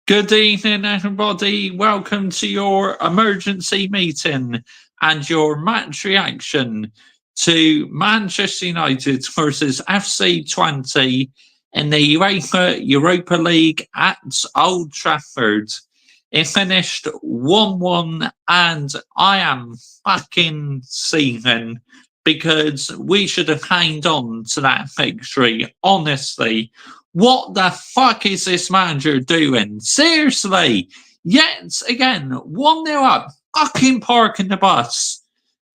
Good evening, everybody. Welcome to your emergency meeting and your match reaction to Manchester United versus FC Twente in the UEFA Europa League at Old Trafford. It finished 1-1, and I am fucking seething because we should have hanged on to that victory, honestly. What the fuck is this manager doing? Seriously, yet again, 1-0 up, fucking parking the bus.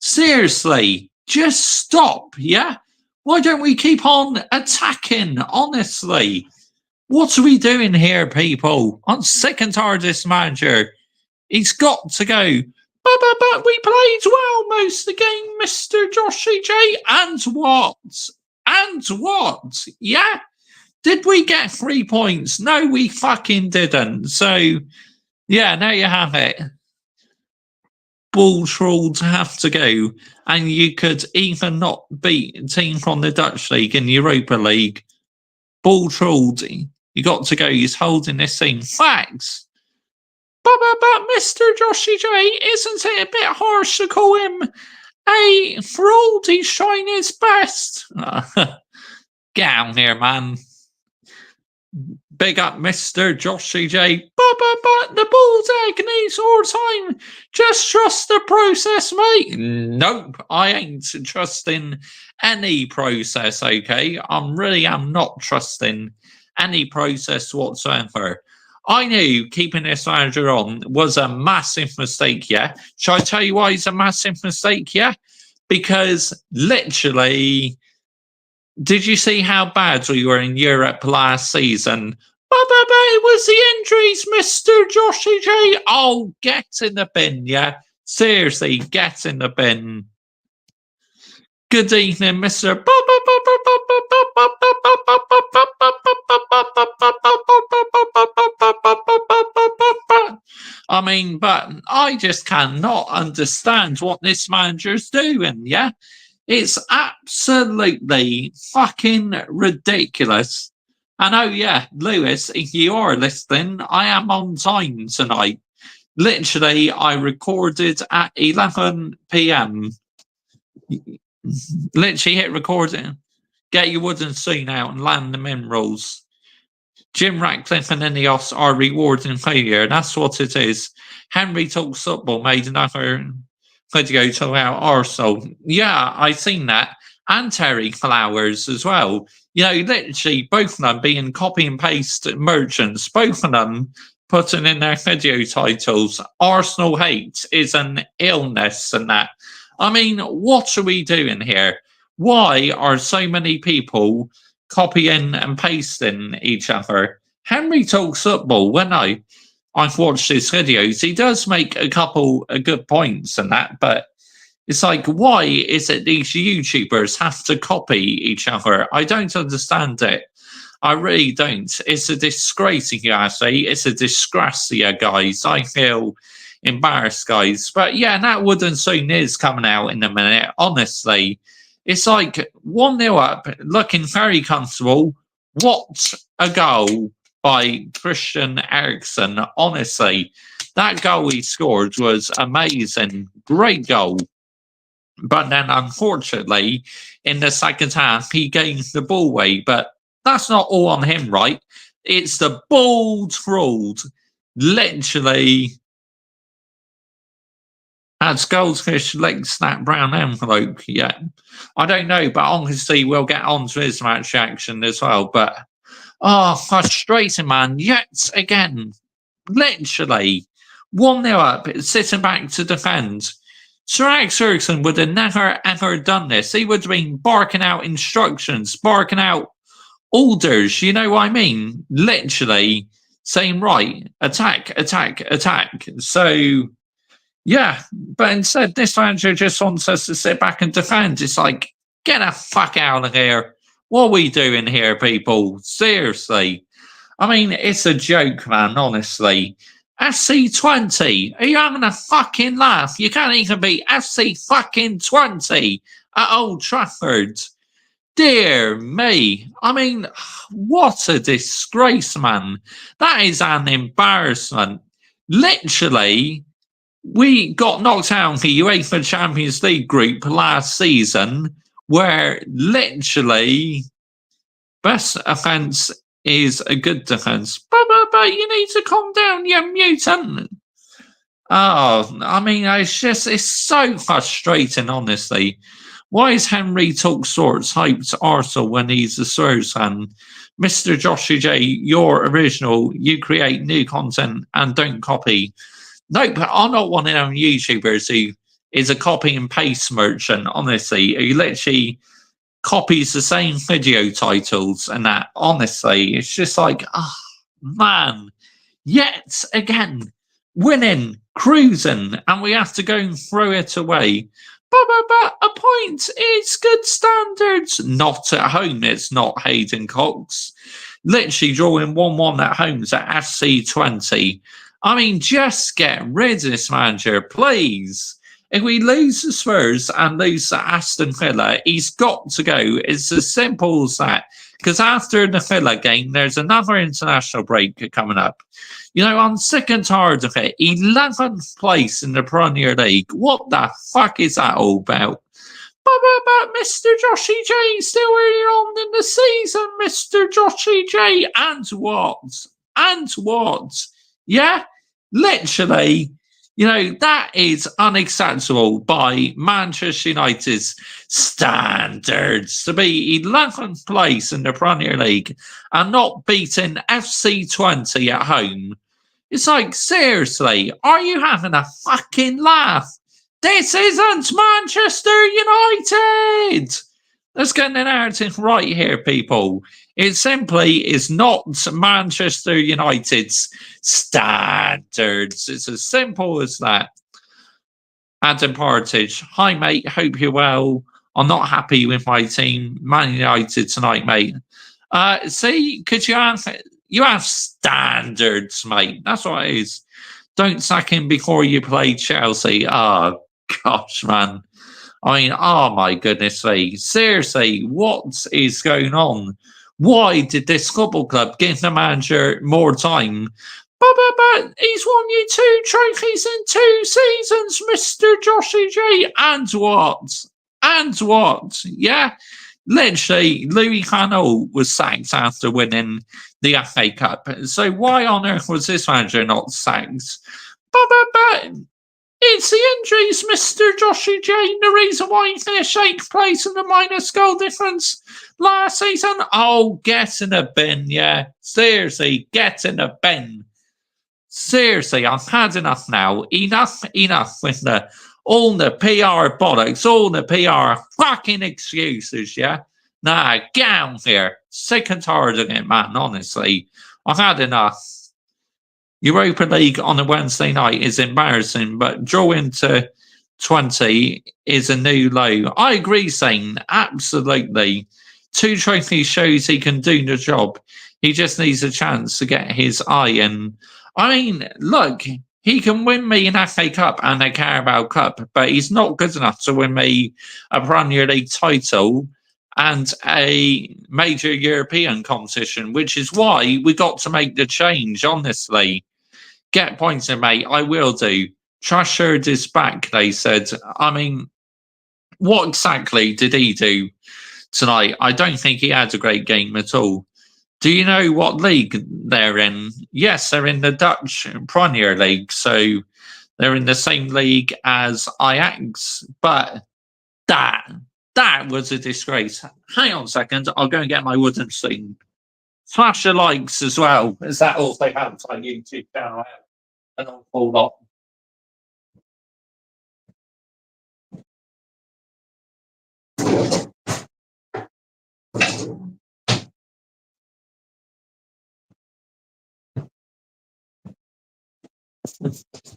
Seriously, just stop, yeah? Why don't we keep on attacking, honestly? What are we doing here, people? I'm sick and tired of this manager. He's got to go. But we played well most of the game, MrJoshiej. And what? And what? Yeah? Did we get 3 points? No, we fucking didn't. So, yeah, there you have it. Ball trolls have to go. And you could even not beat a team from the Dutch League and Europa League. Ball trolled. You got to go. He's holding this thing. Facts. But MrJoshiej, isn't it a bit harsh to call him a fraud? He's trying his best. Get out here, man. Big up MrJoshiej. But the ball's agony all time. Just trust the process, mate. Nope, I ain't trusting any process, okay? I really am not trusting any process whatsoever. I knew keeping this manager on was a massive mistake, yeah? Shall I tell you why it's a massive mistake, yeah? Because literally, did you see how bad we were in Europe last season? It was the injuries, MrJoshiej. Oh, get in the bin, yeah? Seriously, get in the bin. Good evening, Mr. I mean, but I just cannot understand what this manager's doing, yeah? It's absolutely fucking ridiculous. And oh yeah, Lewis, if you are listening, I am on time tonight. Literally, I recorded at 11 p.m. Literally hit record, get your wooden spoon out and land the minerals. Jim Ratcliffe and Ineos are rewarding failure. That's what it is. Henry Talks Football made another video talking about Arsenal. Yeah, I've seen that. And Terry Flowers as well. You know, literally both of them being copy and paste merchants. Both of them putting in their video titles, Arsenal hate is an illness and that. I mean, what are we doing here? Why are so many people copying and pasting each other? Henry Talks Football, when I've watched his videos, he does make a couple of good points and that, but it's like, why is it these YouTubers have to copy each other? I don't understand it. I really don't. It's a disgrace, you guys say. It's a disgrace, guys. I feel embarrassed, guys. But yeah, that wooden spoon is coming out in a minute. Honestly, it's like 1-0 up, looking very comfortable. What a goal by Christian Eriksen. Honestly, that goal he scored was amazing. Great goal. But then, unfortunately, in the second half, he gave the ball away. But that's not all on him, right? It's the bald fraud. Literally, has Goldfish leg snap brown envelope yet? I don't know, but honestly, we'll get on to his match action as well. But, oh, frustrating, man. Yet again, literally, 1-0 up, sitting back to defend. Sir Alex Ferguson would have never, ever done this. He would have been barking out instructions, barking out orders, you know what I mean? Literally saying, right, attack, attack, attack. So, yeah, but instead, this manager just wants us to sit back and defend. It's like, get the fuck out of here. What are we doing here, people? Seriously. I mean, it's a joke, man, honestly. FC Twente. Are you having a fucking laugh? You can't even beat FC fucking Twente at Old Trafford. Dear me. I mean, what a disgrace, man. That is an embarrassment. Literally, we got knocked out of the UEFA Champions League group last season, where literally best offence is a good defence. But you need to calm down, you mutant. Oh, I mean, it's so frustrating, honestly. Why is Henry Talk Sorts hyped Arsenal when he's a Spurs fan? MrJoshiej, you're original. You create new content and don't copy. Nope, I'm not one of them YouTubers who is a copy and paste merchant, honestly. Who literally copies the same video titles and that. Honestly, it's just like, oh, man. Yet again, winning, cruising, and we have to go and throw it away. But a point is good standards. Not at home, it's not Hayden Cox. Literally drawing 1-1 at home at FC Twente. I mean, just get rid of this manager, please. If we lose the Spurs and lose to Aston Villa, he's got to go. It's as simple as that. Because after the Villa game, there's another international break coming up. You know, I'm sick and tired of it. 11th place in the Premier League. What the fuck is that all about? But MrJoshiej still early on in the season, MrJoshiej. And what? And what? Yeah? Literally, you know, that is unacceptable by Manchester United's standards to be 11th place in the Premier League and not beating FC Twente at home. It's like, seriously, are you having a fucking laugh? This isn't Manchester United! Let's get the narrative right here, people. It simply is not Manchester United's standards. It's as simple as that. Adam Partridge. Hi, mate. Hope you're well. I'm not happy with my team. Man United tonight, mate. See, could you have standards, mate. That's what it is. Don't sack him before you play Chelsea. Oh, gosh, man. I mean, oh my goodness me. Seriously, what is going on? Why did this football club give the manager more time? But he's won you 2 trophies in 2 seasons, MrJoshiej. And what? And what? Yeah? Literally, Louis Hannell was sacked after winning the FA Cup. So why on earth was this manager not sacked? But it's the injuries, MrJoshiej. The reason why he finished 8th place in the minus goal difference last season. Oh, get in a bin, yeah. Seriously, get in a bin. Seriously, I've had enough now. Enough with all the PR bollocks, all the PR fucking excuses, yeah? Nah, get out here. Sick and tired of it, man, honestly. I've had enough. Europa League on a Wednesday night is embarrassing, but drawing to 20 is a new low. I agree, Zane. Absolutely. 2 trophies shows he can do the job. He just needs a chance to get his eye in. I mean, look, he can win me an FA Cup and a Carabao Cup, but he's not good enough to win me a Premier League title and a major European competition, which is why we got to make the change, honestly. Get points in, mate. I will do. Trashard is back, they said. I mean, what exactly did he do tonight? I don't think he had a great game at all. Do you know what league they're in? Yes, they're in the Dutch Premier League, so they're in the same league as Ajax. But that was a disgrace. Hang on a second, I'll go and get my wooden spoon. Flash the likes as well, as that also helps my YouTube channel out an awful lot.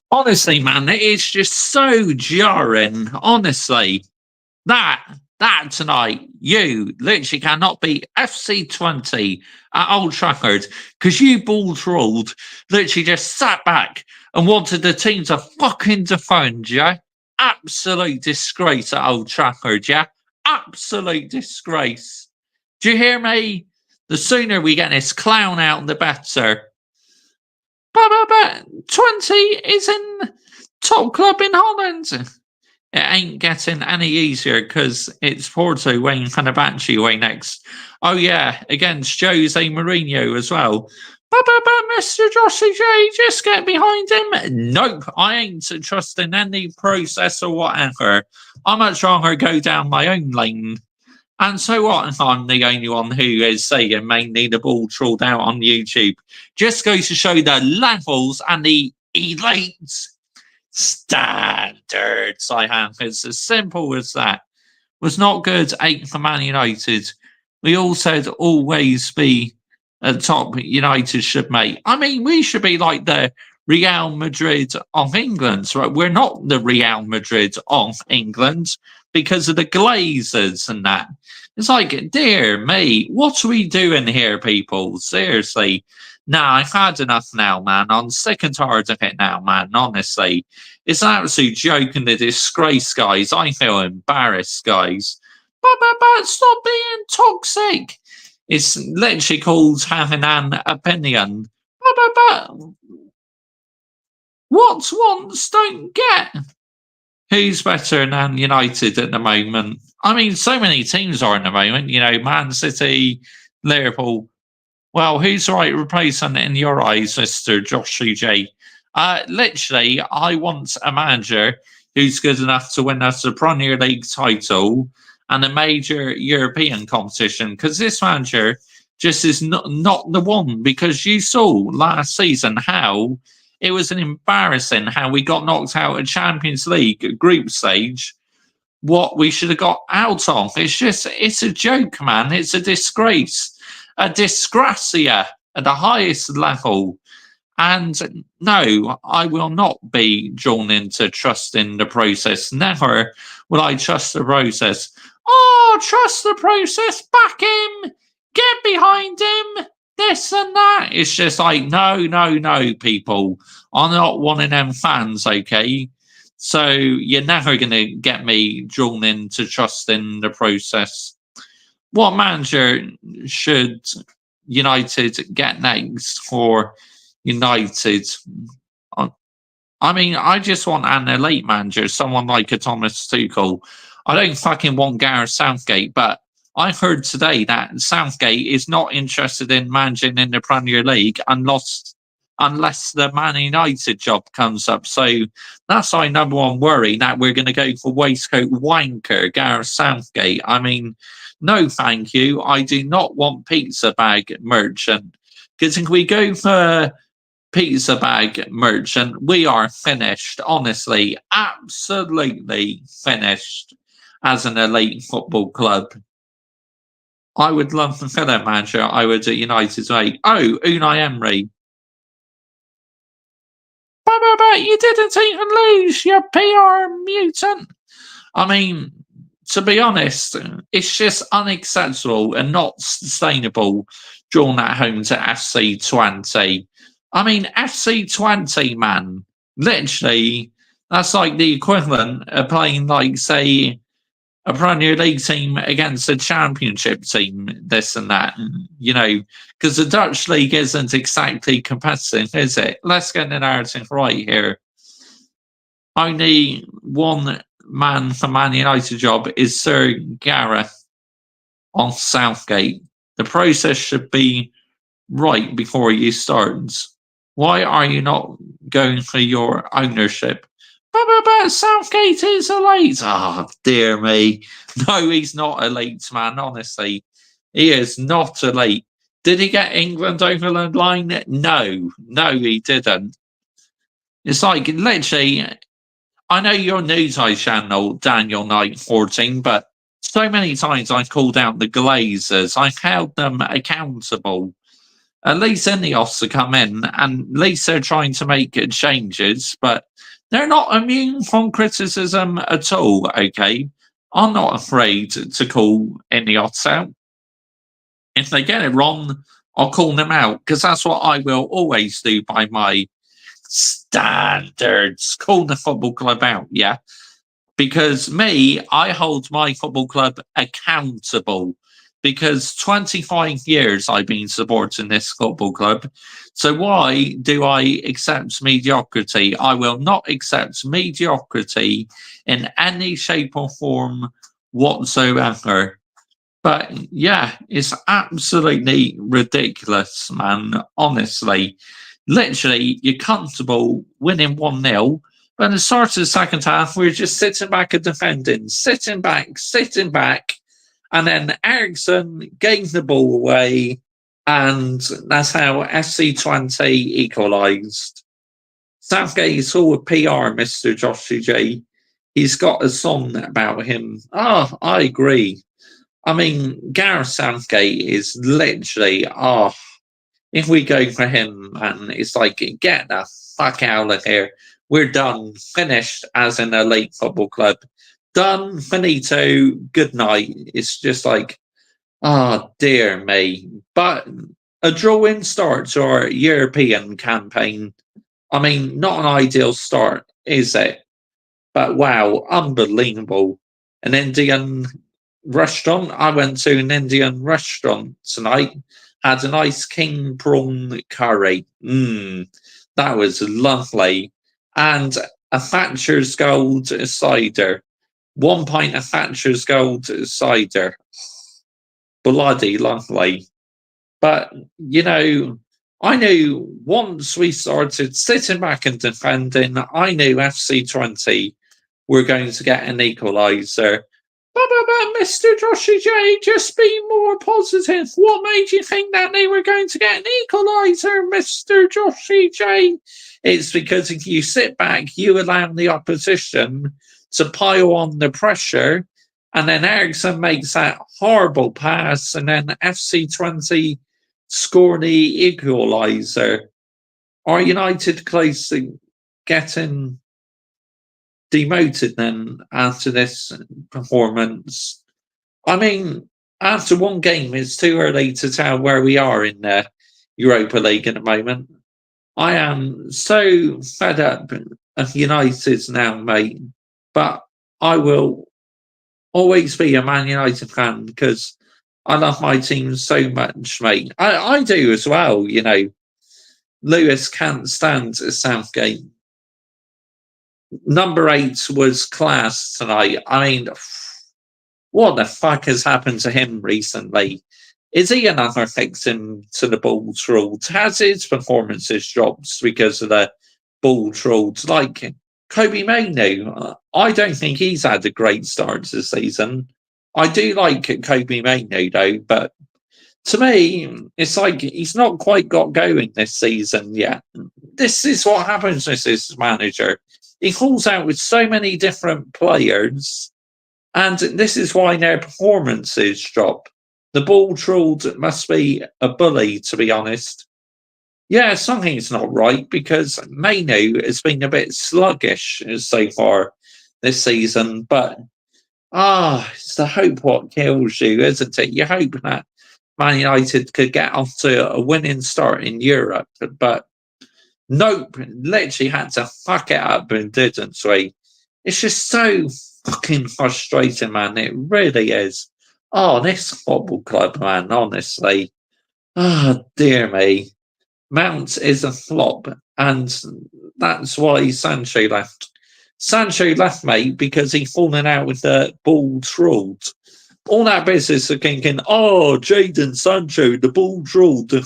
Honestly, man, it's just so jarring. Honestly, that tonight, you literally cannot beat FC Twente at Old Trafford because you balls ruled, literally just sat back and wanted the team to fucking defend, yeah? Absolute disgrace at Old Trafford, yeah? absolute disgrace. Do you hear me? The sooner we get this clown out, the better. But Twente is in top club in Holland. It ain't getting any easier because it's Porto weighing Fenerbahce away next. Oh yeah, against Jose Mourinho as well. But MrJoshiej, just get behind him. Nope, I ain't trusting any process or whatever. I much rather go down my own lane. And so what? I'm the only one who is saying mainly the ball trawled out on YouTube. Just goes to show the levels and the elite standards I have. It's as simple as that. Was not good 8 for Man United. We all said always be a top United should make. I mean, we should be like the Real Madrid of England. Right? We're not the Real Madrid of England because of the Glazers and that. It's like, dear me, what are we doing here, people? Seriously. Nah, I've had enough now, man. I'm sick and tired of it now, man. Honestly. It's an absolute joke and a disgrace, guys. I feel embarrassed, guys. But stop being toxic. It's literally called having an opinion. But what wants don't get. Who's better than United at the moment? I mean, so many teams are in the moment. Man City, Liverpool. Well, who's the right replacement in your eyes, MrJoshiej? Literally, I want a manager who's good enough to win us a Premier League title and a major European competition, because this manager just is not the one, because you saw last season how it was an embarrassing how we got knocked out of Champions League group stage, what we should have got out of. It's a joke, man. It's a disgrace. A disgracia at the highest level. And no, I will not be drawn into trusting the process. Never will I trust the process. Oh, trust the process. Back him. Get behind him. This and that. It's just like, no, people. I'm not one of them fans, okay? So you're never going to get me drawn into trusting the process. What manager should United get next for United? I mean, I just want an elite manager, someone like a Thomas Tuchel. I don't fucking want Gareth Southgate, but I heard today that Southgate is not interested in managing in the Premier League unless the Man United job comes up. So that's our number one worry, that we're going to go for waistcoat wanker Gareth Southgate. I mean, no, thank you. I do not want pizza bag merchant. Because if we go for pizza bag merchant, we are finished. Honestly, absolutely finished as an elite football club. I would love to fill that manager. I would at United's way. Oh, Unai Emery. But you didn't even lose, you PR mutant. I mean, to be honest, it's just unacceptable and not sustainable drawn at home to FC Twente. I mean, FC Twente, man, literally, that's like the equivalent of playing, like, say, a Premier League team against a Championship team, this and that, because the Dutch league isn't exactly competitive, is it? Let's get the narrative right here. Only one man for Man United job is Sir Gareth on Southgate. The process should be right before you start. Why are you not going for your ownership? But Southgate is elite. Oh, dear me. No, he's not elite, man, honestly. He is not elite. Did he get England over the line? No, he didn't. It's like, literally, I know your news eye channel, Daniel Knight 14, but so many times I've called out the Glazers. I've held them accountable. At least Ineos to come in, and at least they're trying to make changes, but they're not immune from criticism at all, okay? I'm not afraid to call Ineos out. If they get it wrong, I'll call them out, because that's what I will always do by my standards. Call the football club out, yeah? Because me, I hold my football club accountable because 25 years I've been supporting this football club. So why do I accept mediocrity? I will not accept mediocrity in any shape or form whatsoever. But yeah, it's absolutely ridiculous, man. Honestly, literally, you're comfortable winning 1-0. But at the start of the second half, we are just sitting back and defending, sitting back. And then Ericsson gave the ball away. And that's how FC Twente equalised. Southgate saw a PR, MrJoshiej. He's got a song about him. Oh, I agree. I mean, Gareth Southgate is literally, if we go for him, man, it's like, get the fuck out of here. We're done, finished as an elite football club. Done, finito, good night. It's just like, dear me. But a drawing start to our European campaign. I mean, not an ideal start, is it? But wow, unbelievable. An Indian restaurant. I went to an Indian restaurant tonight. Had a nice king prawn curry. That was lovely. And a Thatcher's Gold cider. 1 pint of Thatcher's Gold cider. Bloody lovely. But, I knew once we started sitting back and defending, I knew FC Twente were going to get an equaliser. But MrJoshiej, just be more positive. What made you think that they were going to get an equaliser, MrJoshiej? It's because if you sit back, you allow the opposition to pile on the pressure, and then Ericsson makes that horrible pass, and then FC Twente score the equaliser. Are United close to getting demoted then after this performance? I mean, after one game, it's too early to tell where we are in the Europa League at the moment. I am so fed up of United now, mate. But I will always be a Man United fan because I love my team so much, mate. I do as well, Lewis can't stand Southgate. Number 8 was class tonight. I mean, what the fuck has happened to him recently? Is he another victim to the ball trolls? Has his performances dropped because of the ball trolls? Like Kobe Mainoo, I don't think he's had a great start to the season. I do like Kobe Mainoo though, but to me, it's like he's not quite got going this season yet. This is what happens with this manager. He falls out with so many different players, and this is why their performances drop. The ball trolled must be a bully, to be honest. Yeah, something's not right because Mainoo has been a bit sluggish so far this season, but it's the hope what kills you, isn't it? You hope that Man United could get off to a winning start in Europe, but nope, literally had to fuck it up and didn't we? It's just so fucking frustrating, man. It really is. This football club, man, honestly. Dear me. Mount is a flop, and that's why Sancho left. Sancho left, mate, because he fallen out with the ball trolled. All that business of thinking, Jadon Sancho, the ball trolled, to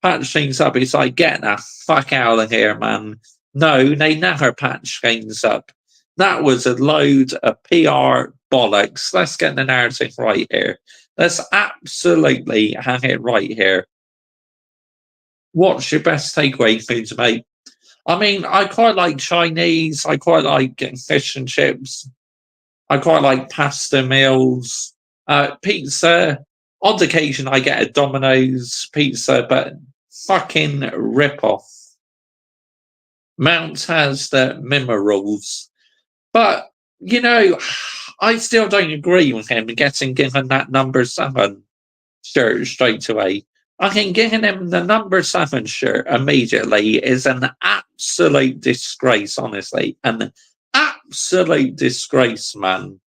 patch things up. It's like, get the fuck out of here, man. No, they never patch things up. That was a load of PR bollocks. Let's get the narrative right here. Let's absolutely have it right here. What's your best takeaway foods, mate? I mean, I quite like Chinese. I quite like fish and chips. I quite like pasta meals. Pizza. On occasion, I get a Domino's pizza, but fucking rip-off. Mount has the minerals. But, I still don't agree with him getting given that number 7 shirt straight away. I think giving him the number 7 shirt immediately is an absolute disgrace, honestly. An absolute disgrace, man.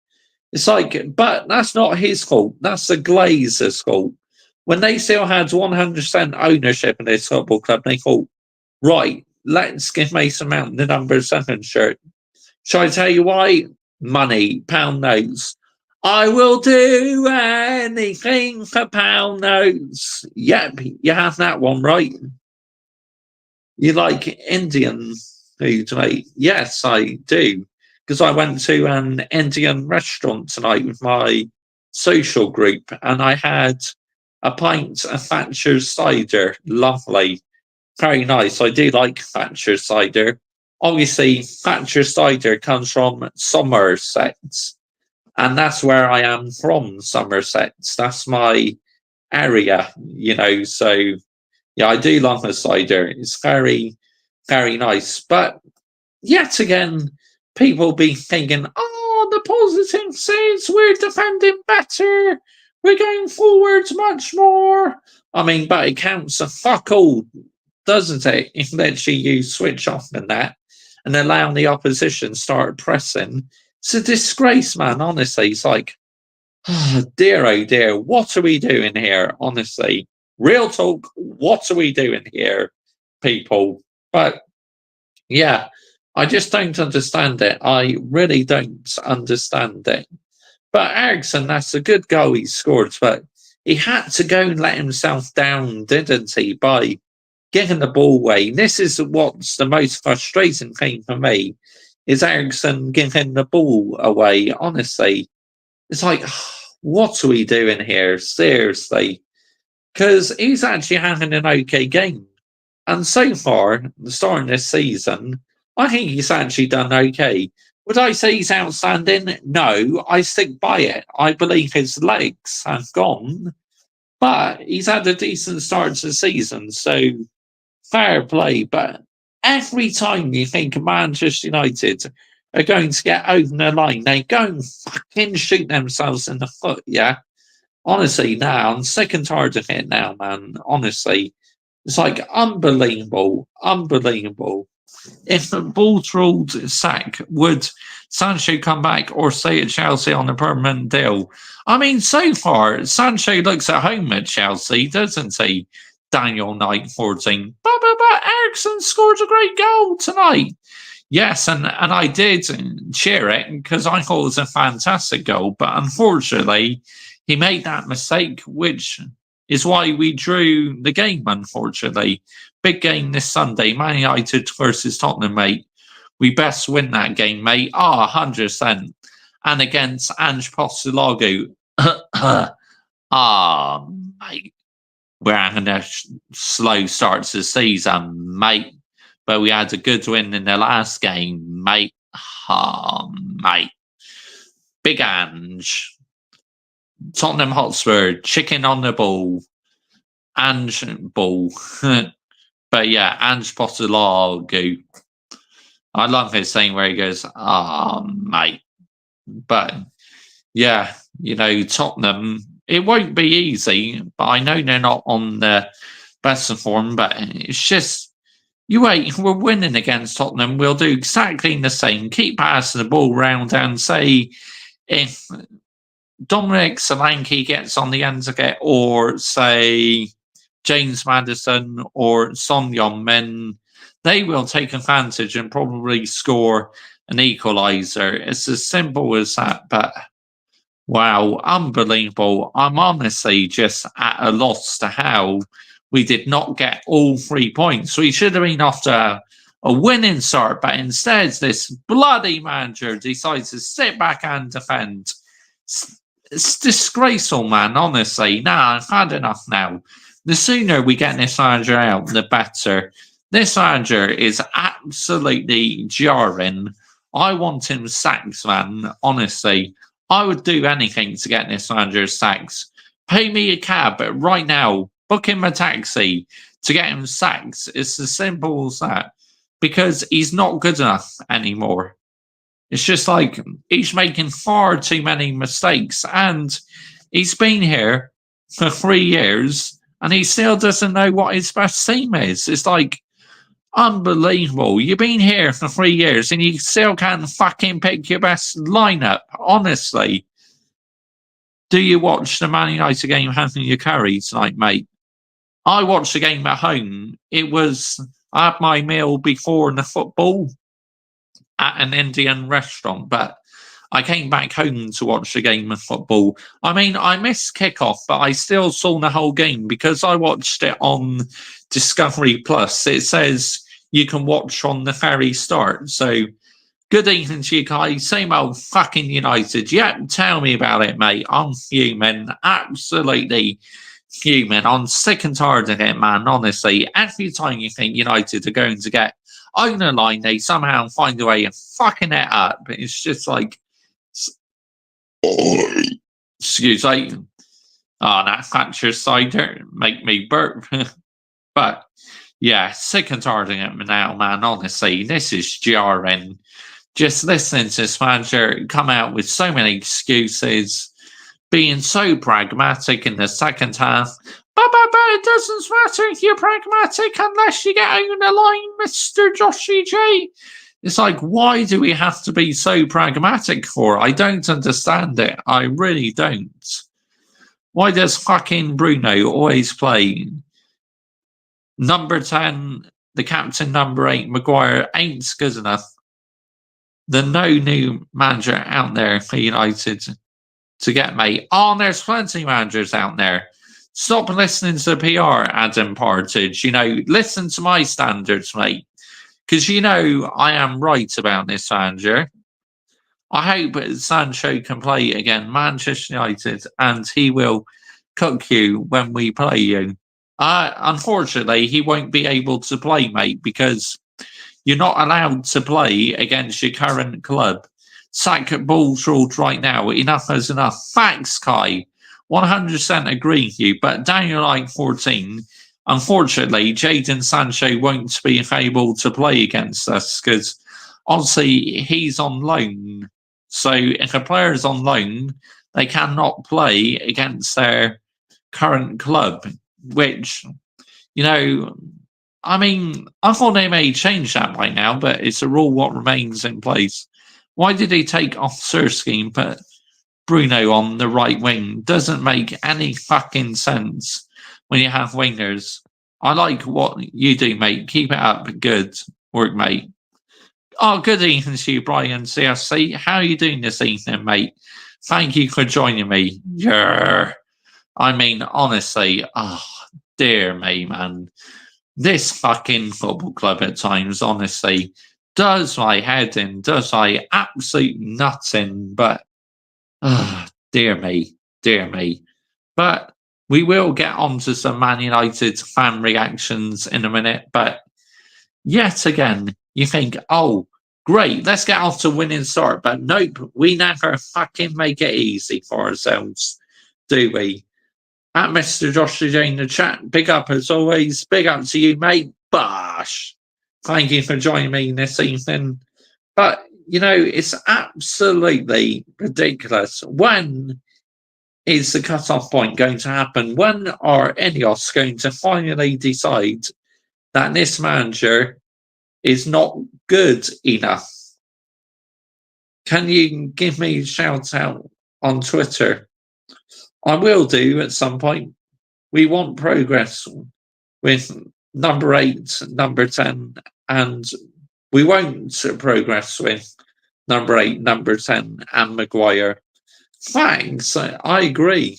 It's like, but that's not his fault. That's the Glazers' fault. When they still had 100% ownership in this football club, they thought, right, let's give Mason Mount the number 7 shirt. Shall I tell you why? Money, pound notes. I will do anything for pound notes. Yep, you have that one right. You like Indian food, mate? Yes, I do. Because I went to an Indian restaurant tonight with my social group and I had a pint of Thatcher's cider. Lovely. Very nice. I do like Thatcher's cider. Obviously, Thatcher's cider comes from Somerset, and that's where I am from, Somerset. That's my area, So, yeah, I do love a cider. It's very, very nice. But yet again, people be thinking, oh, the positive says we're defending better. We're going forwards much more. I mean, but it counts a fuck all, doesn't it? If literally you switch off in that and allow the opposition start pressing. It's a disgrace, man, honestly. It's like, oh dear, what are we doing here, honestly? Real talk, what are we doing here, people? But yeah, I just don't understand it. I really don't understand it. But Ericsson, that's a good goal he scored, but he had to go and let himself down, didn't he, by giving the ball away. This is what's the most frustrating thing for me, is Ericsson giving the ball away, honestly. It's like, what are we doing here? Seriously. Because he's actually having an okay game. And so far, starting this season, I think he's actually done okay. Would I say he's outstanding? No, I stick by it. I believe his legs have gone, but he's had a decent start to the season, so fair play. But every time you think Manchester United are going to get over the line, they go and fucking shoot themselves in the foot, yeah? Honestly, now, I'm sick and tired of it now, man. Honestly. It's like unbelievable. If the ball ruled sack, would Sancho come back or stay at Chelsea on a permanent deal? I mean, so far, Sancho looks at home at Chelsea, doesn't he? Daniel Knight 14. But Ericsson scored a great goal tonight. Yes, and I did cheer it because I thought it was a fantastic goal. But unfortunately, he made that mistake, which is why we drew the game, unfortunately. Big game this Sunday, Man United versus Tottenham, mate. We best win that game, mate. 100%. And against Ange Postecoglou. Mate. We're having a slow start to the season, mate. But we had a good win in the last game, mate. Mate. Big Ange. Tottenham Hotspur, chicken on the ball. Ange ball. But yeah, Ange Postecoglou. I love his saying where he goes, mate. But yeah, Tottenham, it won't be easy, but I know they're not on the best of form, but it's just, you wait, we're winning against Tottenham, we'll do exactly the same. Keep passing the ball round and say, if Dominic Solanke gets on the end of it, or say James Maddison or Son Heung-min, they will take advantage and probably score an equaliser. It's as simple as that, but wow, unbelievable. I'm honestly just at a loss to how we did not get all 3 points. We should have been off to a winning start, but instead this bloody manager decides to sit back and defend. It's disgraceful, man, honestly. Nah, I've had enough now. The sooner we get this manager out, the better. This manager is absolutely jarring. I want him sacked, man, honestly. I would do anything to get this manager sacked. Pay me a cab right now. Book him a taxi to get him sacked. It's as simple as that. Because he's not good enough anymore. It's just like he's making far too many mistakes. And he's been here for 3 years and he still doesn't know what his best team is. It's like, Unbelievable. You've been here for 3 years and you still can't fucking pick your best lineup. Honestly. Do you watch the Man United game having your curry tonight, mate? I watched the game at home. I had my meal before the football at an Indian restaurant, but I came back home to watch the game of football. I mean, I missed kickoff, but I still saw the whole game because I watched it on Discovery Plus. It says you can watch on the very start. So, good evening to you guys. Same old fucking United. Yep, tell me about it, mate. I'm fuming. Absolutely fuming. I'm sick and tired of it, man. Honestly, every time you think United are going to get on the line, they somehow find a way of fucking it up. It's just like, excuse me. Oh, that Thatcher cider make me burp. But yeah, sick and tired of it now, man. Honestly, this is jarring. Just listening to this manager come out with so many excuses, being so pragmatic in the second half. But it doesn't matter if you're pragmatic unless you get over the line, MrJoshiej. It's like, why do we have to be so pragmatic for? I don't understand it. I really don't. Why does fucking Bruno always play number 10, the captain number 8, Maguire, ain't good enough? There's no new manager out there for United to get, mate. Oh, there's plenty of managers out there. Stop listening to the PR, Adam Partridge. Listen to my standards, mate. Because I am right about this manager. I hope Sancho can play again, Manchester United, and he will cook you when we play you. Unfortunately, he won't be able to play, mate, because you're not allowed to play against your current club. Sack balls ruled right now. Enough is enough. Facts, Kai. 100% agree with you. But Daniel like 14, unfortunately, Jadon Sancho won't be able to play against us because obviously he's on loan. So if a player is on loan, they cannot play against their current club, which, I mean, I thought they may change that by now, but it's a rule what remains in place. Why did they take off Sirski and put Bruno on the right wing? Doesn't make any fucking sense when you have wingers. I like what you do, mate. Keep it up. Good work, mate. Oh, good evening to you, Brian CSC. How are you doing this evening, mate? Thank you for joining me. Yeah. I mean, honestly, dear me, man. This fucking football club at times, honestly, does my head in, does my absolute nuts in, but dear me. But we will get on to some Man United fan reactions in a minute, but yet again, you think, oh, great, let's get off to a winning start, but nope, we never fucking make it easy for ourselves, do we? At MrJoshiej in the chat, big up as always. Big up to you, mate. Bosh. Thank you for joining me this evening. But, it's absolutely ridiculous. When is the cut-off point going to happen? When are Ineos going to finally decide that this manager is not good enough? Can you give me a shout out on Twitter? I will do at some point. We want progress with number 8, number 10, and we won't progress with number 8, number 10, and Maguire. Thanks, I agree.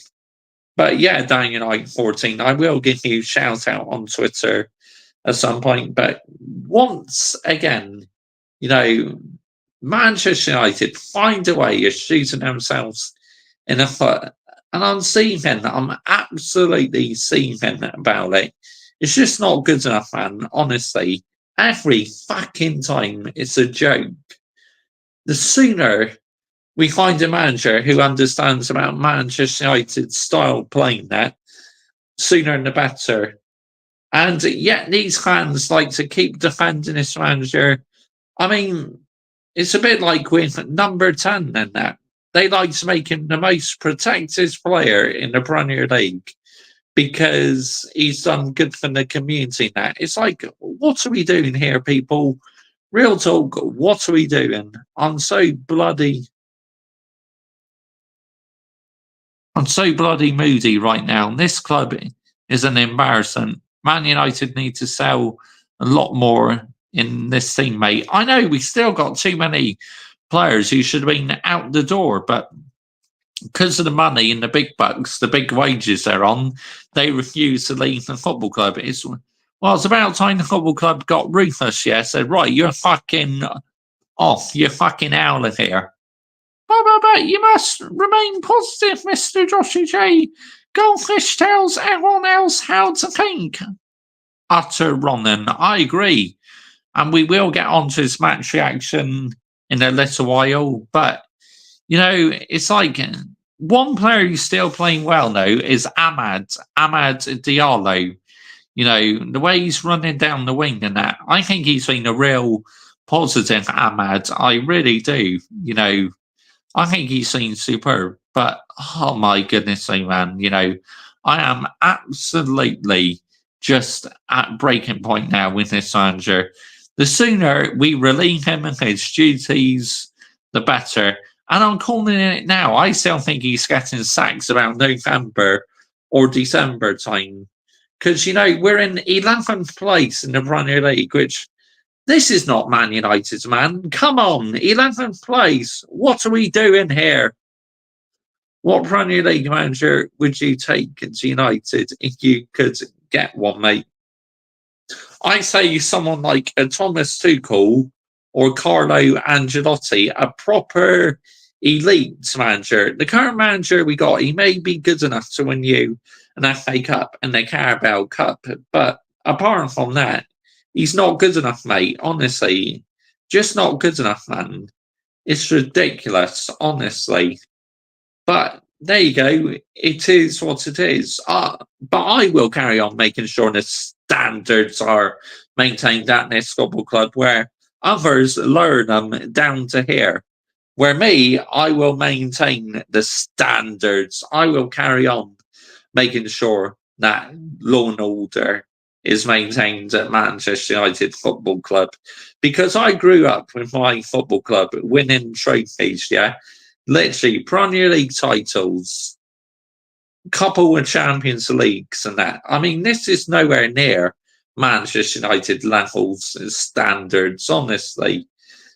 But yeah, Daniel Knight 14, I will give you a shout out on Twitter at some point. But once again, Manchester United find a way of shooting themselves in the foot. And I'm seething. I'm absolutely seething about it. It's just not good enough, man. Honestly, every fucking time it's a joke. The sooner we find a manager who understands about Manchester United style playing that, sooner the better. And yet these fans like to keep defending this manager. I mean, it's a bit like with number 10 and that. They like to make him the most protected player in the Premier League because he's done good for the community now. It's like, what are we doing here, people? Real talk, what are we doing? I'm so bloody moody right now. This club is an embarrassment. Man United need to sell a lot more in this team, mate. I know we still got too many players who should have been out the door, but because of the money and the big bucks, the big wages they're on, they refuse to leave the football club. It's about time the football club got ruthless, yeah. Said, right, you're fucking off. You're fucking out of here. But you must remain positive, MrJoshiej. Goldfish tells everyone else how to think. Utter Ronan. I agree. And we will get on to his match reaction in a little while. But, it's like one player who's still playing well, though, is Amad Diallo. The way he's running down the wing and that, I think he's been a real positive, Amad. I really do. I think he's been superb, but oh my goodness, man, I am absolutely just at breaking point now with this manager. The sooner we relieve him of his duties, the better. And I'm calling it now. I still think he's getting sacks about November or December time. Because, we're in 11th place in the Premier League, which this is not Man United's, man. Come on, 11th place. What are we doing here? What Premier League manager would you take to United if you could get one, mate? I say someone like a Thomas Tuchel or Carlo Ancelotti, a proper elite manager. The current manager we got, he may be good enough to win you an FA Cup and the Carabao Cup, but apart from that, he's not good enough, mate. Honestly, just not good enough, man. It's ridiculous, honestly. But there you go. It is what it is. But I will carry on making sure the standards are maintained at this football club, where others lower them down to here. Where me, I will maintain the standards. I will carry on making sure that law and order is maintained at Manchester United Football Club, because I grew up with my football club winning trophies, yeah, literally Premier League titles, couple of Champions Leagues and that. I mean, this is nowhere near Manchester United levels and standards, honestly.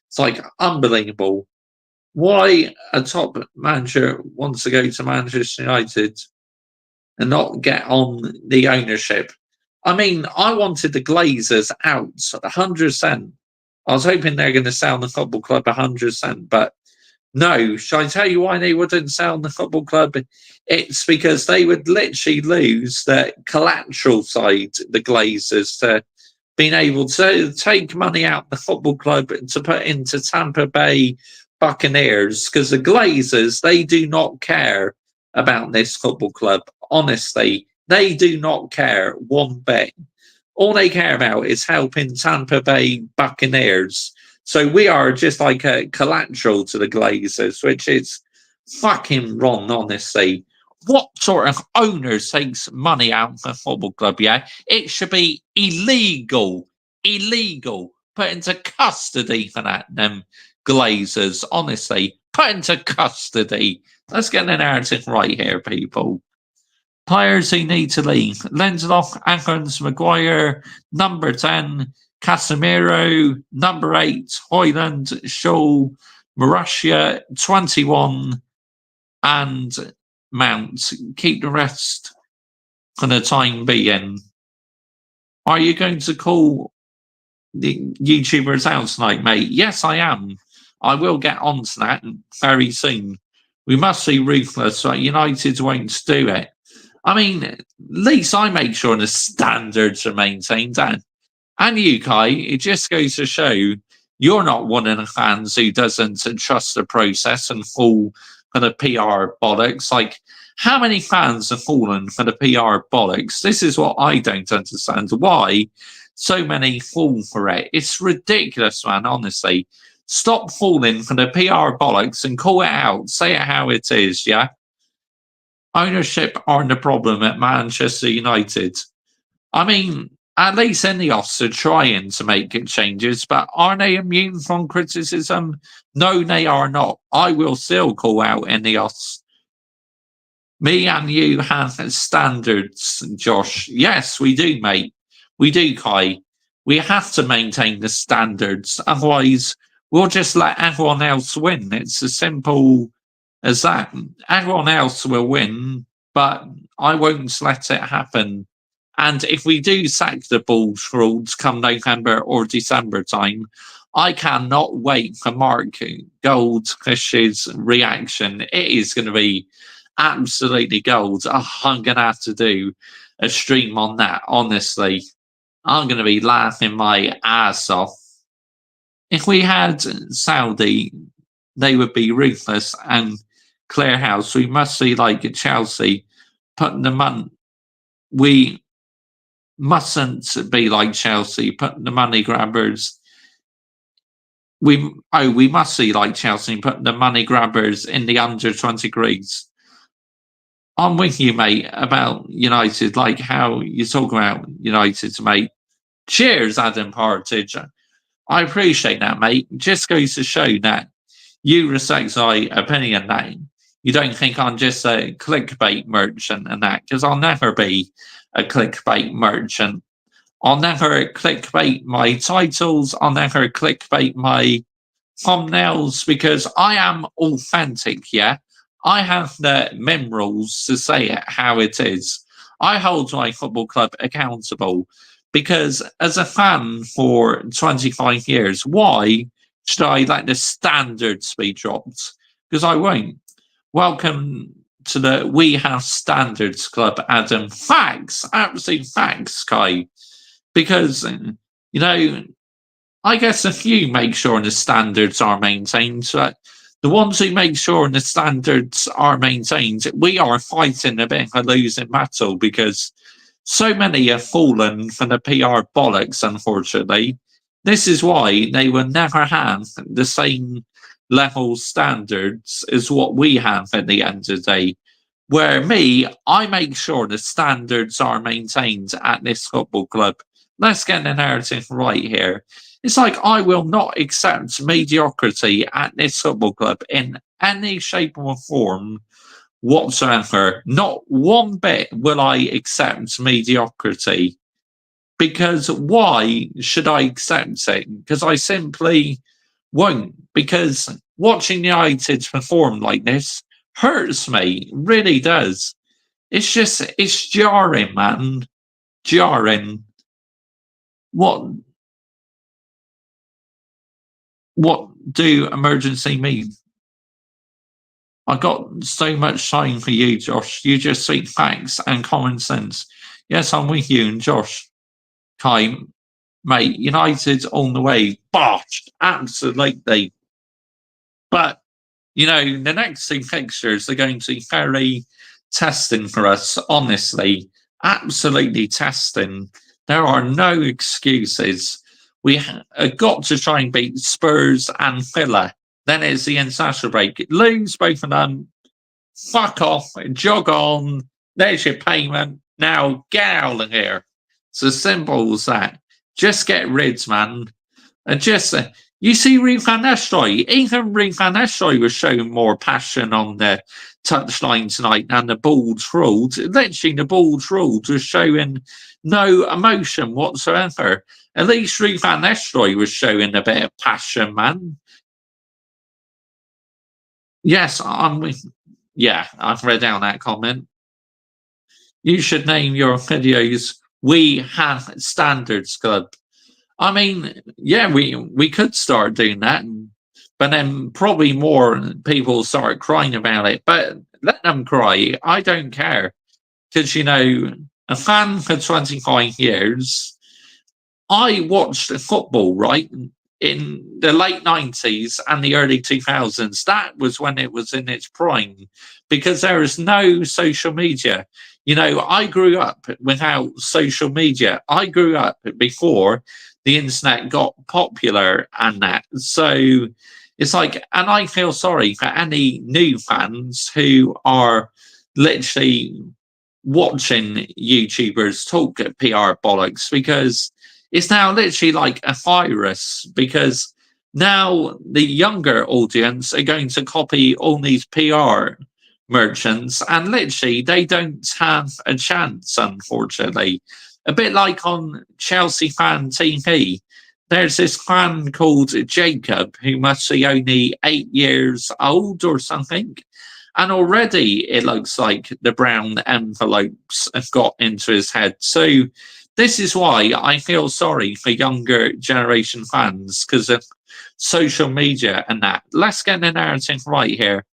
It's like unbelievable. Why a top manager wants to go to Manchester United and not get on the ownership. I mean, I wanted the Glazers out 100%. I was hoping they're going to sell the football club 100%, but no. Shall I tell you why they wouldn't sell the football club? It's because they would literally lose the collateral side, the Glazers, to being able to take money out the football club to put into Tampa Bay Buccaneers, because the Glazers, they do not care about this football club. Honestly, they do not care one bit. All they care about is helping Tampa Bay Buccaneers. So we are just like a collateral to the Glazers, which is fucking wrong, honestly. What sort of owner takes money out of a football club, yeah? It should be illegal. Illegal. Put into custody for that, them Glazers, honestly. Put into custody. Let's get the narrative right here, people. Players who need to leave: Lindelof, Atkins, Maguire, number 10, Casemiro, number 8, Hoyland, Shaw, Marussia, 21, and Mount. Keep the rest for the time being. Are you going to call the YouTubers out tonight, mate? Yes, I am. I will get on to that very soon. We must be ruthless, but United won't do it. I mean, at least I make sure the standards are maintained. And you, Kai, it just goes to show you're not one of the fans who doesn't trust the process and fall for the PR bollocks. Like, how many fans have fallen for the PR bollocks? This is what I don't understand. Why so many fall for it? It's ridiculous, man, honestly. Stop falling for the PR bollocks and call it out. Say it how it is, yeah? ownership aren't the problem at Manchester United. I mean, at least Ineos are trying to make changes, but are they immune from criticism? No, they are not. I will still call out Ineos. Me and you have standards, Josh. Yes, we do, mate. We do, Kai. We have to maintain the standards. Otherwise, we'll just let everyone else win. It's as simple as that. Everyone else will win, but I won't let it happen. And if we do sack the ball rules come November or December time, I cannot wait for Mark Goldfish's reaction. It is going to be absolutely gold. Oh, I'm going to have to do a stream on that, honestly. I'm going to be laughing my ass off. If we had Saudi, they would be ruthless and clear house. We must see like Chelsea putting the money. We mustn't be like Chelsea putting the money grabbers. We must see like Chelsea putting the money grabbers in the under 23s. I'm with you, mate, about United, like how you talk about United, mate. Cheers, Adam Partridge. I appreciate that, mate. Just goes to show that you respect my opinion, that you don't think I'm just a clickbait merchant and that, because I'll never be a clickbait merchant. I'll never clickbait my titles. I'll never clickbait my thumbnails because I am authentic, yeah? I have the minerals to say it how it is. I hold my football club accountable because as a fan for 25 years, why should I let the standards be dropped? Because I won't. Welcome to the We Have Standards Club, Adam. Facts, absolute facts, Kai. Because, I guess a few make sure the standards are maintained. But the ones who make sure the standards are maintained, we are fighting a bit of a losing battle because so many have fallen for the PR bollocks, unfortunately. This is why they will never have the same level standards as what we have at the end of the day. Where me, I make sure the standards are maintained at this football club. Let's get the narrative right here. It's like I will not accept mediocrity at this football club in any shape or form whatsoever. Not one bit will I accept mediocrity. Because why should I accept it? Because I simply won't. Because watching United perform like this hurts me, really does. It's jarring, man. Jarring. What do emergency mean? I got so much time for you, Josh. You just speak facts and common sense. Yes, I'm with you and Josh. Kai, mate, United on the way. Bosh! Absolutely. But, the next two fixtures are going to be very testing for us, honestly. Absolutely testing. There are no excuses. We have got to try and beat Spurs and Villa. Then it's the international break. Lose both of them. Fuck off. Jog on. There's your payment. Now get out of here. It's as simple as that. Just get rid, man. And just, you see Ruud van Nistelrooy. Even Ruud van Nistelrooy was showing more passion on the touchline tonight than the ball's ruled. Literally, the ball's ruled was showing no emotion whatsoever. At least Ruud van Nistelrooy was showing a bit of passion, man. Yes, I've read out that comment. You should name your videos We Have Standards Club. I mean, yeah, we could start doing that, but then probably more people start crying about it. But let them cry. I don't care. Because, a fan for 25 years, I watched football, right? In the late 90s and the early 2000s. That was when it was in its prime because there is no social media. I grew up without social media. I grew up before the internet got popular and that. So it's like, and I feel sorry for any new fans who are literally watching YouTubers talk at PR bollocks, because it's now literally like a virus. Because now the younger audience are going to copy all these PR merchants, and literally they don't have a chance, unfortunately. A bit like on Chelsea Fan TV. There's this fan called Jacob who must be only 8 years old or something. And already it looks like the brown envelopes have got into his head. So this is why I feel sorry for younger generation fans, because of social media and that. Let's get the narrative right here.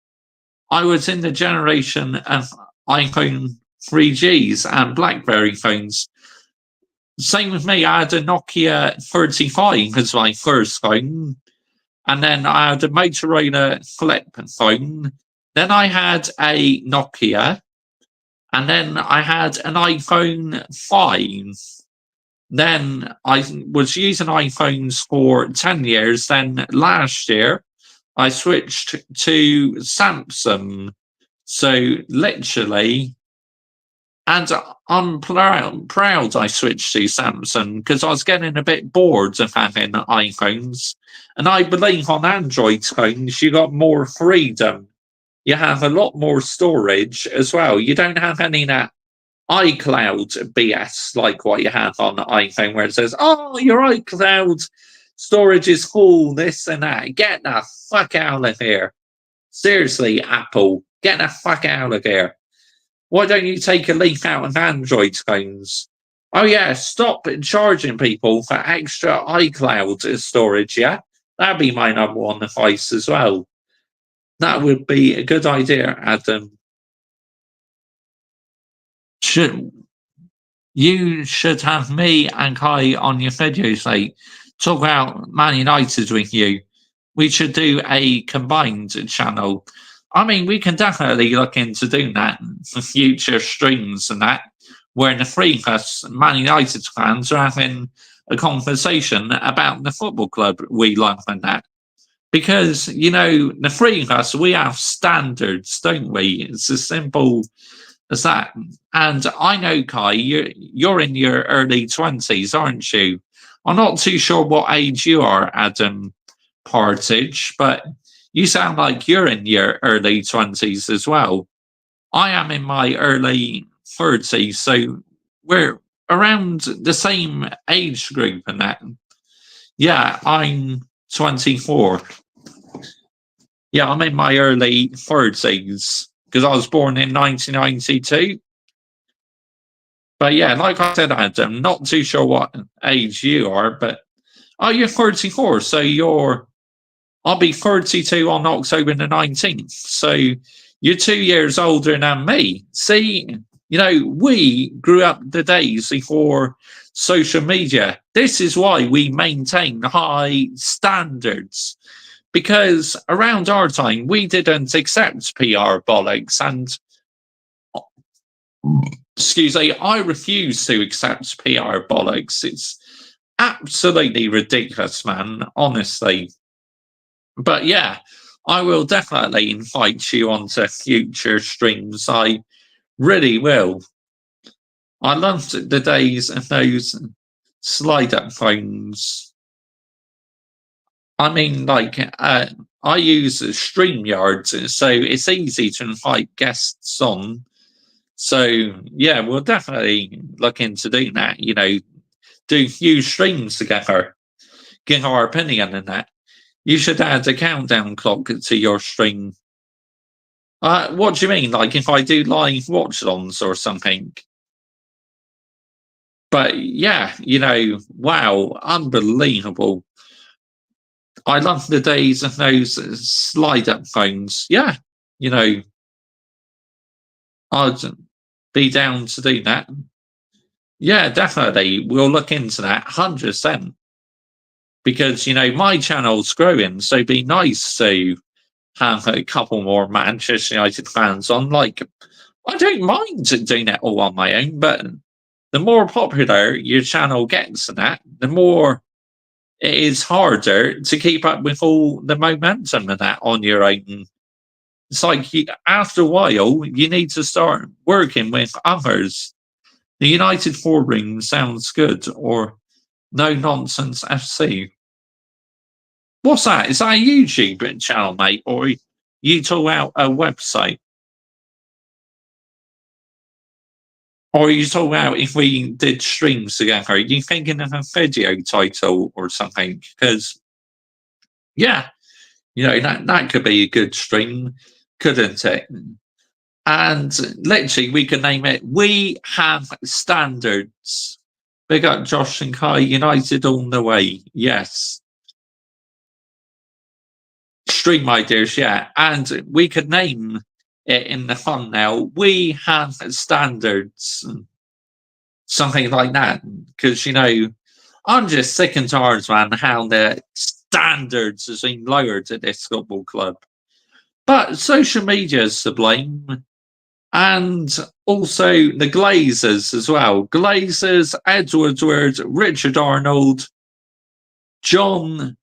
I was in the generation of iPhone 3Gs and BlackBerry phones. Same with me. I had a Nokia 35 as my first phone, and then I had a Motorola flip phone. Then I had a Nokia, and then I had an iPhone 5. Then I was using iPhones for 10 years. Then last year, I switched to Samsung. So literally, and I'm proud I switched to Samsung, because I was getting a bit bored of having iPhones. And I believe on Android phones, you got more freedom. You have a lot more storage as well. You don't have any of that iCloud BS like what you have on the iPhone, where it says, oh, your iCloud storage is full, this and that. Get the fuck out of here. Seriously, Apple, get the fuck out of here. Why don't you take a leaf out of Android phones? Oh, yeah, stop charging people for extra iCloud storage, yeah? That'd be my number one advice as well. That would be a good idea, Adam. You should have me and Kai on your videos, like talk about Man United with you. We should do a combined channel. I mean, we can definitely look into doing that for future streams and that, where the three of us Man United fans are having a conversation about the football club we love and that. Because, you know, the three of us, we have standards, don't we? It's as simple as that. And I know, Kai, you're in your early 20s, aren't you? I'm not too sure what age you are, Adam Partridge, but you sound like you're in your early 20s as well. I am in my early 30s, so we're around the same age group and that. Yeah, I'm 24. Yeah, I'm in my early 30s because I was born in 1992. But yeah, like I said, Adam, not too sure what age you are, but oh, you're 34, so I'll be 32 on October the 19th. So you're 2 years older than me. See, you know, we grew up the days before social media. This is why we maintain high standards, because around our time, we didn't accept PR bollocks. And, excuse me, I refuse to accept PR bollocks. It's absolutely ridiculous, man, honestly. But yeah, I will definitely invite you onto future streams. I really will. I loved the days of those slide up phones. I mean, like, I use StreamYard, so it's easy to invite guests on. So, yeah, we'll definitely look into doing that, you know, do few streams together, give our opinion on that. You should add a countdown clock to your stream. What do you mean? Like if I do live watch-alongs or something? But yeah, you know, wow, unbelievable. I love the days of those slide-up phones. Yeah, you know, I'd be down to do that. Yeah, definitely. We'll look into that 100%. Because, you know, my channel's growing, so it'd be nice to have a couple more Manchester United fans on. Like, I don't mind doing it all on my own, but the more popular your channel gets and that, the more it is harder to keep up with all the momentum and that on your own. It's like after a while, you need to start working with others. The United Forum sounds good, or No Nonsense FC. What's that? Is that a YouTube channel, mate, or you talk about a website? Or are you talking about if we did streams together? Are you thinking of a video title or something? Because, yeah, that could be a good stream, couldn't it? And literally, we could name it We Have Standards. Big up Josh and Kai, United all the way. Yes. Stream ideas, yeah. And we could name it in the thumbnail, We Have Standards. Something like that. Because, I'm just sick and tired, man, how the standards has been lowered at this football club. But social media is to blame. And also the Glazers as well. Glazers, Edward Wood, Richard Arnold, John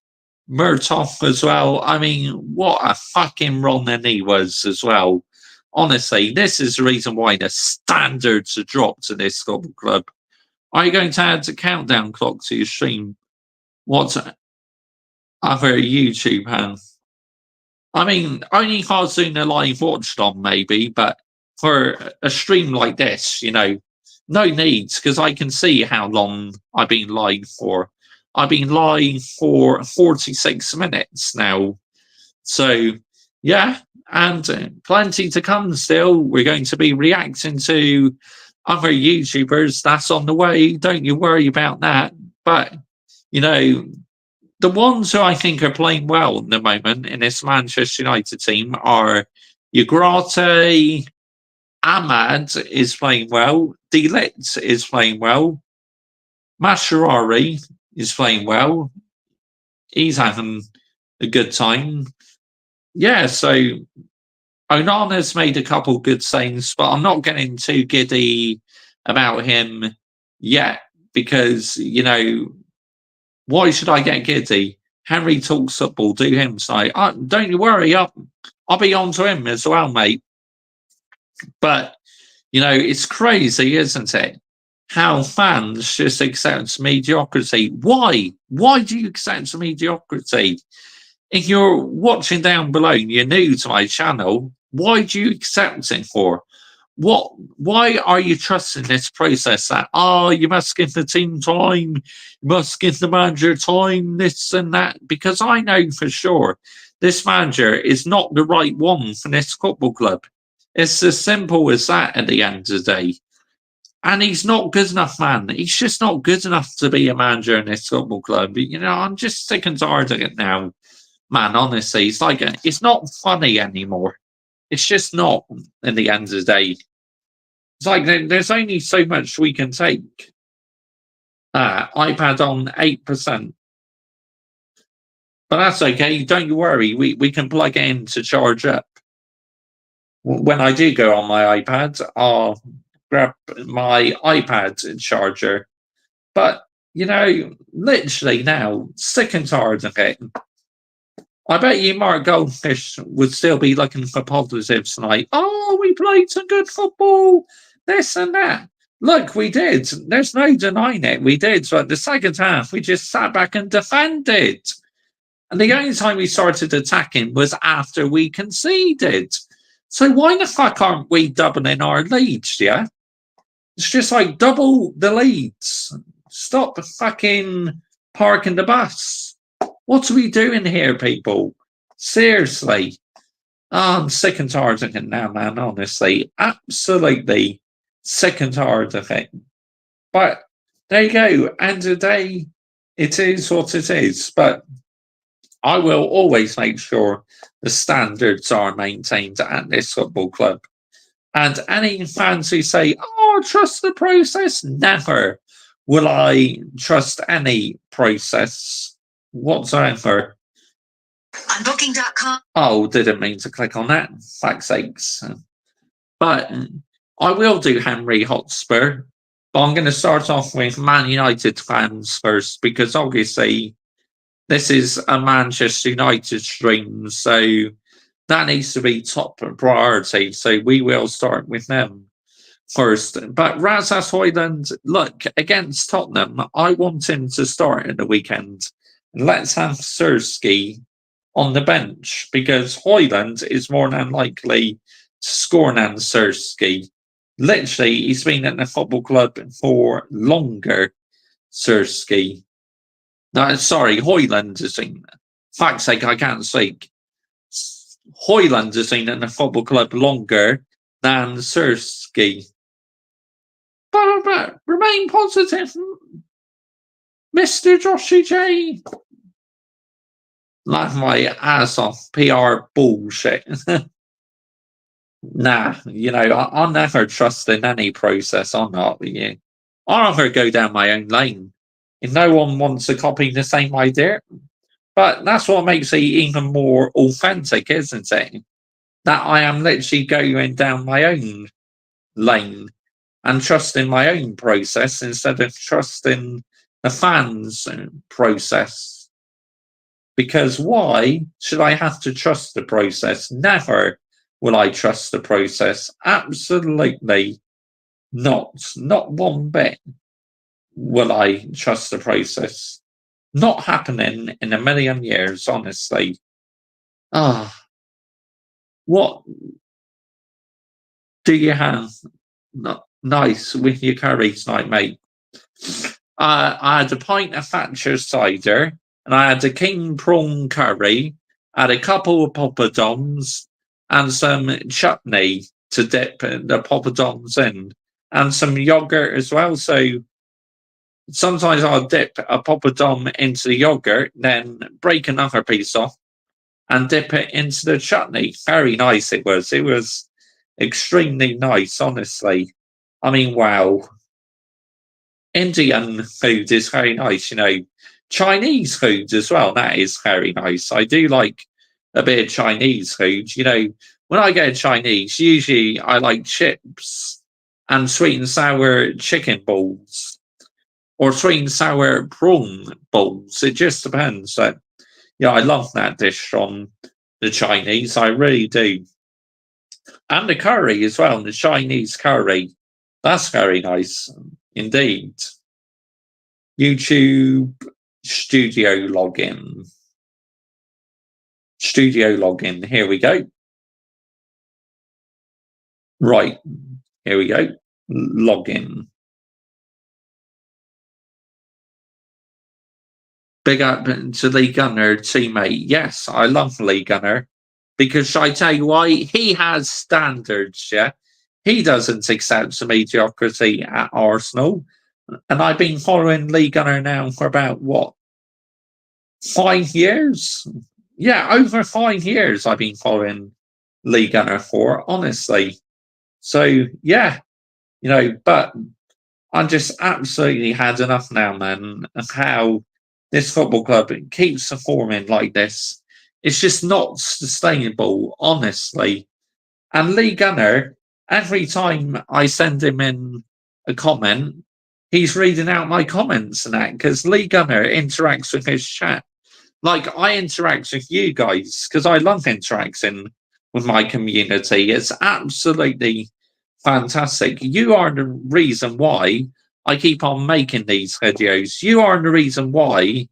Murtough as well. I mean, what a fucking run he was as well. Honestly, this is the reason why the standards are dropped at this football club. Are you going to add a countdown clock to your stream? What other YouTube have? I mean, only Harzuna Live watched on maybe, but for a stream like this, no needs, because I can see how long I've been live for. I've been live for 46 minutes now. So, yeah, and plenty to come still. We're going to be reacting to other YouTubers. That's on the way. Don't you worry about that. But, the ones who I think are playing well at the moment in this Manchester United team are Ugrate, Ahmad is playing well, De Ligt is playing well, Mascherari is playing well. He's having a good time. Yeah, so Onana's made a couple good saves, but I'm not getting too giddy about him yet because, why should I get giddy? Henry talks football, do him say, don't you worry, I'll be on to him as well, mate. But, it's crazy, isn't it? How fans just accept mediocrity. Why? Why do you accept mediocrity? If you're watching down below and you're new to my channel, why do you accept it for? Why are you trusting this process that, you must give the team time, you must give the manager time, this and that? Because I know for sure this manager is not the right one for this football club. It's as simple as that at the end of the day. And he's not good enough, man. He's just not good enough to be a manager in this football club. I'm just sick and tired of it now, man, honestly. It's like, it's not funny anymore. It's just not at the end of the day. It's like there's only so much we can take. iPad on 8%. But that's okay. Don't you worry. We can plug it in to charge up. When I do go on my iPad, I'll grab my iPad charger. But, literally now, sick and tired of it. I bet you Mark Goldfish would still be looking for positives tonight. We played some good football, this and that. Look, we did. There's no denying it. We did. But the second half, we just sat back and defended. And the only time we started attacking was after we conceded. So why the fuck aren't we doubling our leads, yeah? It's just like double the leads. Stop fucking parking the bus. What are we doing here, people? Seriously. I'm sick and tired of it now, man, honestly. Absolutely sick and tired of it. But there you go. End of the day, it is what it is. But I will always make sure the standards are maintained at this football club. And any fans who say, trust the process, never will I trust any process whatsoever. Unbooking.com. Didn't mean to click on that. Fuck's sakes. But I will do Henry Hotspur. But I'm going to start off with Man United fans first, because obviously this is a Manchester United stream, so That needs to be top priority. So we will start with them first. But Rasmus Højlund, look, against Tottenham, I want him to start in the weekend. Let's have Sirski on the bench because Højlund is more than likely to score than Sirski. Literally, he's been at the football club for longer, Sirski. No, sorry, Højlund has been. Fuck's sake, I can't speak. Højlund has been in the football club longer than Sirski. But remain positive, MrJoshiej. Laugh my ass off, PR bullshit. Nah, I'll never trust in any process. I'm not with you. I'll never go down my own lane. If no one wants to copy the same idea, but that's what makes it even more authentic, isn't it? That I am literally going down my own lane and trusting my own process instead of trusting the fans' process. Because why should I have to trust the process? Never will I trust the process. Absolutely not. Not one bit will I trust the process. Not happening in a million years, honestly. What do you have nice with your curry tonight, mate? I had a pint of Thatcher cider, and I had a king prawn curry, I had a couple of poppadoms, and some chutney to dip the poppadoms in, and some yogurt as well. So sometimes I'll dip a poppadom into the yogurt, then break another piece off, and dip it into the chutney. Very nice it was. It was extremely nice, honestly. I mean, wow. Indian food is very nice, Chinese food as well, that is very nice. I do like a bit of Chinese food. When I go to Chinese, usually I like chips and sweet and sour chicken balls or sweet and sour prawn balls. It just depends. I love that dish from the Chinese. I really do. And the curry as well, the Chinese curry. That's very nice indeed. YouTube studio login. Studio login. Here we go. Right. Here we go. Login. Big up to Lee Gunner, teammate. Yes, I love Lee Gunner because I tell you why, he has standards, yeah? He doesn't accept the mediocrity at Arsenal. And I've been following Lee Gunner now for about, 5 years? Yeah, over 5 years I've been following Lee Gunner for, honestly. So, yeah, but I just absolutely had enough now, man, of how this football club keeps performing like this. It's just not sustainable, honestly. And Lee Gunner, every time I send him in a comment, he's reading out my comments and that because Lee Gunner interacts with his chat. Like I interact with you guys because I love interacting with my community. It's absolutely fantastic. You are the reason why I keep on making these videos. You are the reason why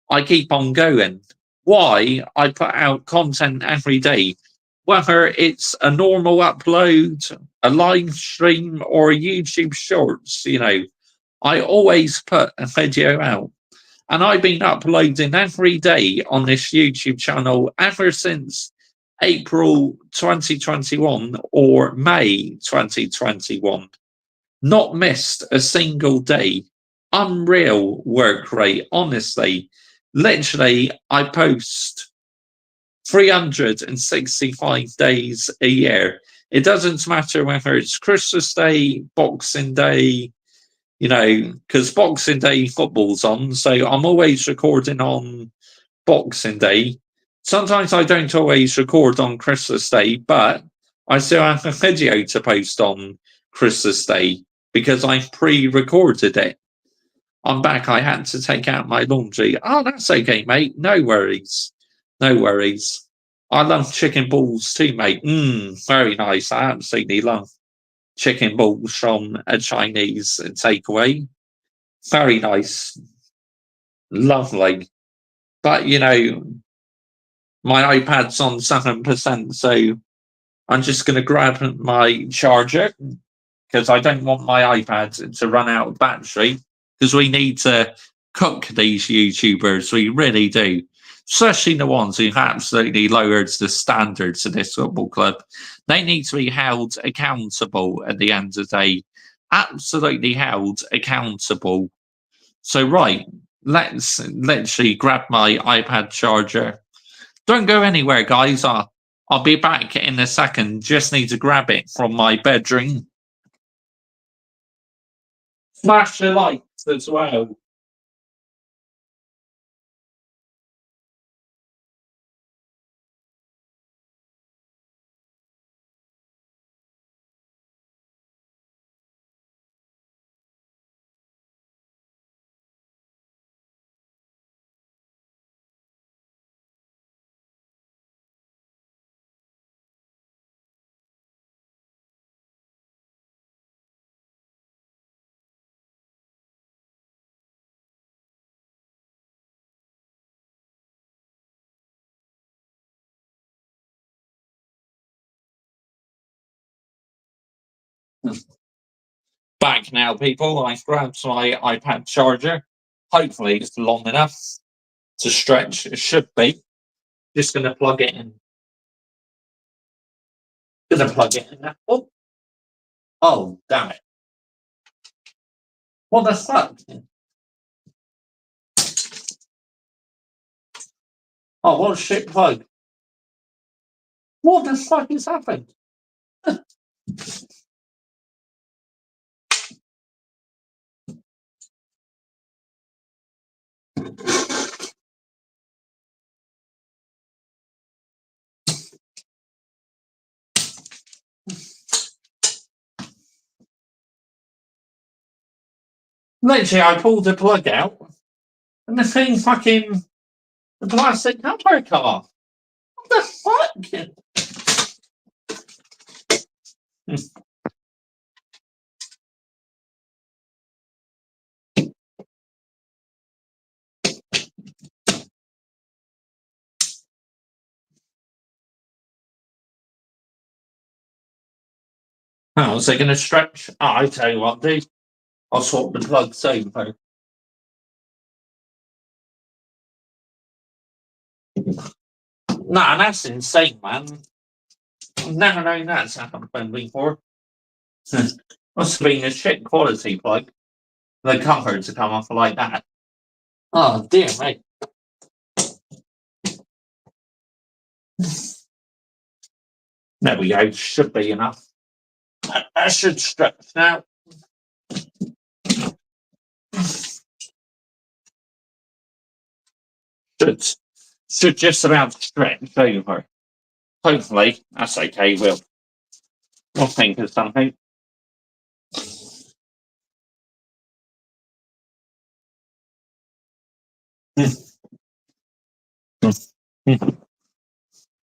I keep on going. Why I put out content every day. Whether it's a normal upload, a live stream, or a YouTube Shorts, I always put a video out. And I've been uploading every day on this YouTube channel ever since April 2021 or May 2021. Not missed a single day. Unreal work rate, honestly. Literally, I post 365 days a year. It doesn't matter whether it's Christmas Day, Boxing Day, because Boxing Day football's on, so I'm always recording on Boxing Day. Sometimes I don't always record on Christmas Day, but I still have a video to post on Christmas Day because I pre-recorded it. I'm back. I had to take out my laundry. Oh, that's okay, mate. No worries. No worries. I love chicken balls too, mate. Very nice. I absolutely love chicken balls from a Chinese takeaway. Very nice. Lovely. But, my iPad's on 7%, so I'm just going to grab my charger because I don't want my iPad to run out of battery because we need to cook these YouTubers. We really do. Especially the ones who absolutely lowered the standards of this football club. They need to be held accountable at the end of the day. Absolutely held accountable. So, right, let's literally grab my iPad charger. Don't go anywhere, guys. I'll be back in a second. Just need to grab it from my bedroom. Flash the lights as well. Back now, people. I grabbed my iPad charger. Hopefully, it's long enough to stretch. It should be. Just going to plug it in. Gonna plug it in now. Oh, damn it. What the fuck? Oh, what a shit plug. What the fuck has happened? Literally, I pulled the plug out and the thing fucking. The plastic cover come off. What the fuck? Oh, is it going to stretch? Oh, I tell you what, dude. I'll swap the plugs over. Nah, that's insane, man. I've never known that's happened before. Must have been a shit quality plug. The cover to come off like that. Oh, dear me. There we go. Should be enough. That should stretch now. Should just about stretch over. Hopefully, that's okay. We'll think of something.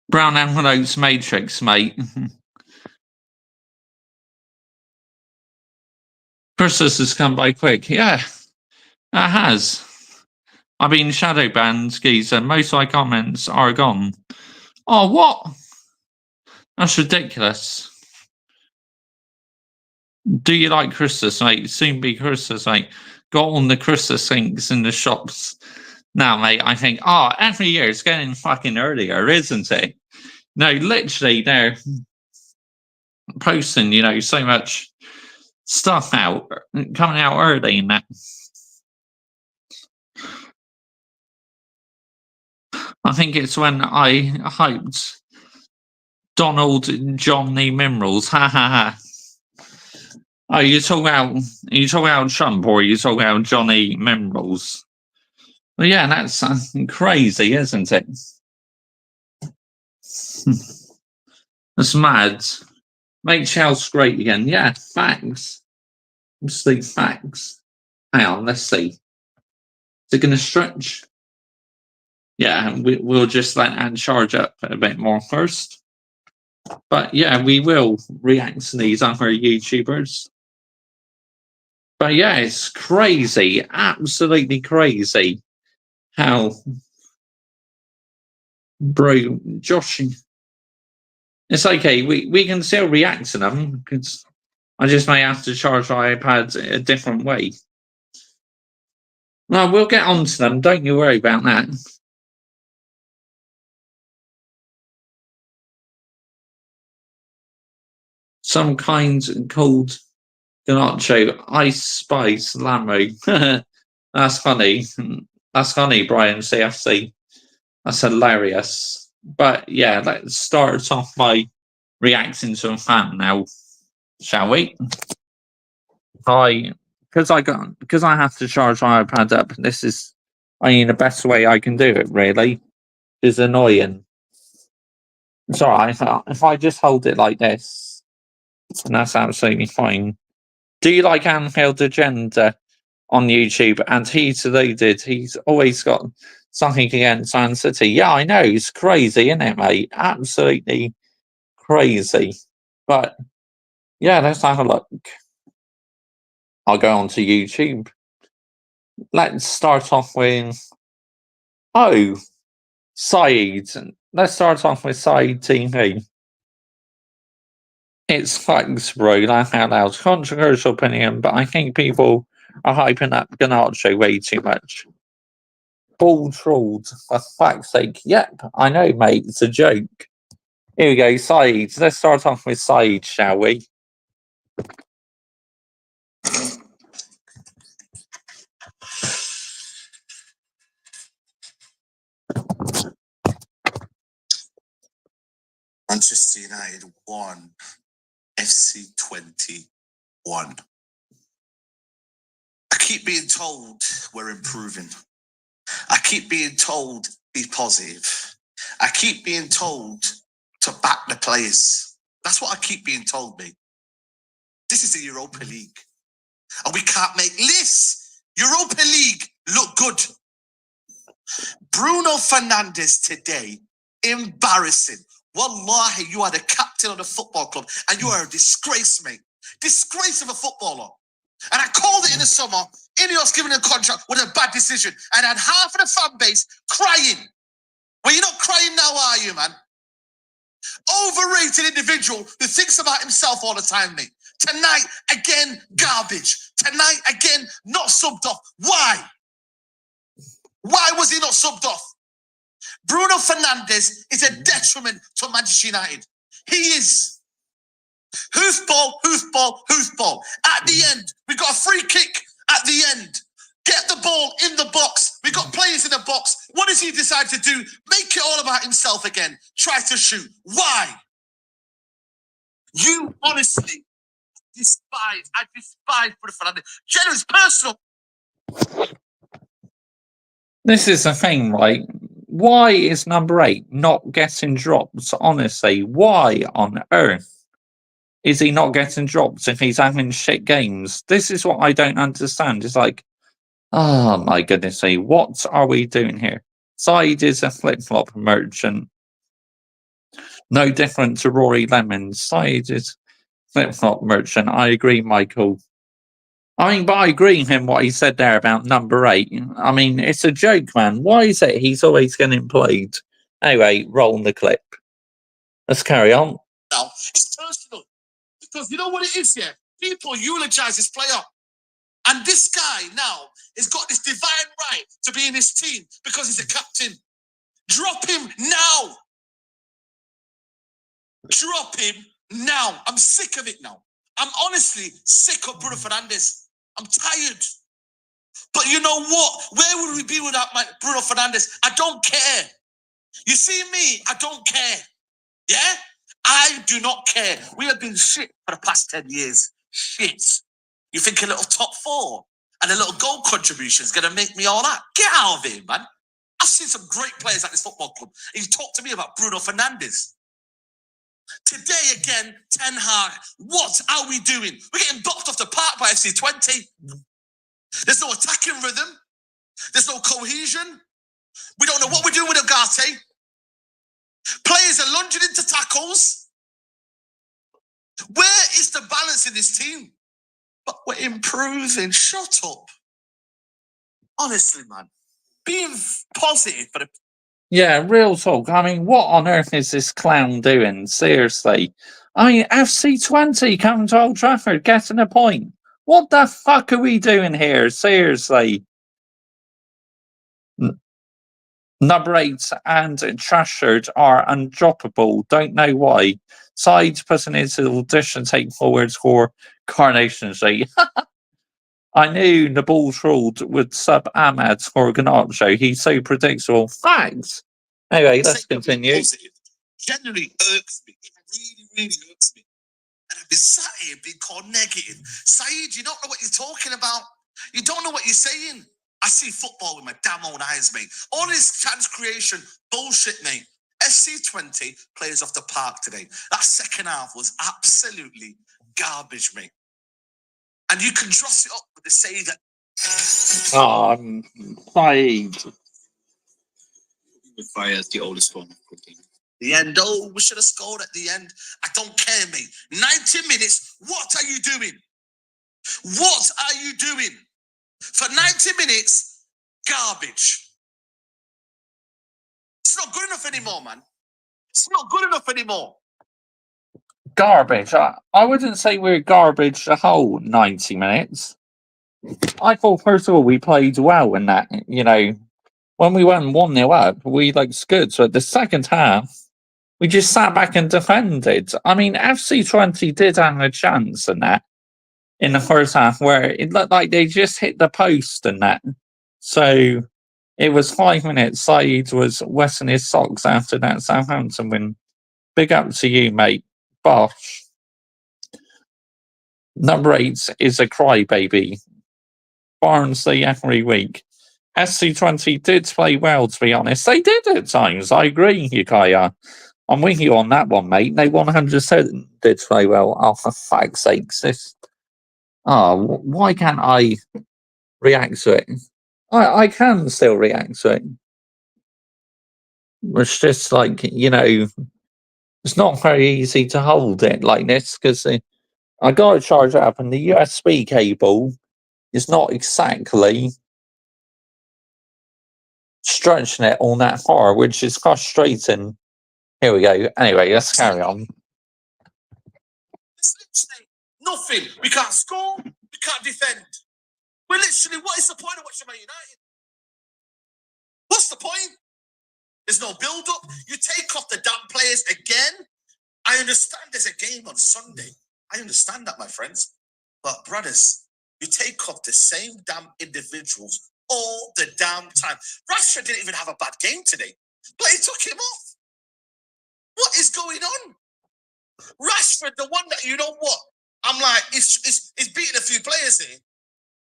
Brown envelopes matrix, mate. Christmas has come by quick. Yeah, it has. I've been shadow banned, geezer. Most of my comments are gone. Oh, what? That's ridiculous. Do you like Christmas, mate? Soon be Christmas, mate. Got all the Christmas things in the shops now, mate. I think, every year it's getting fucking earlier, isn't it? No, literally, they're posting, so much stuff out, coming out early and that. I think it's when I hyped Donald Johnny Minerals. Ha ha ha. Oh, you talk about Trump or you talk about Johnny Minerals? Well, yeah, that's crazy, isn't it? That's mad. Make Chelsea great again. Yeah, facts. Absolute facts. Hang on, let's see. Is it going to stretch? yeah, we'll just let Anne charge up a bit more first. But yeah, we will react to these other YouTubers. But yeah, it's crazy, absolutely crazy how bro Josh. It's okay, we can still react to them because I just may have to charge my iPad a different way. No, we'll get on to them. Don't you worry about that. Some kind called Ganacho Ice Spice Lamo. That's funny. That's funny, Brian CFC. That's hilarious. But yeah, let's start off by reacting to a fan now, shall we? Because I have to charge my iPad up. This is, I mean, the best way I can do it. Really, is annoying. It's alright if I just hold it like this, and that's absolutely fine. Do you like Anfield Agenda on YouTube? And he's deluded. He's always got something against Man City. Yeah, I know. It's crazy, isn't it, mate? Absolutely crazy. But yeah, let's have a look. I'll go on to YouTube. Let's start off with Saeed. Let's start off with Saeed TV. It's facts, bro. Laugh out loud. Controversial opinion, but I think people are hyping up Ganacho way too much. Ball trolled, for fuck's sake. Yep, I know, mate. It's a joke. Here we go, Saeed. Let's start off with Saeed, shall we? Manchester United 1, FC Twente 1. I keep being told we're improving. I keep being told be positive. I keep being told to back the players. That's what I keep being told, mate. This is the Europa League. And we can't make this Europa League look good. Bruno Fernandes today, embarrassing. Wallahi, you are the captain of the football club and you are a disgrace, mate. Disgrace of a footballer. And I called it in the summer, Ineos giving a contract was a bad decision. And I had half of the fan base crying. Well, you're not crying now, are you, man? Overrated individual who thinks about himself all the time, mate. Tonight, again, garbage. Tonight, again, not subbed off. Why? Why was he not subbed off? Bruno Fernandes is a detriment to Manchester United. He is. Hoofball, hoofball, hoofball. At the end, we got a free kick at the end. Get the ball in the box. We got players in the box. What does he decide to do? Make it all about himself again. Try to shoot. Why? You honestly despise. I despise Bruno Fernandes. Generous, personal. This is the thing, right? Why is number 8 not getting dropped? Honestly, why on earth is he not getting dropped if he's having shit games? This is what I don't understand. It's like, oh my goodness me, what are we doing here? Saeed is a flip-flop merchant. No different to Rory Lemons. Saeed is flip-flop merchant. I agree, Michael. I mean, but I agree with him what he said there about number 8. I mean, it's a joke, man. Why is it he's always getting played? Anyway, roll the clip. Let's carry on. Now, it's personal. Because you know what it is here? People eulogize this player. And this guy now has got this divine right to be in his team because he's a captain. Drop him now. Drop him now. I'm sick of it now. I'm honestly sick of Bruno Fernandes. I'm tired. But you know what? Where would we be without Bruno Fernandes? I don't care. You see me? I don't care. Yeah? I do not care. We have been shit for the past 10 years. Shit. You think a little top 4 and a little goal contribution is going to make me all that? Get out of here, man. I've seen some great players at this football club. And you talk to me about Bruno Fernandes. Today again, Ten Hag, what are we doing? We're getting boxed off the park by FC Twente. There's no attacking rhythm. There's no cohesion. We don't know what we're doing with Ugarte. Players are lunging into tackles. Where is the balance in this team? But we're improving. Shut up. Honestly, man. Being positive, but Yeah, real talk. I mean, what on earth is this clown doing? Seriously. I mean, FC Twente coming to Old Trafford, getting a point. What the fuck are we doing here? Seriously. Number 8 and Trashard are undroppable. Don't know why. Side putting into audition take forward for Carnation Street. I knew the ball trolled would sub Ahmad for Ganacho. He's so predictable. Thanks. Anyway, let's continue. Generally irks me. It really, really irks me. And I've been sat here being called negative. Saeed, you don't know what you're talking about. You don't know what you're saying. I see football with my damn own eyes, mate. All this chance creation bullshit, mate. FC Twente plays off the park today. That second half was absolutely garbage, mate. And you can dress it up with the say that. Oh, Saeed. Fire as the oldest form of cooking. The end. Oh, we should have scored at the end. I don't care, mate. 90 minutes. What are you doing? What are you doing? For 90 minutes, garbage. It's not good enough anymore, man. It's not good enough anymore. Garbage. I wouldn't say we're garbage the whole 90 minutes. I thought, first of all, we played well in that, you know, when we went 1-0 up, we looked good. So the second half, we just sat back and defended. I mean, FC Twente did have a chance in that, in the first half, where it looked like they just hit the post and that. So it was 5 minutes. Saeed was wetting his socks after that Southampton win. Big up to you, mate. Bosh. Number 8 is a crybaby. Barnsley every week. SC20 did play well, to be honest. They did at times. I agree, Yukaya. I'm with you on that one, mate. They 100% did play well. Oh, for fuck's sakes. Why can't I react to it? I can still react to it. It's just like, you know, it's not very easy to hold it like this because I got to charge it up and the USB cable is not exactly stretching it all that far, which is frustrating. Here we go. Anyway, let's carry on. It's literally nothing. We can't score. We can't defend. We're literally, what is the point of watching Man United? What's the point? There's no build-up. You take off the damn players again. I understand there's a game on Sunday. I understand that, my friends. But, brothers, you take off the same damn individuals all the damn time. Rashford didn't even have a bad game today, but he took him off. What is going on? Rashford, the one that, you know what? I'm like, he's beating a few players here.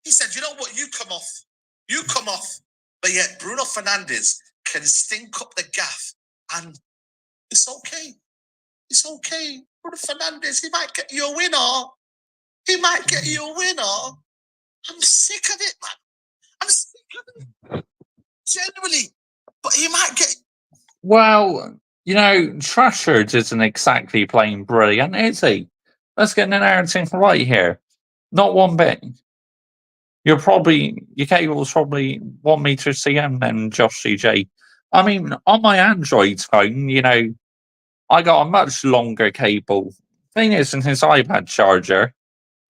He said, you know what? You come off. You come off. But yet, Bruno Fernandes can stink up the gaff. And it's okay. It's okay. Bruno Fernandes, he might get you a winner. He might get you a winner. I'm sick of it, man. I'm sick of it. Genuinely. But he might get... Well, you know, Trashard isn't exactly playing brilliant, is he? Let's get the narrative right here. Not one bit. Your cable's probably 1 meter cm then, MrJoshiej. I mean, on my Android phone, you know, I got a much longer cable. Thing is, in his iPad charger,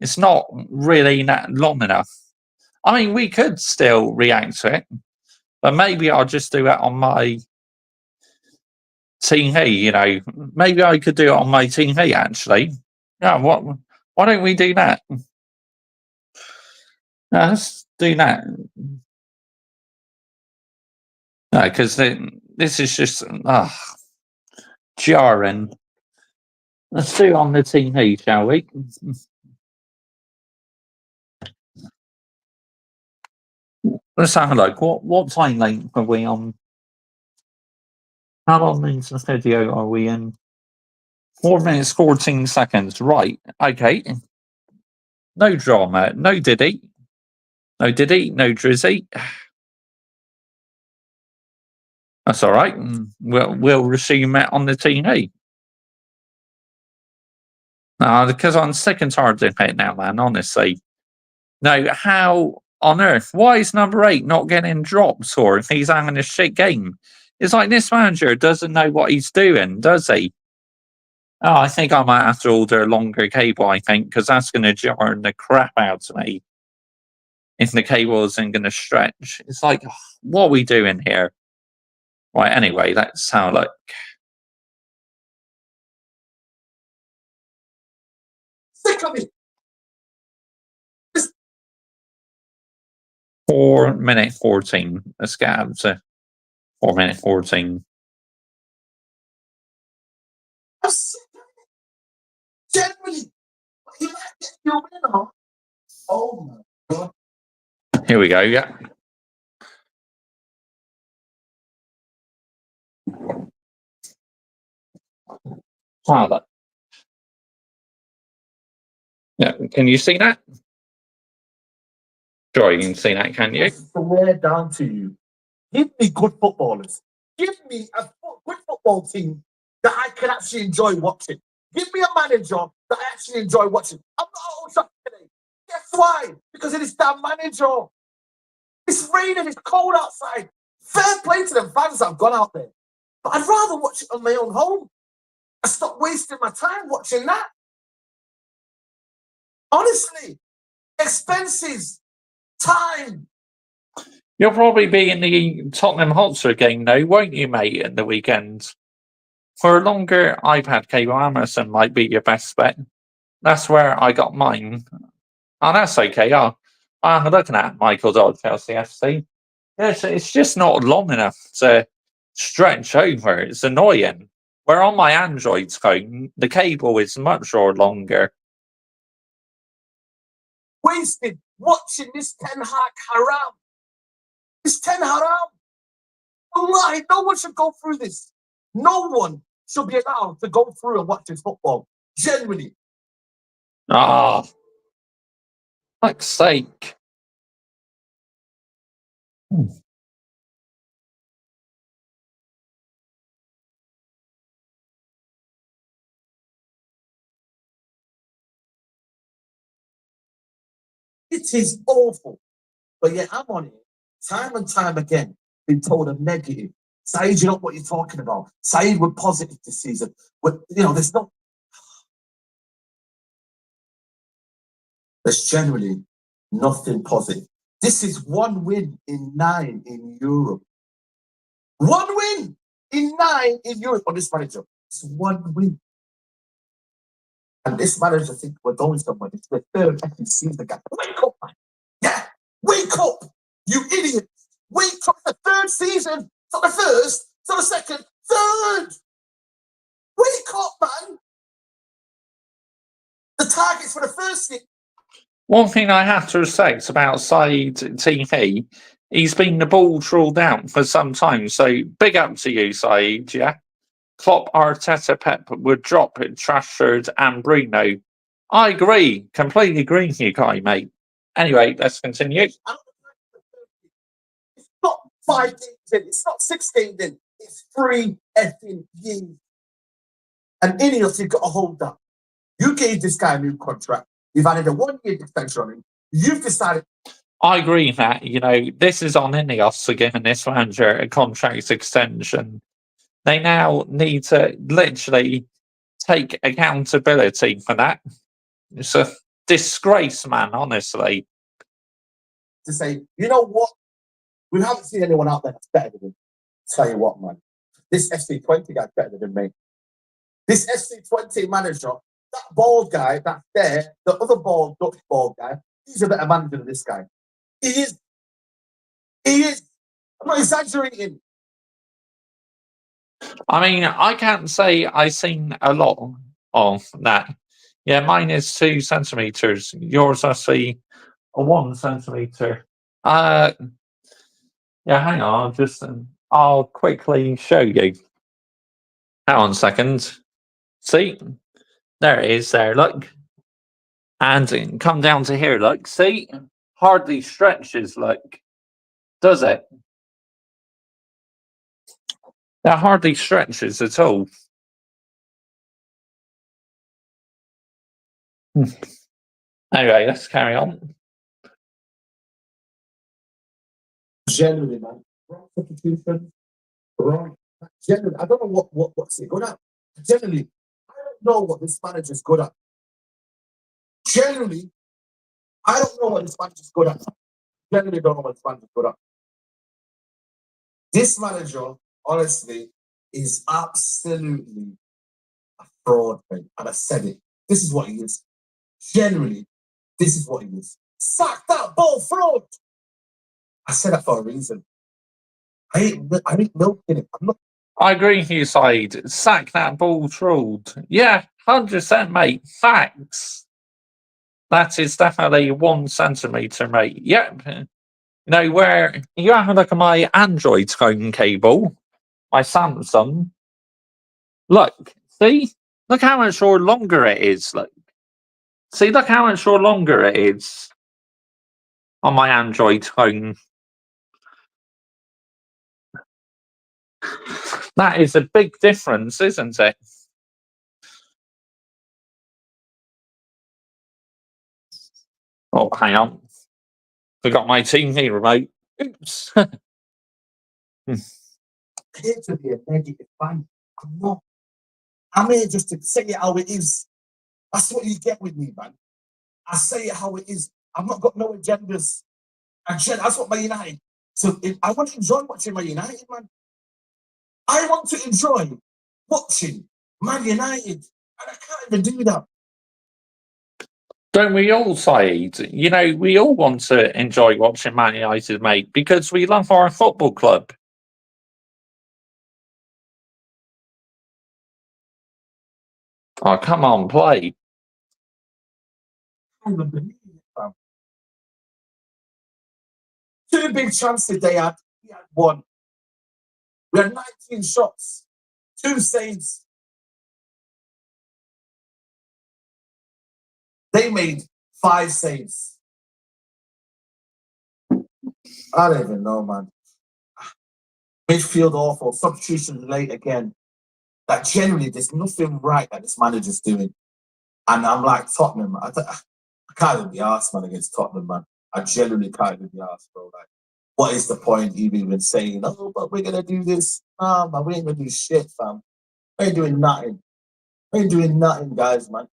it's not really that long enough. I mean, we could still react to it, but maybe I'll just do it on my TV, you know. Maybe I could do it on my TV, actually. Yeah, why don't we do that? Let's do that. No, because this is just jarring. Let's do it on the TV, shall we? Let's have a look. What time length are we on? How long into the video are we in? 4 minutes, 14 seconds. Right. Okay. No drama. No Diddy. No Diddy. No Drizzy. That's all right. We'll resume it on the TV. Because I'm sick and tired of it now, man. Honestly, no. How on earth? Why is number 8 not getting drops, or if he's having a shit game? It's like this manager doesn't know what he's doing, does he? Oh, I think I might have to order a longer cable. I think because that's going to jar the crap out of me if the cable isn't going to stretch. It's like, what are we doing here? Right. Anyway, let's have a look. Sick of it. 4 minute 14. Let's get up to 4 minute 14. I'm sick of it. Generally, you might get your winner. Oh my God. Here we go. Yeah. Father. Yeah. Can you see that? Sure, you can see that, can you? I swear down to you. Give me good footballers. Give me a good football team that I can actually enjoy watching. Give me a manager that I actually enjoy watching. I'm not Old Trafford today. Guess why? Because it is that manager. It's raining, it's cold outside. Fair play to the fans that have gone out there. But I'd rather watch it on my own home. I stop wasting my time watching that. Honestly, expenses, time. You'll probably be in the Tottenham Hotspur game, though, won't you, mate, in the weekend? For a longer iPad cable, Amazon might be your best bet. That's where I got mine. Oh, that's okay. Oh, I'm looking at Michael Dodd, Chelsea FC. Yes, it's just not long enough to stretch over. It's annoying. Where on my Android phone, the cable is much more longer. Wasted watching this Ten Hag haram. This Ten haram. Wallahi, no one should go through this. No one should be allowed to go through and watch this football. Genuinely. Ah, fuck's sake. It is awful. But yet I'm on it time and time again, been told I'm negative. Saeed, you know what you're talking about. Saeed, we're positive this season. There's generally nothing positive. This is 1 win in 9 in Europe. 1 win in 9 in Europe on this manager. It's 1 win. And this manager thinks we're going somewhere. It's the third fucking season. Wake up, man. Yeah, wake up, you idiot. Wake up. The third season. It's not the first. It's not the second. Third. Wake up, man. The target's for the first season. One thing I have to respect about Saeed TV, he's been the ball trawled out for some time. So big up to you, Saeed. Yeah. Klopp, Arteta, Pep would drop Trashford and Bruno. I agree. Completely agree with you, Kai, mate. Anyway, let's continue. It's not 5 games in. It's not 6 games in. It's 3 effing years. And Ineos, you've got to hold that. You gave this guy a new contract. You've added a 1-year extension on him. You've decided. I agree that, this is on Ineos for giving this manager a contract extension. They now need to literally take accountability for that. It's a disgrace, man, honestly. To say, you know what? We haven't seen anyone out there that's better than him. Tell you what, man. This FC20 guy's better than me. This FC20 manager, that bald guy that's there, the other Dutch bald guy, he's a better manager than this guy. He is. I'm not exaggerating. I mean, I can't say I've seen a lot of that. Yeah, mine is 2 centimeters. Yours, I see, a 1 centimeter. Yeah, hang on. I'll quickly show you. Hang on a second. See, there it is. There, look, and come down to here. Look, see, hardly stretches. Look, does it? That hardly stretches at all. Anyway, let's carry on. Generally, man, wrong substitution, wrong. Generally, I don't know what's he good at. Generally, I don't know what this manager's good at. Generally, I don't know what this manager's good at. Generally, don't know what this manager's good at. This manager, honestly, is absolutely a fraud, mate. And I said it. This is what he is. Generally, this is what he is. Sack that ball, fraud. I said that for a reason. I ain't milking it. I'm not. I agree with you, Said. Sack that ball trolled. Yeah, 100%, mate. Facts. That is definitely 1 centimetre, mate. Yep. You know, where you have a look at my Android phone cable, my Samsung. Look, see? Look how much more longer it is. Look. See, look how much more longer it is on my Android phone. That is a big difference, isn't it? Oh, hang on. Forgot my TV remote. Oops. Here to be a negative fan. I'm not. I'm here just to say it how it is. That's what you get with me, man. I say it how it is. I've not got no agendas. That's what Man United. So I want to enjoy watching Man United, man. I want to enjoy watching Man United, and I can't even do that. Don't we all, Said? You know, we all want to enjoy watching Man United, mate, because we love our football club. Oh, come on, play. I can't even believe it, fam. 2 big chances they had. We had 1. We had 19 shots, 2 saves. They made 5 saves. I don't even know, man. Midfield awful, substitution late again. Like, generally, there's nothing right that this manager's doing. And I'm like, Tottenham, I can't even be arsed, man, against Tottenham, man. I genuinely can't even be arsed, bro. Like, what is the point even saying, oh, but we're going to do this? Nah, man, we ain't going to do shit, fam. We ain't doing nothing. We ain't doing nothing, guys, man.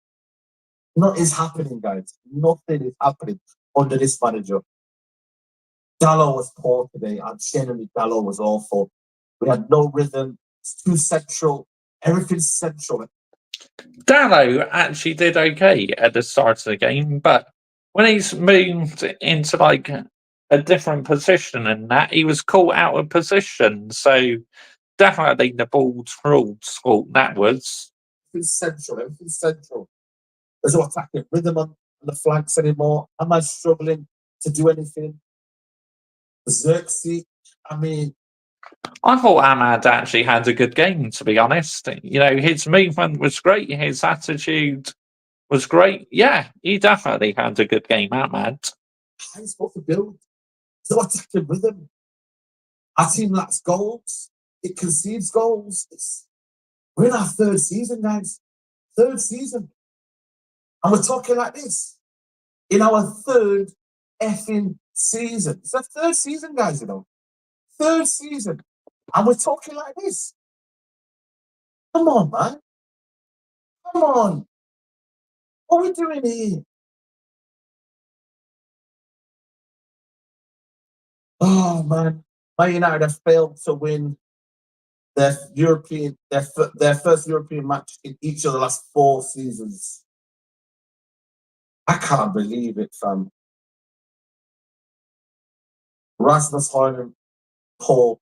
Nothing is happening, guys. Nothing is happening under this manager. Dallo was poor today. And genuinely, Dallo was awful. We had no rhythm. It's too central. Everything's central. Dallo actually did okay at the start of the game, but when he's moved into like a different position and that, he was caught out of position. So definitely the ball trolled fault that was. Everything's central. Everything's central. There's no attacking rhythm on the flanks anymore. Am I struggling to do anything? Xerxes, I mean, I thought Ahmad actually had a good game, to be honest. You know, his movement was great, his attitude was great. Yeah, he definitely had a good game, Ahmad. how are you supposed to build? There's no attacking rhythm. Our team lacks goals. It concedes goals. We're in our 3rd season, guys. 3rd season. And we're talking like this. In our 3rd effing season. It's our 3rd season, guys, you know. 3rd season. And we're talking like this. Come on, man. Come on. What are we doing here? Oh, man. Man United have failed to win their first European match in each of the last 4 seasons. I can't believe it, fam. Rasmus Højlund, poor.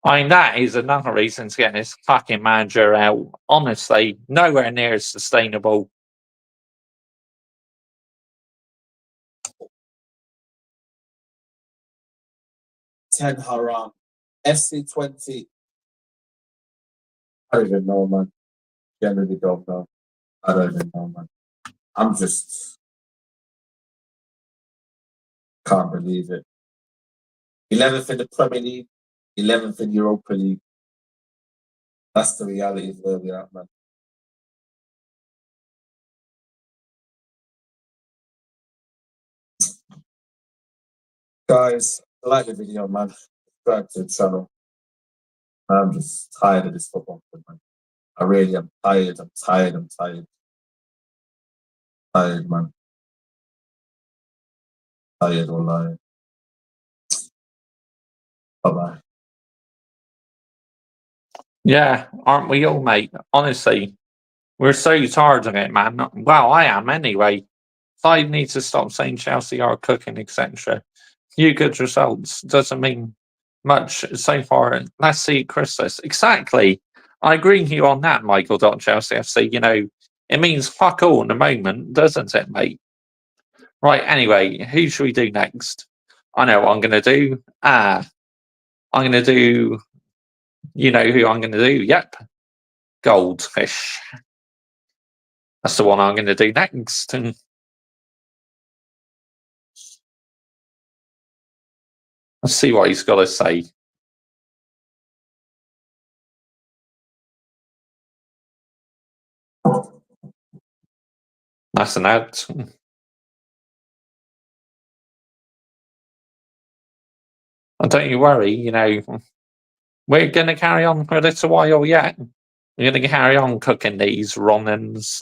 I mean, that is another reason to get this fucking manager out. Honestly, nowhere near as sustainable. Ten Haram, FC Twente. I don't even know, man. Generally don't know. I don't even know, man. I'm just can't believe it. 11th in the Premier League, 11th in Europa League. That's the reality of where we're at, man. Guys, I like the video, man. Subscribe to the channel. I'm just tired of this football, man. I really am tired. I'm tired, man. Tired online. Bye-bye. Yeah, aren't we all, mate? Honestly, we're so tired of it, man. Well, I am anyway. I need to stop saying Chelsea are cooking, etc. Few good results doesn't mean much so far. Let's see Christmas. Exactly. I agree with you on that, Michael. Chelsea FC. You know, it means fuck all in the moment, doesn't it, mate? Right. Anyway, who should we do next? I know what I'm going to do. I'm going to do. You know who I'm going to do? Yep, Goldfish. That's the one I'm going to do next. And let's see what he's got to say. That's an ad. And don't you worry, you know, we're going to carry on for a little while yet. We're going to carry on cooking these Ronins.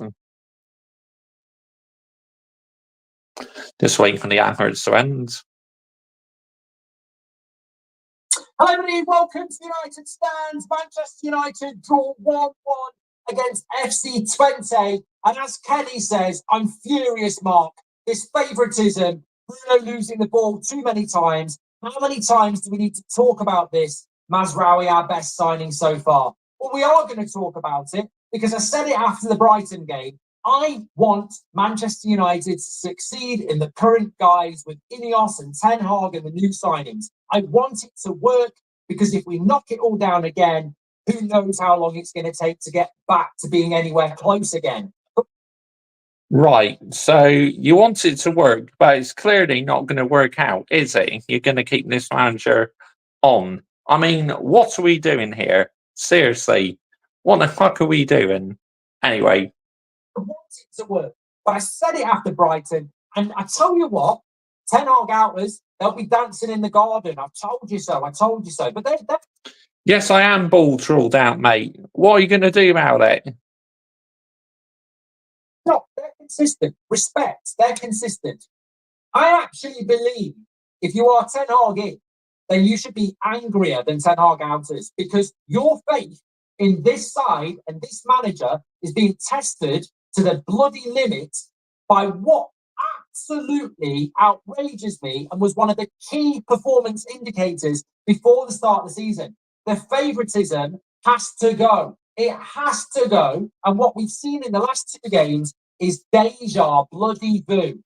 Just waiting for the adverts to end. Hello, everybody. Welcome to United Stands. Manchester United draw 1-1 against FC Twente. And as Kenny says, I'm furious, Mark. This favouritism, Bruno losing the ball too many times. How many times do we need to talk about this? Mazraoui, our best signing so far. Well, we are going to talk about it because I said it after the Brighton game. I want Manchester United to succeed in the current guise with Ineos and Ten Hag and the new signings. I want it to work because if we knock it all down again, who knows how long it's going to take to get back to being anywhere close again. Right, so you want it to work, but it's clearly not going to work out, is it? You're going to keep this manager on. I mean, what are we doing here? Seriously, what the fuck are we doing? Anyway. I want it to work, but I said it after Brighton, and I tell you what, Ten Hag outers, they'll be dancing in the garden. I've told you so. But they're yes, I am ball trawled out, mate. What are you going to do about it? no, they're consistent. Respect, they're consistent. I actually believe if you are Ten Hag in, then you should be angrier than Ten Hag outers because your faith in this side and this manager is being tested to the bloody limit by what absolutely outrages me and was one of the key performance indicators before the start of the season. The favouritism has to go. It has to go. And what we've seen in the last two games is deja bloody vu.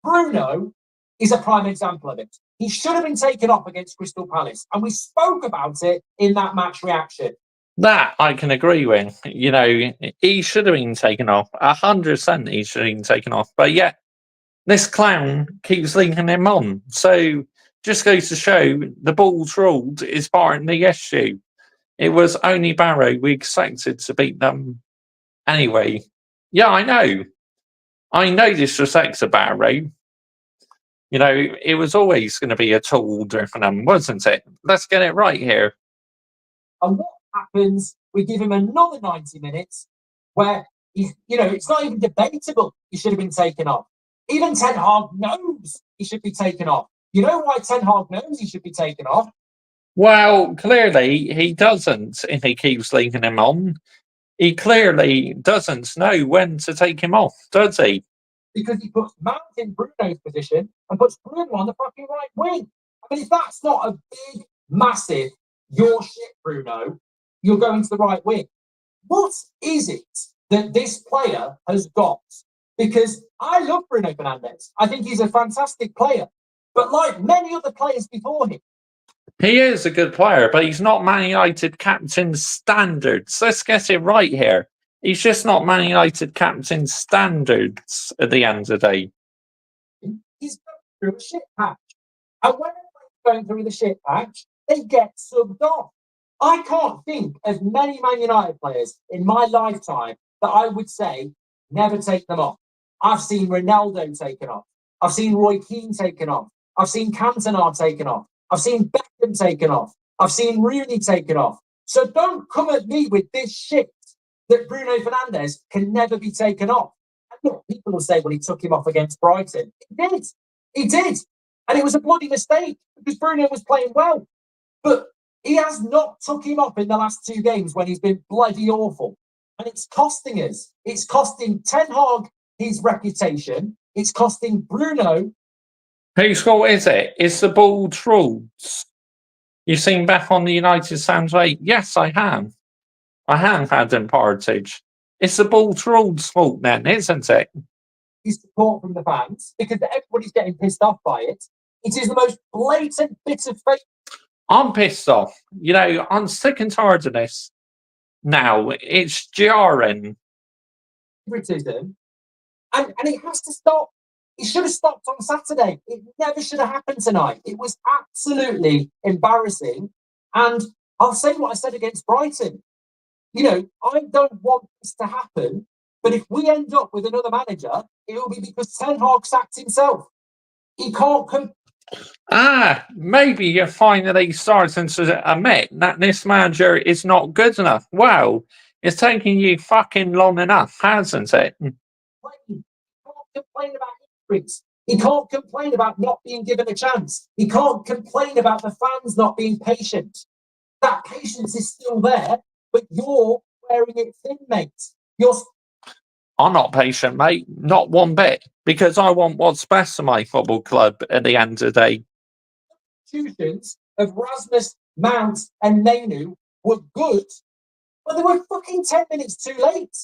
Bruno is a prime example of it. He should have been taken off against Crystal Palace. And we spoke about it in that match reaction. That I can agree with. You know, he should have been taken off. 100% he should have been taken off. But yet, this clown keeps leading him on. So, just goes to show the ball's ruled is part of the issue. It was only Barrow we expected to beat them anyway. Yeah, I know. I know this respects a Barrow. You know, it was always going to be a tool for them, wasn't it? Let's get it right here. And what happens? We give him another 90 minutes where it's not even debatable he should have been taken off. Even Ten Hag knows he should be taken off. You know why Ten Hag knows he should be taken off? Well, clearly he doesn't, and he keeps leaving him on. He clearly doesn't know when to take him off, does he? Because he puts Mount in Bruno's position and puts Bruno on the fucking right wing. I mean, if that's not a big, massive, your shit, Bruno, you're going to the right wing. What is it that this player has got? Because I love Bruno Fernandes. I think he's a fantastic player. But like many other players before him, he is a good player, but he's not Man United captain standards. Let's get it right here. He's just not Man United captain standards at the end of the day. He's going through a shit patch. And when they're going through the shit patch, they get subbed off. I can't think of many Man United players in my lifetime that I would say never take them off. I've seen Ronaldo taken off. I've seen Roy Keane taken off. I've seen Cantona taken off. I've seen Beckham taken off. I've seen Rooney taken off. So don't come at me with this shit that Bruno Fernandes can never be taken off. And look, people will say, well, he took him off against Brighton. He did. He did. And it was a bloody mistake because Bruno was playing well. But he has not took him off in the last 2 games when he's been bloody awful. And it's costing us. It's costing Ten Hag his reputation. It's costing Bruno. Whose fault is it? It's the ball trolls. You've seen back on the United soundtrack? Yes, I have. I have had impartage. It's the ball trolls' fault then, isn't it? His support from the fans, because everybody's getting pissed off by it. It is the most blatant bit of fake. I'm pissed off. You know, I'm sick and tired of this. Now, it's jarring. Favoritism. And it has to stop. It should have stopped on Saturday. It never should have happened tonight. It was absolutely embarrassing. And I'll say what I said against Brighton. You know, I don't want this to happen. But if we end up with another manager, it will be because Ten Hag sacked himself. He can't Maybe you're finally starting to admit that this manager is not good enough. Wow, it's taking you fucking long enough, hasn't it? He can't complain about injuries. He can't complain about not being given a chance. He can't complain about the fans not being patient. That patience is still there, but you're wearing it thin, mate. I'm not patient, mate. Not one bit. Because I want what's best for my football club at the end of the day. Substitutions of Rasmus, Mount, and Mainu were good, but they were fucking 10 minutes too late.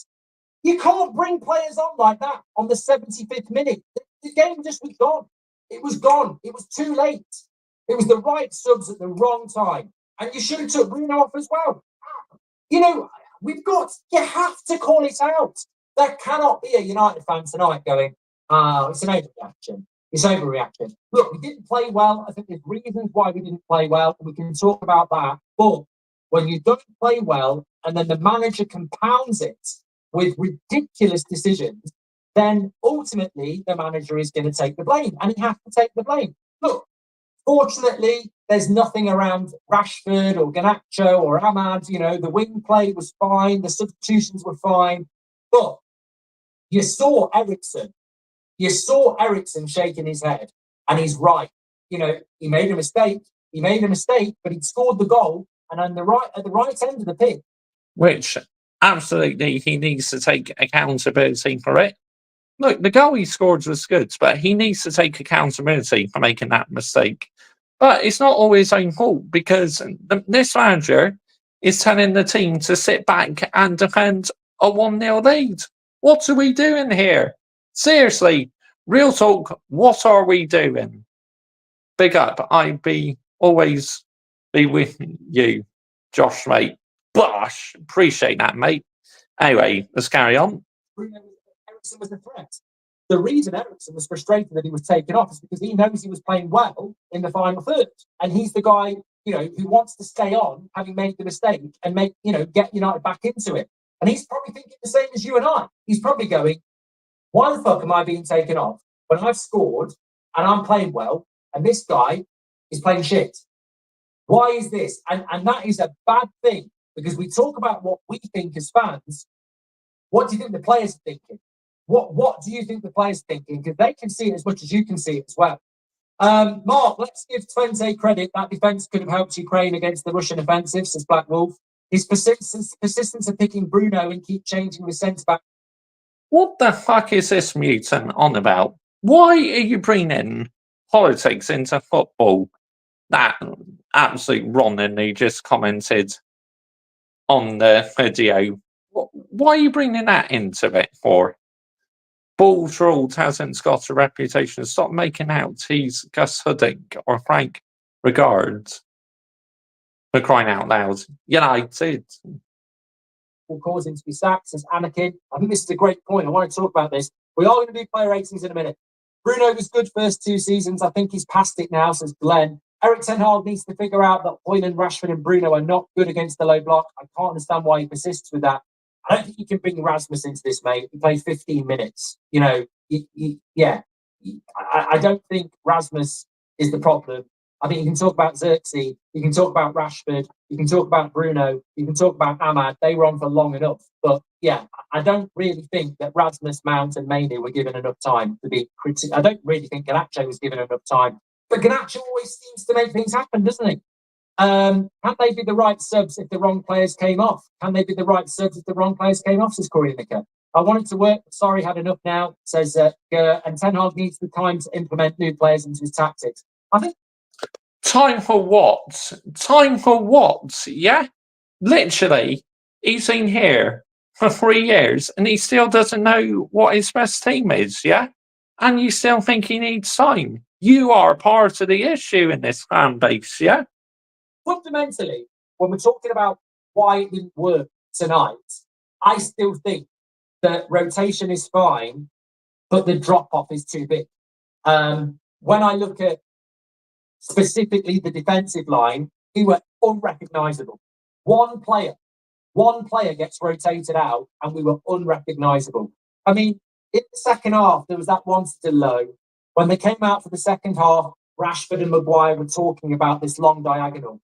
You can't bring players on like that on the 75th minute. The game just was gone. It was gone. It was too late. It was the right subs at the wrong time. And you should have took Bruno off as well. You know, you have to call it out. There cannot be a United fan tonight going, oh, it's an overreaction. It's overreaction. Look, we didn't play well. I think there's reasons why we didn't play well. We can talk about that. But when you don't play well and then the manager compounds it with ridiculous decisions, then ultimately the manager is going to take the blame. And he has to take the blame. Look, fortunately, there's nothing around Rashford or Garnacho or Ahmad. You know, the wing play was fine. The substitutions were fine. But you saw Eriksen. You saw Eriksen shaking his head. And he's right. You know, he made a mistake. He made a mistake, but he scored the goal. And at the right end of the pitch. Which, absolutely, he needs to take accountability for it. Look, the goal he scored was good, but he needs to take accountability for making that mistake. But it's not always his own fault, because this manager is telling the team to sit back and defend a 1-0 lead. What are we doing here? Seriously, real talk, what are we doing? Big up, always be with you, Josh, mate. Bosh, appreciate that, mate. Anyway, let's carry on. Eriksen was the threat. The reason Eriksen was frustrated that he was taken off is because he knows he was playing well in the final third. And he's the guy, you know, who wants to stay on, having made the mistake, and get United back into it. And he's probably thinking the same as you and I. He's probably going, why the fuck am I being taken off when I've scored and I'm playing well and this guy is playing shit? Why is this? And that is a bad thing, because we talk about what we think as fans. What do you think the players are thinking? What do you think the players are thinking? Because they can see it as much as you can see it as well. Mark, let's give Twente credit. That defence could have helped Ukraine against the Russian offensive, says Black Wolf. His persistence of picking Bruno and keep changing the centre-back. What the fuck is this mutant on about? Why are you bringing politics into football? That absolute Ronan who just commented on the video. Why are you bringing that into it for? Ball Trolled hasn't got a reputation. Stop making out he's Gus Huddick or Frank Regards. For crying out loud. United. Will cause him to be sacked, says Anakin. I think this is a great point. I want to talk about this. We are going to do player ratings in a minute. Bruno was good first 2 seasons. I think he's past it now, says Glenn. Eric Ten Hag needs to figure out that Højlund, Rashford and Bruno are not good against the low block. I can't understand why he persists with that. I don't think you can bring Rasmus into this, mate. He played 15 minutes. You know, I don't think Rasmus is the problem. I think you can talk about Xerxes, you can talk about Rashford, you can talk about Bruno, you can talk about Ahmad. They were on for long enough. But yeah, I don't really think that Rasmus, Mount and Mainoo were given enough time to be critical. I don't really think Garnacho was given enough time. But Garnacho always seems to make things happen, doesn't he? Can they be the right subs if the wrong players came off? Can they be the right subs if the wrong players came off, says Corey Nicker. I wanted to work, sorry, had enough now, says and Ten Hag needs the time to implement new players into his tactics. I think time for what? Time for what? Yeah? Literally, he's been here for 3 years and he still doesn't know what his best team is, yeah? And you still think he needs time. You are part of the issue in this fan base, yeah? fundamentally, when we're talking about why it didn't work tonight, I still think that rotation is fine, but the drop-off is too big. When I look at specifically the defensive line, we were unrecognisable. One player gets rotated out and we were unrecognisable. I mean, in the second half, there was that one still low. When they came out for the second half, Rashford and Maguire were talking about this long diagonal.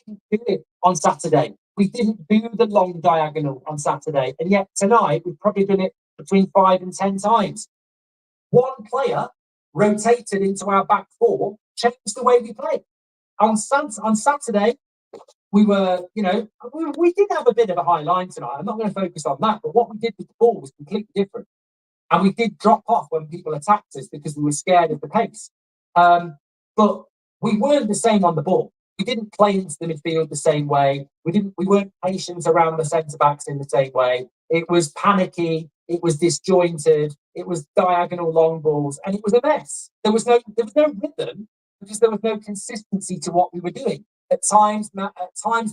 We didn't do it on Saturday. We didn't do the long diagonal on Saturday. And yet tonight, we've probably done it between 5 and 10 times. One player rotated into our back four, changed the way we play. On Saturday, we were, we did have a bit of a high line tonight. I'm not going to focus on that, but what we did with the ball was completely different. And we did drop off when people attacked us because we were scared of the pace. But we weren't the same on the ball. We didn't play into the midfield the same way. We weren't patient around the centre backs in the same way. It was panicky. It was disjointed. It was diagonal long balls, and it was a mess. There was no rhythm because there was no consistency to what we were doing. At times,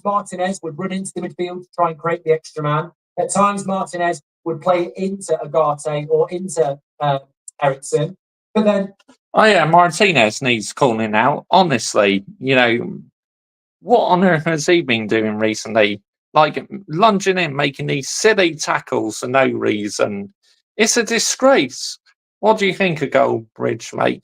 Martinez would run into the midfield to try and create the extra man. At times, Martinez would play into Agate or into Ericsson. But then... Oh yeah, Martinez needs calling out. Honestly, what on earth has he been doing recently? Like, lunging in, making these silly tackles for no reason. It's a disgrace. What do you think of Goldbridge, mate?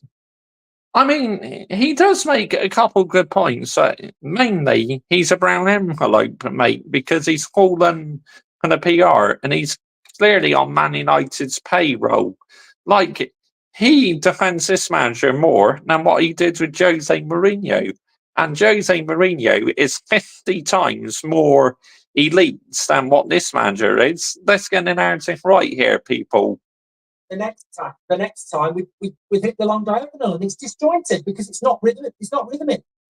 I mean, he does make a couple good points. Mainly, he's a brown envelope, mate, because he's fallen on the PR and he's clearly on Man United's payroll. Like, he defends this manager more than what he did with Jose Mourinho. And Jose Mourinho is 50 times more elite than what this manager is. Let's get the narrative right here, people. The next time we hit the long diagonal and it's disjointed because it's not rhythmic.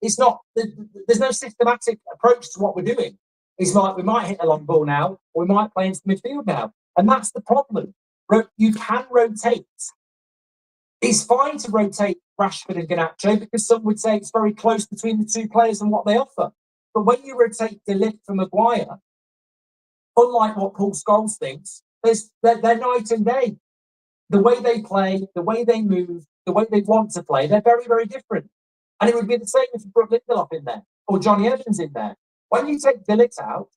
There's no systematic approach to what we're doing. It's like we might hit a long ball now, or we might play into midfield now, and that's the problem. You can rotate. It's fine to rotate Rashford and Garnacho because some would say it's very close between the two players and what they offer. But when you rotate De Ligt for Maguire, unlike what Paul Scholes thinks, they're night and day. The way they play, the way they move, the way they want to play, they're very, very different. And it would be the same if you put Lindelof in there or Johnny Evans in there. When you take De Ligt out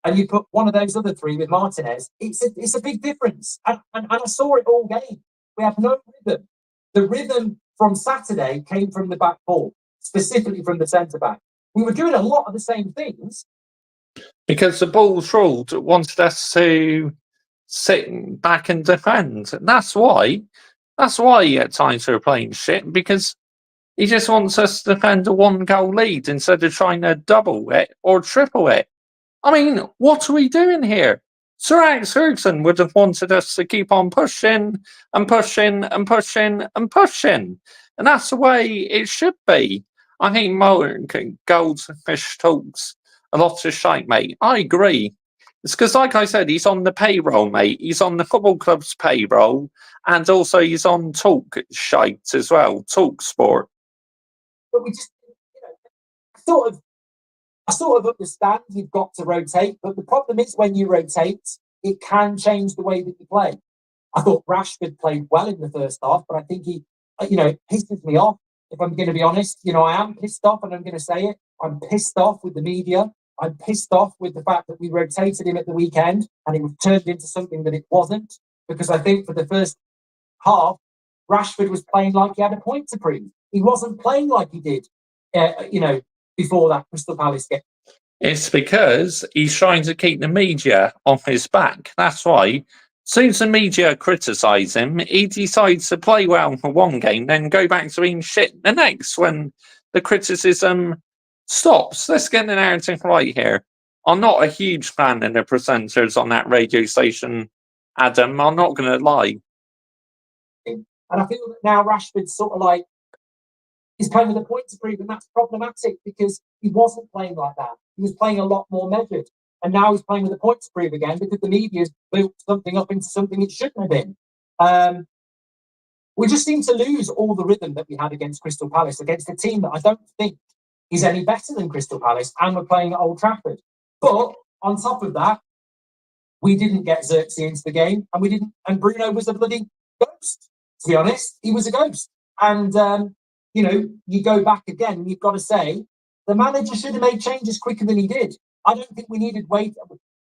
and you put one of those other three with Martinez, it's a big difference. And I saw it all game. We have no rhythm. The rhythm from Saturday came from the back four, specifically from the centre-back. We were doing a lot of the same things. Because the Bulls ruled wanted us to sit back and defend. That's why at times we're playing shit, because he just wants us to defend a 1-goal lead instead of trying to double it or triple it. I mean, what are we doing here? Sir Alex Ferguson would have wanted us to keep on pushing and pushing and pushing and pushing. And that's the way it should be. I think Goldfish talks a lot of shite, mate. I agree. It's because, like I said, he's on the payroll, mate. He's on the football club's payroll, and also he's on Talk shite as well, Talk Sport. But we just, I sort of understand you've got to rotate, but the problem is when you rotate, it can change the way that you play. I thought Rashford played well in the first half, but I think he, pisses me off if I'm going to be honest. You know, I am pissed off, and I'm going to say it. I'm pissed off with the media. I'm pissed off with the fact that we rotated him at the weekend and it was turned into something that it wasn't. Because I think for the first half, Rashford was playing like he had a point to prove. He wasn't playing like he did, before that Crystal Palace game. It's because he's trying to keep the media on his back. That's why. As soon as the media criticise him, he decides to play well for one game, then go back to being shit the next when the criticism stops. Let's get the narrative right here. I'm not a huge fan of the presenters on that radio station, Adam. I'm not going to lie. And I feel that now Rashford's sort of like, he's playing with a point to prove, and that's problematic because he wasn't playing like that. He was playing a lot more measured. And now he's playing with a point to prove again because the media's built something up into something it shouldn't have been. We just seem to lose all the rhythm that we had against Crystal Palace, against a team that I don't think is any better than Crystal Palace, and we're playing at Old Trafford. But on top of that, we didn't get Xerxes into the game, and Bruno was a bloody ghost. To be honest, he was a ghost. And you go back again, you've got to say the manager should have made changes quicker than he did. I don't think we needed wait.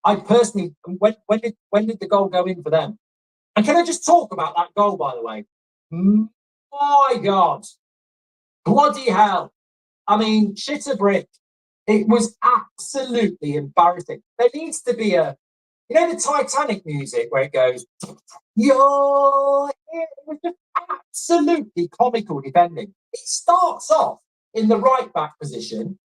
I personally, when did the goal go in for them? And can I just talk about that goal, by the way? My God, bloody hell! I mean, shit a brick. It was absolutely embarrassing. There needs to be the Titanic music where it goes, yo. It was just absolutely comical defending. It starts off in the right back position.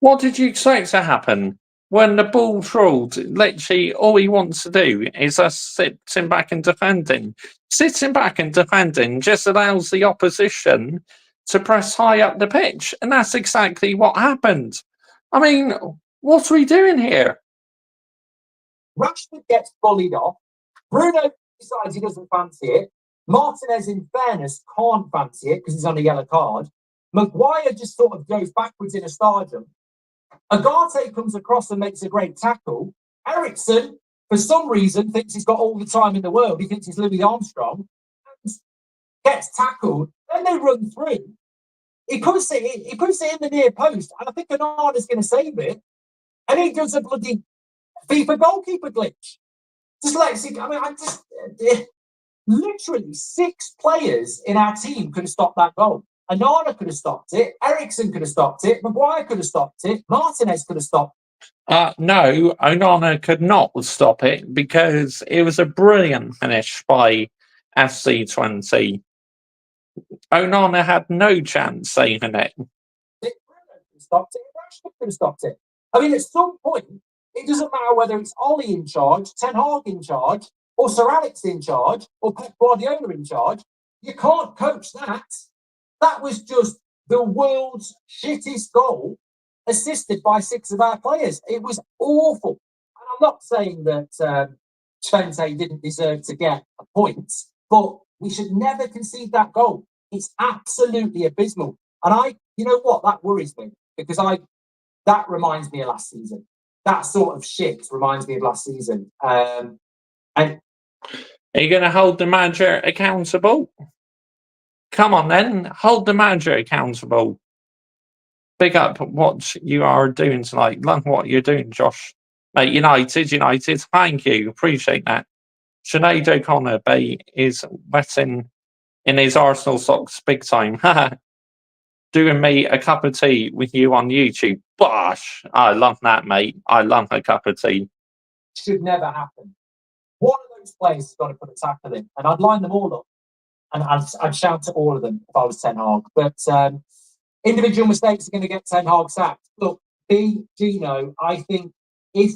What did you expect to happen? When the ball rolled, literally all he wants to do is us sitting back and defending. Sitting back and defending just allows the opposition to press high up the pitch. And that's exactly what happened. I mean, what are we doing here? Rashford gets bullied off. Bruno decides he doesn't fancy it. Martinez, in fairness, can't fancy it because he's on a yellow card. Maguire just sort of goes backwards in a stardom. Agate comes across and makes a great tackle. Eriksen, for some reason, thinks he's got all the time in the world. He thinks he's Louis Armstrong. And gets tackled. Then they run through. He puts it in the near post. And I think Onana's going to save it. And he does a bloody FIFA goalkeeper glitch. Literally 6 players in our team could have stopped that goal. Onana could have stopped it. Eriksen could have stopped it. Maguire could have stopped it. Martinez could have stopped it. No, Onana could not stop it because it was a brilliant finish by FC Twente. Onana had no chance saving it. Bruno could have stopped it. Rashford could have stopped it. I mean, at some point, it doesn't matter whether it's Ollie in charge, Ten Hag in charge, or Sir Alex in charge, or Pep Guardiola in charge. You can't coach that. That was just the world's shittest goal, assisted by 6 of our players. It was awful. And I'm not saying that Twente didn't deserve to get a point, but we should never concede that goal. It's absolutely abysmal. And you know what? That worries me because that reminds me of last season. That sort of shit reminds me of last season. And are you going to hold the manager accountable? Come on then, hold the manager accountable. Big up what you are doing tonight. Love what you're doing, Josh. Mate, United, thank you. Appreciate that. Sinead O'Connor Bay is wetting in his Arsenal socks big time. Doing me a cup of tea with you on YouTube. Bosh! I love that, mate. I love a cup of tea. Should never happen. One of those players has got to put a tackle in, and I'd line them all up. And I'd shout at all of them if I was Ten Hag. But individual mistakes are going to get Ten Hag sacked. Look, Gino, I think if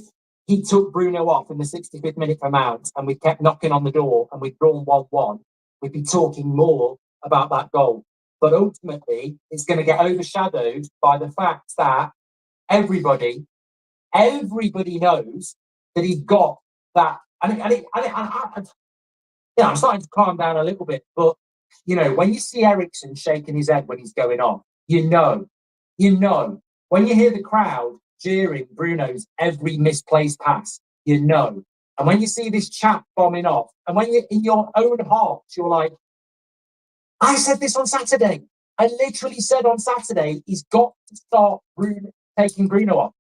he took Bruno off in the 65th minute for Mount and we kept knocking on the door and we'd drawn 1-1, we'd be talking more about that goal. But ultimately, it's going to get overshadowed by the fact that everybody knows that he's got that. I'm starting to calm down a little bit, but when you see Eriksen shaking his head when he's going on, you know. When you hear the crowd jeering Bruno's every misplaced pass, you know. And when you see this chap bombing off, and when you're in your own heart, you're like, I said this on Saturday. I literally said on Saturday, he's got to start taking Bruno off.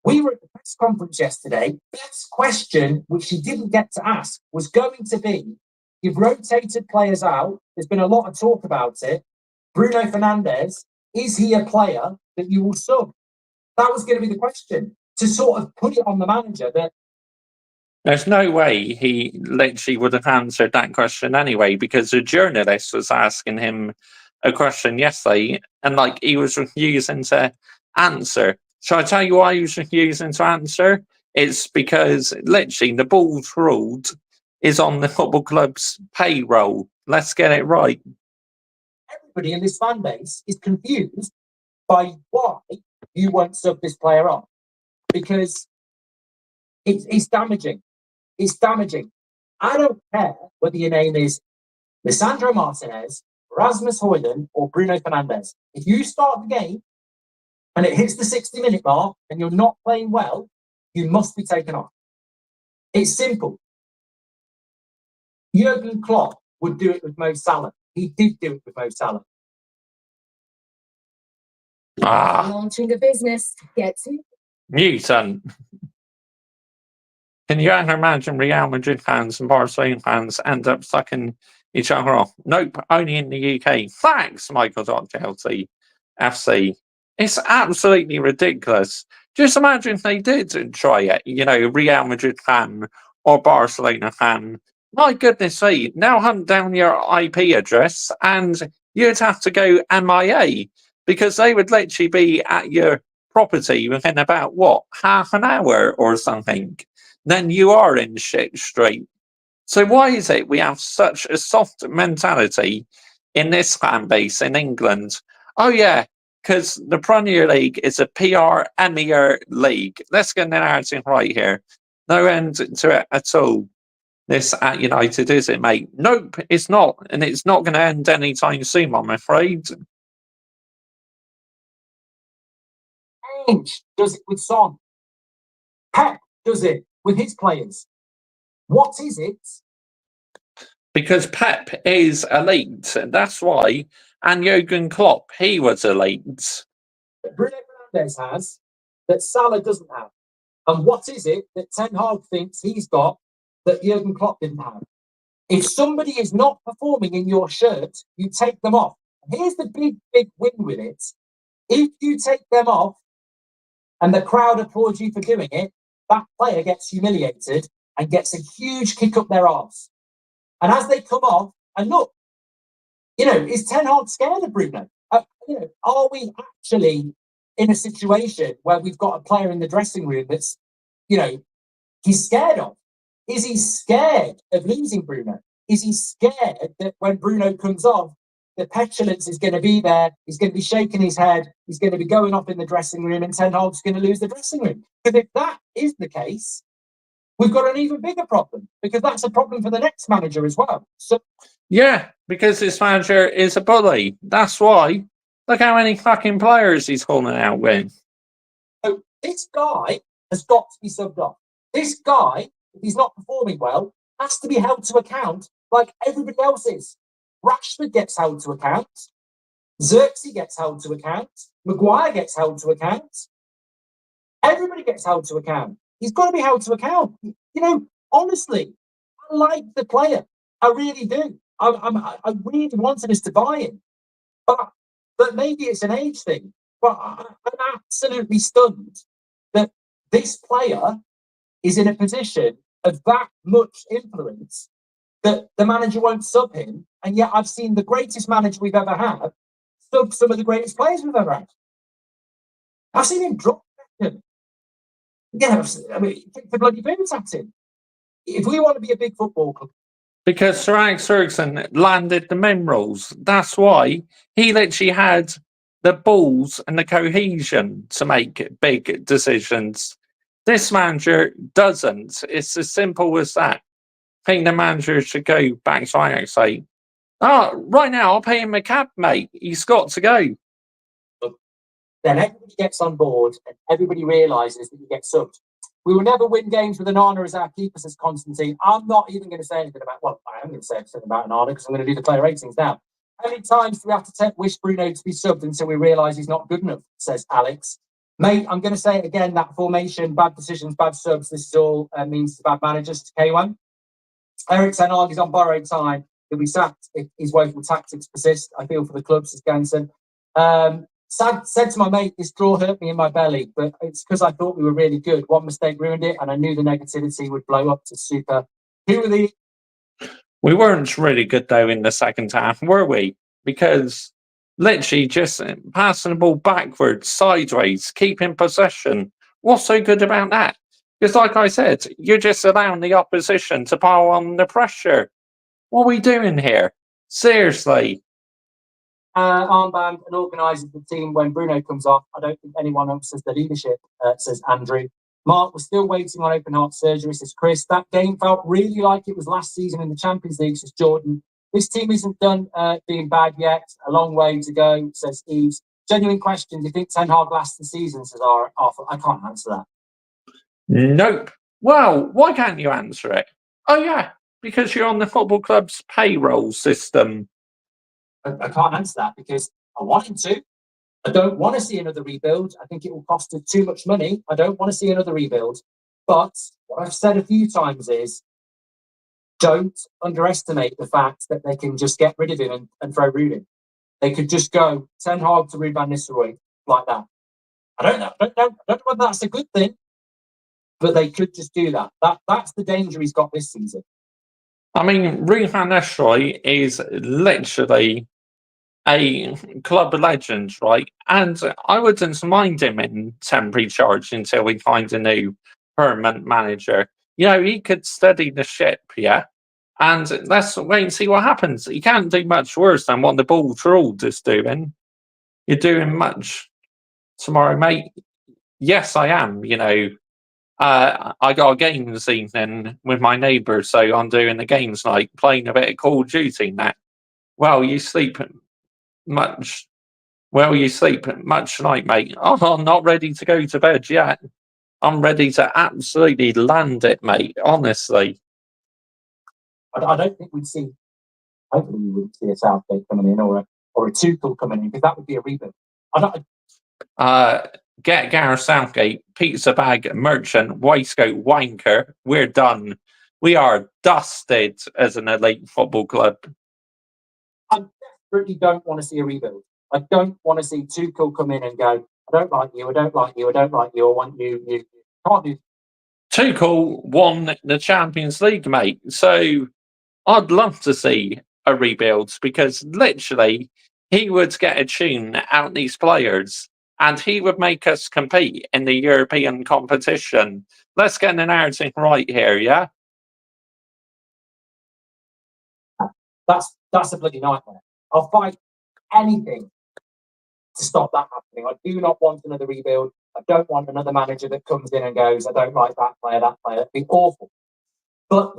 We were at the press conference yesterday. Beth's question, which she didn't get to ask, was going to be, you've rotated players out. There's been a lot of talk about it. Bruno Fernandes, is he a player that you will sub? That was going to be the question, to sort of put it on the manager that There's no way he literally would have answered that question anyway, because a journalist was asking him a question yesterday, and like he was refusing to answer. Shall I tell you why he was refusing to answer? It's because literally the ball's ruled is on the football club's payroll. Let's get it right. everybody in this fan base is confused by why you won't sub this player off, because it's damaging. It's damaging. I don't care whether your name is Lisandro Martinez, Rasmus Højlund, or Bruno Fernandes. If you start the game and it hits the 60-minute mark and you're not playing well, you must be taken off. It's simple. Jurgen Klopp would do it with Mo Salah. He did do it with Mo Salah. Launching a business. Get to Newton. Can you ever imagine Real Madrid fans and Barcelona fans end up sucking each other off? Nope, only in the UK. Thanks, Michael.Chelsea FC. It's absolutely ridiculous. Just imagine if they did try it, you know, Real Madrid fan or Barcelona fan. My goodness me, now hunt down your IP address and you'd have to go MIA, because they would literally be at your property within about, what, half an hour or something. Then you are in shit street. So why is it we have such a soft mentality in this fan base in England? Oh yeah, because the Premier League is a PR Emir league. Let's get the narrative right here. No end to it at all. This at United, is it, mate? Nope, it's not. And it's not going to end anytime soon, I'm afraid. Ange does it with Son. Pep does it with his players. What is it? Because Pep is elite. That's why. And Jurgen Klopp, he was elite. That Bruno Fernandes has that Salah doesn't have? And what is it that Ten Hag thinks he's got that Jurgen Klopp didn't have? If somebody is not performing in your shirt, you take them off. Here's the big win with it. If you take them off and the crowd applauds you for doing it, that player gets humiliated and gets a huge kick up their arse. And as they come off, and look, is Ten Hag scared of Bruno? Are we actually in a situation where we've got a player in the dressing room that's, he's scared of? Is he scared of losing Bruno? Is he scared that when Bruno comes off, the petulance is going to be there? He's going to be shaking his head. He's going to be going off in the dressing room, and Ten Hag's going to lose the dressing room. Because if that is the case, we've got an even bigger problem, because that's a problem for the next manager as well. So, yeah, because this manager is a bully. That's why. Look how many fucking players he's calling out with. So this guy has got to be subbed off. This guy, if he's not performing well, has to be held to account like everybody else is. Rashford gets held to account. Xerxes gets held to account. Maguire gets held to account. Everybody gets held to account. He's got to be held to account. Honestly, I like the player. I really do. I really wanted us to buy him. But maybe it's an age thing. But I'm absolutely stunned that this player is in a position of that much influence that the manager won't sub him. And yet I've seen the greatest manager we've ever had sub some of the greatest players we've ever had. I've seen him drop him. Yeah, kick the bloody boots at him. If we want to be a big football club. Because Sir Alex Ferguson landed the minerals. That's why he literally had the balls and the cohesion to make big decisions. This manager doesn't. It's as simple as that. I think the manager should go back to Ajax and say, right now I'll pay him a cab, mate. He's got to go. Then everybody gets on board and everybody realises that you get subbed. We will never win games with Onana as our keeper, says Constantine. I'm not even going to say anything about, I am going to say something about Onana because I'm going to do the player ratings now. How many times do we have to wish Bruno to be subbed until we realise he's not good enough, says Alex. Mate, I'm going to say it again, that formation, bad decisions, bad subs, this is all means to bad managers to K1. Eric Ten Hag is on borrowed time. He'll be sacked if his woeful tactics persist. I feel for the club, says Ganson. Said to my mate, this draw hurt me in my belly, but it's because I thought we were really good. One mistake ruined it, and I knew the negativity would blow up to super. Who were the... We weren't really good, though, in the second half, were we? Because literally just passing the ball backwards, sideways, keeping possession. What's so good about that? Because like I said, you're just allowing the opposition to pile on the pressure. What are we doing here? Seriously. Armband and organises the team when Bruno comes off. I don't think anyone else has the leadership, says Andrew. Mark, we're still waiting on open heart surgery, says Chris. That game felt really like it was last season in the Champions League, says Jordan. This team isn't done being bad yet. A long way to go, says Eves. Genuine question. Do you think Ten Hag lasts the season, says Arthur? I can't answer that. Nope. Well, why can't you answer it? Oh, yeah, because you're on the football club's payroll system. I can't answer that because I want him to. I don't want to see another rebuild. I think it will cost us too much money. I don't want to see another rebuild. But what I've said a few times is don't underestimate the fact that they can just get rid of him and throw Ruud in. They could just go Ten Hag to Ruud van Nistelrooy like that. I don't know whether that's a good thing, but they could just do that. That's the danger he's got this season. I mean, Ruud van Nistelrooy is literally a club legend, right? And I wouldn't mind him in temporary charge until we find a new permanent manager. You know, he could steady the ship, yeah? And let's wait and see what happens. He can't do much worse than what the ball trawled is doing. You're doing much tomorrow, mate. Yes, I am, you know. I got a game this evening with my neighbour, so I'm doing the games night, playing a bit of Call of Duty now. Well, you sleep much tonight, mate. Oh, I'm not ready to go to bed yet. I'm ready to absolutely land it, mate, honestly. I don't think we'd see, hopefully we wouldn't see a Southgate coming in or a Tuchel coming in, because that would be a rebuild. Get Gareth Southgate, pizza bag merchant, waistcoat wanker. We're done. We are dusted as an elite football club. I desperately don't want to see a rebuild. I don't want to see Tuchel come in and go, I don't like you, I don't like you, I don't like you, I want you. Can't do. Tuchel won the Champions League, mate. So I'd love to see a rebuild because literally he would get a tune out these players and he would make us compete in the European competition. Let's get the narrative right here, yeah? That's a bloody nightmare. I'll fight anything to stop that happening. I do not want another rebuild. I don't want another manager that comes in and goes, I don't like that player, that player. It'd be awful. But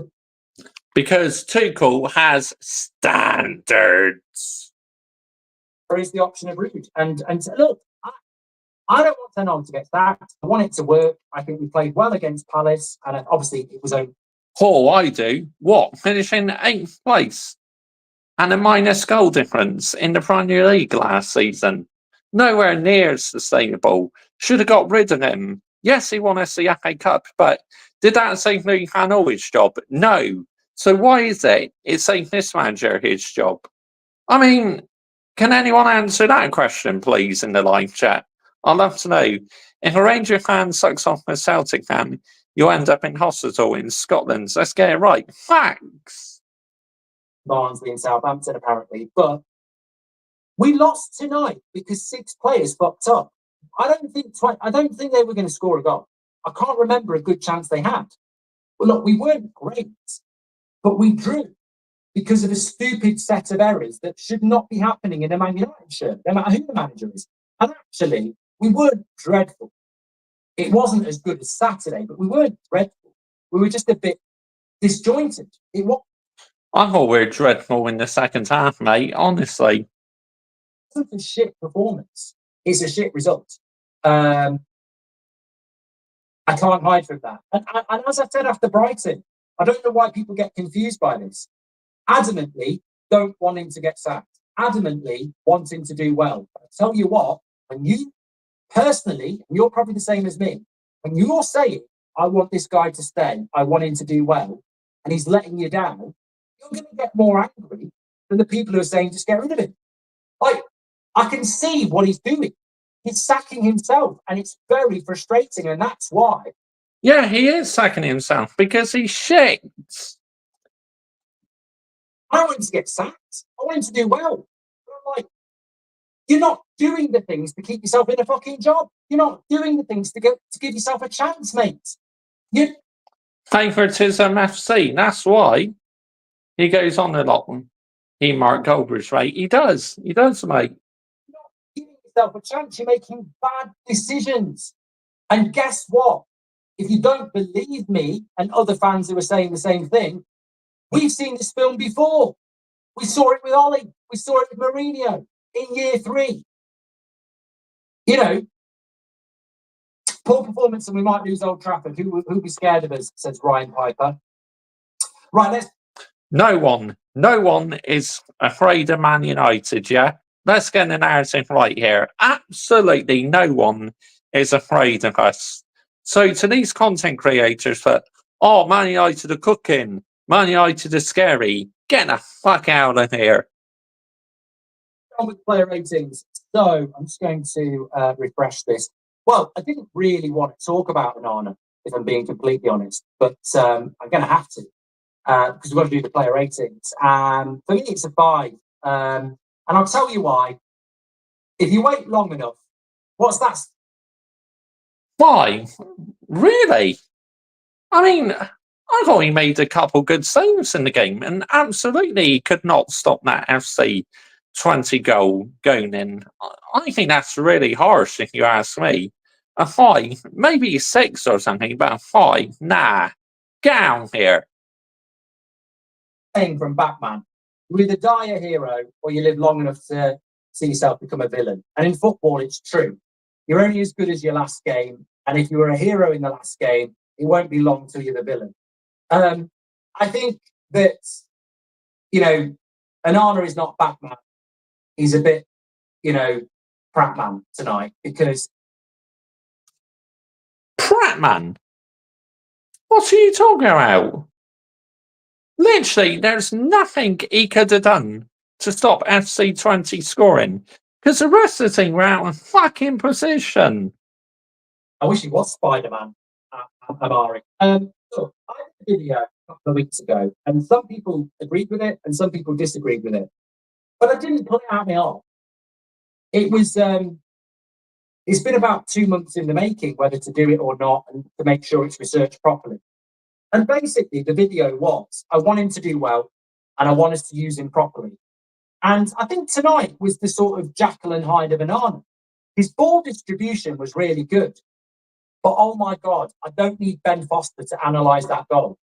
because Tuchel has standards. There is the option of Ruud. And look, I don't want Ten Hag to get sacked. I want it to work. I think we played well against Palace, and obviously it was a... Oh, I do. What? Finishing 8th place? And a minus goal difference in the Premier League last season. Nowhere near sustainable. Should have got rid of him. Yes, he won us the FA Cup, but did that save Louis van Gaaal's job? No. So why is it saved this manager his job? I mean, can anyone answer that question, please, in the live chat? I'd love to know. If a Ranger fan sucks off a Celtic fan, you'll end up in hospital in Scotland. Let's get it right. Facts. Barnsley and Southampton, apparently. But we lost tonight because 6 players fucked up. I don't think they were going to score a goal. I can't remember a good chance they had. Well, look, we weren't great, but we drew because of a stupid set of errors that should not be happening in a Man United shirt, no matter who the manager is. And actually, we weren't dreadful. It wasn't as good as Saturday, but we weren't dreadful. We were just a bit disjointed. It was. I thought we were dreadful in the second half, mate, honestly. It's a shit performance. It's a shit result. I can't hide from that. And as I said after Brighton, I don't know why people get confused by this. Adamantly, don't want him to get sacked. adamantly wanting to do well. But I tell you what, when you personally, and you're probably the same as me, when you're saying, I want this guy to stay, I want him to do well, and he's letting you down, you're going to get more angry than the people who are saying, just get rid of him. Like, I can see what he's doing. He's sacking himself, and it's very frustrating, and that's why. Yeah, he is sacking himself because he's shit. I don't want him to get sacked. I want him to do well. But I'm like, you're not doing the things to keep yourself in a fucking job. You're not doing the things to give yourself a chance, mate. Favoritism FC. That's why he goes on a lot. He Mark Goldberg's right. He does, mate. You're not giving yourself a chance. You're making bad decisions. And guess what? If you don't believe me and other fans who are saying the same thing, we've seen this film before. We saw it with Ollie. We saw it with Mourinho in year 3. You know, poor performance and we might lose Old Trafford. Who'll be scared of us, says Ryan Piper. Right, No one is afraid of Man United, yeah? Let's get the narrative right here. Absolutely no one is afraid of us. So to these content creators that, oh, Man United are cooking, Man United are scary, get the fuck out of here. on with player ratings. So I'm just going to refresh this. Well, I didn't really want to talk about Onana, if I'm being completely honest, but I'm going to have to because we've got to do the player ratings. For me, it's a 5. And I'll tell you why. If you wait long enough, what's that? Why? Really? I mean, I thought he made a couple good saves in the game and absolutely could not stop that FC 20 goal going in. I think that's really harsh if you ask me. A 5, maybe a 6 or something, but a 5, nah. Get out here. Saying from Batman, you either die a hero or you live long enough to see yourself become a villain. And in football, it's true. You're only as good as your last game. And if you were a hero in the last game, it won't be long till you're the villain. I think that, Onana is not Batman. He's a bit, Pratman tonight because... Pratman? What are you talking about? Literally, there's nothing he could have done to stop FC 20 scoring because the rest of the team were out of fucking position. I wish he was Spider-Man, Amari. Look, I did a video a couple of weeks ago, and some people agreed with it, and some people disagreed with it. But I didn't put it out my arse. It was, it's been about 2 months in the making, whether to do it or not, and to make sure it's researched properly. And basically, the video was, I want him to do well, and I want us to use him properly. And I think tonight was the sort of Jekyll and Hyde of Onana. His ball distribution was really good. But oh my God, I don't need Ben Foster to analyse that goal.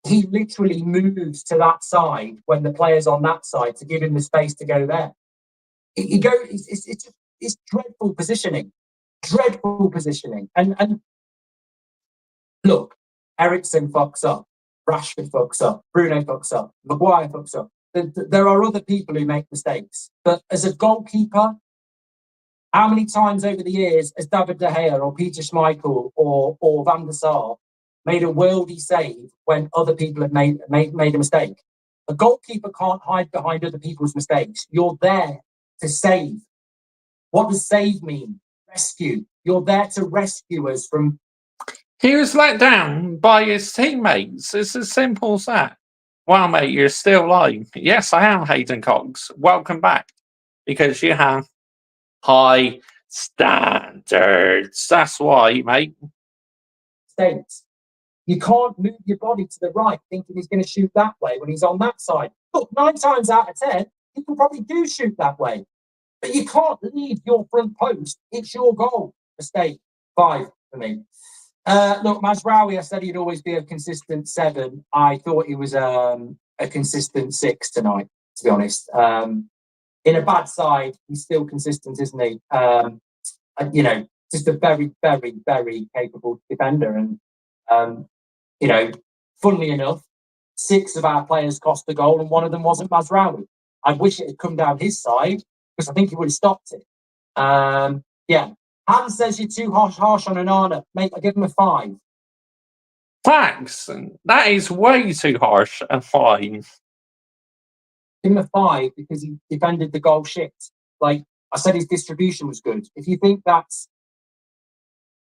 He literally moves to that side when the player's on that side to give him the space to go there. It's dreadful positioning. Dreadful positioning. And look, Eriksen fucks up. Rashford fucks up. Bruno fucks up. Maguire fucks up. There are other people who make mistakes. But as a goalkeeper, how many times over the years has David De Gea or Peter Schmeichel or Van der Sar made a worldy save when other people have made a mistake? A goalkeeper can't hide behind other people's mistakes. You're there to save. What does save mean? Rescue. You're there to rescue us from... He was let down by his teammates. It's as simple as that. Wow, mate, you're still live. Yes, I am Hayden Cox. Welcome back. Because you have high standards. That's why, mate. States. You can't move your body to the right thinking he's going to shoot that way when he's on that side. Look, 9 times out of 10, people probably do shoot that way. But you can't leave your front post. It's your goal. Mistake. 5 for me. Look, Mazraoui, I said he'd always be a consistent 7. I thought he was a consistent 6 tonight, to be honest. In a bad side, he's still consistent, isn't he? Just a very, very, very capable defender. And, funnily enough, 6 of our players cost a goal and one of them wasn't Mazraoui. I wish it had come down his side because I think he would have stopped it. Yeah. Hans says you're too harsh on Onana. Mate, I give him a 5. Facts. That is way too harsh and fine. Give him a 5 because he defended the goal shit. Like I said, his distribution was good. If you think that's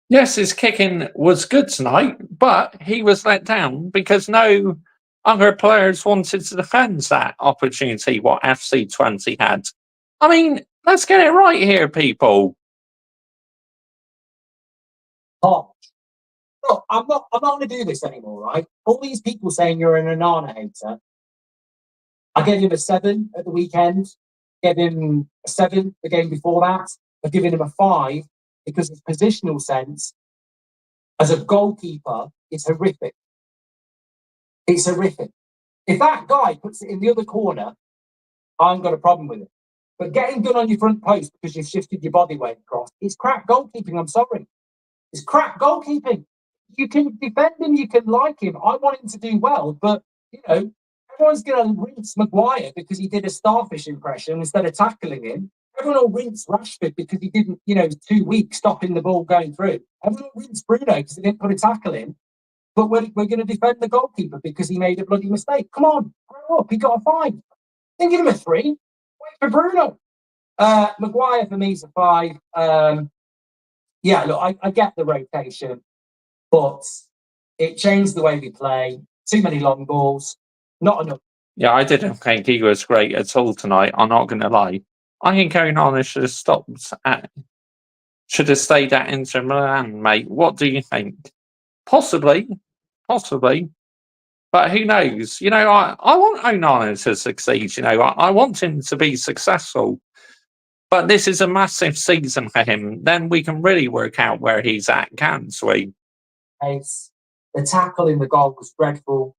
Yes, his kicking was good tonight, but he was let down because no other players wanted to defend that opportunity what FC Twente had. I mean, let's get it right here, people. harsh. Look, I'm not going to do this anymore, right? All these people saying you're an Onana hater. I gave him a 7 at the weekend. Gave him a 7 the game before that. I've given him a 5 because his positional sense as a goalkeeper is horrific. It's horrific. If that guy puts it in the other corner, I haven't got a problem with it. But getting done on your front post because you've shifted your body weight across, it's crap goalkeeping. I'm sorry. It's crap goalkeeping. You can defend him, you can like him. I want him to do well, but you know, everyone's going to rinse Maguire because he did a starfish impression instead of tackling him. Everyone will rinse Rashford because he didn't, 2 weeks stopping the ball going through. Everyone will rinse Bruno because he didn't put a tackle in. But we're going to defend the goalkeeper because he made a bloody mistake. Come on, grow up. He got a 5. Then give him a 3. Wait for Bruno. Maguire for me is a 5. Yeah, look, I get the rotation, but it changed the way we play. Too many long balls, not enough. Yeah, I didn't think he was great at all tonight. I'm not going to lie. I think Onana should have stopped should have stayed at Inter Milan, mate. What do you think? Possibly. But who knows? I want Onana to succeed. I want him to be successful. But this is a massive season for him. Then we can really work out where he's at, can't we? The tackle in the goal was dreadful.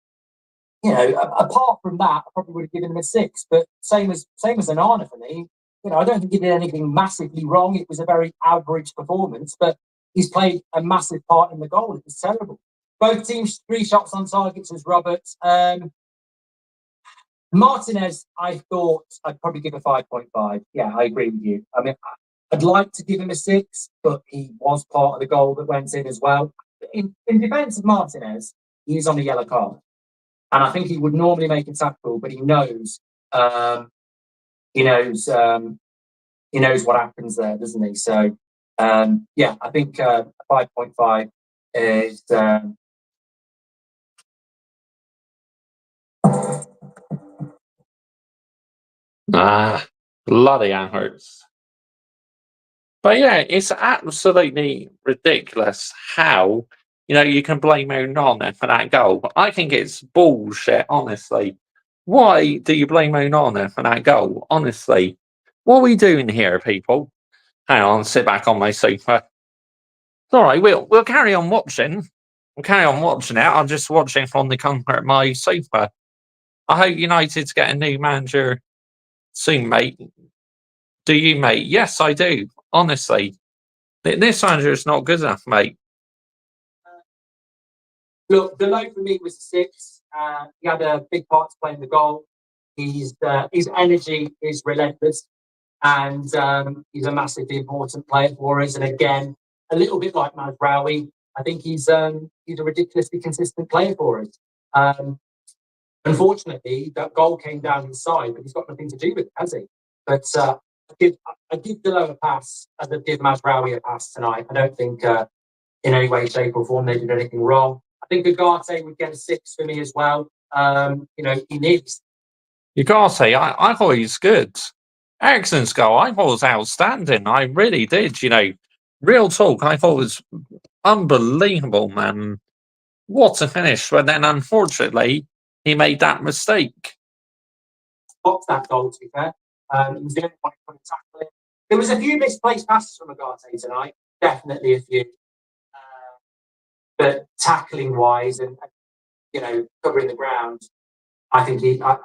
Apart from that, I probably would have given him a 6. But same as Onana for me. I don't think he did anything massively wrong. It was a very average performance, but he's played a massive part in the goal. It was terrible. Both teams 3 shots on targets as Roberts. Martinez, I thought I'd probably give a 5.5. Yeah, I agree with you. I mean, I'd like to give him a 6, but he was part of the goal that went in as well. In defence of Martinez, he's on a yellow card. And I think he would normally make a tackle, but he knows what happens there, doesn't he? So, yeah, I think 5.5 is... bloody hurts. But yeah, it's absolutely ridiculous how, you can blame Onana for that goal. I think it's bullshit, honestly. Why do you blame Onana for that goal? Honestly. What are we doing here, people? Hang on, sit back on my sofa. It's alright, we'll carry on watching. We'll carry on watching it. I'll just watch it from the comfort of my sofa. I hope United's get a new manager soon, mate. Do you, mate? Yes, I do. Honestly. This manager is not good enough, mate. Look, the low for me was a 6. He had a big part to play in the goal. His energy is relentless, and he's a massively important player for us. And again, a little bit like Mazraoui, I think he's a ridiculously consistent player for us. Unfortunately, that goal came down his side, but he's got nothing to do with it, has he? But I give Delo a pass as I give Mazraoui a pass tonight. I don't think in any way, shape or form they did anything wrong. I think Ugarte would get a 6 for me as well. He needs. Ugarte, I thought he was good. Ericsson's goal, I thought was outstanding. I really did, Real talk, I thought it was unbelievable, man. What a finish. But then, unfortunately, he made that mistake. Stopped that goal, to be fair. He was the only one who could tackle it. There was a few misplaced passes from Ugarte tonight. Definitely a few. But tackling-wise and covering the ground, I think he had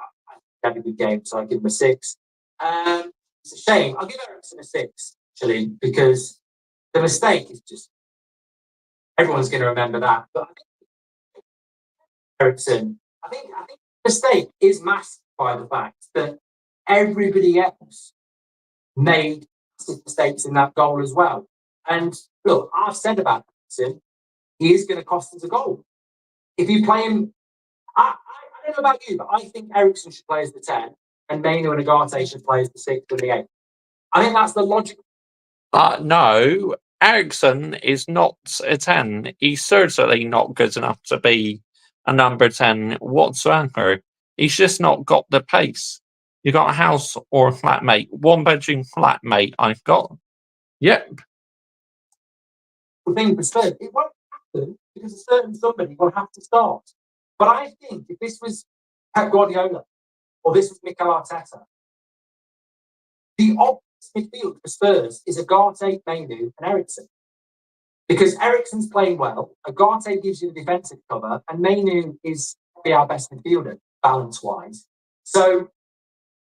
a good game, so I give him a 6. It's a shame. I'll give Ericsson a 6, actually, because the mistake is just everyone's going to remember that. But I think Ericsson, I think the mistake is masked by the fact that everybody else made mistakes in that goal as well. And look, I've said about Eriksen, he is going to cost us a goal. If you play him, I don't know about you, but I think Eriksen should play as the 10 and Mainu and Agate should play as the 6 and the 8. I think that's the logic. No, Eriksen is not a 10. He's certainly not good enough to be a number 10 whatsoever. He's just not got the pace. You got a house or a flatmate, one bedroom flatmate I've got. Yep. The thing for Spurs, it won't happen because a certain somebody will have to start. But I think if this was Pep Guardiola or this was Mikel Arteta, the obvious midfield for Spurs is Agate, Mainu, and Eriksen. Because Eriksen's playing well, Agate gives you the defensive cover, and Mainu is probably our best midfielder, balance-wise. So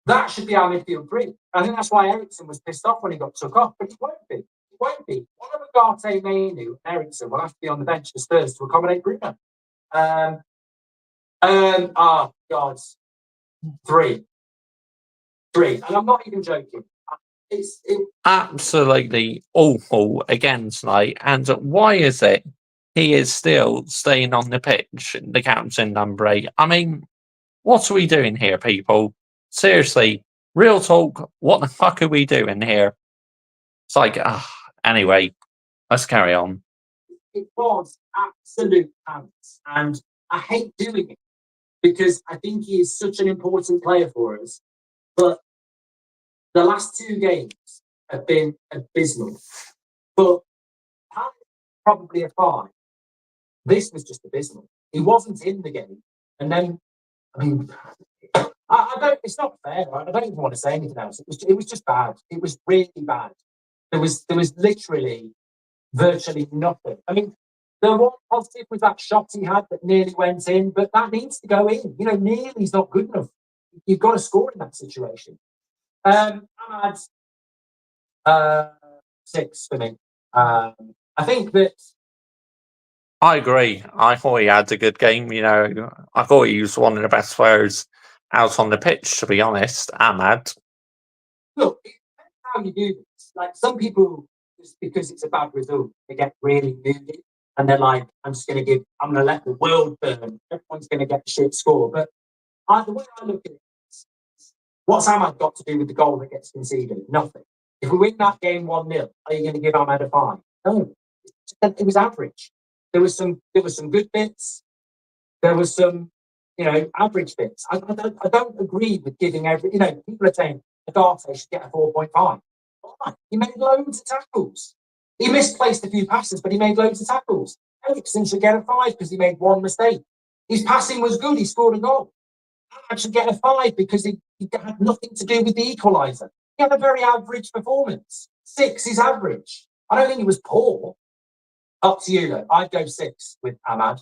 that should be our midfield three. I think that's why Eriksen was pissed off when he got took off, but he won't be. He won't be. One of Agate, Mainu, and Eriksen will have to be on the bench for Spurs to accommodate Bruno. God. Three. And I'm not even joking. It's absolutely awful again tonight. And why is it he is still staying on the pitch, the captain, number 8? I mean, what are we doing here, people? Seriously, real talk, what the fuck are we doing here? It's like, anyway, let's carry on. It was absolute pants, and I hate doing it because I think he is such an important player for us. But the last 2 games have been abysmal. But probably a 5. This was just abysmal. He wasn't in the game, and then I mean, I don't. It's not fair. Right? I don't even want to say anything else. It was just bad. It was really bad. There was literally virtually nothing. I mean, the one positive was that shot he had that nearly went in, but that needs to go in. You know, nearly's not good enough. You've got to score in that situation. I had 6 for me. I think that. I agree. I thought he had a good game. You know, I thought he was one of the best players out on the pitch, to be honest. Ahmad. Look, it depends how you do this. Like, some people, just because it's a bad result, they get really moody and they're like, I'm going to let the world burn. Everyone's going to get the shit score. But the way I look at it is, what's Ahmad got to do with the goal that gets conceded? Nothing. If we win that game 1-0, are you going to give Ahmad a 5? No. It was average. There was some good bits. There was some, average bits. I don't agree with giving people are saying Agate should get a 4.5. He made loads of tackles. He misplaced a few passes, but he made loads of tackles. Eriksen should get a 5 because he made one mistake. His passing was good. He scored a goal. I should get a 5 because he had nothing to do with the equaliser. He had a very average performance. 6 is average. I don't think he was poor. Up to you, though. I'd go 6 with Ahmad.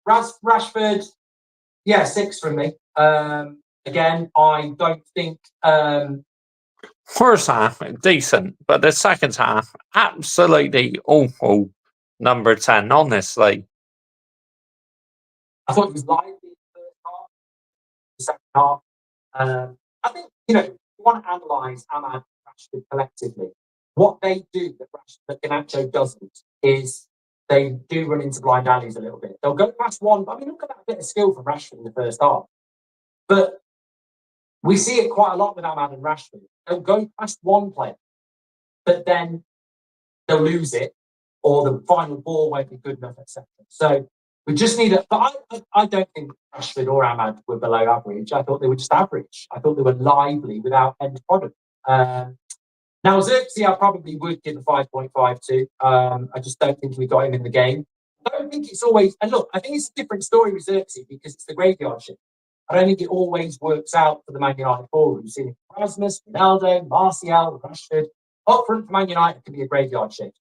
Rashford, 6 from me. Again, I don't think. First half, decent, but the second half, absolutely awful. Number 10, honestly. I thought it was lively in the first half. The second half. I think, you want to analyse Ahmad and Rashford collectively. What they do that Garnacho doesn't is they do run into blind alleys a little bit. They'll go past one. I mean, look at that bit of skill from Rashford in the first half. But we see it quite a lot with Ahmad and Rashford. They'll go past one player, but then they'll lose it, or the final ball won't be good enough, etc. So we just need But I don't think Rashford or Ahmad were below average. I thought they were just average. I thought they were lively without end product. Now, Xerxes, I probably would give a 5.5 to. I just don't think we got him in the game. I don't think it's always. And look, I think it's a different story with Xerxes because it's the graveyard shift. I don't think it always works out for the Man United forward. We've seen it with Rasmus, Ronaldo, Martial, Rashford. Up front for Man United can be a graveyard shift.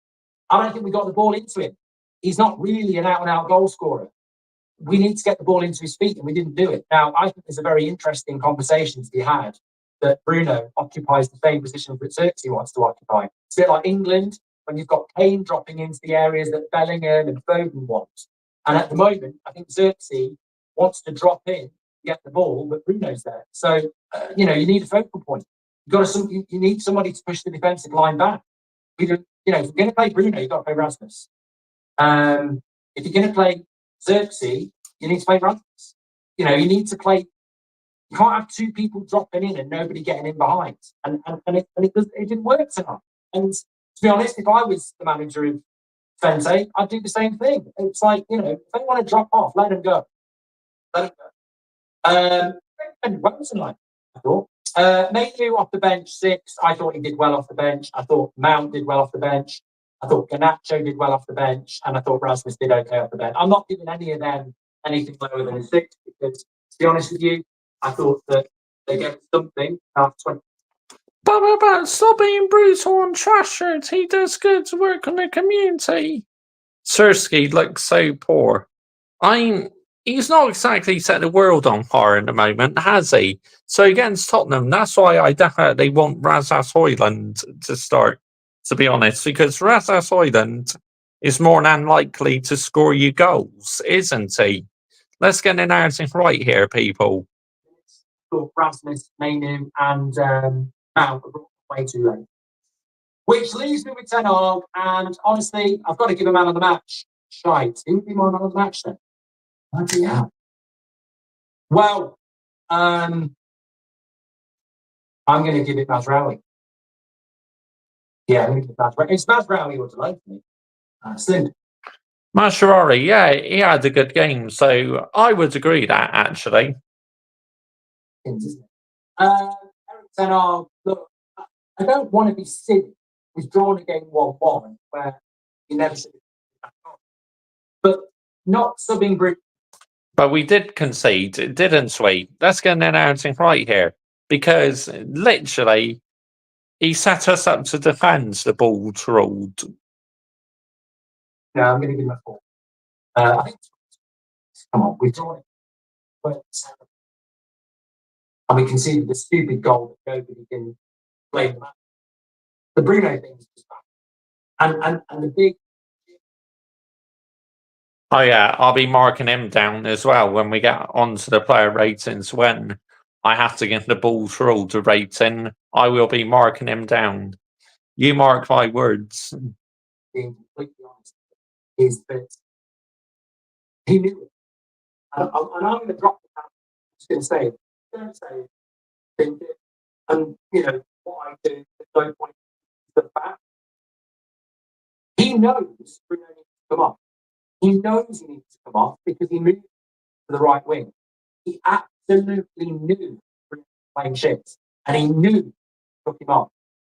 I don't think we got the ball into him. He's not really an out-and-out goal scorer. We need to get the ball into his feet, and we didn't do it. Now, I think there's a very interesting conversation to be had that Bruno occupies the same position that Xerxes wants to occupy. It's a bit like England, when you've got Kane dropping into the areas that Bellingham and Foden want. And at the moment, I think Xerxes wants to drop in get the ball, but Bruno's there. So, you know, you need a focal point. You need somebody to push the defensive line back. You know, if you're going to play Bruno, you've got to play Rasmus. If you're going to play Xerxes, you need to play Rasmus. You know, you need to play. You can't have two people dropping in and nobody getting in behind. And it didn't work tonight. And to be honest, if I was the manager of Twente, I'd do the same thing. It's like, you know, if they want to drop off, let them go. Let them go. And well tonight, I thought. Mayhew off the bench 6. I thought he did well off the bench. I thought Mount did well off the bench. I thought Garnacho did well off the bench. And I thought Rasmus did okay off the bench. I'm not giving any of them anything lower than a 6 because, to be honest with you, I thought that they gave something after 20. But stop being brutal on Trashard. He does good work on the community. Sirski looks so poor. He's not exactly set the world on fire at the moment, has he? So against Tottenham, that's why I definitely want Rasmus Højlund to start, to be honest, because Rasmus Højlund is more than likely to score you goals, isn't he? Let's get the narrative right here, people. Rasmus, Mainu, and Mount are way too late. Which leaves me with Ten Hag, and honestly, I've got to give a man of the match. Shite. Who would be my man of the match then? Bloody hell. Well, I'm going to give it Mazraoui. Yeah, I'm going to give it Mazraoui. It's Mazraoui or Delaney for me. Slim. Mazraoui, yeah, he had a good game, so I would agree that, actually. Isn't it? Eric Ten Hag, look, I don't want to be silly. We've drawn a game 1-1 where you never should have. But not subbing Bruno. But we did concede, didn't we? Let's get an announcing right here. Because literally, he set us up to defend the ball ruled. No, I'm going to give him a 4. I think, come on, we've drawn it. And we conceded the stupid goal that nobody can blame them. The Bruno thing is just bad. And the big. Oh yeah, I'll be marking him down as well when we get onto the player ratings. When I have to get the ball rule to rating, I will be marking him down. You mark my words. Being completely honest, is that he knew it. And I'm going to drop the camera. I'm just going to say it. Don't say it. Think it. And, you know, what I do, there's no point in the fact. He knows Bruno needs to come off. He knows he needs to come off because he moved to the right wing. He absolutely knew Bruno was playing shit. And he knew he took him off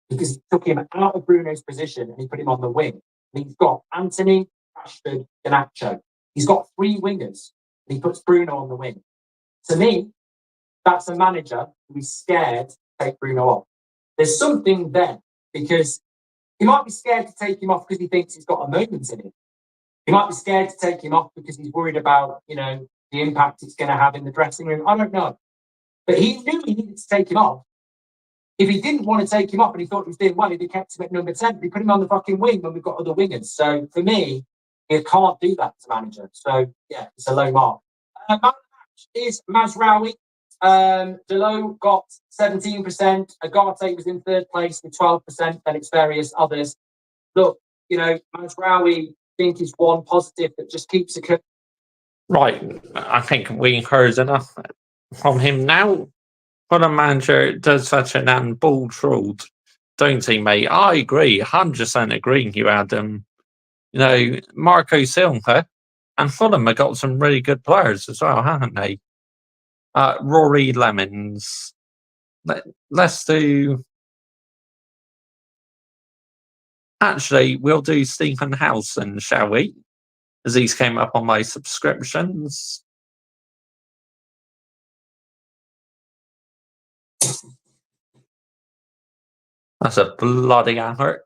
because he took him out of Bruno's position and he put him on the wing. And he's got Anthony, Rashford, Garnacho. He's got 3 wingers. And he puts Bruno on the wing. To me, that's a manager who is scared to take Bruno off. There's something there because he might be scared to take him off because he thinks he's got a moment in him. He might be scared to take him off because he's worried about, you know, the impact it's going to have in the dressing room. I don't know. But he knew he needed to take him off. If he didn't want to take him off and he thought he was doing well, he'd have kept him at number 10. He put him on the fucking wing when we've got other wingers. So for me, he can't do that as a manager. So yeah, it's a low mark. Man of the match is Mazraoui. Delo got 17%. Agate was in 3rd place with 12%. Then it's various others. Look, you know, Mazraoui, I think is one positive that just keeps it. Right, I think we heard enough from him now. When a manager does such an ball ruled, don't he, mate? I agree, 100% agree, you Adam. You know, Marco Silva and Fulham have got some really good players as well, haven't they? Rory Lemons. Let's do. Actually, we'll do Stephen Howson, shall we? As these came up on my subscriptions. That's a bloody advert.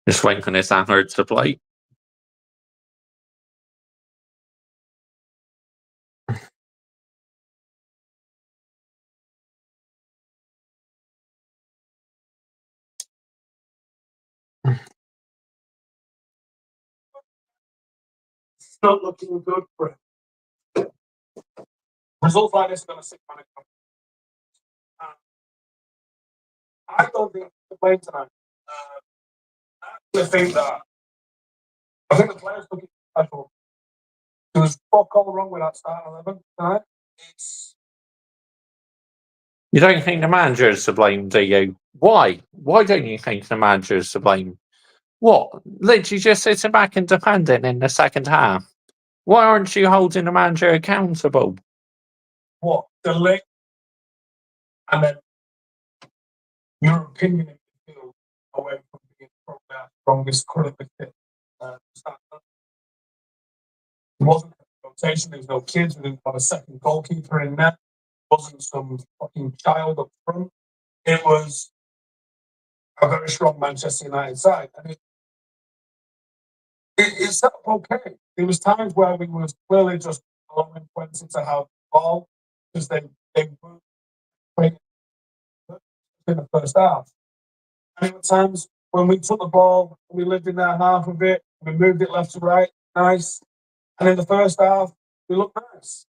Just waiting for this advert to play. not looking good for him. Results like this are going to sit on it. I don't think the play tonight. I actually think that I think the players looking special. There was fuck all wrong with that start 11 tonight. You don't think the manager's to blame, do you? Why? Why don't you think the manager's to blame? What? Literally just sitting back and defending in the second half. Why aren't you holding the manager accountable? What? The lick and then your opinion in the field away from being probably our strongest currently fit. There wasn't a rotation, there was no kids, we didn't have a second goalkeeper in net, it wasn't some fucking child up front. It was a very strong Manchester United side. And it set up okay. There was times where we was clearly just allowing Twente to have the ball because they weren't playing in the first half. And there were times when we took the ball, we lived in their half of it, we moved it left to right, nice. And in the first half, we looked nice.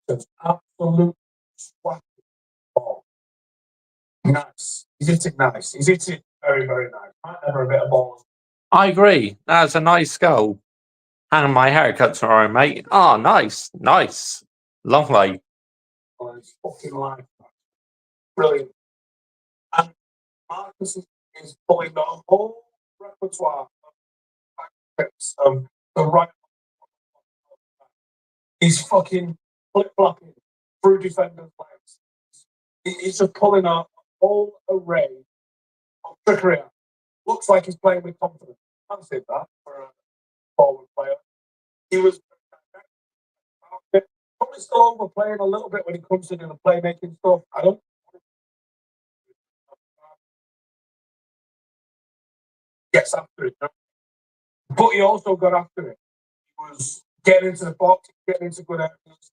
It's absolute swag ball. Nice. He's hitting nice. He's hitting very, very nice. Might never a bit of balls. I agree. That's a nice goal. And my haircut tomorrow, mate. Oh, nice. Nice. Lovely. On his fucking life. Brilliant. And Marcus is pulling the whole repertoire of tactics of the right. He's fucking flip-flopping through defenders' legs. He's just pulling out a whole array of trickery. Looks like he's playing with confidence. I can't say that for a forward player. He was probably still overplaying a little bit when it comes to doing the playmaking stuff. I don't. Gets after it, but he also got after it. He was getting into the box, getting into good areas.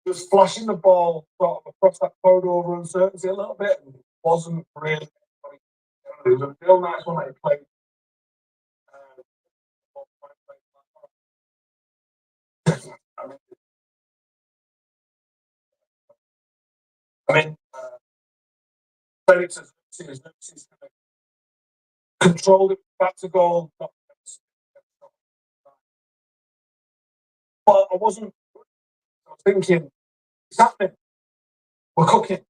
He was flashing the ball sort of across that corridor over uncertainty a little bit, and it wasn't really. It was a real nice one that he played. Felix has controlled it back to goal. But I was thinking, it's happening. We're cooking.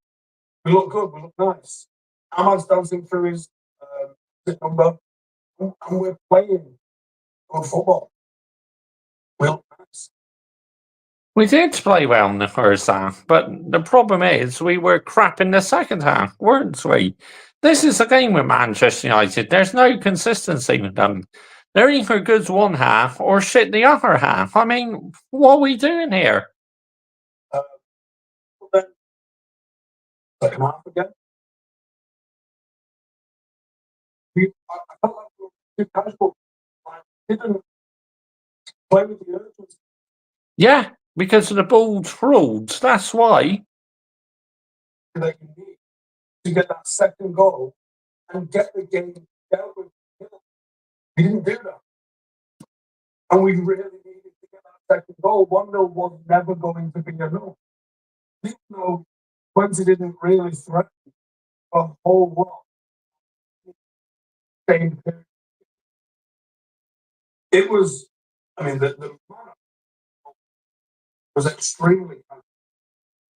We look good. We look nice. Ahmad's dancing through his number, and we're playing good football. We look nice. We did play well in the first half, but the problem is we were crap in the second half, weren't we? This is a game with Manchester United. There's no consistency with them. They're either good one half or shit the other half. I mean, what are we doing here? Then, second half again. I felt like we were too casual. I didn't play with the urgency. Yeah, because of the ball's ruled. That's why. That you need to get that second goal and get the game dealt with. We didn't do that. And we really needed to get that second goal. 1-0 was never going to be enough. Even though Twente didn't really threaten a whole lot. It was, I mean, the manner was extremely casual.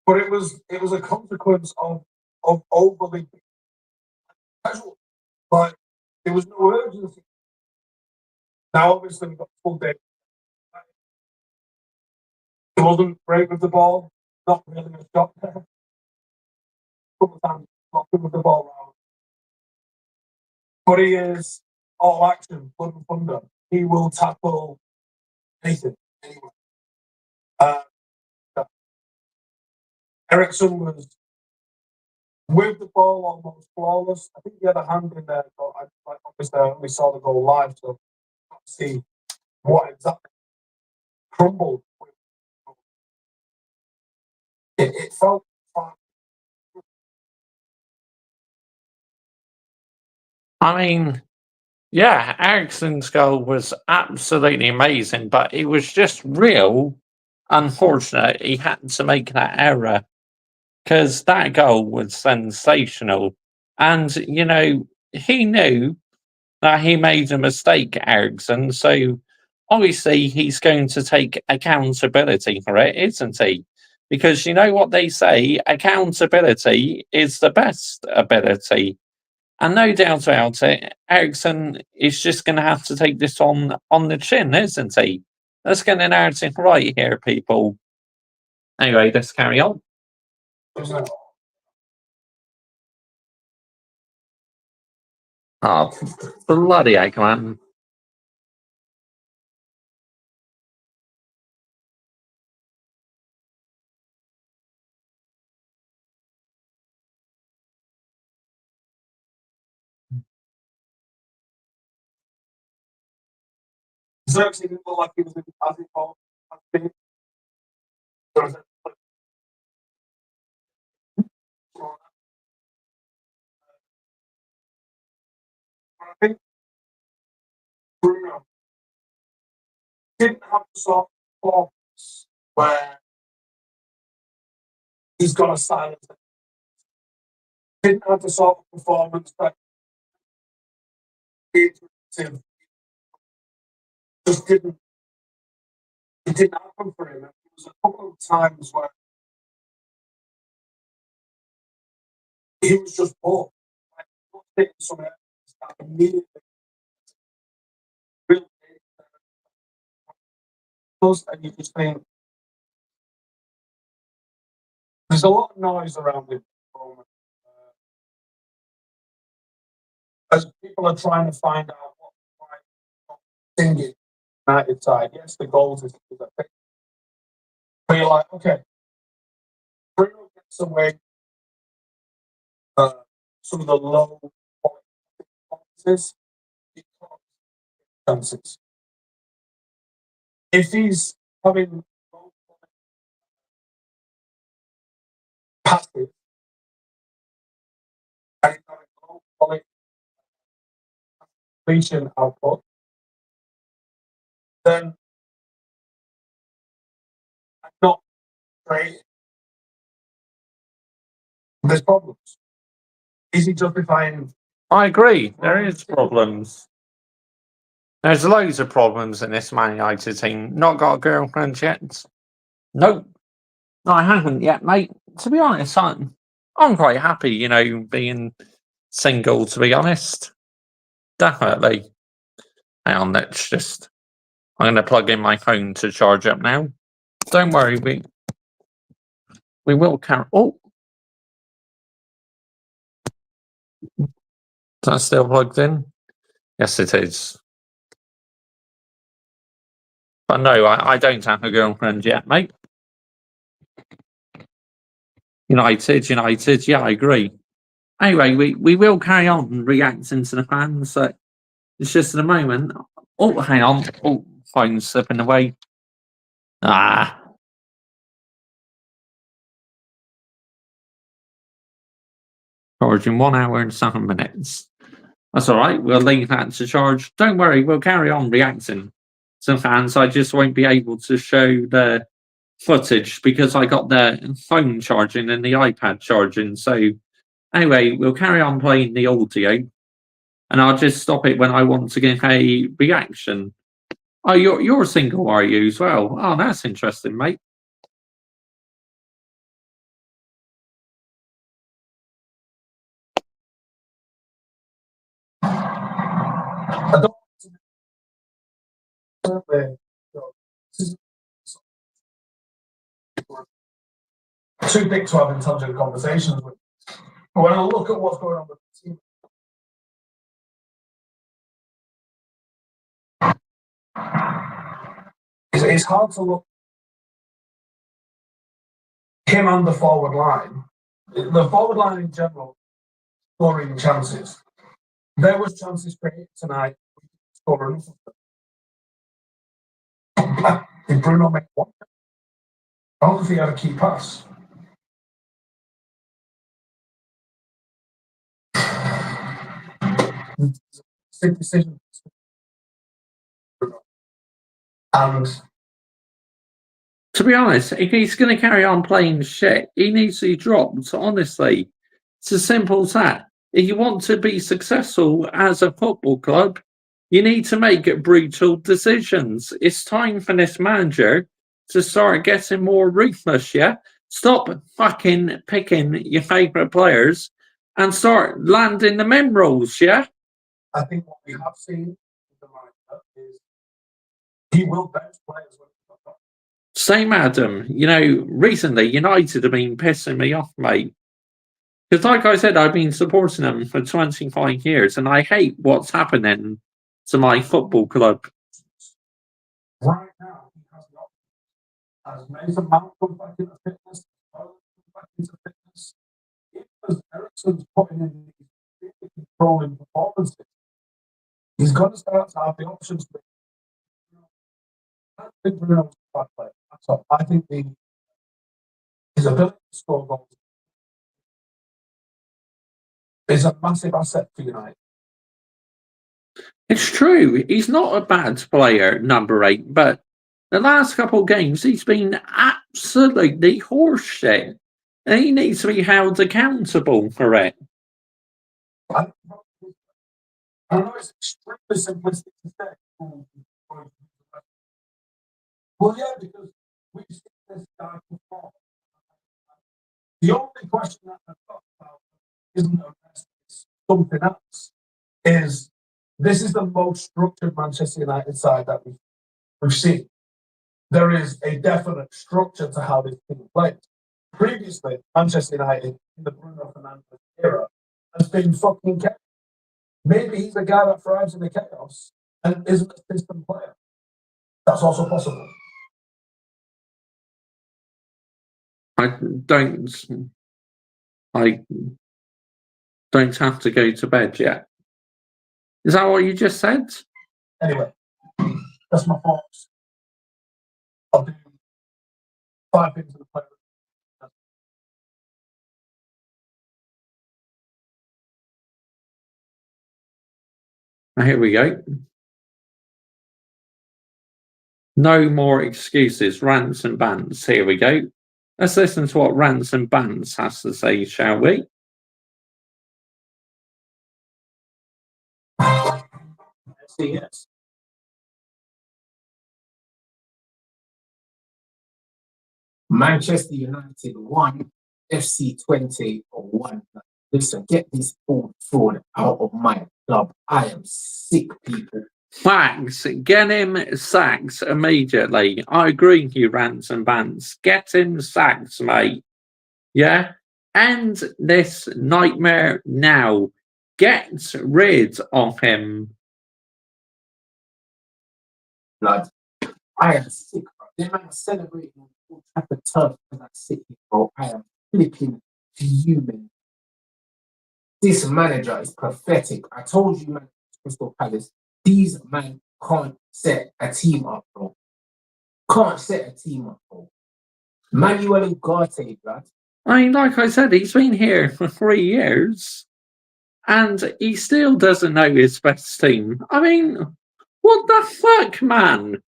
But it was a consequence of overly casual. But there was no urgency. Now, obviously, we've got full day. He wasn't great with the ball, not really a shot there. A couple of times, not good with the ball around. But he is all action, blood and thunder. He will tackle anything, anyway. Ericsson was with the ball almost flawless. I think he had a hand in there, but obviously I only saw the goal live, so I can't see what exactly crumbled. It felt fine. I mean, Yeah, Ericsson's goal was absolutely amazing, but it was just real unfortunate he had to make that error because that goal was sensational. And, you know, he knew that he made a mistake, Ericsson, so obviously he's going to take accountability for it, isn't he? Because you know what they say, accountability is the best ability. And no doubt about it, Ericsson is just going to have to take this on the chin, isn't he? Let's get the narrative right here, people. Anyway, let's carry on. Oh, bloody heck, man. Xerxes didn't look like he was in the passing ball. I think Bruno didn't have the sort of performance where he's got a silence. Didn't have the sort of performance that just didn't. It didn't happen for him. There was a couple of times where he was just bored. Like, not taking some else that immediately. Really, and you just think there's a lot of noise around him at the moment. As people are trying to find out what singing United side. Yes, the goals is a thing. But you're like, okay, Bruno gets away some of the low performances because chances. If he's having passes and he's having low quality completion output, then I'm not great. There's problems. Is he justifying? I agree, there is problems. There's loads of problems in this Man United team. Not got a girlfriend yet? Nope. No, I haven't yet, mate. To be honest, I'm quite happy, you know, being single, to be honest. Definitely. Hang on, let's just... I'm going to plug in my phone to charge up now. Don't worry, we will carry... Oh! Is that still plugged in? Yes, it is. But no, I don't have a girlfriend yet, mate. United, yeah, I agree. Anyway, we will carry on reacting to the fans. So it's just at the moment. Oh, hang on. Oh, phone's slipping away. Ah. Charging 1 hour and 7 minutes. That's all right. We'll leave that to charge. Don't worry. We'll carry on reacting to fans. I just won't be able to show the footage because I got the phone charging and the iPad charging. So anyway, we'll carry on playing the audio. And I'll just stop it when I want to give a reaction. Oh, you're single, are you, as well? Oh, that's interesting, mate. I don't. Too big to have intelligent conversations with. But when I look at what's going on with the team, it's hard to look him on the forward line. The forward line in general, scoring chances. There was chances created tonight. Scoring. Did Bruno make one? I don't know if he had a key pass. Big decision. And To be honest, if he's going to carry on playing shit, he needs to be dropped, honestly. It's as simple as that. If you want to be successful as a football club, you need to make brutal decisions. It's time for this manager to start getting more ruthless, yeah? Stop fucking picking your favourite players and start landing the minerals, yeah? I think what we have seen in the manager is he will bench players when he's not got. Same Adam. You know, recently United have been pissing me off, mate. Because like I said, I've been supporting them for 25 years and I hate what's happening to my football club. Right now, he has the option. As Mason Mount comes back into fitness, comes back into fitness, because Ericsson's putting in these really controlling performances, he's going to start to have the options. I don't think Bruno's a bad player. That's all. I think his ability to score goals is a massive asset for United. It's true, he's not a bad player, number 8, but the last couple of games he's been absolutely horseshit. And he needs to be held accountable for it. I know it's extremely simplistic to say. Well, yeah, because we've seen this guy perform. The only question that I've got about isn't it's something else. Is this is the most structured Manchester United side that we've seen. There is a definite structure to how this team plays. Previously, Manchester United in the Bruno Fernandes era has been fucking chaos. Maybe he's a guy that thrives in the chaos and isn't a system player. That's also possible. I don't have to go to bed yet. Is that what you just said? Anyway, that's my thoughts. I'll do 5 things in the player. Here we go. No more excuses, rants and bants. Here we go. Let's listen to what Rants and Bants has to say, shall we? Yes. Manchester United 1, FC Twente 1. Listen, get this ball thrown out of my club. I am sick, people. Facts, get him sacked immediately. I agree with you, Rants and Bants. Get him sacked, mate. Yeah? End this nightmare now. Get rid of him. Blood. I am sick, bro. They might be celebrating on Old Trafford turf because I'm sick, bro. I am flipping fuming. This manager is pathetic. I told you, man, Crystal Palace, these men can't set a team up, bro. Can't set a team up, bro. Manuel Ugarte, blood. I mean, like I said, he's been here for 3 years and he still doesn't know his best team. I mean, what the fuck, man?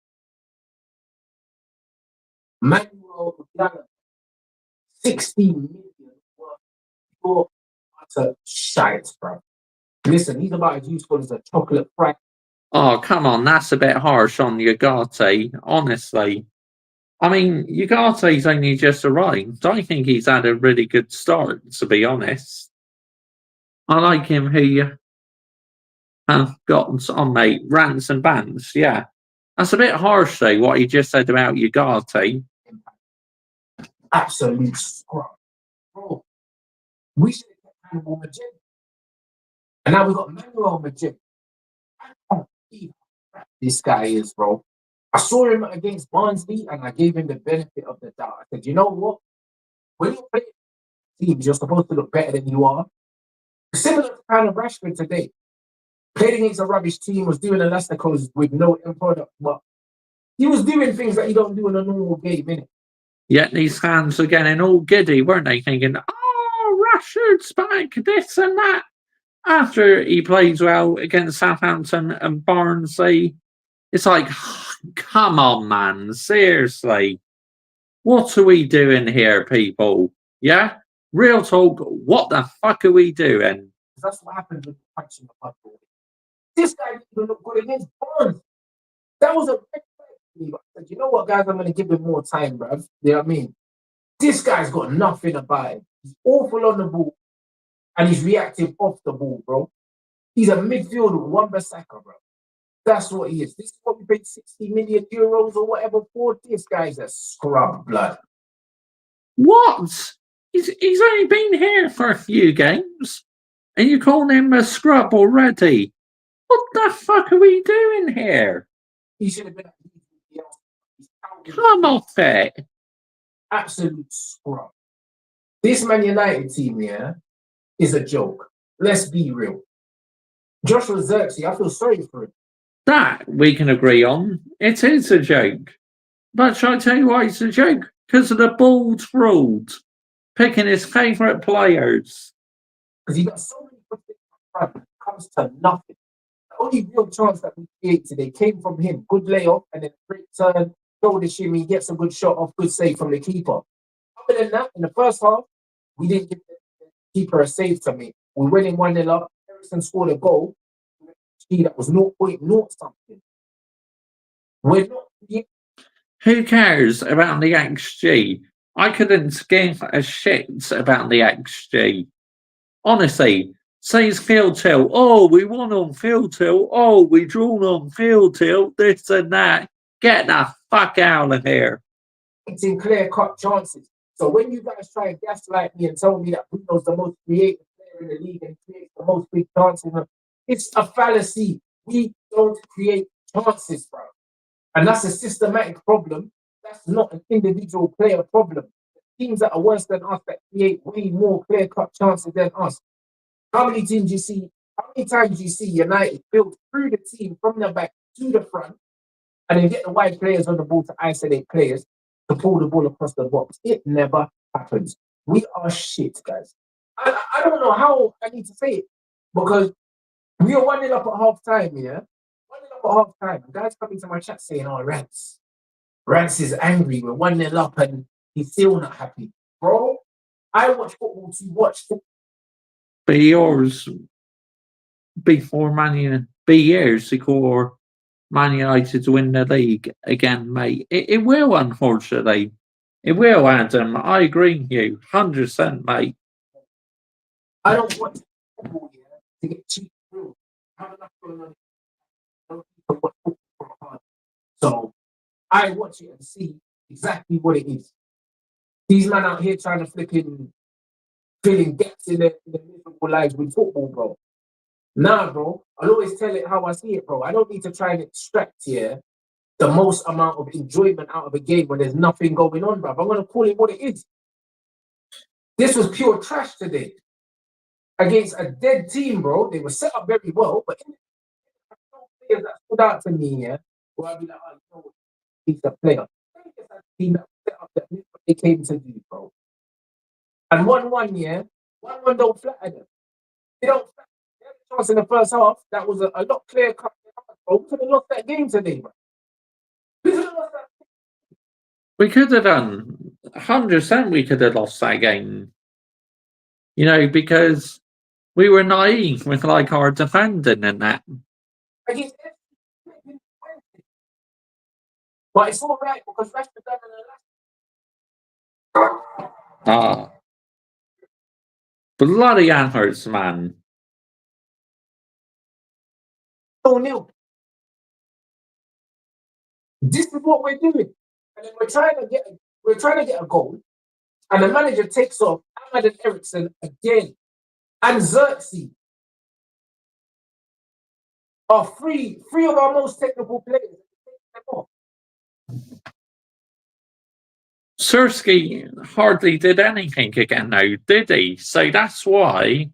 Manuel Ugarte, 60 million worth utter shite, bro. Listen, he's about as useful as a chocolate fry. Oh, come on, that's a bit harsh on Ugarte, honestly. I mean, Ugarte's only just arrived. I think he's had a really good start, to be honest. I like him who have got on, mate. Rants and Bants, yeah. That's a bit harsh, though, what he just said about Ugarte. Absolute scrub. Bro, we should have kept Manuel Majid. And now we've got Manuel Majid. I can't believe how crap this guy is, bro. I saw him against Barnsley and I gave him the benefit of the doubt. I said, you know what? When you play teams, you're supposed to look better than you are. Similar to kind of Rashford today. Played against a rubbish team, was doing elasticals with no end product, but he was doing things that you don't do in a normal game, innit? Yet these fans were getting all giddy, weren't they? Thinking, oh, Rashford's back, this and that. After he plays well against Southampton and Barnsley, it's like, Come on, man. Seriously. What are we doing here, people? Yeah? Real talk, what the fuck are we doing? That's what happened with punching the puck. This guy didn't even look good against Barnes. That was a red flag to me. But I said, you know what, guys, I'm going to give him more time, bruv. You know what I mean? This guy's got nothing about him. He's awful on the ball and he's reactive off the ball, bro. He's a midfielder with one Basaka, bro. That's what he is. This is what we paid 60 million euros or whatever for. This guy's a scrub blood. What? He's only been here for a few games. And you call him a scrub already? What the fuck are we doing here? He should have been Come off it. absolute scrub. This Man United team here is a joke. Let's be real. Joshua Xerxes, I feel sorry for him. That we can agree on. It is a joke. But shall I tell you why it's a joke? Because of the bald fraud. Picking his favourite players. Because he got so many it comes to nothing. The only real chance that we created today came from him. Good layoff and then great turn, shoulder shimmy, gets a good shot off, good save from the keeper. Other than that, in the first half, we didn't give the keeper a save to me. We went in 1-0 up. Ericsson scored a goal. That was 0.0 something. We're not. Who cares about the XG? I couldn't give a shit about the XG. Honestly, says field tilt. Oh, we won on field tilt. Oh, we drawn on field tilt. This and that. Get the fuck out of here. It's in clear-cut chances. So when you guys try and gaslight me and tell me that Bruno's the most creative player in the league and creates the most big chances, it's a fallacy. We don't create chances, bro. And that's a systematic problem. That's not an individual player problem. Teams that are worse than us that create way more clear-cut chances than us. How many teams you see? How many times you see United build through the team from the back to the front, and then get the wide players on the ball to isolate players to pull the ball across the box? It never happens. We are shit, guys. I don't know how I need to say it because we are 1-0 up at half time, yeah. 1-0 up at half time. Guys coming to my chat saying, "Oh, Rance is angry. We're 1-0 up and he's still not happy." Bro, I watch football to watch football. Be yours before be years before Man United to win the league again, mate. It will, unfortunately. It will, Adam. I agree with you. 100%, mate. I don't watch football here to get cheap through. I have enough going on. I don't need to watch football for fun. So I watch it and see exactly what it is. These men out here trying to filling gaps in their miserable lives with football, bro. Nah, bro. I'll always tell it how I see it, bro. I don't need to try and extract here the most amount of enjoyment out of a game when there's nothing going on, bro. I'm going to call it what it is. This was pure trash today. Against a dead team, bro. They were set up very well, but players that stood out to me, yeah, where I'd be like, oh, you know what, he's a player. That team that set up that knew what they came to do, bro. And 1-1, yeah, 1-1 don't flatter them. They don't flatter. They had a chance in the first half. That was a lot clear cut. Bro, we could have lost that game today, bro. We could have lost that. We could have done 100%. We could have lost that game. You know, because we were naive with like our defending and that. Against every but it's all right because Rashford done in the last. Bloody antlers, man. 0-0. This is what we're doing. And then we're trying to get a goal. And the manager takes off Ahmad and Ericsson again. And Xerxes are three of our most technical players. Xerxes hardly did anything again though, did he? So that's why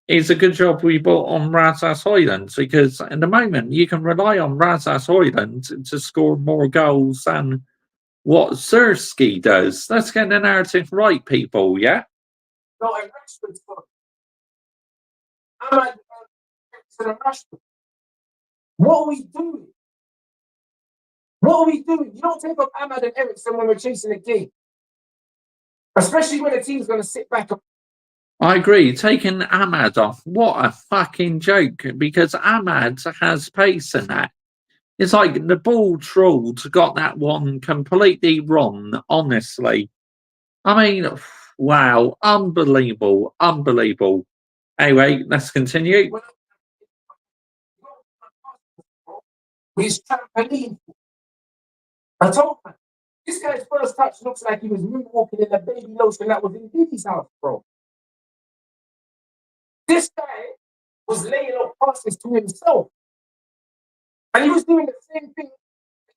it's a good job we bought on Razas Hoyland, because in the moment you can rely on Razas Hoyland to score more goals than what Xerxes does. Let's get the narrative right, people, yeah? No, and Rashford's fun. Ahmad and Rashford. What are we doing? What are we doing? You don't take off Ahmad and Ericsson when we're chasing a game. Especially when the team's going to sit back. I agree. Taking Ahmad off, what a fucking joke, because Ahmad has pace in that. It's like the ball trolled got that one completely wrong, honestly. I mean, wow, unbelievable, unbelievable. Anyway, let's continue. His trampoline. I told him, this guy's first touch looks like he was moonwalking in a baby lotion that was in Diddy's house, bro. This guy was laying up passes to himself. And he was doing the same thing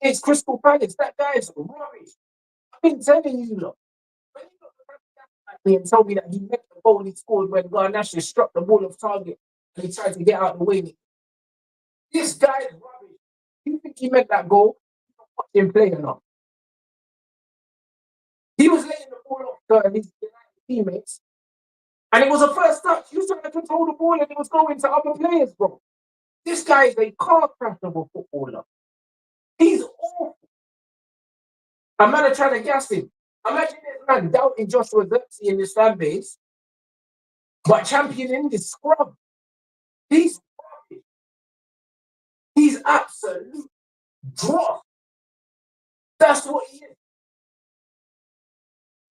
against Crystal Palace. That guy's rubbish. I've been telling you, look. When you got the me and told me that he meant the goal he scored when Garnacho struck the ball off target and he tried to get out of the way. This guy is rubbish. You think he meant that goal? Watch him play or not? He was laying the ball off to his teammates, and it was a first touch. He was trying to control the ball, and it was going to other players, bro. This guy is a car crash of a footballer. He's awful. A man are trying to gas him. Imagine this man doubting Joshua Xerxes in this fan base, but championing this scrub. He's rubbish. He's absolute dross. That's what he is.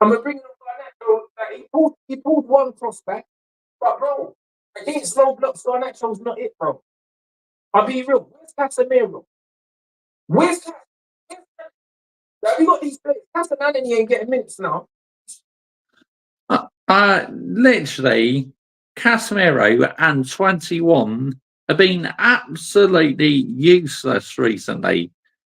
I'm gonna bring up Garnacho. He pulled one cross back, but bro, against low blocks, Garnacho's not it, bro. I'll be real. Where's Casemiro? Where's Casemiro? Like, we got these players. Casemiro ain't getting minutes now. Literally, Casemiro and 21 have been absolutely useless recently.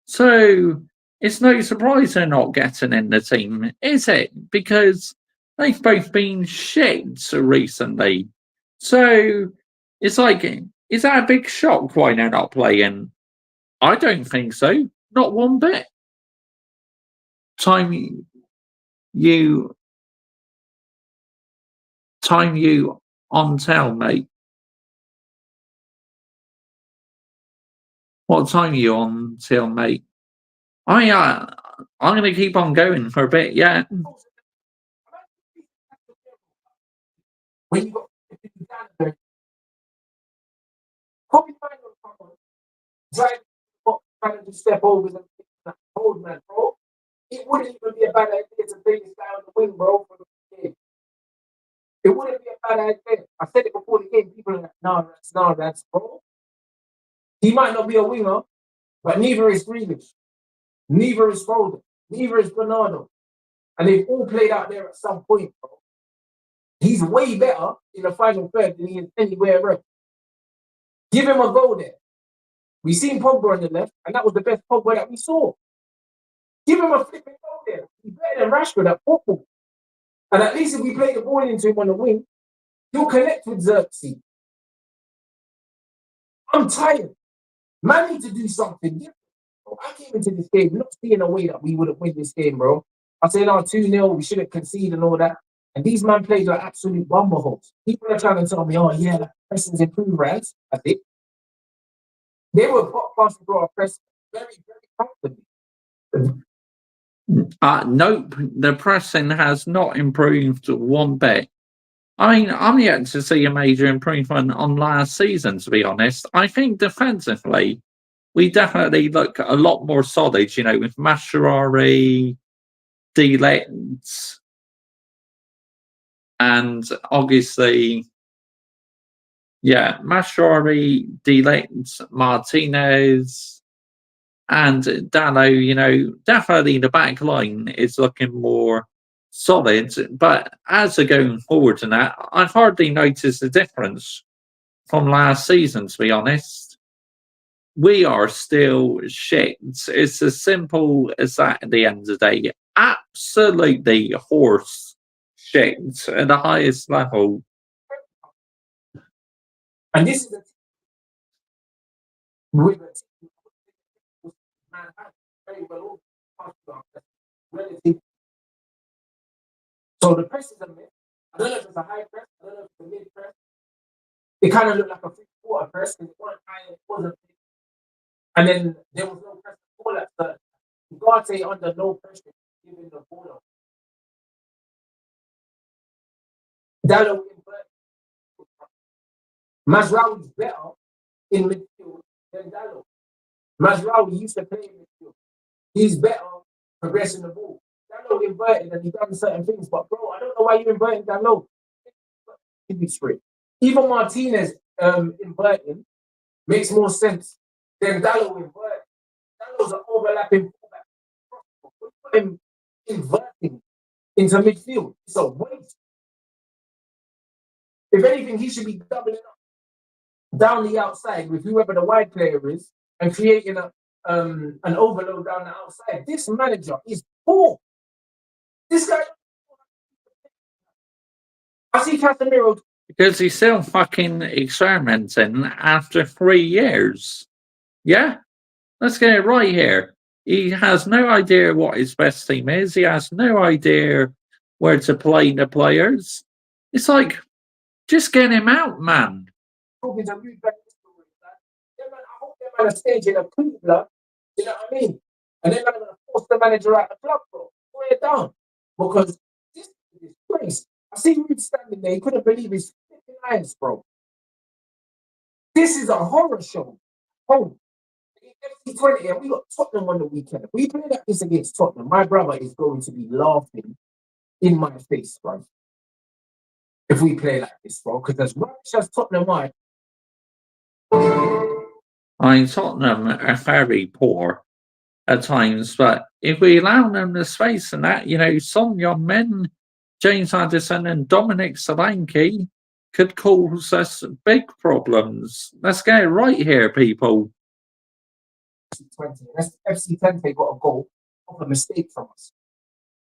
So it's no surprise they're not getting in the team, is it? Because they've both been shit recently. So it's like, is that a big shock why they're not playing? I don't think so. Not one bit. Time you on tell, mate. What time are you on till, mate? I'm going to keep on going for a bit, yeah. When you got Kobe trying to step over the hold man, bro. It wouldn't even be a bad idea to bring this guy on the wing, bro, for the game. It wouldn't be a bad idea. I said it before the game. People are like, no, that's bro. He might not be a winger, but neither is Grealish. Neither is Foden. Neither is Bernardo. And they've all played out there at some point, bro. He's way better in the final third than he is anywhere else. Give him a go there. We seen Pogba on the left, and that was the best Pogba that we saw. Give him a flipping go there. He's better than Rashford at football. And at least if we play the ball into him on the wing, he'll connect with Xerxes. I'm tired. Man need to do something different. Bro. I came into this game not seeing a way that we would have won this game, bro. I said, 2-0, we shouldn't concede and all that. And these man played like absolute bumbleholes. People are trying to tell me, oh yeah, pressing's improved, right? I think. They were fast to draw a press very, very comfortably. Nope, the pressing has not improved one bit. I mean, I'm yet to see a major improvement on last season, to be honest. I think defensively, we definitely look a lot more solid, with Mascherari, De Ligt, and obviously, yeah, Mascherari, De Ligt, Martinez, and Dallo, definitely the back line is looking more solid. But as they're going forward in that, I've hardly noticed the difference from last season, to be honest. We are still shit. It's as simple as that at the end of the day. Absolutely horse shit at the highest level. And this is the so the press is a myth. I don't know if it's a high press, I don't know if it's a mid press. It kind of looked like a 3-quarter press because it wasn't high, it wasn't big. And then there was no press at all at Ugarte under no pressure, giving the ball up. Dallo inverted. Mazraoui's better in midfield than Dallo. Mazraoui used to play in midfield. He's better progressing the ball. Dallo inverted and he done certain things, but bro, I don't know why you inverted Dallo. Even Martinez inverting makes more sense than Dallo inverting. Dallo's an overlapping fullback. Put him inverting into midfield. It's a waste. If anything, he should be doubling up down the outside with whoever the wide player is and creating an overload down the outside. This manager is poor. This guy. I see Casemiro. Because he's still fucking experimenting after 3 years. Yeah? Let's get it right here. He has no idea what his best team is. He has no idea where to play the players. It's like, just get him out, man. Talking to you, I hope they're man staging a coup, blood. You know what I mean? And then I'm going to force the manager out the club, bro. Put it down. Because this is disgrace. I see Rude standing there. He couldn't believe his eyes, bro. This is a horror show. Home. FC Twente, and we got Tottenham on the weekend. If we play like this against Tottenham, my brother is going to be laughing in my face, bro. If we play like this, bro, because as rubbish as Tottenham are, I mean, Tottenham are very poor at times, but if we allow them the space and that, you know, some young men, James Maddison and Dominic Solanke, could cause us big problems. Let's get it right here, people. FC Twente got a goal of a mistake from us.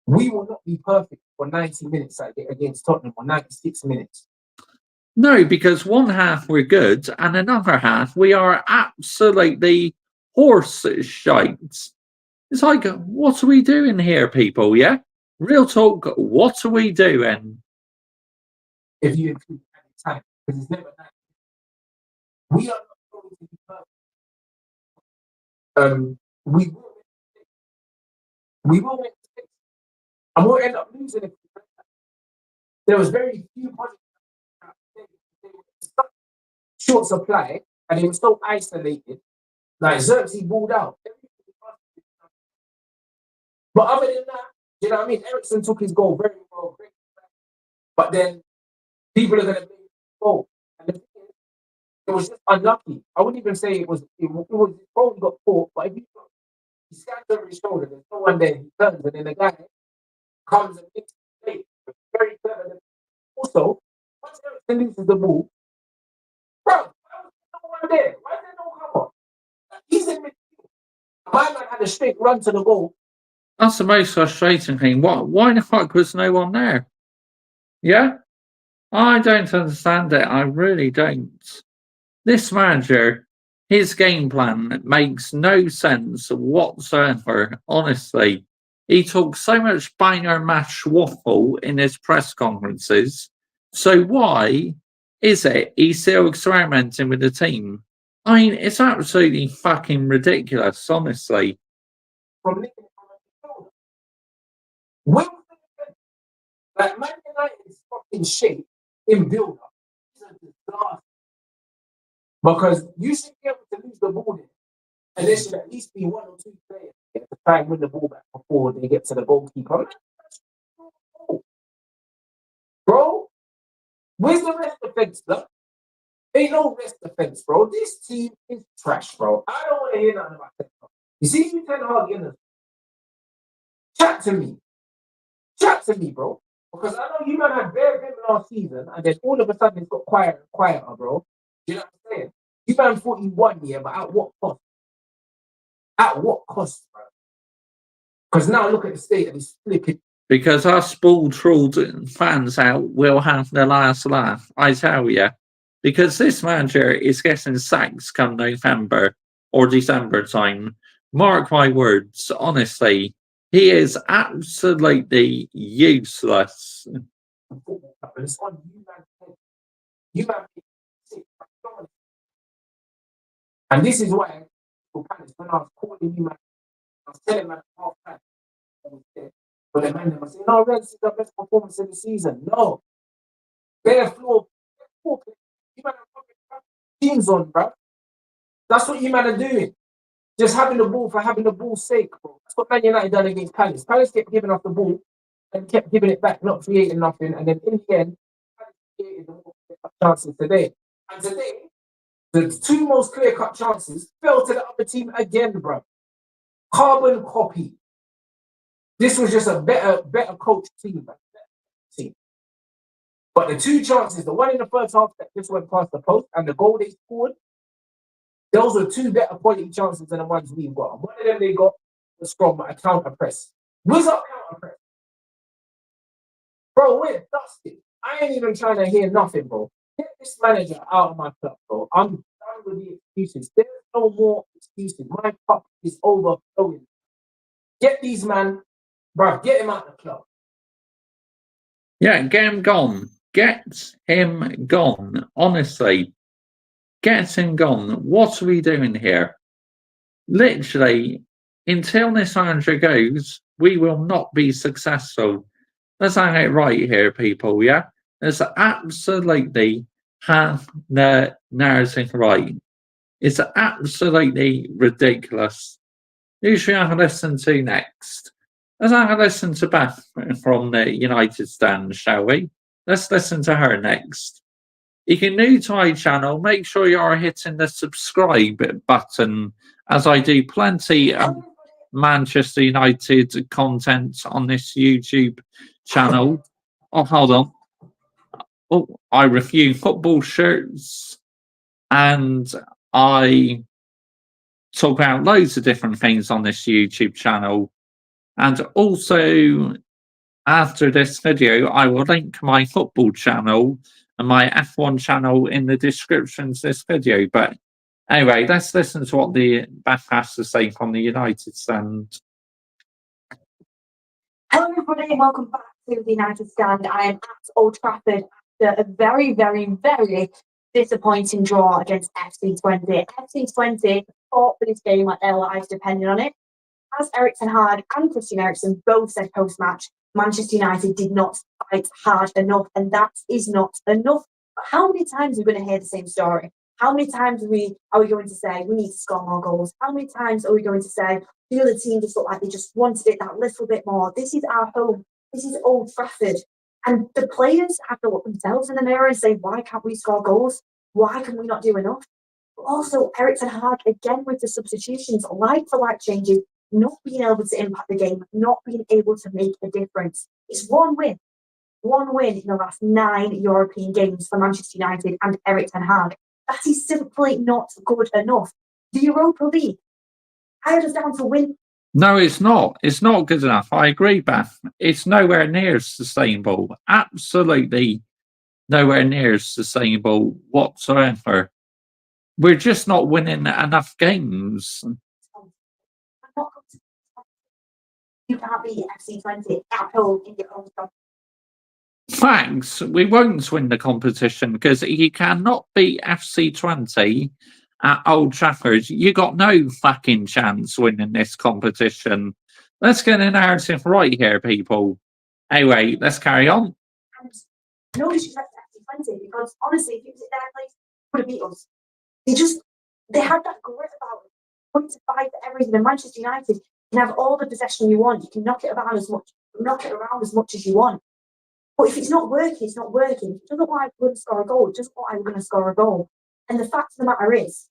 We will not be perfect for 90 minutes against Tottenham or 96 minutes. No, because one half we're good and another half we are absolutely horse shites. It's like, what are we doing here, people? Yeah? Real talk, what are we doing? If you include any time, because it's never 90. We are not going to be perfect. We will make mistakes. And we'll end up losing it. There was very few positives. Short supply, and he was so isolated. Like Xerxes balled out. But other than that, you know what I mean? Ericsson took his goal very well. Great. But then people are going to blame the goal. And the thing is, it was just unlucky. I wouldn't even say it was his goal got caught, but if he scans over his shoulder, there's no one there. He turns, and then the guy comes and makes the play. Very clever. Also, once Ericsson loses the ball, bro, why was there no one there? Why is there no cover? He's in midfield. My man had a straight run to the goal. That's the most frustrating thing. Why the fuck was no one there? Yeah? I don't understand it. I really don't. This manager, his game plan makes no sense whatsoever, honestly. He talks so much banger mash waffle in his press conferences. So why is it he's still experimenting with the team? I mean, it's absolutely fucking ridiculous, honestly. From Nick, when like Man United's fucking shape in build-up is a disaster. Because you should be able to lose the ball in, and there should at least be one or two players to try and win the ball back before they get to the goalkeeper. Bro, where's the rest defense, though? Ain't no rest defense, bro. This team is trash, bro. I don't want to hear nothing about that. You see, you Ten Hag in the chat to me. Chat to me, bro. Because I know you man had bare vim last season, and then all of a sudden it's got quieter, bro. You know what I'm saying? You man 41 here, but at what cost? At what cost, bro? Because now look at the state of this flipping. Because us ball-trolled fans out will have the last laugh, I tell you. Because this manager is getting sacked come November or December time. Mark my words, honestly. He is absolutely useless. It's on you, man. You man. And this is why when I was calling you, man, was telling him at half time. But the man was saying, no, Reds is the best performance in the season. No. Bare floor. You man are fucking teams on, bro. That's what you man are doing. Just having the ball for having the ball's sake, bro. That's what Man United done against Palace. Palace kept giving us the ball and kept giving it back, not creating nothing. And then in the end, Palace created the more chances today. And today, the two most clear-cut chances fell to the other team again, bro. Carbon copy. This was just a better coached team, man. But the two chances, the one in the first half that just went past the post and the goal they scored, those were two better quality chances than the ones we've got. And one of them they got was from a counter press. What's up, counter press? Bro, we're dusty. I ain't even trying to hear nothing, bro. Get this manager out of my club, bro. I'm done with the excuses. There's no more excuses. My cup is overflowing. Get these man, bro, get him out of the club. Yeah, get him gone. Get him gone. Honestly, get him gone. What are we doing here? Literally, until this manager goes, we will not be successful. Let's hang it right here, people, yeah? Let's absolutely have the narrative right. It's absolutely ridiculous. Who should we have a listen to next? Let's have a listen to Beth from the United stand, shall we? Let's listen to her next. If you're new to my channel, make sure you are hitting the subscribe button, as I do plenty of Manchester United content on this YouTube channel. Oh, hold on. Oh, I review football shirts and I talk about loads of different things on this YouTube channel. And also, after this video, I will link my football channel and my F1 channel in the description to this video. But anyway, let's listen to what the Beth has to say from the United stand. Hello everybody, welcome back to the United stand. I am at Old Trafford after a very, very, very disappointing draw against FC Twente. FC Twente fought for this game like their lives depended on it. As Erik ten Hag and Christian Eriksen both said post-match, Manchester United did not fight hard enough, and that is not enough. But how many times are we going to hear the same story? How many times are we going to say we need to score more goals? How many times are we going to say the other team just looked like they just wanted it that little bit more? This is our home. This is Old Trafford. And the players have to look themselves in the mirror and say, why can't we score goals? Why can we not do enough? But also, Erik ten Hag, again with the substitutions, like-for-like changes, not being able to impact the game, not being able to make a difference. It's one win in the last 9 European games for Manchester United and Erik ten Hag. That is simply not good enough. The Europa League, I understand to win. No, it's not. It's not good enough. I agree, Beth. It's nowhere near sustainable. Absolutely nowhere near sustainable whatsoever. We're just not winning enough games. You can't beat FC Twente at home in your own country. Facts. We won't win the competition because you cannot beat FC Twente at Old Trafford. You got no fucking chance winning this competition. Let's get the narrative right here, people. Anyway, let's carry on. And no disrespect to FC Twente, because honestly, if it was at their place, they would have beat us. They had that grit about it. Want to fight for everything. And Manchester United can have all the possession you want. You can knock it around as much as you want. But if it's not working, it's not working. If it doesn't like we're going to score a goal, it doesn't like we're going to score a goal. And the fact of the matter is,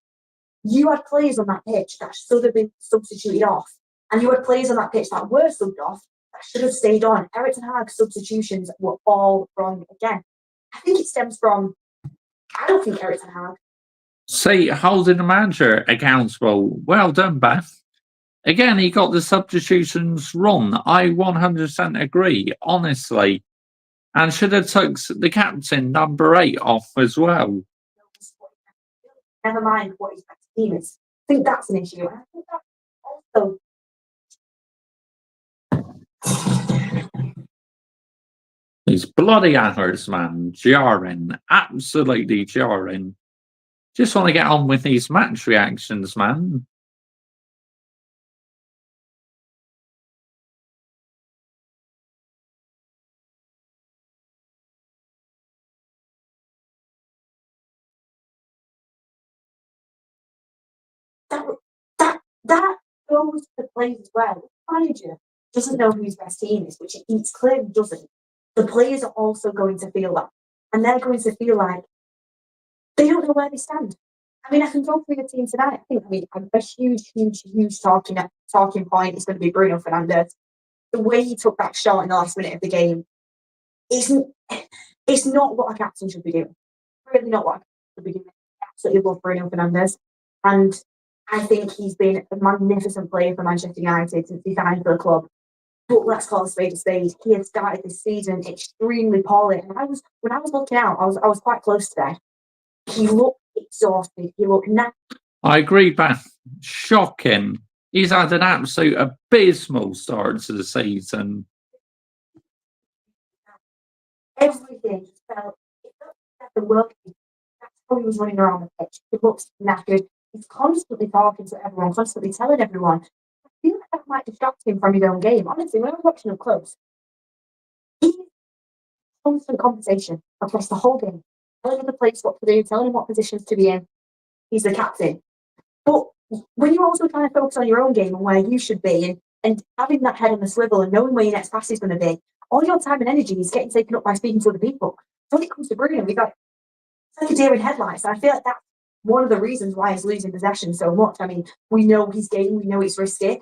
you had players on that pitch that should have been substituted off. And you had players on that pitch that were subbed off that should have stayed on. Erik ten Hag's substitutions were all wrong again. I think it stems from, I don't think Erik ten Hag. See, holding the manager accountable. Well done, Beth. Again, he got the substitutions wrong. I 100% agree, honestly. And should have took the captain, number 8, off as well. Never mind what his best team is. I think that's an issue. And I think that also. These bloody hours, man. Jarring. Absolutely jarring. Just want to get on with these match reactions, man. that goes to the players as well. The manager doesn't know who his best team is, which he clearly doesn't. The players are also going to feel that, and they're going to feel like they don't know where they stand. I mean, I can go through the team tonight. I mean, a huge talking point is going to be Bruno Fernandes. The way he took that shot in the last minute of the game it's not what a captain should be doing. Really not what a captain should be doing. I absolutely love Bruno Fernandes. And I think he's been a magnificent player for Manchester United since he signed for the club. But let's call a spade a spade. He had started this season extremely poorly. And when I was looking out, I was quite close to that. He looked exhausted. He looked I agree, Beth. Shocking. He's had an absolute abysmal start to the season. everything just felt like the world. That's how he was running around the pitch. He looks knackered. He's constantly talking to everyone, constantly telling everyone. I feel like that might distract him from his own game. Honestly, when I was watching him close, he constant conversation across the whole game, telling the players what to do, telling him what positions to be in. He's the captain. But when you also kind of focus on your own game and where you should be, and having that head on the swivel and knowing where your next pass is going to be, all your time and energy is getting taken up by speaking to other people. So when it comes to Bruno, it's like a deer in headlights. And I feel like that's one of the reasons why he's losing possession so much. I mean, we know his game, we know it's risky.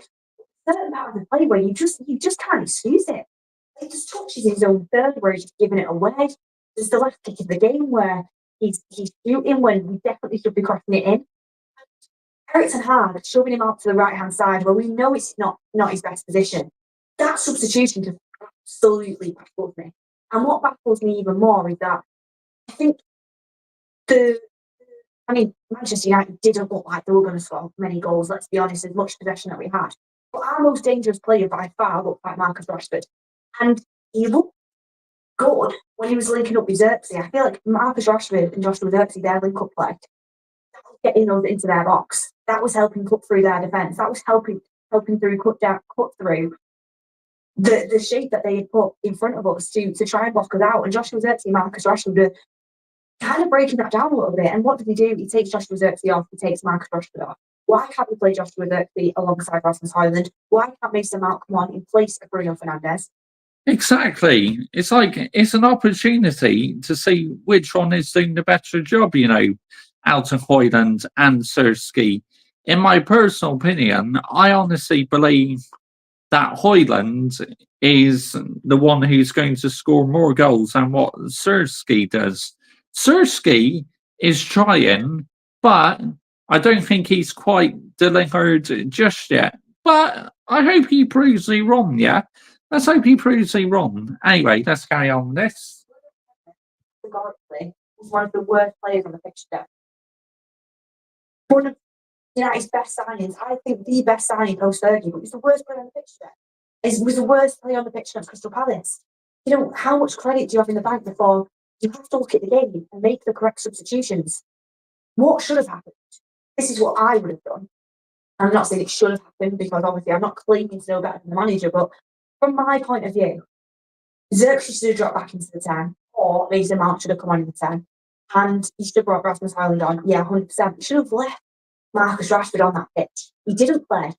Certain part of the play where you just can't excuse it. He just touches his own third where he's just giving it away. There's the last kick of the game where he's shooting when we definitely should be crossing it in. Eriksen hard, shoving him out to the right-hand side where we know it's not his best position. That substitution just absolutely baffles me. And what baffles me even more is that I think Manchester United didn't look like they were going to score many goals, let's be honest, as much possession that we had. But our most dangerous player by far looked like Marcus Rashford. And he looked good when he was linking up with Xerxes. I feel like Marcus Rashford and Joshua Xerxes, their link-up play, that was getting us into their box. That was helping cut through their defence. That was helping through cut through the shape that they had put in front of us to try and block us out. And Joshua Xerxes and Marcus Rashford were kind of breaking that down a little bit. And what did he do? He takes Joshua Xerxes off, he takes Marcus Rashford off. Why can't we play Joshua Xerxes alongside Rasmus Højlund? Why can't Mason Mount come on in place of Bruno Fernandes? Exactly. It's like it's an opportunity to see which one is doing the better job, out of Højlund and Sirski. In my personal opinion, I honestly believe that Højlund is the one who's going to score more goals than what Sirski does. Sirski is trying, but I don't think he's quite delivered just yet. But I hope he proves me wrong, yeah? Let's hope he proves me wrong. Anyway, let's carry on with this. Categorically, he's one of the worst players on the pitch today. One of United's best signings, I think the best signing post-Fergie, but he's the worst player on the pitch today. He was the worst player on the pitch against Crystal Palace. How much credit do you have in the bank before you have to look at the game and make the correct substitutions? What should have happened? This is what I would have done. I'm not saying it should have happened because obviously I'm not claiming to know better than the manager, but from my point of view, Xerxes should have dropped back into the 10, or Mason Mount should have come on in the 10, and he should have brought Rasmus Højlund on. Yeah, 100%. He should have left Marcus Rashford on that pitch. He didn't play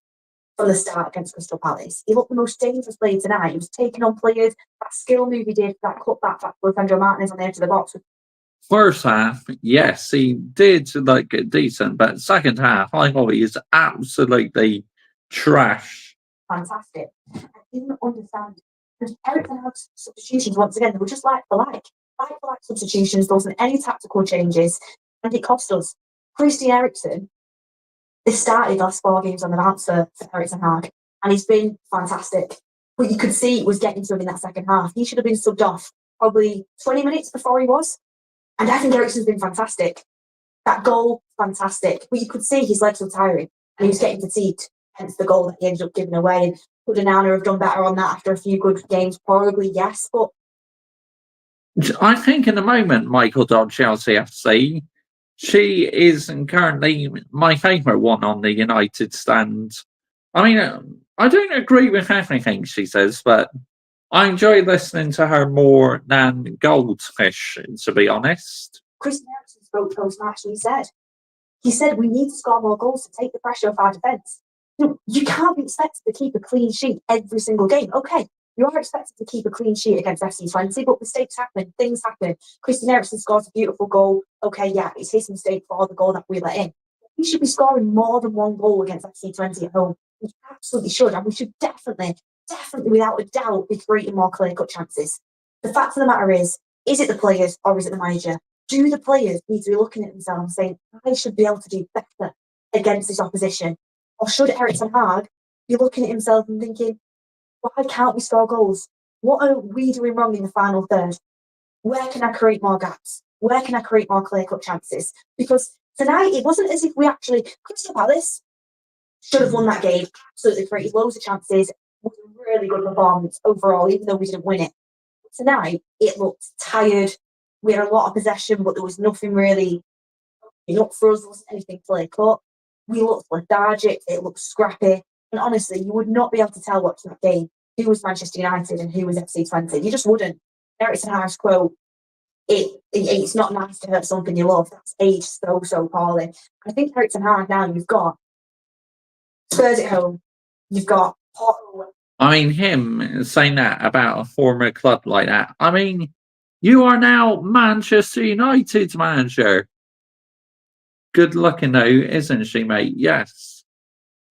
from the start against Crystal Palace. He looked the most dangerous player tonight. He was taking on players. That skill move he did, that cutback for Alejandro Martinez on the edge of the box. First half, yes, he did look decent, but second half, I thought he is absolutely trash. Fantastic. I didn't understand. And Eriksen had substitutions once again. They were just like for like substitutions. There wasn't any tactical changes, and it cost us. Christian Eriksen, they started last 4 games on the bounce for Eriksen Hag, and he's been fantastic. But you could see it was getting to him in that second half. He should have been subbed off probably 20 minutes before he was. And I think Eriksen's been fantastic. That goal, fantastic. But you could see his legs were tiring, and he was getting fatigued. Hence the goal that he ended up giving away. And could Onana have done better on that after a few good games? Probably, yes. But I think in the moment, Michael Dodd, Chelsea FC, she is currently my favourite one on the United stand. I mean, I don't agree with everything she says, but I enjoy listening to her more than Goldfish, to be honest. Christian Eriksen spoke post-match and he said, He said we need to score more goals to take the pressure off our defence. You can't be expected to keep a clean sheet every single game. Okay, you are expected to keep a clean sheet against FC Twente, but mistakes happen, things happen. Christian Eriksen scores a beautiful goal. Okay, yeah, it's his mistake for the goal that we let in. We should be scoring more than one goal against FC Twente at home. We absolutely should, and we should definitely, without a doubt, be creating more clear-cut chances. The fact of the matter is it the players or is it the manager? Do the players need to be looking at themselves and saying, I should be able to do better against this opposition? Or should Erik ten Hag be looking at himself and thinking, why can't we score goals? What are we doing wrong in the final third? Where can I create more gaps? Where can I create more clear-cut chances? Because tonight, it wasn't as if we actually, Crystal Palace should have won that game, absolutely created loads of chances. It was a really good performance overall, even though we didn't win it. Tonight, it looked tired. We had a lot of possession, but there was nothing really up for us. There wasn't anything clear-cut. We looked lethargic. It looked scrappy. And honestly, you would not be able to tell watching that game who was Manchester United and who was FC Twente. You just wouldn't. Erik ten Hag's quote, it's not nice to hurt something you love. That's aged so poorly. I think Erik ten Hag now, you've got Spurs at home. You've got Porto. I mean, him saying that about a former club like that. I mean, you are now Manchester United's manager. Good looking though, isn't she, mate? Yes.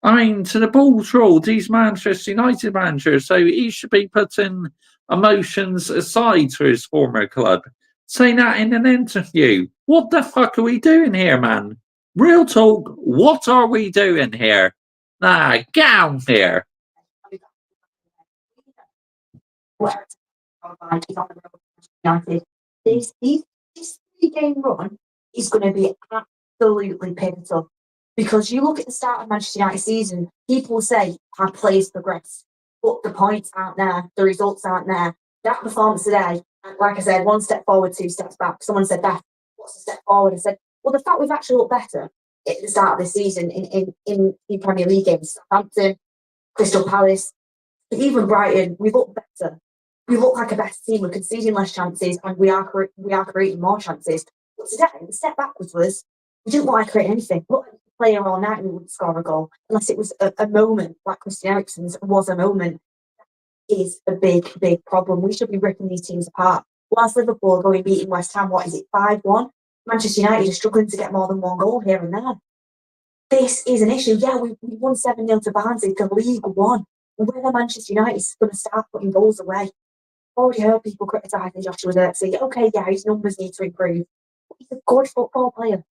I mean, to the ball's rolled, he's Manchester United manager, so he should be putting emotions aside for his former club. Saying that in an interview. What the fuck are we doing here, man? Real talk, what are we doing here? Nah, get out here. United. This 3-game run is going to be absolutely pivotal because you look at the start of Manchester United season, people say our players progressed, but the points aren't there, the results aren't there. That performance today, like I said, 1 step forward, 2 steps back. Someone said, Beth, what's a step forward? I said, well, the fact we've actually looked better at the start of the season in Premier League games, Southampton, Crystal Palace, even Brighton, we look better. We look like a better team. We're conceding less chances, and we are creating more chances. But today, the step backwards was we didn't want to create anything. Look at the player all night, and we wouldn't score a goal unless it was a moment like Christian Eriksen's was a moment. That is a big problem. We should be ripping these teams apart. Whilst Liverpool are going beating West Ham, what is it, 5-1? Manchester United are struggling to get more than one goal here and there. This is an issue. Yeah, we won 7-0 to Barnsley, to League One. When are Manchester United going to start putting goals away? Already heard people criticising Joshua Zirkzee. Okay, yeah, his numbers need to improve. But he's a good football player.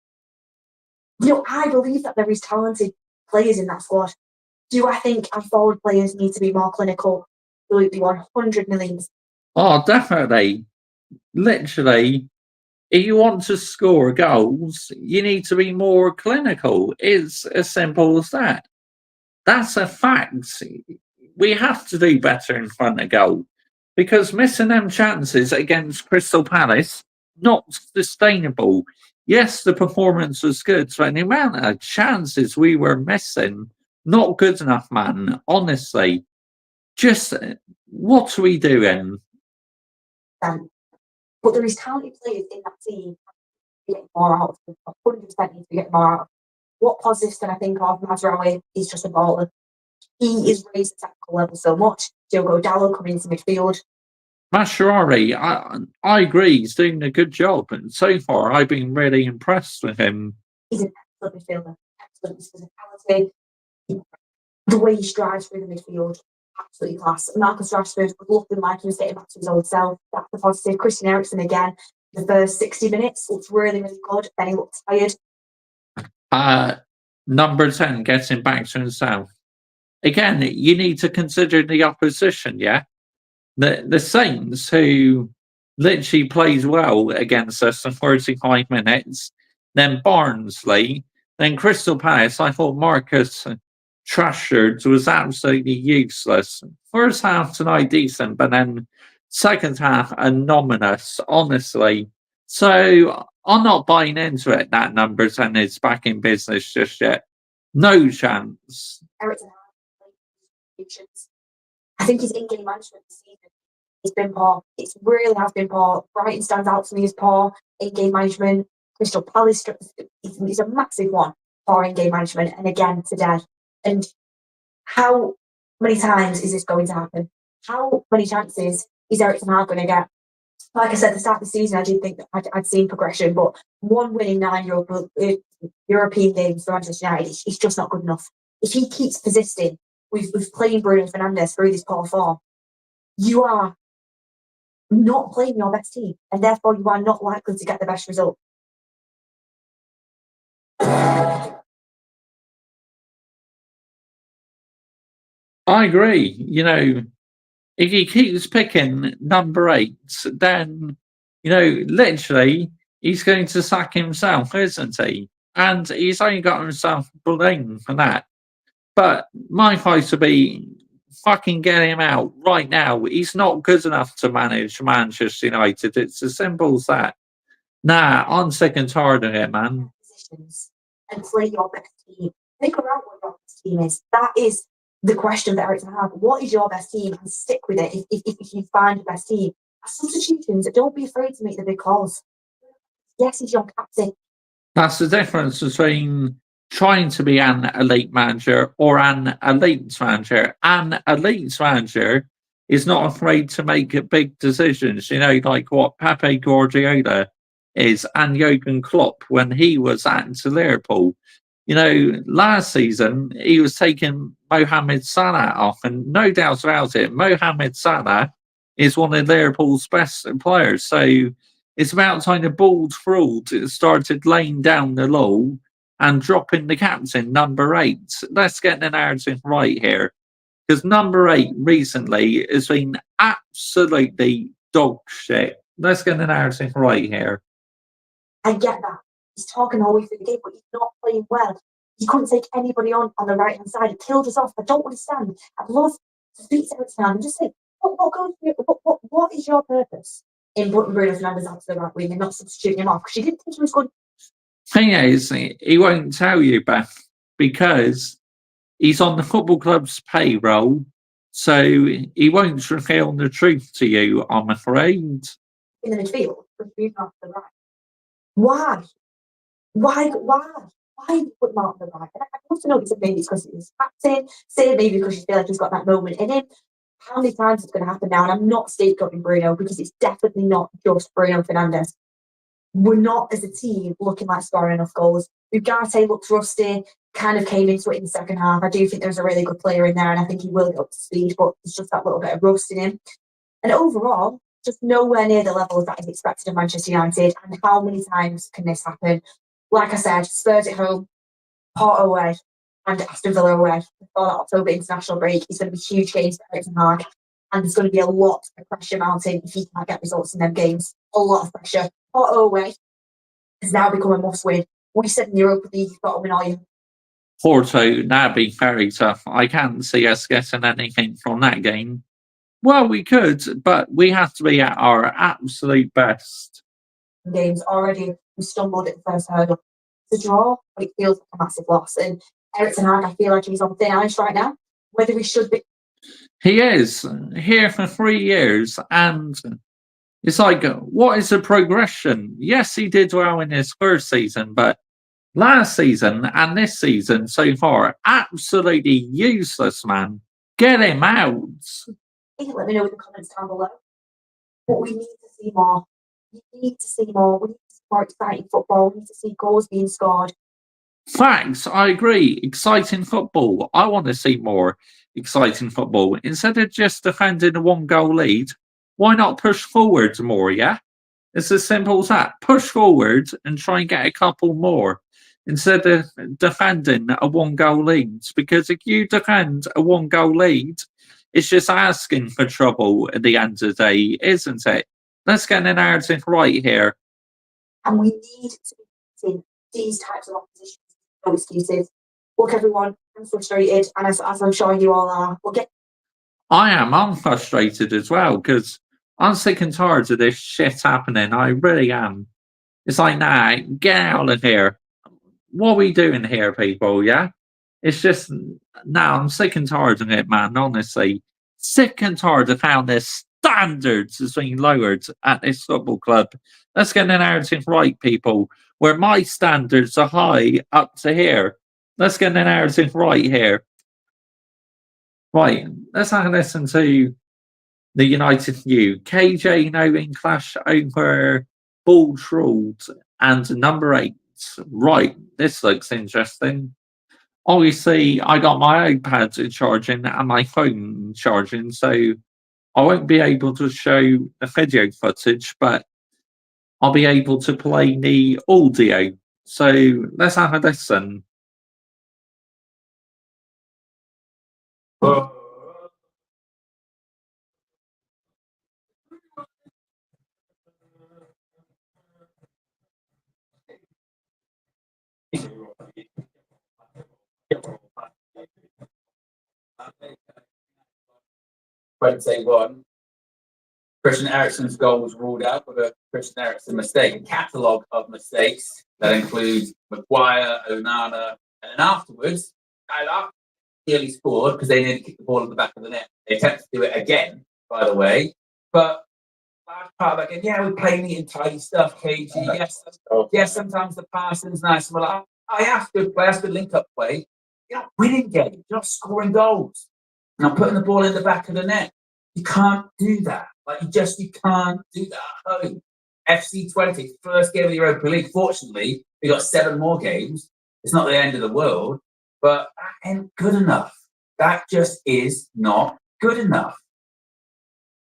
I believe that there is talented players in that squad. Do I think our forward players need to be more clinical? Absolutely, 100 million. Oh, definitely. Literally, if you want to score goals, you need to be more clinical. It's as simple as that. That's a fact. We have to do better in front of goal. Because missing them chances against Crystal Palace, not sustainable. Yes, the performance was good, but the amount of chances we were missing, not good enough, man. Honestly, just what are we doing? But there is talented players in that team to get more out of them. 100% need to get more out of them. What positives can I think of? MrJoshiej is just a baller. He is raised the technical level so much. Diogo Dalot coming into midfield. MrJoshiej, I agree, he's doing a good job. And so far, I've been really impressed with him. He's an excellent midfielder. Excellent physicality. The way he strives through the midfield. Absolutely class. Marcus Rashford was looking like he was getting back to his old self. That's the positive. Christian Eriksen again. The first 60 minutes looked really good. Then he looked tired. Number 10 gets him back to himself. Again, you need to consider the opposition, yeah? The Saints, who literally plays well against us in 35 minutes, then Barnsley, then Crystal Palace. I thought Marcus Rashford was absolutely useless. First half tonight, decent, but then second half, anomalous, honestly. So I'm not buying into it that number 10 is back in business just yet. No chance. Eriksen, I think his in-game management this season has been poor. It really has been poor. Brighton stands out to me as poor in-game management. Crystal Palace is a massive one for in-game management, and again today. And how many times is this going to happen? How many chances is Eric Ten Hag going to get? Like I said, at the start of the season, I did think that I'd seen progression, but one win in 9 European games for Manchester United is just not good enough. If he keeps persisting with playing Bruno Fernandes through this poor form, you are not playing your best team, and therefore you are not likely to get the best result. I agree. If he keeps picking number 8, then, literally, he's going to sack himself, isn't he? And he's only got himself blamed for that. But my advice would be fucking get him out right now. He's not good enough to manage Manchester United. It's as simple as that. Nah, I'm sick and tired of it, man. Positions and play your best team. Figure out what your best team is. That is the question that Eric Ten Hag. What is your best team? And stick with it if you find the best team. Substitutions, don't be afraid to make the big calls. Yes, he's your captain. That's the difference between trying to be an elite manager or an elite manager. An elite manager is not afraid to make big decisions, like what Pepe Guardiola is and Jurgen Klopp when he was at Liverpool. Last season he was taking Mohamed Salah off, and no doubt about it, Mohamed Salah is one of Liverpool's best players. So it's about time the bald fraud started laying down the law and dropping the captain, number 8. Let's get the narrative right here. Because number 8 recently has been absolutely dog shit. Let's get the narrative right here. I get that. He's talking all the way through the game, but he's not playing well. He couldn't take anybody on the right-hand side. It killed us off. I don't understand. I'd love to speak to Eric Ten Hag and just say, what is your purpose in putting Bruno Fernandes out to the right wing and not substituting him off? Because you didn't think he was good. Thing is, he won't tell you, Beth, because he's on the football club's payroll, so he won't reveal the truth to you, I'm afraid. In the midfield, with Bruno off the right. Why? Why put him out on the right? And I want to know, maybe it's because he's captain, say maybe because you feel like he's got that moment in him. How many times it's going to happen now? And I'm not scapegoating Bruno, because it's definitely not just Bruno Fernandes. We're not, as a team, looking like scoring enough goals. Ugarte looks rusty, kind of came into it in the second half. I do think there's a really good player in there, and I think he will get up to speed, but it's just that little bit of rust in him. And overall, just nowhere near the level that is expected of Manchester United. And how many times can this happen? Like I said, Spurs at home, Porto away, and Aston Villa away before that October international break. It's going to be huge games for Eric Ten Hag, and there's going to be a lot of pressure mounting if he can't get results in them games. A lot of pressure. Porto away has now become a must-win. We said in the Europa League, you've got to win all you. Porto, that'd be very tough. I can't see us getting anything from that game. Well, we could, but we have to be at our absolute best. Games already, we stumbled at the first hurdle. It's a draw, but it feels like a massive loss. And Eric Ten Hag, I feel like he's on thin ice right now. Whether he should be. He is here for 3 years, and it's like, what is the progression? Yes, he did well in his first season, but last season and this season so far, absolutely useless, man. Get him out. Let me know in the comments down below. But we need to see more. We need to see more. We need to see more exciting football. We need to see goals being scored. Facts, I agree. Exciting football. I want to see more exciting football. Instead of just defending a 1-goal lead, why not push forward more, yeah? It's as simple as that. Push forward and try and get a couple more instead of defending a 1-goal lead. Because if you defend a 1-goal lead, it's just asking for trouble at the end of the day, isn't it? Let's get the narrative right here. And we need to be getting these types of oppositions. No excuses. Look, everyone, I'm frustrated, and as I'm sure you all are, I'm frustrated as well, because I'm sick and tired of this shit happening. I really am. It's like, nah, get out of here. What are we doing here, people, yeah? It's just, now I'm sick and tired of it, man, honestly. Sick and tired of how their standards has been lowered at this football club. Let's get the narrative right, people. where my standards are high up to here. Let's get the narrative right here. Right, let's have a listen to the United View. KJ now in clash over ball ruled and number 8. Right, this looks interesting. Obviously, I got my iPad charging and my phone charging, so I won't be able to show the video footage, but I'll be able to play the audio. So let's have a listen. Twente won. Christian Eriksen's goal was ruled out with a Christian Eriksen mistake. A catalogue of mistakes that includes Maguire, Onana, and then afterwards, nearly scored because they nearly kicked the ball in the back of the net. They attempted to do it again, by the way. But large part of that game, yeah, we play neat and tidy stuff, KG. Yes, sometimes the passing's nice. Well, I have to play, I have to link up play. You're not winning games, you're not scoring goals. You're not putting the ball in the back of the net. You can't do that. Like you can't do that at home. FC Twente, first game of the Europa League. Fortunately, we got 7 more games. It's not the end of the world, but that ain't good enough. That just is not good enough.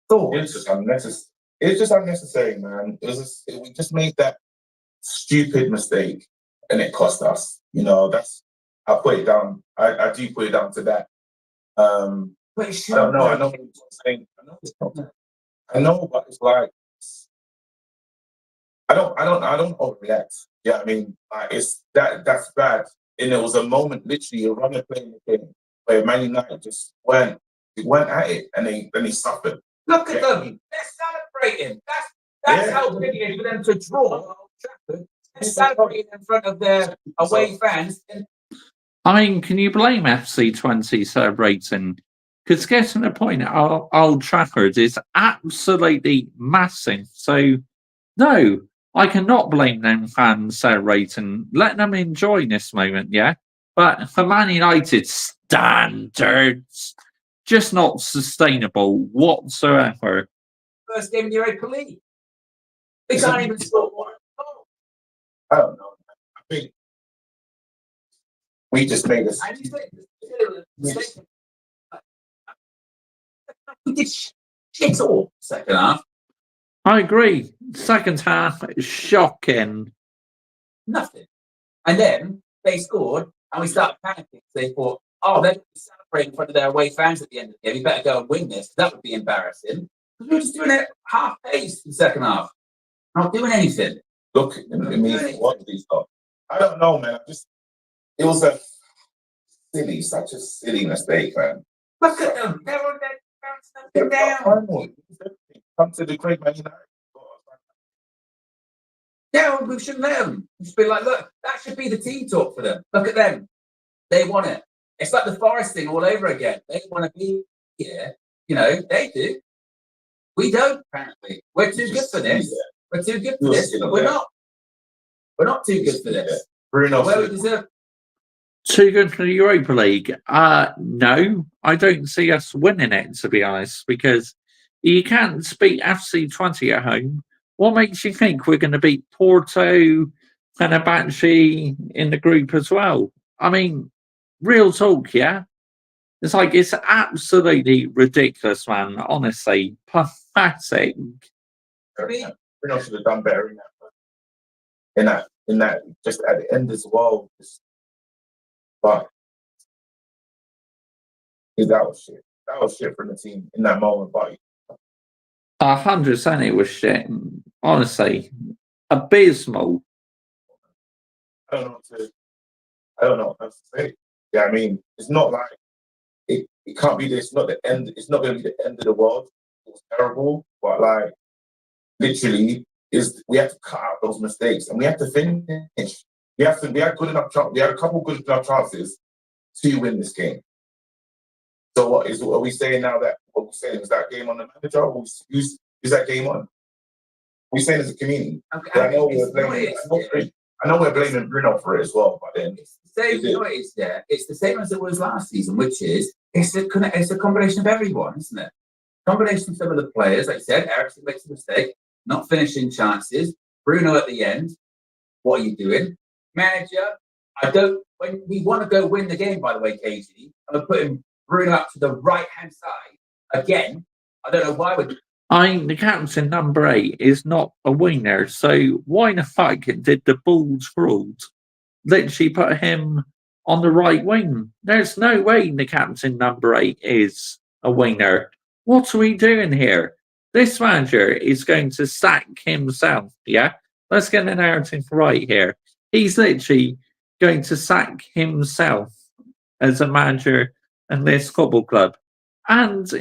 It's just unnecessary. It's just unnecessary, man. We just made that stupid mistake, and it cost us. You know, I put it down. I do put it down to that. But I don't know. I know what you're saying. I know, but it's like I don't overreact. Yeah, I mean, that's bad. And it was a moment, literally, a runner playing the game where Man United just went at it, and they suffered. Look at them. They're celebrating. That's how big it is for them to draw. They're celebrating in front of their away fans. I mean, can you blame FC Twente celebrating? Because getting a point at Old Trafford is absolutely massive. So, no, I cannot blame them fans celebrating. Let them enjoy this moment, yeah? But for Man United standards, just not sustainable whatsoever. First game in the Europa League. They can't even score one goal. I don't know. I think we just made this. We did shit all second half. I agree. Second half, shocking. Nothing. And then they scored, and we started panicking. They thought, oh, they're celebrating in front of their away fans at the end of the game. We better go and win this. That would be embarrassing. Because we were just doing it half pace in the second half. Not doing anything. Look at me. What these stuff? I don't know, man. It was such a silly mistake, man. Look at them. They're on their nothing down. Come to the great Man United. Yeah, we shouldn't let them. We should be like, look, that should be the team talk for them. Look at them. They want it. It's like the Forest thing all over again. They want to be here. You know, they do. We don't, apparently. We're too good for this. We're too good for this, but we're not. We're not too good for this. Bruno, where we deserve. Too good for the Europa League? No, I don't see us winning it, to be honest, because you can't beat FC Twente at home. What makes you think we're going to beat Porto, Fenerbahce in the group as well? I mean, real talk, yeah? It's absolutely ridiculous, man. Honestly, pathetic. Bruno should have done better in that, just at the end as well. But that was shit. That was shit for the team in that moment, but 100% it was shit. Honestly, abysmal. I don't know what else to say. Yeah, I mean, it's not like it can't be this. Not the end. It's not going to be the end of the world. It was terrible, but like literally, we have to cut out those mistakes and we have to finish. We had good enough. We had a couple good enough chances to win this game. So are we saying now that what we're saying is that game on the manager? Or who's that game on? We're saying as a community. Okay, I know we're playing. I know we're blaming Bruno for it as well, but then It's the same. You know what it is there? It's the same as it was last season, which is it's a combination of everyone, isn't it? Combination of some of the players, like I said, Eriksen makes a mistake, not finishing chances. Bruno at the end, what are you doing? Manager, when we want to go win the game, by the way, KG, I'm putting Bruno up to the right hand side again. I don't know why The captain number 8 is not a winger, so why the fuck did the Bulls ruled literally put him on the right wing? There's no way the captain number 8 is a winger. What are we doing here? This manager is going to sack himself, yeah? Let's get the narrative right here. He's literally going to sack himself as a manager in this football club. And,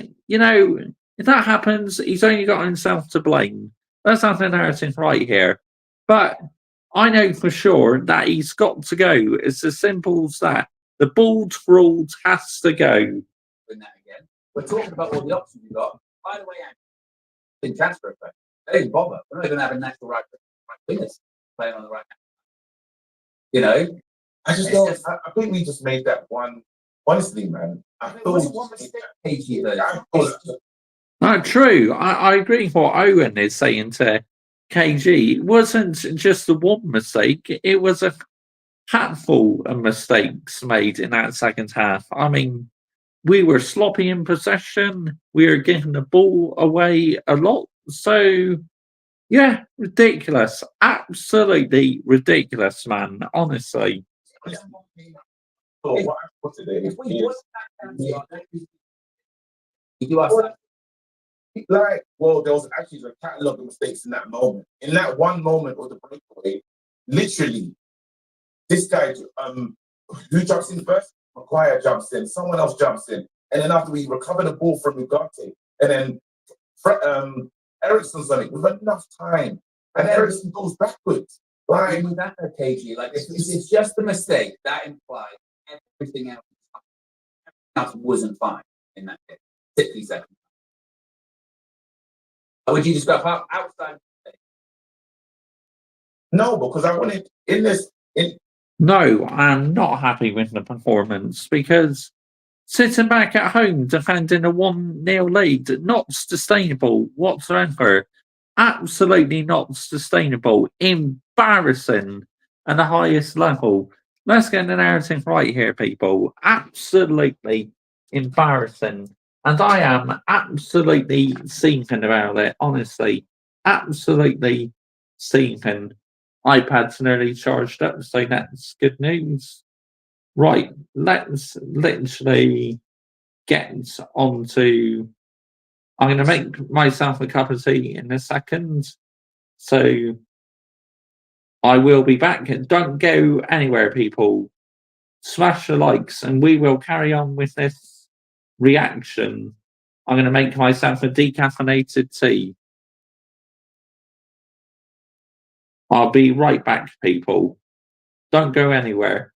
if that happens, he's only got himself to blame. Let's have the narrative right here. But I know for sure that he's got to go. It's as simple as that. The Bulls ruled has to go. win that again. We're talking about all the options we've got. By the way, in transfer effect, they didn't bother. We're not even having natural right wingers playing on the right hand. You know, I just don't. I think we just made that one. Honestly, man, I it feel wasn't one mistake. KG, True. I agree with what Owen is saying to KG. It wasn't just the one mistake. It was a handful of mistakes made in that second half. I mean, we were sloppy in possession. We were giving the ball away a lot. So, yeah, ridiculous. Absolutely ridiculous, man. Honestly. So what I put today if we is won that game, we do ourselves. like, well, there was actually a catalogue of mistakes in that moment. In that one moment of the breakaway, literally, this guy, who jumps in first? Maguire jumps in, someone else jumps in. And then after we recover the ball from Ugarte, and then Eriksen's on it, we've got enough time. And Eriksen goes backwards. Like, With that KG, like it's just a mistake that implies everything else wasn't fine in that game. 60 seconds. Or would you just go outside? no, because I wanted No, I'm not happy with the performance because sitting back at home defending a 1-0 lead, not sustainable whatsoever. Absolutely not sustainable. Embarrassing at the highest level. Let's get the narrative right here, people. Absolutely embarrassing. And I am absolutely seething about it, honestly. Absolutely seething. iPad's nearly charged up, so that's good news. Right, let's literally get on to. I'm going to make myself a cup of tea in a second. So I will be back. Don't go anywhere, people. Smash the likes, and we will carry on with this reaction. I'm going to make myself a decaffeinated tea. I'll be right back, people. Don't go anywhere.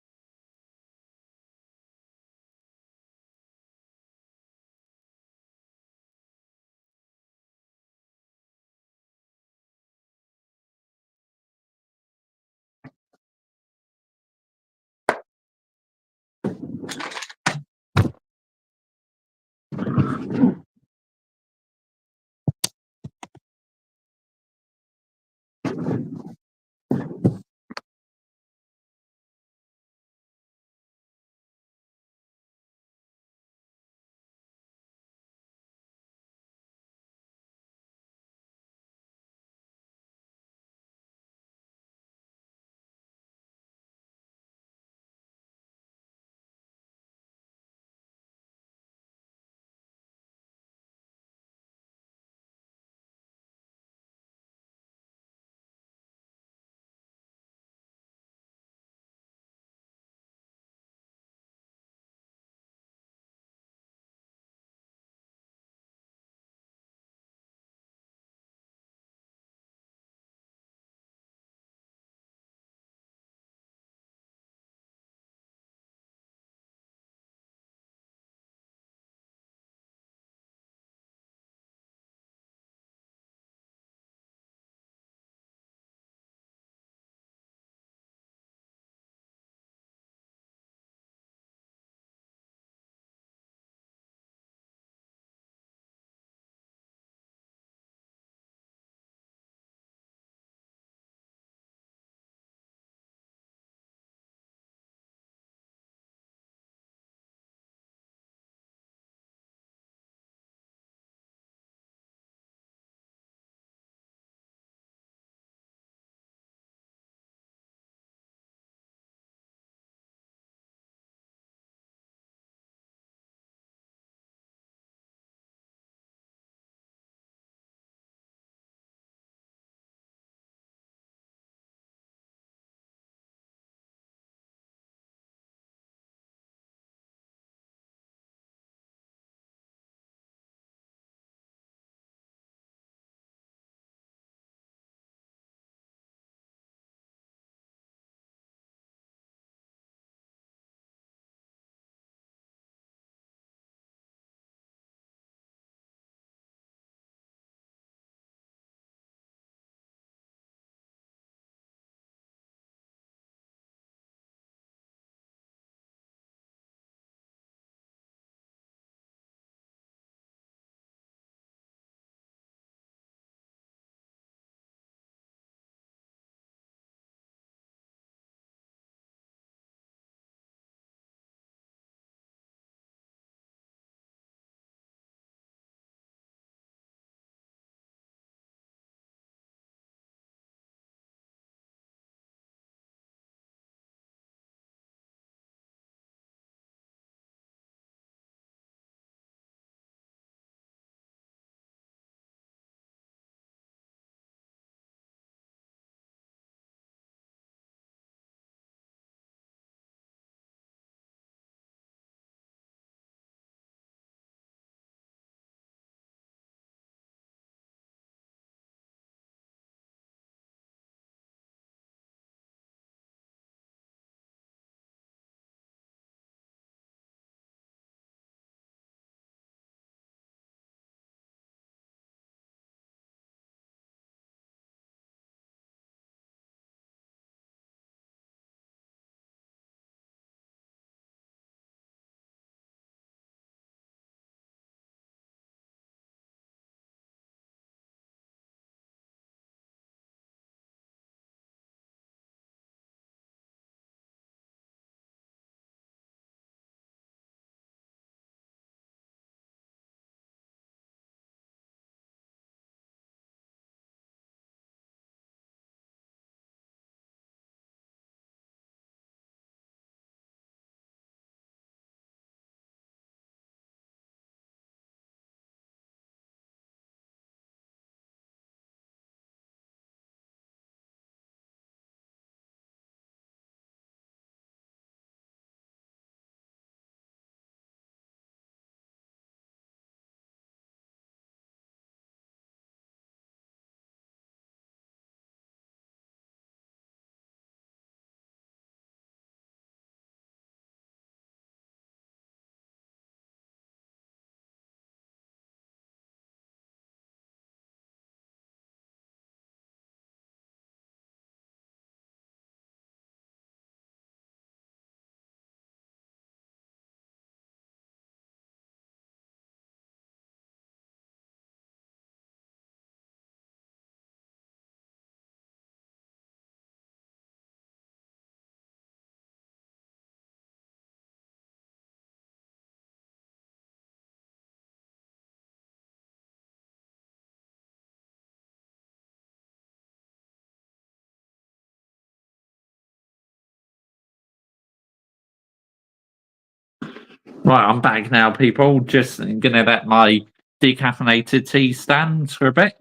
Right, I'm back now, people. Just gonna let my decaffeinated tea stand for a bit.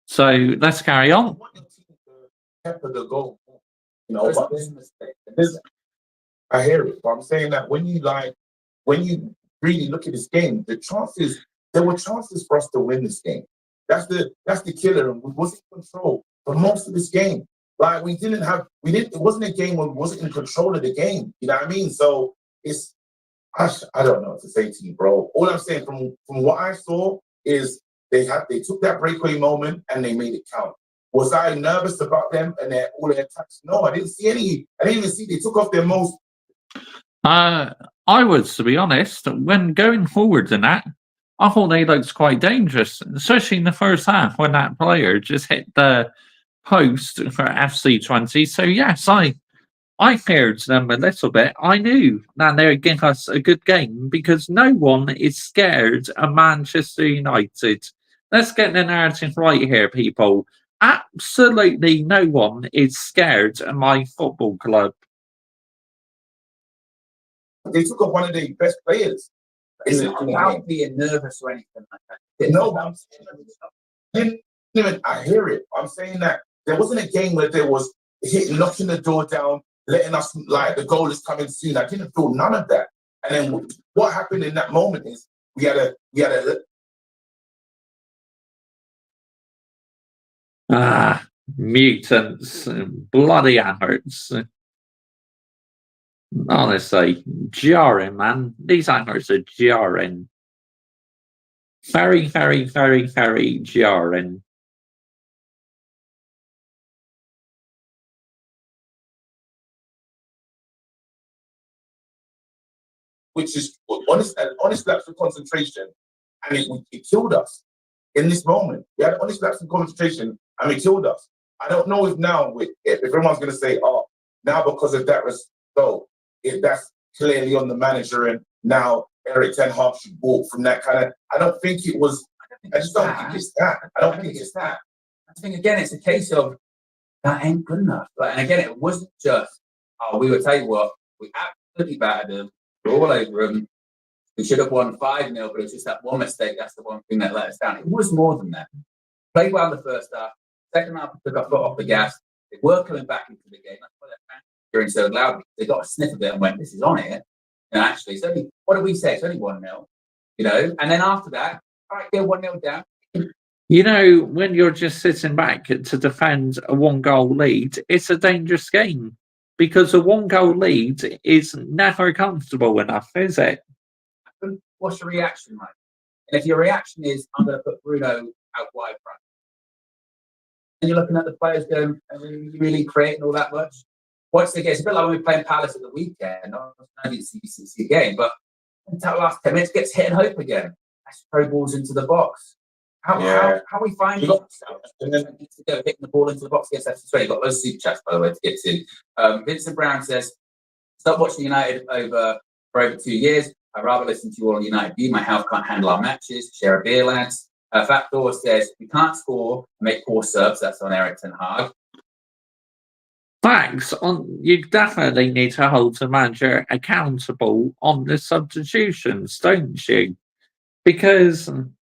So let's carry on. want your team to temper the goal. You know, but I hear it, but I'm saying that when you really look at this game, there were chances for us to win this game. That's the killer, and we wasn't in control for most of this game. Like it wasn't a game where we wasn't in control of the game. You know what I mean? So I don't know what to say to you, bro. All I'm saying from what I saw is they took that breakaway moment and they made it count. Was I nervous about them and all their attacks? No, I didn't see any. I didn't even see they took off their most. I was, to be honest, when going forward in that, I thought they looked quite dangerous, especially in the first half when that player just hit the post for FC20. So yes, I feared them a little bit. I knew that they would give us a good game because no one is scared of Manchester United. Let's get the narrative right here, people. Absolutely no one is scared of my football club. They took off one of their best players. It's not about being nervous or anything like that. No, but I'm saying, I hear it. I'm saying that there wasn't a game where there was knocking the door down, letting us like the goal is coming soon. I didn't feel none of that. And then what happened in that moment is we had a mutants, bloody adverts. Honestly, jarring, man. These adverts are jarring. Very, very, very, very jarring. which is honest lapse of concentration, and it killed us in this moment. We had honest lapse of concentration, and it killed us. I don't know if everyone's going to say, "Oh, now because of that result, that's clearly on the manager," and now Eric Ten Hag should walk from that kind of. I don't think it was. I just don't think it's that. I don't think it's that. I think again, it's a case of that ain't good enough. Like, and again, it wasn't just, oh, we would tell you what, we absolutely battered them. We're all over them. We should have won 5-0, but it's just that one mistake. That's the one thing that let us down. It was more than that. Played well in the first half. Second half, took our foot off the gas. They were coming back into the game. That's why they're cheering so loudly. They got a sniff of it and went, "This is on here." And actually, it's only, what did we say? It's only 1-0, you know. And then after that, all right, they're 1-0 down. You know, when you're just sitting back to defend a 1-goal lead, it's a dangerous game because a 1-goal lead is never comfortable enough, is it? What's your reaction like? And if your reaction is, "I'm going to put Bruno out wide front," and you're looking at the players going, "Are you really creating all that much?" Once they get, it's a bit like when we were playing Palace at the weekend. I didn't see the game, but until the last 10 minutes, gets hit and hope again. That's throw balls into the box. How we find ourselves to go hitting the ball into the box against FC20. You've got those super chats, by the way, to get to. Vincent Brown says, "Stop watching United for over 2 years. I'd rather listen to you all on United View. My health can't handle our matches. Share a beer, lads." Fat Thor says, "We can't score and make poor subs." That's on Eric Ten Hag. Facts. You definitely need to hold the manager accountable on the substitutions, don't you? Because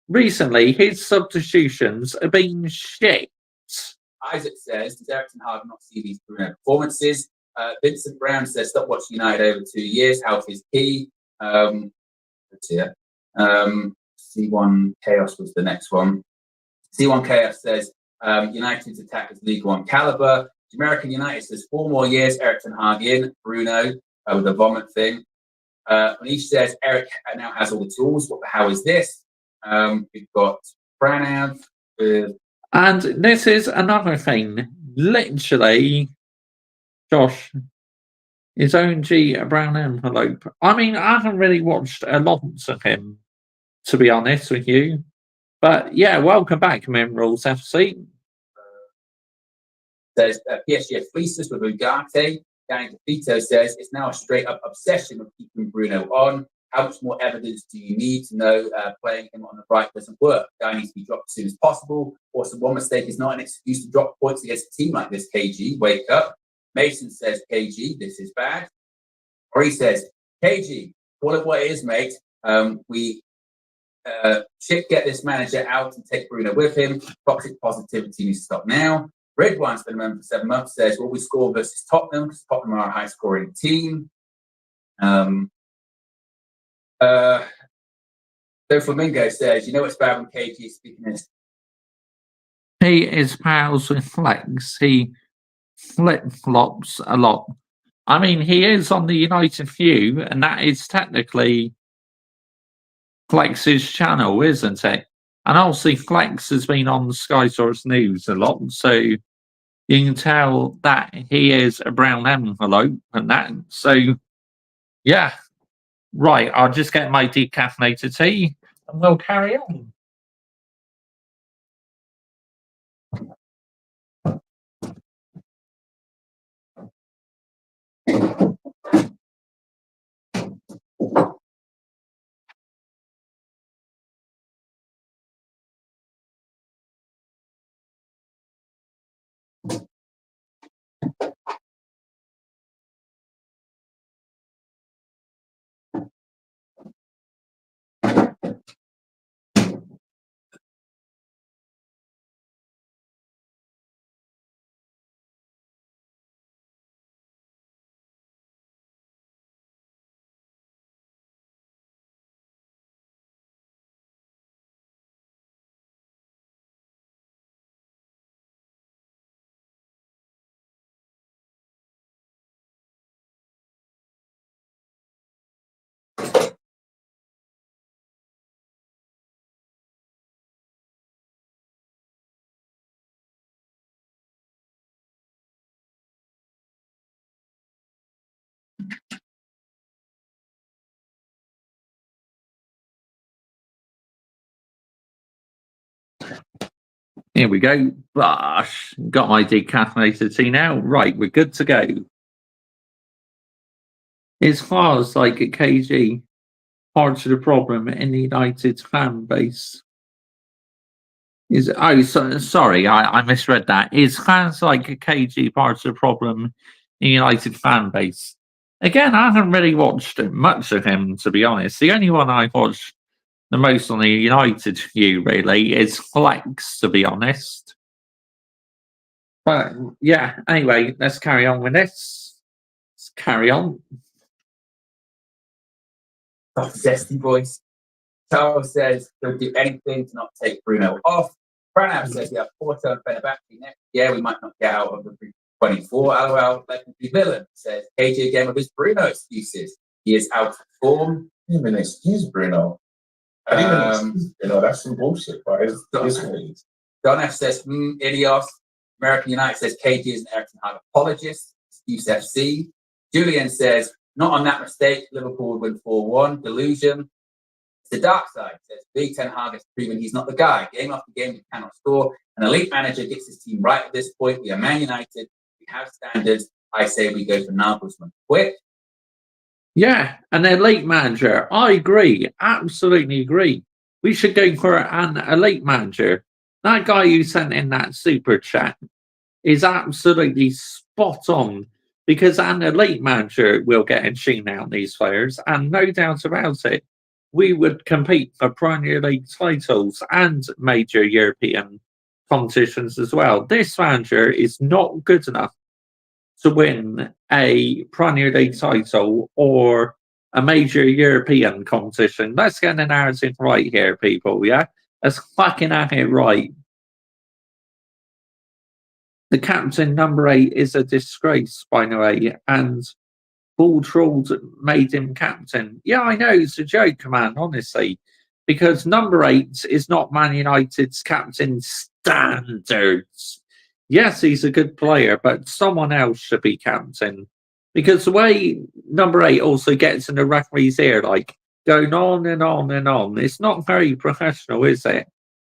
recently his substitutions have been shit. Isaac says, "Does Eric Ten Hag not see these performances?" Vincent Brown says, "Stop watching United over 2 years. Health is key." Let's see here. C1 Chaos was the next one. C1 Chaos says, "United's attack is League One caliber." American United says, 4 more years, Eric Ten Hag in. Bruno with the vomit thing. Manish says, "Eric now has all the tools. What the hell is this?" We've got Branagh. And this is another thing. Literally, Josh, his own G brown envelope. I mean, I haven't really watched a lot of him, to be honest with you. But yeah, welcome back, Minerals FC. Says PSG have fleeced us with Ugarte. Danny DeVito says, "It's now a straight up obsession with keeping Bruno on. How much more evidence do you need to know playing him on the right doesn't work? Guy needs to be dropped as soon as possible. Also, one mistake is not an excuse to drop points against a team like this, KG. Wake up." Mason says, "KG, this is bad." Or he says, "KG, Call it what it is, mate. We should get this manager out and take Bruno with him. Toxic positivity needs to stop now. Redwine's been a member for 7 months. Says, will we score versus Tottenham? Because Tottenham are a high-scoring team. Flamingo says, you know what's bad when KG is speaking is He is pals with Flex. He flip-flops a lot. I mean, he is on the United View, and that is technically Flex's channel, isn't it? And also, Flex has been on Sky Source News a lot, so you can tell that he is a brown envelope and that. So, yeah. Right, I'll just get my decaffeinated tea and we'll carry on. Here we go. Bosh. Got my decaffeinated tea now. Right, we're good to go. As far as like a KG, part of the problem in the United fan base is sorry, I misread that. Is fans like a KG part of the problem in the United fan base? Again, I haven't really watched much of him, to be honest. The only one I watched the most on the United view, really, is Flex, to be honest. But yeah, anyway, let's carry on with this. Let's carry on. oh, zesty boys. Charles says he'll do anything to not take Bruno off. Pranav says we have Porto and Fenerbahce next year. We might not get out of the 24. LOL, legendary villain says KJ again with his Bruno excuses. He is out of form. Even excuse Bruno. I didn't excuse Bruno. That's some bullshit, but it's Don F says, Idios. American United says KG is an Ericsson Hag apologist. Excuse FC. Julian says, not on that mistake. Liverpool would win 4-1. Delusion. The dark side says Big Ten Hag has proven he's not the guy. Game after game, he cannot score. An elite manager gets his team right at this point. We are Man United. We have standards. I say we go for Nagelsmann. Quick. Yeah, an elite manager. I agree. Absolutely agree. We should go for an elite manager. That guy you sent in that super chat is absolutely spot on, because an elite manager will get and sheen out these players, and no doubt about it, we would compete for Premier League titles and major European competitions as well. This manager is not good enough to win a Premier League title or a major European competition. Let's get the narrative right here, people, yeah? Let's fucking have it right. The captain, number 8, is a disgrace, by the way, and Bull Trolled made him captain. Yeah, I know, it's a joke, man, honestly, because number 8 is not Man United's captain standards. Yes, he's a good player, but someone else should be captain. Because the way number 8 also gets in the referee's ear, like, going on and on and on, it's not very professional, is it?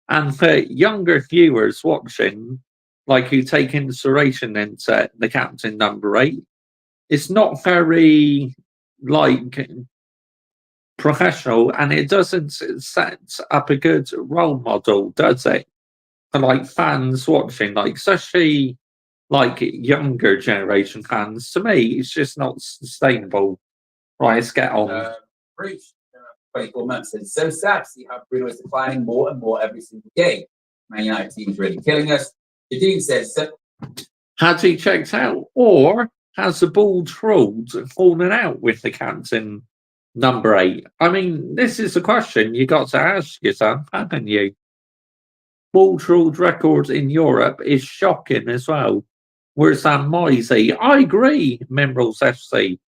And for younger viewers watching, like, who take inspiration into the captain number 8, it's not very, like, professional, and it doesn't set up a good role model, does it? For, like, fans watching, like, especially, like, younger generation fans. To me, it's just not sustainable. Right, let's get on. Bruce, 24 months, says, so sad to see how Bruno is declining more and more every single game. Man United team is really killing us. Jadine says, so Has he checked out, or has the ball trolled and fallen out with the captain number 8? I mean, this is a question you got to ask yourself, haven't you? Ball trolled record in Europe is shocking as well. Where's that Moisey? I agree, Minerals FC.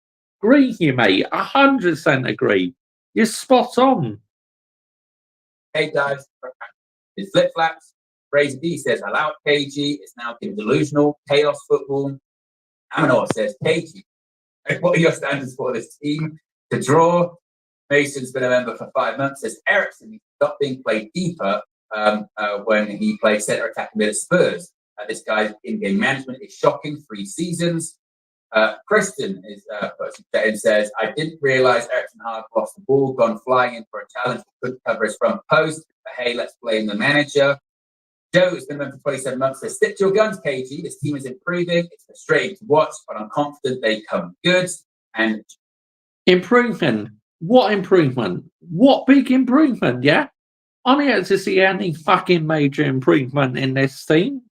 Agree, you mate. 100% agree. You're spot on. hey guys, it's flip flaps. Fraser D says, allow KG. It's now getting delusional. Chaos football. Amanor says, KG, what are your standards for this team? To draw. Mason's been a member for 5 months. Says Ericsson needs to stop being played deeper when he plays centre attack mid at Spurs. This guy's in-game management is shocking. 3 seasons. Kristen is and says, I didn't realise Ericsson Hard lost the ball, gone flying in for a challenge, couldn't cover his front post. But hey, let's blame the manager. Joe has been there for 27 months. Says, stick to your guns, KG. This team is improving. It's frustrating to watch, but I'm confident they come good. And improvement. What improvement? What big improvement? Yeah, I'm yet to see any fucking major improvement in this team.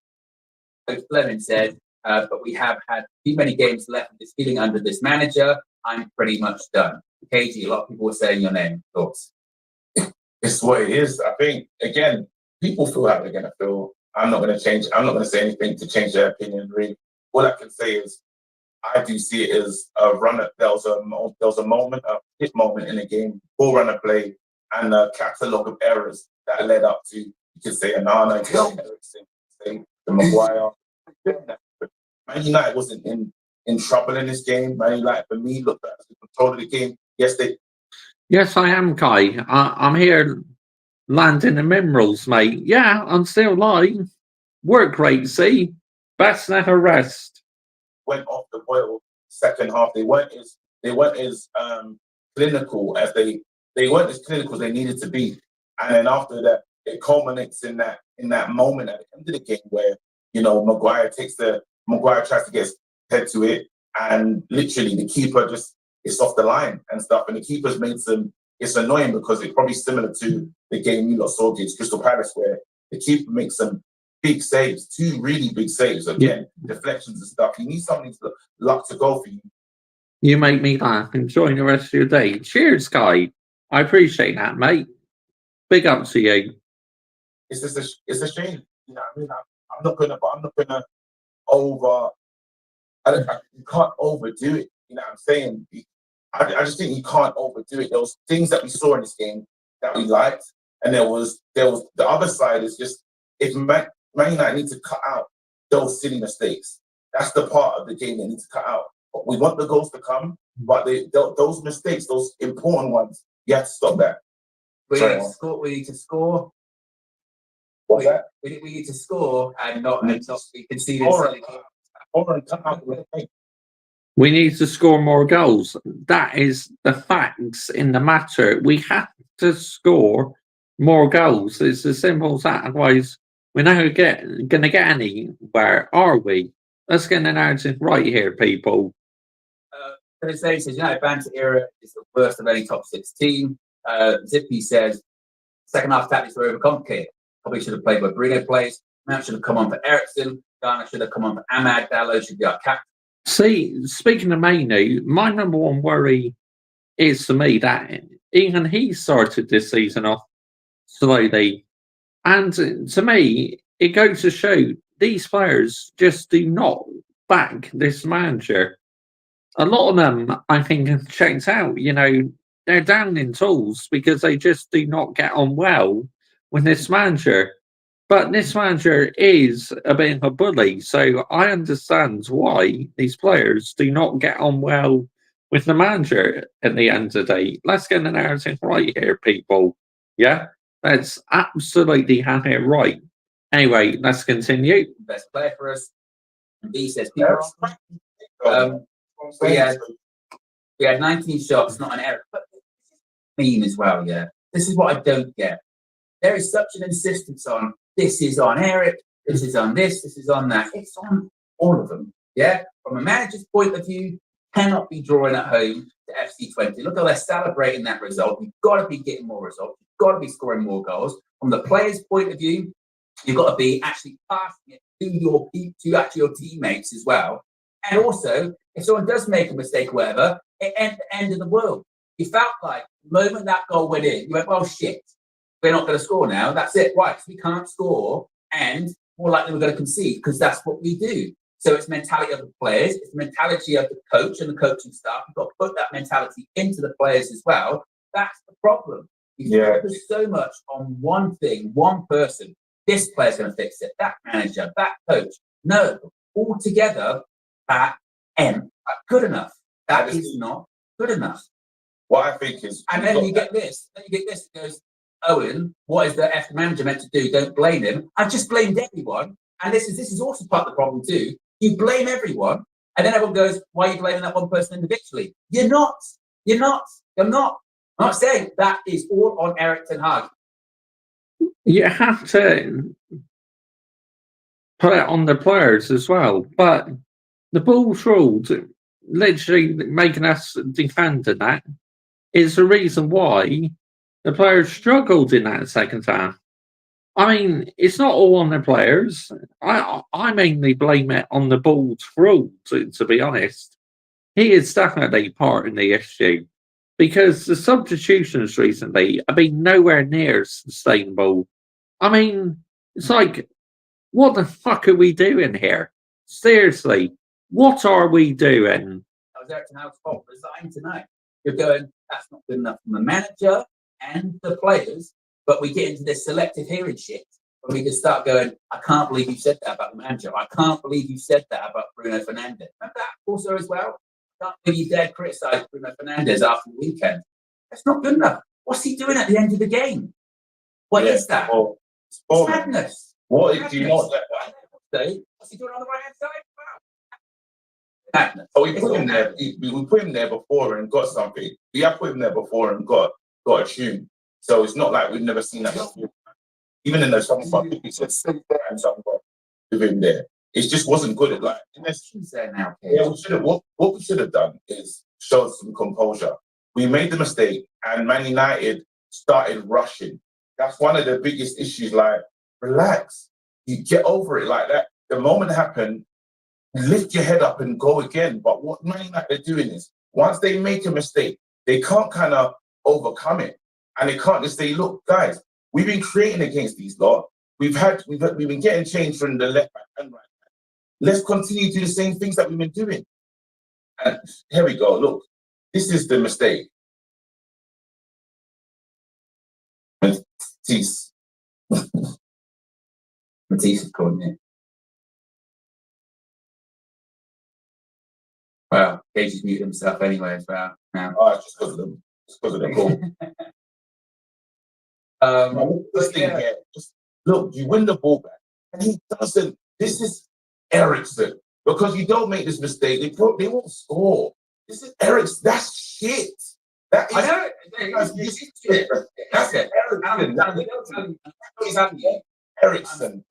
Coach Fleming said, but we have had too many games left of this feeling under this manager. I'm pretty much done. KG, a lot of people were saying your name. Thoughts? It's what it is. I think, again, people feel how they're going to feel. I'm not going to change. I'm not going to say anything to change their opinion, really. All I can say is I do see it as a runner. There was a moment, a hit moment in the game, ball runner play, and a catalogue of errors that led up to, you could say, Anana, you could say the Maguire. Man United wasn't in trouble in this game. Man United, for me, looked at the control of the game. Yes, I am, Kai. I'm here landing the minerals, mate. Yeah, I'm still lying. Work rate, see? Best never rest. Went off the boil second half. They weren't as clinical as they weren't as clinical as they needed to be. And then after that, it culminates in that moment at the end of the game where, you know, Maguire tries to get his head to it, and literally the keeper just is off the line and stuff. And the keeper's made some. It's annoying because it's probably similar to the game you lot saw against Crystal Palace, where the keeper makes some big saves, 2 really big saves. Again, deflections and stuff. You need somebody's luck to go for you. You make me laugh. Enjoy the rest of your day. Cheers, Kai. I appreciate that, mate. Big up to you. It's a shame. You know what I mean? I'm not gonna over. You can't overdo it. You know what I'm saying? I just think you can't overdo it. There was things that we saw in this game that we liked, and there was the other side is just if Man United need to cut out those silly mistakes. That's the part of the game they need to cut out. But we want the goals to come, but those mistakes, those important ones, you have to stop that. We need to score. What's that? We need to score and not be conceded. We need to score more goals. That is the facts in the matter. We have to score more goals. It's as simple as that. Otherwise, we're not going to get anywhere, are we? Let's get the narrative right here, people. Thursday says United banter era is the worst of any top 6 team. Zippy says second half tactics were overcomplicated. Probably should have played where Bruno plays. Mount should have come on for Ericsson. Garner should have come on for Ahmad. Dallo should be our captain. See, speaking of Manu, my number one worry is for me that even he started this season off slowly. And to me, it goes to show these players just do not back this manager. A lot of them, I think, have checked out. You know, they're down in tools because they just do not get on well with this manager. But this manager is a bit of a bully, so I understand why these players do not get on well with the manager at the end of the day. Let's get the narrative right here, people. Yeah? Let's absolutely have it right. Anyway, let's continue. Best player for us. And B says, we had 19 shots, not an error. But mean as well, yeah. This is what I don't get. There is such an insistence on this is on Eric, this is on this is on that. It's on all of them, yeah? From a manager's point of view, cannot be drawing at home to FC Twente. Look how they're celebrating that result. You've got to be getting more results. You've got to be scoring more goals. From the players' point of view, you've got to be actually passing it to actually your teammates as well. And also, if someone does make a mistake or whatever, it ain't the end of the world. You felt like the moment that goal went in, you went, well, shit, we're not going to score now. That's it. Why? Because we can't score, and more likely we're going to concede, because that's what we do. So it's mentality of the players, it's the mentality of the coach and the coaching staff. You've got to put that mentality into the players as well. That's the problem. You focus so much on one thing, one person. This player's going to fix it. That manager, that coach. No, all together, that ain't good enough. That is not good enough. What I think is, and then you get this. Then you get this. It goes, Owen, what is the F manager meant to do? Don't blame him. I've just blamed everyone, and this is also part of the problem too. You blame everyone, and then everyone goes, "Why are you blaming that one person individually?" You're not. You're not. I'm not saying that is all on Erik ten Hag. You have to put it on the players as well, but the ball's ruled, literally making us defend that, is the reason why the players struggled in that second half. I mean, it's not all on the players. I mainly blame it on the ball's rule, to be honest. He is definitely part in the issue, because the substitutions recently have been nowhere near sustainable. I mean, it's like, what the fuck are we doing here? Seriously, what are we doing? That was Erik ten Hag's fault. Resign tonight. You're going, that's not good enough from the manager and the players, but we get into this selective hearing shit when we just start going, I can't believe you said that about the manager. I can't believe you said that about Bruno Fernandes. Remember that also as well? I can't believe you dared criticise Bruno Fernandes after the weekend. That's not good enough. What's he doing at the end of the game? What is that? Well, it's madness. What do you know? What's he doing on the right hand side? Wow. Madness. Oh, we put him there. We put him there before and got something. We have put him there before and got a tune. So it's not like we've never seen that before. Even in the some he said and some with him there. It just wasn't good. Like we should have. What we should have done is show some composure. We made the mistake, and Man United started rushing. That's one of the biggest issues. Like, relax. You get over it like that. The moment it happened, lift your head up and go again. But what Man United are doing is, once they make a mistake, they can't kind of overcome it. And they can't just say, look, guys, we've been creating against these lot. We've been getting change from the left back and right back. Let's continue to do the same things that we've been doing. And here we go. Look, this is the mistake. Matisse. Matisse is calling it. Well, Cage has muted himself anyway as well. Now. Oh, it's just because of them. It's because of the call. This thing here, just look, you win the ball back, and he doesn't. This is Eriksen, because you don't make this mistake, they won't score. This is Eriksen. That's shit. That is, I know. That's it. Eriksen.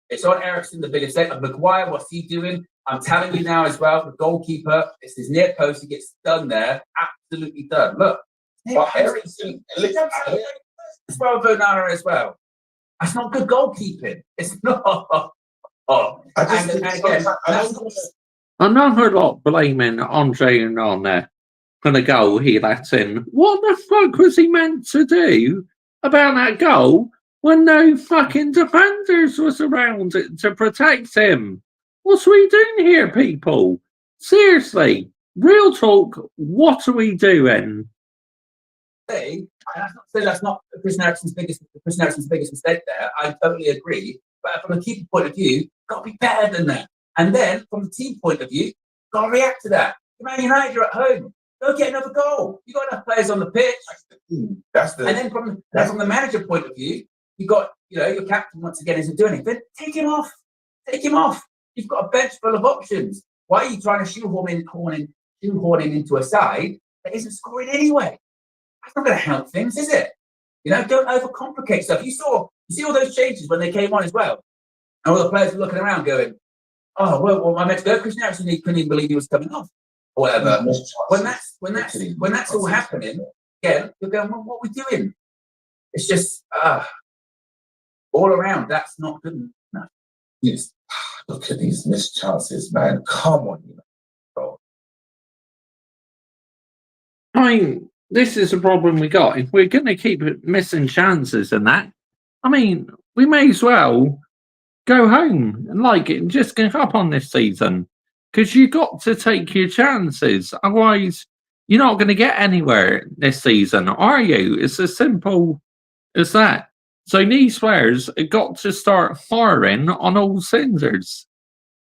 It's on Eriksen, the biggest mistake. Maguire, what's he doing? I'm telling you now as well, the goalkeeper, it's his near post, he gets done there, absolutely done. Look. But Eriksen, as well, Onana as well. That's not good goalkeeping. It's not. I'm not blaming Andre Onana for the goal he let in. What the fuck was he meant to do about that goal when no fucking defenders was around to protect him? What's we doing here, people? Seriously, real talk, what are we doing? That's not Christian Eriksen's biggest mistake there. I totally agree. But from a keeper point of view, got to be better than that. And then from the team point of view, got to react to that. Man United, you're at home. Go get another goal. You got enough players on the pitch. And then from the manager point of view, you got your captain once again isn't doing anything. Take him off. Take him off. You've got a bench full of options. Why are you trying to shoehorn him into a side that isn't scoring anyway? That's not going to help things, is it? Don't overcomplicate stuff. You see all those changes when they came on as well, and all the players were looking around, going, oh, well, my next go, Christian Eriksen, he couldn't even believe he was coming off, or whatever. When that's all happening, again, you're going, well, what are we doing? It's just all around. That's not good enough. Yes. Look at these missed chances, man. Come on, you know. I mean, this is a problem we got. If we're going to keep missing chances and that, I mean, we may as well go home and just give up on this season, because you got to take your chances. Otherwise, you're not going to get anywhere this season, are you? It's as simple as that. So these players have got to start firing on all cylinders.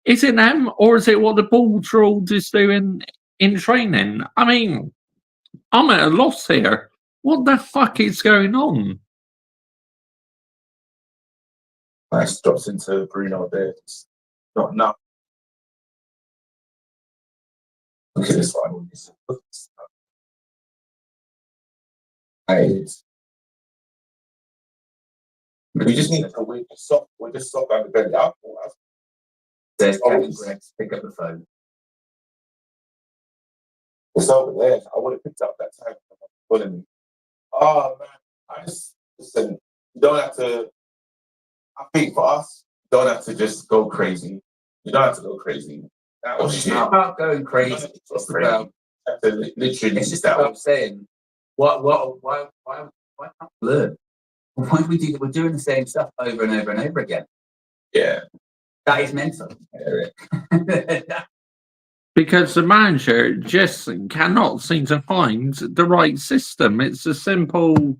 Is it them, or is it what the ball trolled is doing in training? I mean, I'm at a loss here. What the fuck is going on? Nice drops into Bruno there. It's not enough. Look at this one. Look at this one. Nice. We just need to wait. We're just soft by the belly up. There's Kevin Greggs, pick up the phone. It's over there. I would have picked up that time. Pulling me. Oh man, I just listen. You don't have to. I think for us, you don't have to just go crazy. You don't have to go crazy. That was shit. It's not about going crazy. It's about literally. It's just about saying, why can't we learn? Why do we do that? We're doing the same stuff over and over and over again. Yeah. That is mental. Because the manager just cannot seem to find the right system. It's as simple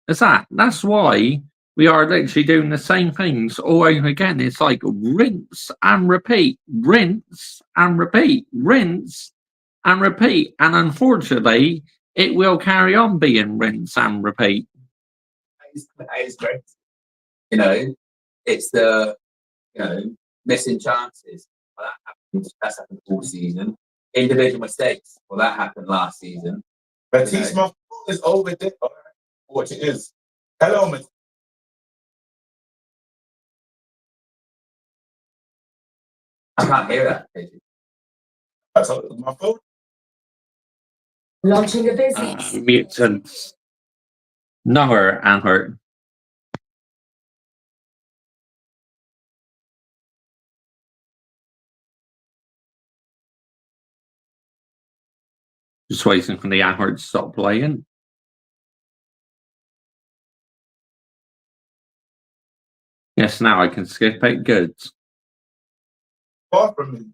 as that. That's why we are literally doing the same things all over again. It's like rinse and repeat, rinse and repeat, rinse and repeat. And unfortunately, it will carry on being rinse and repeat. That is great. You know, it's the, missing chances. Well, that's happened all season. Individual mistakes. Well, that happened last season. Matisse, my phone is over there. What it is. Hello, Matisse. I can't hear that, Katie. That's my phone. Launching a business. Mutants. Nowhere and her. Just waiting for the advert to stop playing. Yes, now I can skip it. Good. Far from me.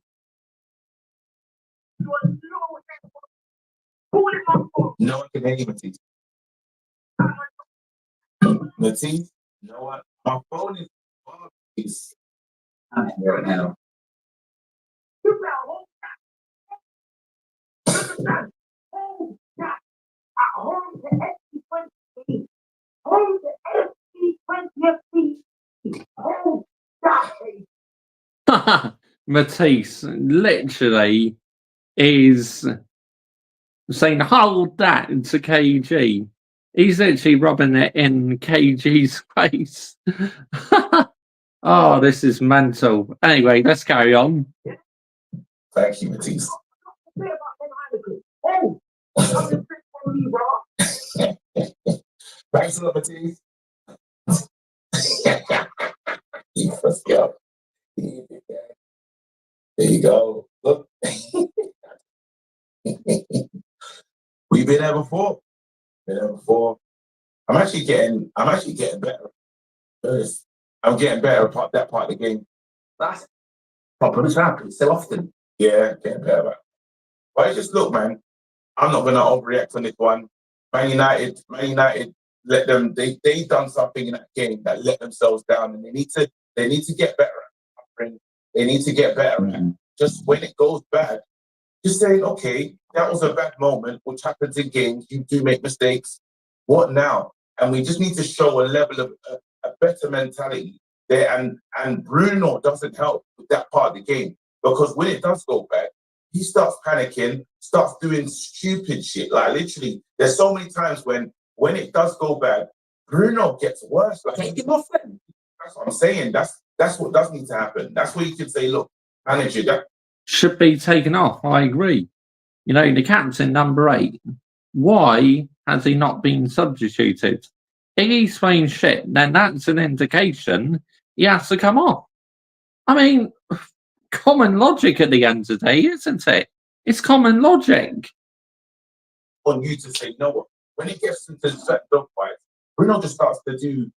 No one can hear you, Matisse. Matisse, no one. My phone is far. I can't hear it now. Matisse literally is saying, hold that to KG. He's literally rubbing it in KG's face. Oh, this is mental. Anyway, let's carry on. Thank you, Matisse. Thanks a lot, Matisse. You first up. There you go. Look. We've been there before. I'm actually getting better. I'm getting better at that part of the game. That's problem as well, because it's so often. Yeah, getting better at it. But it's just, look, man, I'm not gonna overreact on this one. Man United, let them they done something in that game that let themselves down, and they need to get better at it. They need to get better at it. Just when it goes bad, just saying, okay, that was a bad moment, which happens in games. You do make mistakes. What now? And we just need to show a level of a better mentality there. And Bruno doesn't help with that part of the game, because when it does go bad, he starts panicking, starts doing stupid shit. Like literally, there's so many times when it does go bad, Bruno gets worse. Like, take him off then. That's what I'm saying. That's what does need to happen. That's where you can say, look, manager that should be taken off. I agree. You know, the captain, number 8, why has he not been substituted? If he's playing shit, then that's an indication he has to come off. I mean, common logic at the end of the day, isn't it? It's common logic. on you to say, you know what, when it gets into certain dog fights, Bruno just starts to do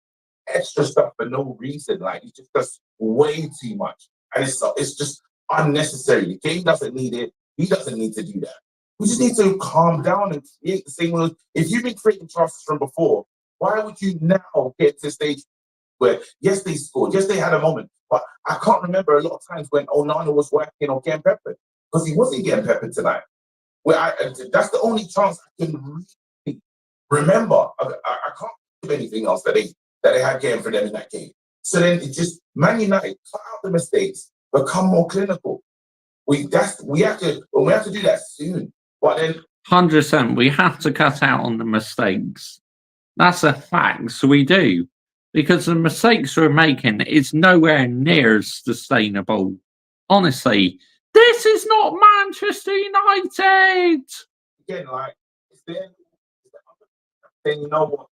extra stuff for no reason. Like he just does way too much. And it's just unnecessary. The game doesn't need it. He doesn't need to do that. We just need to calm down and create the same way. If you've been creating chances from before, why would you now get to the stage where, yes, they scored, yes, they had a moment, but I can't remember a lot of times when Onana was working or getting peppered, because he wasn't getting peppered tonight. That's the only chance I can really remember. I can't think of anything else that they had getting for them in that game. So then it just, Man United, cut out the mistakes, become more clinical. We have to do that soon. But then 100%, we have to cut out on the mistakes. That's a fact. So we do. Because the mistakes we're making is nowhere near sustainable. Honestly, this is not Manchester United. again, like then you know what?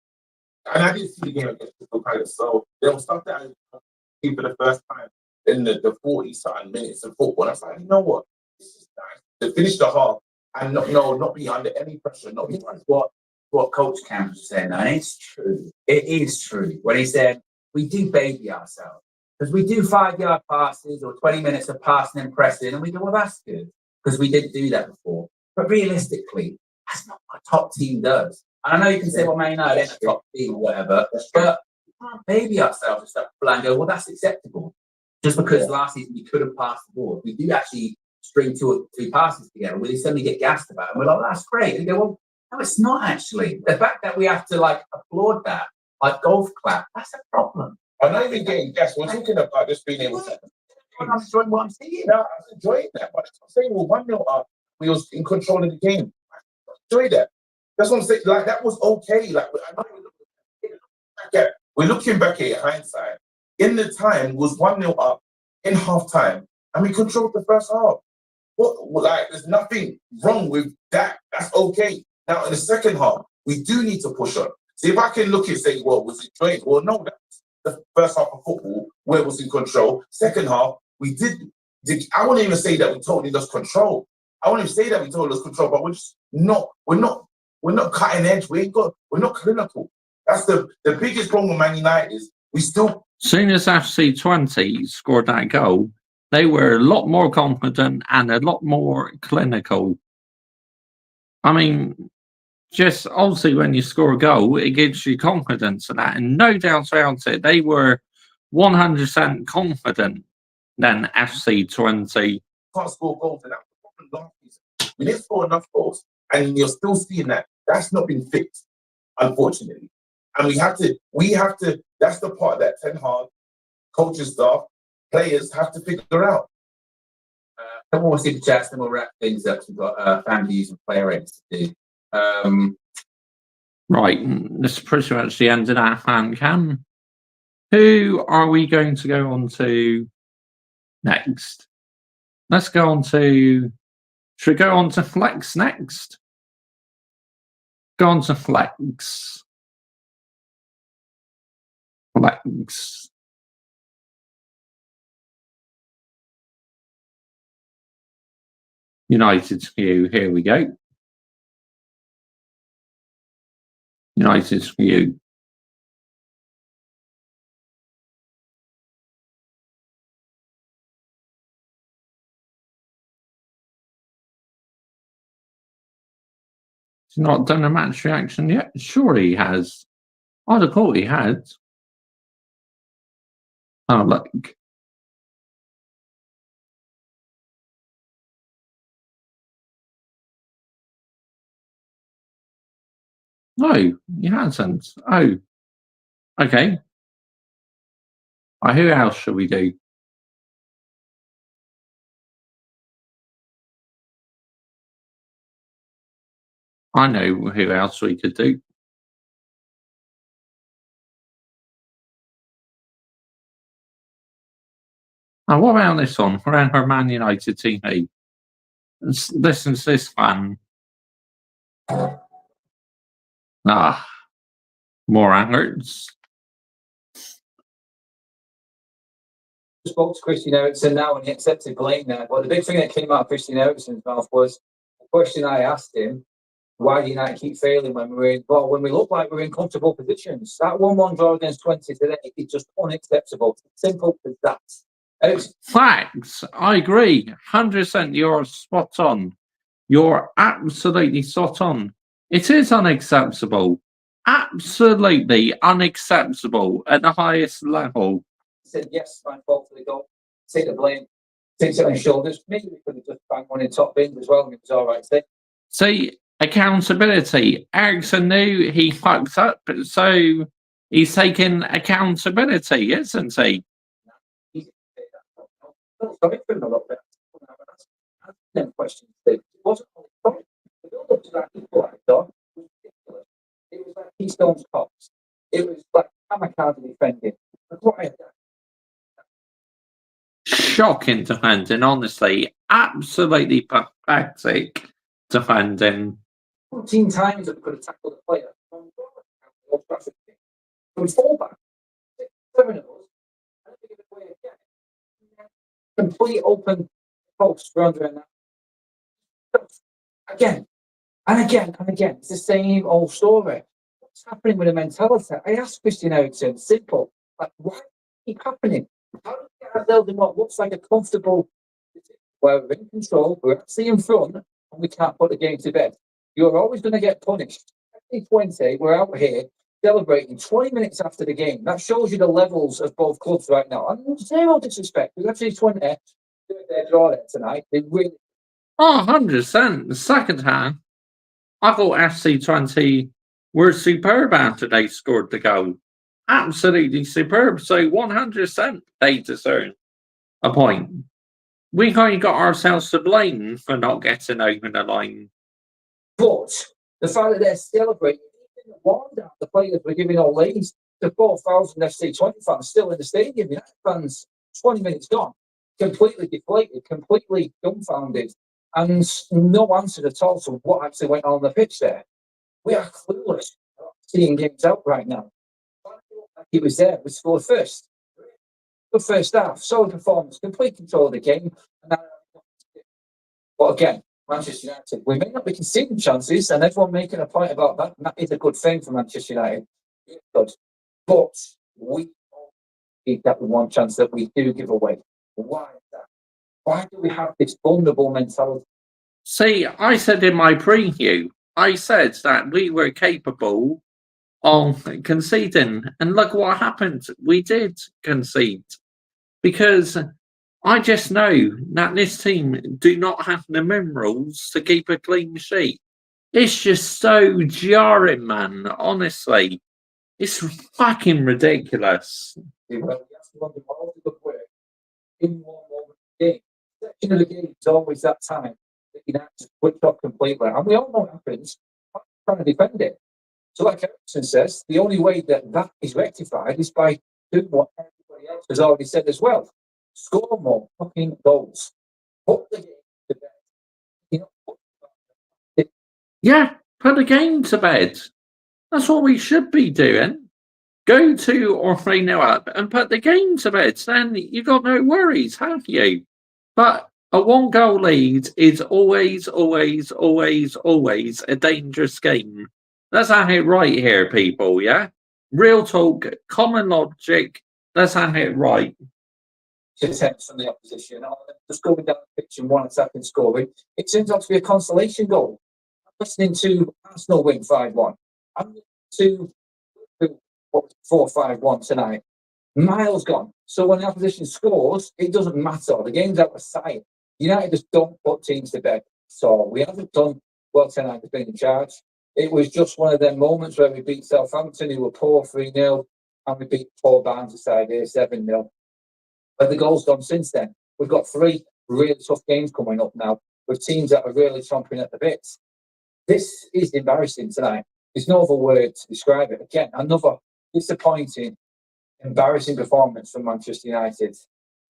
And I didn't see the game against Crystal Palace, so there was stuff that I see for the first time in the 40-something minutes of football. And I was like, you know what? This is nice to finish the half and not be under any pressure. Not be What Coach Camp was saying, and it's true. It is true. When he said, we do baby ourselves. Because we do 5-yard passes or 20 minutes of passing and pressing, and we go, well, that's good. Because we didn't do that before. But realistically, that's not what a top team does. And I know you can say, well, Man United ain't a top team or whatever, but we can't baby ourselves and stuff and go, well, that's acceptable. Just because last season we couldn't pass the ball. If we do actually string 2 or 3 passes together, we suddenly get gassed about it. And we're like, that's great. And you go, well, no, it's not actually. The fact that we have to applaud that, golf clap, that's a problem. I'm not even getting gas. We're talking about just being able to. I'm enjoying what I'm seeing. No, I'm enjoying that. But I'm saying we're 1-0 up. We was in control of the game. I enjoy that. That's what I'm saying. Like that was okay. Like we're looking back at hindsight. In the time, was 1-0 up in half time, and we controlled the first half. There's nothing wrong with that. That's okay. Now in the second half, we do need to push on. See if I can look and say, well, was it great? Well, no, that's the first half of football where it was in control. Second half, we did. I wouldn't even say that we totally lost control. I wouldn't even say that we totally lost control, but we're just not. We're not cutting edge. We're not clinical. That's the biggest problem with Man United is we still. Soon as FC Twente scored that goal, they were a lot more confident and a lot more clinical. I mean, just obviously when you score a goal, it gives you confidence in that. And no doubt about it, they were 100% confident than FC Twente. Can't score goals, and that was the problem last season. We didn't score enough goals, and you're still seeing that. That's not been fixed, unfortunately. And we have to. That's the part that Ten Hag, coaching staff, players have to figure out. Then we'll see the chats, then we'll wrap things up. We've got fan views and player rates to do. Right, this is pretty much the end of that fan cam. Who are we going to go on to next? Let's go on to. Should we go on to Flex next? Go on to Flex. Flex. United's view. Here we go. United's view. He's not done a match reaction yet. Sure, he has. I'd have thought he had. Oh, look. No, he hasn't. Oh, okay. Who else shall we do? I know who else we could do. Now, what about this one? Around her Man United TV. Listen to this one. More angers. Spoke to Christian Eriksen now and he accepted blame there. But the big thing that came out of Christian Eriksen's mouth was the question I asked him: why do United keep failing when when we look like we're in comfortable positions? That 1-1 draw against Twente today is just unacceptable. Simple as that. Facts. I agree. 100%. You're spot on. You're absolutely spot on. It is unacceptable. Absolutely unacceptable at the highest level. He said, yes, my fault for the goal. Take the blame. Takes it on his shoulders. Maybe we could have just banged one in top bins as well and it was all right today. See, accountability. Eriksen knew he fucked up, so he's taking accountability, isn't he? Sorry for him a little bit. Questions. It wasn't only sorry. The build up to that equaliser was ridiculous. It was like Keystone's Cops. It was like kamikaze defending. Shocking defending, honestly. Absolutely pathetic defending. 14 times that we could have tackled a player. It was 4 back. 6, 7 of us. And then we give it away again. Complete open post for Andre and that. Again, and again, and again. It's the same old story. What's happening with the mentality? I asked Christian Eriksen, simple, like, why does it keep happening? How do we get ourselves in what looks like a comfortable position where we're in control, we're actually in front, and we can't put the game to bed? You're always going to get punished. Every Twente, we're out here celebrating 20 minutes after the game. That shows you the levels of both clubs right now. And zero disrespect. We've actually Twente doing their draw there tonight. They really. Oh, 100%. The second half, I thought FC Twente were superb after they scored the goal. Absolutely superb. So 100% they deserve a point. We kind of got ourselves to blame for not getting over the line. But the fact that they're celebrating, even warmed out, the players were giving all leads to 4,000 FC Twente fans still in the stadium. United fans, 20 minutes gone, completely deflated, completely dumbfounded, and no answer at all to what actually went on the pitch there. We are clueless seeing games out right now. He was there, we scored first. The first half, solid performance, complete control of the game. But again, Manchester United, we may not be conceding chances, and everyone making a point about that, and that is a good thing for Manchester United. Good. But we need that one chance that we do give away. Why is that? Why do we have this vulnerable mentality? See, I said in my preview, I said that we were capable of conceding, and look what happened. We did concede. Because I just know that this team do not have the minerals to keep a clean sheet. It's just so jarring, man. Honestly, it's fucking ridiculous. In one moment game. Section of the game is always that time that you have to switch off completely. And we all know what happens. I'm trying to defend it. So like Eriksen says, the only way that is rectified is by doing what everybody else has already said as well. Score more fucking goals. Put the game to bed. You know, yeah, put the game to bed. That's what we should be doing. Go 2 or 3-0 up and put the game to bed. Then you got no worries, have you? But a 1-goal lead is always, always, always, always a dangerous game. Let's have it right here, people, yeah? Real talk, common logic, let's have it right. Attempts from the opposition, just going down the pitch and one attacking scoring. It turns out to be a consolation goal. I'm listening to Arsenal win 5-1. I'm listening to 4-5-1 tonight. Miles gone. So when the opposition scores, it doesn't matter. The game's out of sight. United just don't put teams to bed. So we haven't done well tonight has been in charge. It was just one of them moments where we beat Southampton, who were poor 3-0, and we beat Paul Barnes' side here 7-0. But the goals gone since then. We've got 3 really tough games coming up now with teams that are really chomping at the bits. This is embarrassing tonight. There's no other word to describe it. Again, another disappointing, embarrassing performance from Manchester United.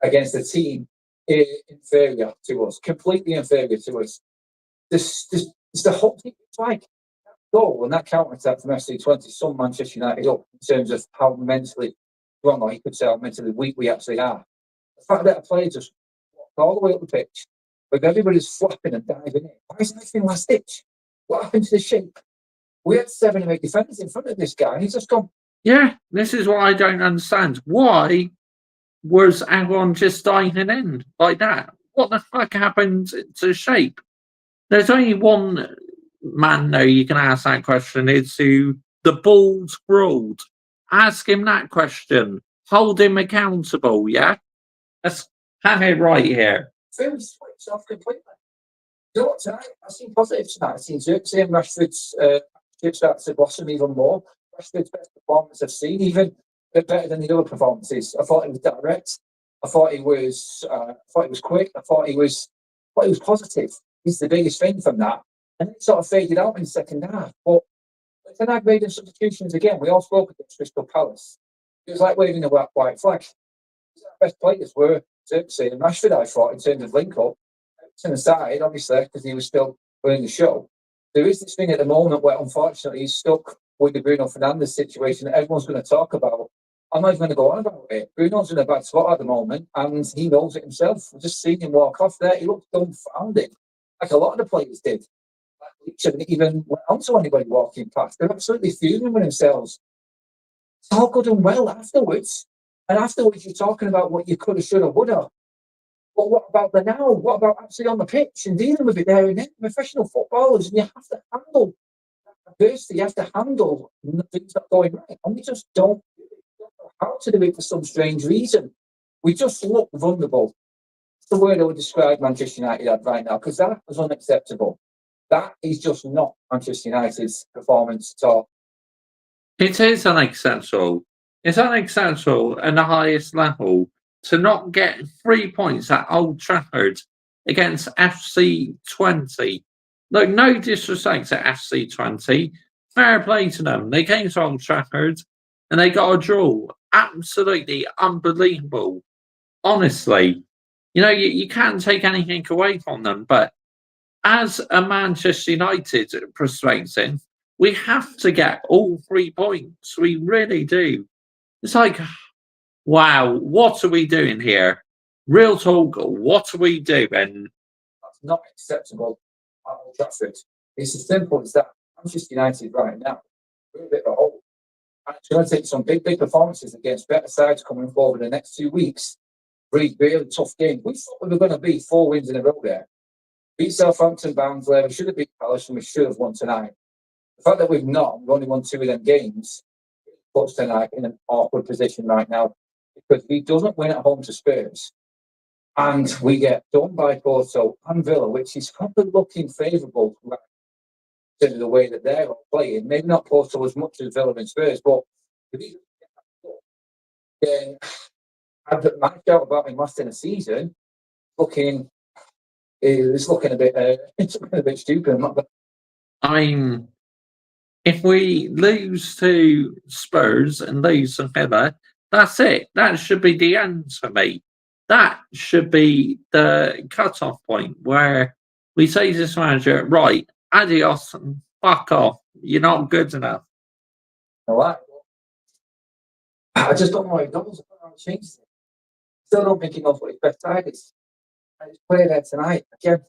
against a team inferior to us, completely inferior to us. This the whole thing. It's like that goal and that counter attack from FC20 summed Manchester United up in terms of how mentally wrong, or you could say how mentally weak we actually are. The fact that a player just walked all the way up the pitch, with everybody's flapping and diving in. Why isn't anything last ditch? What happened to the shape? We had 7 or 8 defenders in front of this guy, and he's just gone. Yeah, this is what I don't understand. Why was everyone just diving in like that? What the fuck happened to shape? There's only one man though you can ask that question. It's who the ball's ruled. Ask him that question. Hold him accountable, yeah? Let's have it right here. Phil switched off completely. You know what, tonight? I've seen positives tonight. I've seen Xerxes and Rashford's start to blossom even more. Rashford's best performance I've seen, even a bit better than the other performances. I thought he was direct. I thought he was quick. I thought he was positive. He's the biggest thing from that. And it sort of faded out in the second half. But then I've made the substitutions again. We all spoke against Crystal Palace. It was like waving a white flag. Our best players were Xerxes and Rashford, I thought, in terms of link-up. To the side, obviously, because he was still running the show. There is this thing at the moment where, unfortunately, he's stuck with the Bruno Fernandes situation that everyone's going to talk about. I'm not even going to go on about it. Bruno's in a bad spot at the moment, and he knows it himself. I've just seen him walk off there. He looked dumbfounded, like a lot of the players did. He shouldn't even went on to anybody walking past. They're absolutely fuming with themselves. It's all good and well afterwards. And afterwards, you're talking about what you could have, should have, would have. But what about the now? What about actually on the pitch and dealing with it there and then? Professional footballers, and you have to handle adversity. You have to handle things not going right. And we just don't know how to do it for some strange reason. We just look vulnerable. That's the word I would describe Manchester United at right now, because that was unacceptable. That is just not Manchester United's performance at all. It is unacceptable. It's unacceptable at the highest level to not get 3 points at Old Trafford against FC20. Look, no disrespect to FC20. Fair play to them. They came to Old Trafford and they got a draw. Absolutely unbelievable. Honestly, you know, you can't take anything away from them. But as a Manchester United perspective, we have to get all 3 points. We really do. It's like, wow, what are we doing here? Real talk, what are we doing? That's not acceptable at Old Trafford. It's as simple as that. Manchester United right now, we're a bit of a hole. And it's going to take some big performances against better sides coming forward in the next 2 weeks. Really tough game. We thought we were going to be 4 wins in a row there. Beat Southampton, Barnsley, we should have beat Palace, and we should have won tonight. The fact that we've only won 2 of them games, puts tonight in an awkward position right now. Because he doesn't win at home to Spurs, and we get done by Porto and Villa, which is probably looking favourable to the way that they're all playing. Maybe not Porto as much as Villa and Spurs, but if he doesn't get that done, then I've put my doubt about him last in a season. It's looking a bit stupid. I mean, if we lose to Spurs and lose to Villa, that's it. That should be the end for me. That should be the cut-off point where we say to this manager, right, adios, and fuck off. You're not good enough. I just don't know how he does. I don't know how he changes it. Still don't think he knows what his best side is. I just play there tonight. Again,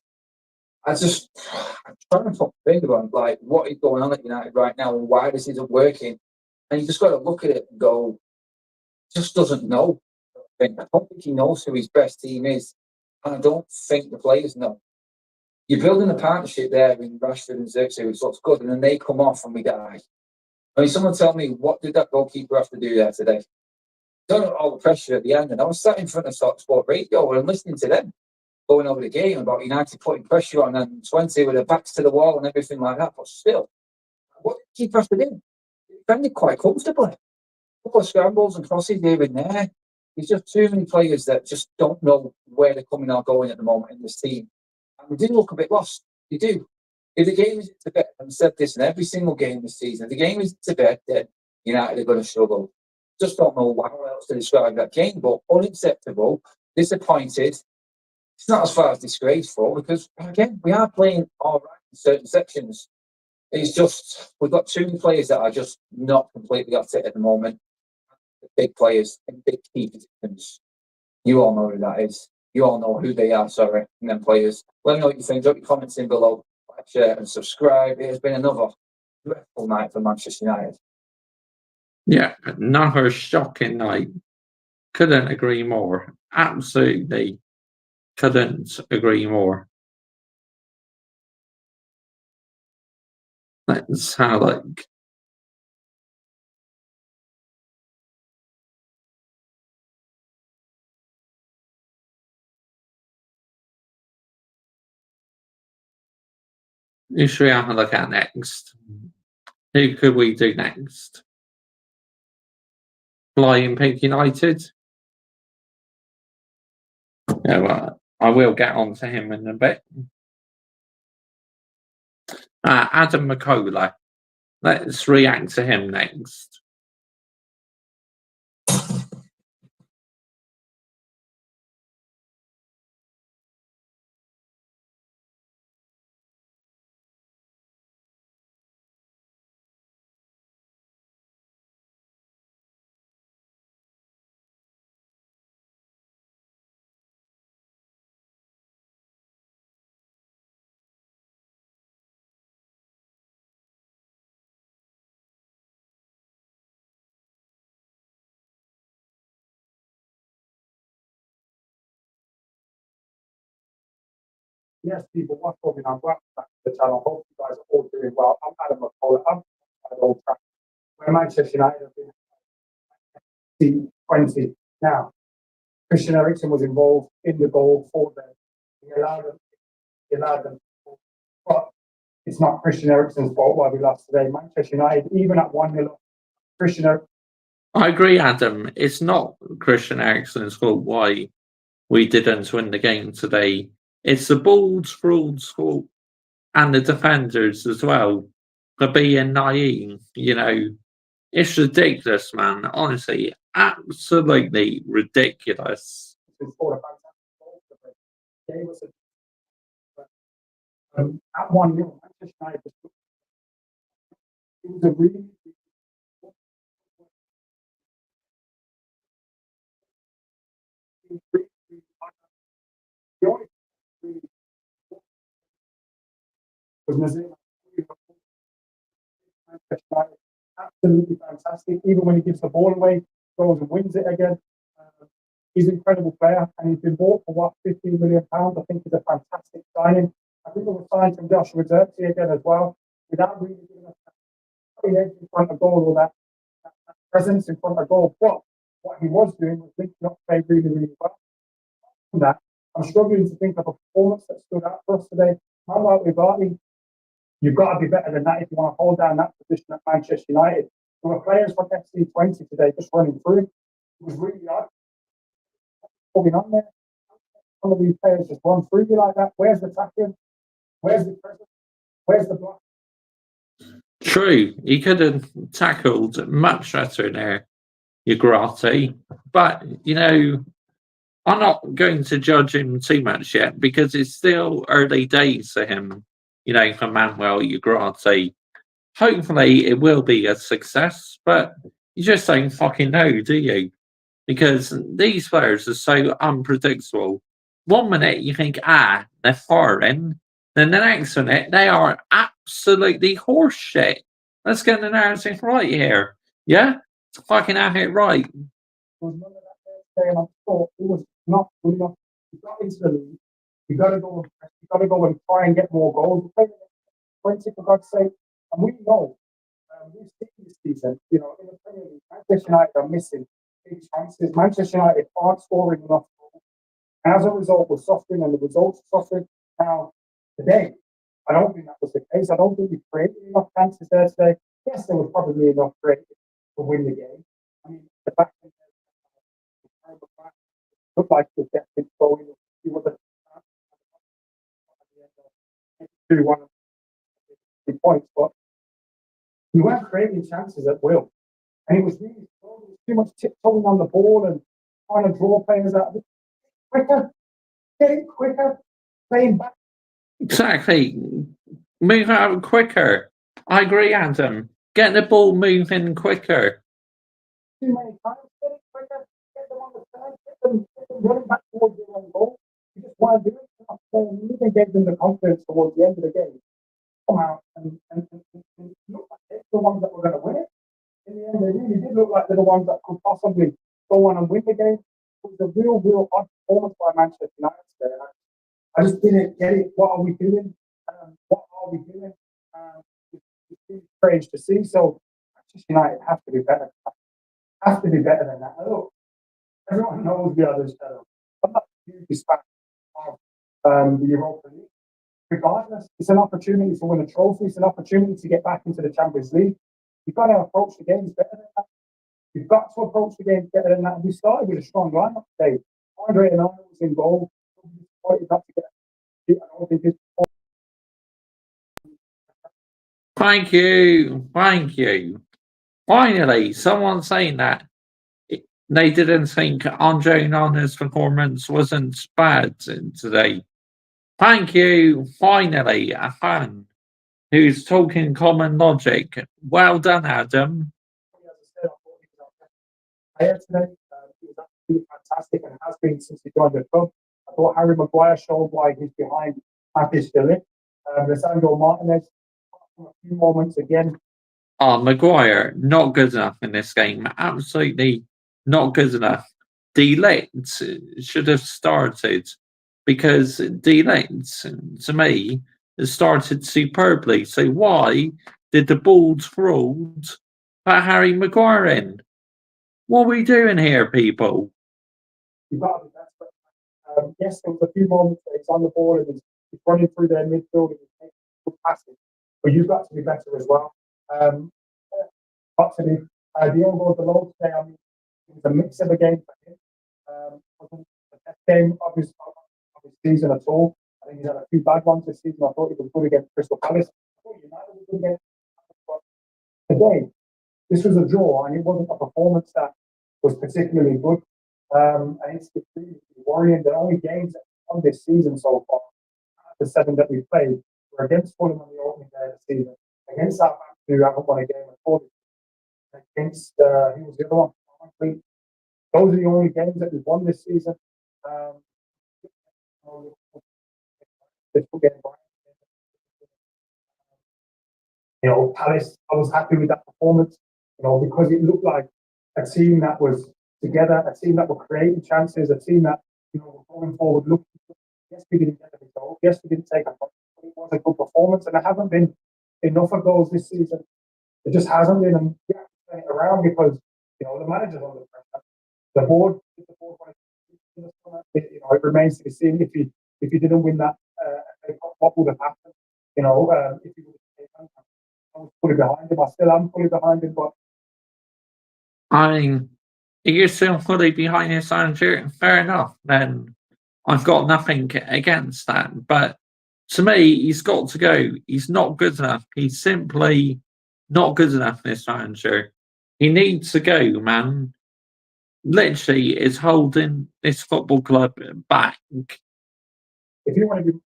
I'm trying to think about like what is going on at United right now and why this isn't working. And you just got to look at it and go, just doesn't know. I don't think he knows who his best team is. And I don't think the players know. You're building a partnership there in Rashford and Xerxes, which looks good, and then they come off and we die. I mean, someone tell me, what did that goalkeeper have to do there today? Don't know all the pressure at the end, and I was sat in front of Sport Radio and listening to them going over the game about United putting pressure on and Twente with their backs to the wall and everything like that. But still, what did the keeper have to do? He defended quite comfortably. A couple of scrambles and crosses here and there. There's just too many players that just don't know where they're coming or going at the moment in this team. And we do look a bit lost. You do. If the game is to bed, I've said this in every single game this season, if the game is to bed, then United are going to struggle. Just don't know how else to describe that game, but unacceptable disappointed. It's not as far as disgraceful because, again, we are playing all right in certain sections. It's just, we've got two players that are just not completely at it at the moment. The big players in big key positions. You all know who that is. You all know who they are, sorry, and them players. Let me know what you think. Drop your comments in below. Like, share, and subscribe. It has been another dreadful night for Manchester United. Yeah, another shocking night. Couldn't agree more. Absolutely couldn't agree more. Let's have a look. Who should we have a look at next? Who could we do next? Flying Pig United? Yeah, well, I will get on to him in a bit. Adam McCullough. Let's react to him next. Yes, people, what's going on? Welcome back to the channel. Hope you guys are all doing well. I'm Adam McCullough. I'm at Old Trafford, where Manchester United have been 20 now. Christian Eriksen was involved in the goal for them. He allowed them. But it's not Christian Eriksen's fault why we lost today. Manchester United, even at 1-0, Christian Eriksen. I agree, Adam. It's not Christian Eriksen's fault why we didn't win the game today. It's the Bulls' fault and the defenders as well for being naive. You know, it's ridiculous, man. Honestly, absolutely ridiculous. Scored a fantastic goal for them. Gave us at 1-0, Manchester United just, it was a really the only was Nazir. Absolutely fantastic. Even when he gives the ball away, goes and wins it again. He's an incredible player, and he's been bought for what, £15 million. I think he's a fantastic signing. I think we were signed from Joshua Xerxes again as well, without really giving us that edge in front of goal or that presence in front of goal. But what he was doing was linking up play really, really well. From that, I'm struggling to think of a performance that stood out for us today. How about Ugarte? You've got to be better than that if you want to hold down that position at Manchester United. There were players from FC20 today just running through. It was really odd. What's going on there? Some of these players just run through you like that. Where's the tackling? Where's the presence? Where's the block? True, he could have tackled much better there, Ugarte. But, you know, I'm not going to judge him too much yet because it's still early days for him, you know, for Manuel Ugarte. Hopefully it will be a success, but you just don't fucking know, do you? Because these players are so unpredictable. 1 minute you think, they're foreign. Then the next minute, they are absolutely horseshit. Let's get the narrative right here. Yeah? Fucking have it right. There was none of that there, and I thought it was not good enough. You got into the league. You got to go. You got to go and try and get more goals. We're playing 20 for God's sake, and we know we've seen this season. You know, in the Premier League, Manchester United are missing big chances. Manchester United aren't scoring enough goals. And as a result, we're suffering, and the results are suffering. Now, today, I don't think that was the case. I don't think we created enough chances there today. Yes, there was probably enough created to win the game. I mean, the fact that looked like the definitely going. He was a 2-1 points, but we weren't creating chances at will. And it was really too much tiptoeing on the ball and trying to draw players out of it. quicker, get it quicker, playing back. Exactly. Move out quicker. I agree, Adam. Get the ball moving quicker. Too many times, get it quicker, get them on the side, get them running back towards your own goal. You just want to do it. You even gave them the confidence towards the end of the game. Come out and look like they're the ones that were going to win it. In the end, they really did look like they're the ones that could possibly go on and win the game. It was a real odd performance by Manchester United today. I just didn't get it. What are we doing? What are we doing? It's really strange to see. So Manchester United have to be better. Have to be better than that. Now, look, everyone knows we are this better. I'm not a huge fan of the Europa League. Regardless, it's an opportunity to win a trophy. It's an opportunity to get back into the Champions League. You've got to approach the games better than that. You've got to approach the games better than that. We started with a strong lineup today. Andre and I was in goal. Not to get, I don't think it's Thank you. Thank you. Finally, someone saying that they didn't think Andre Onana's performance wasn't bad today. Thank you. Finally, a fan who's talking common logic. Well done, Adam. player today. He was absolutely fantastic and has been since he joined the club. I thought Harry Maguire showed why he's behind Matthew Stiller. Lisandro Martinez, a few moments again. Maguire, not good enough in this game. Absolutely not good enough. De-Ligt should have started because De-Ligt, to me, has started superbly. So why did the board ruled put Harry Maguire in? What are we doing here, people? You've got to be desperate. Yes, there was a few moments that he's on the ball and he's running through their midfield and he's making good passes, but you've got to be better as well. Got to be the own goal below today. I mean, it was a mix of a game for him. Wasn't the best game of his season at all. I think he's had a few bad ones this season. I thought he was good against Crystal Palace. I thought United was good against Palace. But today, this was a draw and it wasn't a performance that was particularly good. And it's really worrying. The only games that we've won this season so far, the 7 that we played, were against Fulham on the opening day of the season, against Southampton, who haven't won a game at all, against who was the other one? Those are the only games that we've won this season. Palace, I was happy with that performance, because it looked like a team that was together, a team that were creating chances, a team that, were going forward looking. Yes, we didn't get the result. Yes, we didn't take a point, but it was a good performance, and there haven't been enough of those this season. It just hasn't been, and we have to turn it around because, the manager's under pressure. The board, it remains to be seen if he didn't win that, what would have happened? If he would have taken, I was fully behind him. I still am fully behind him, but I mean, if you're still fully behind his manager, fair enough. Then I've got nothing against that. But to me, he's got to go. He's not good enough. He's simply not good enough, this manager. He needs to go, man. Literally, is holding this football club back if you want to be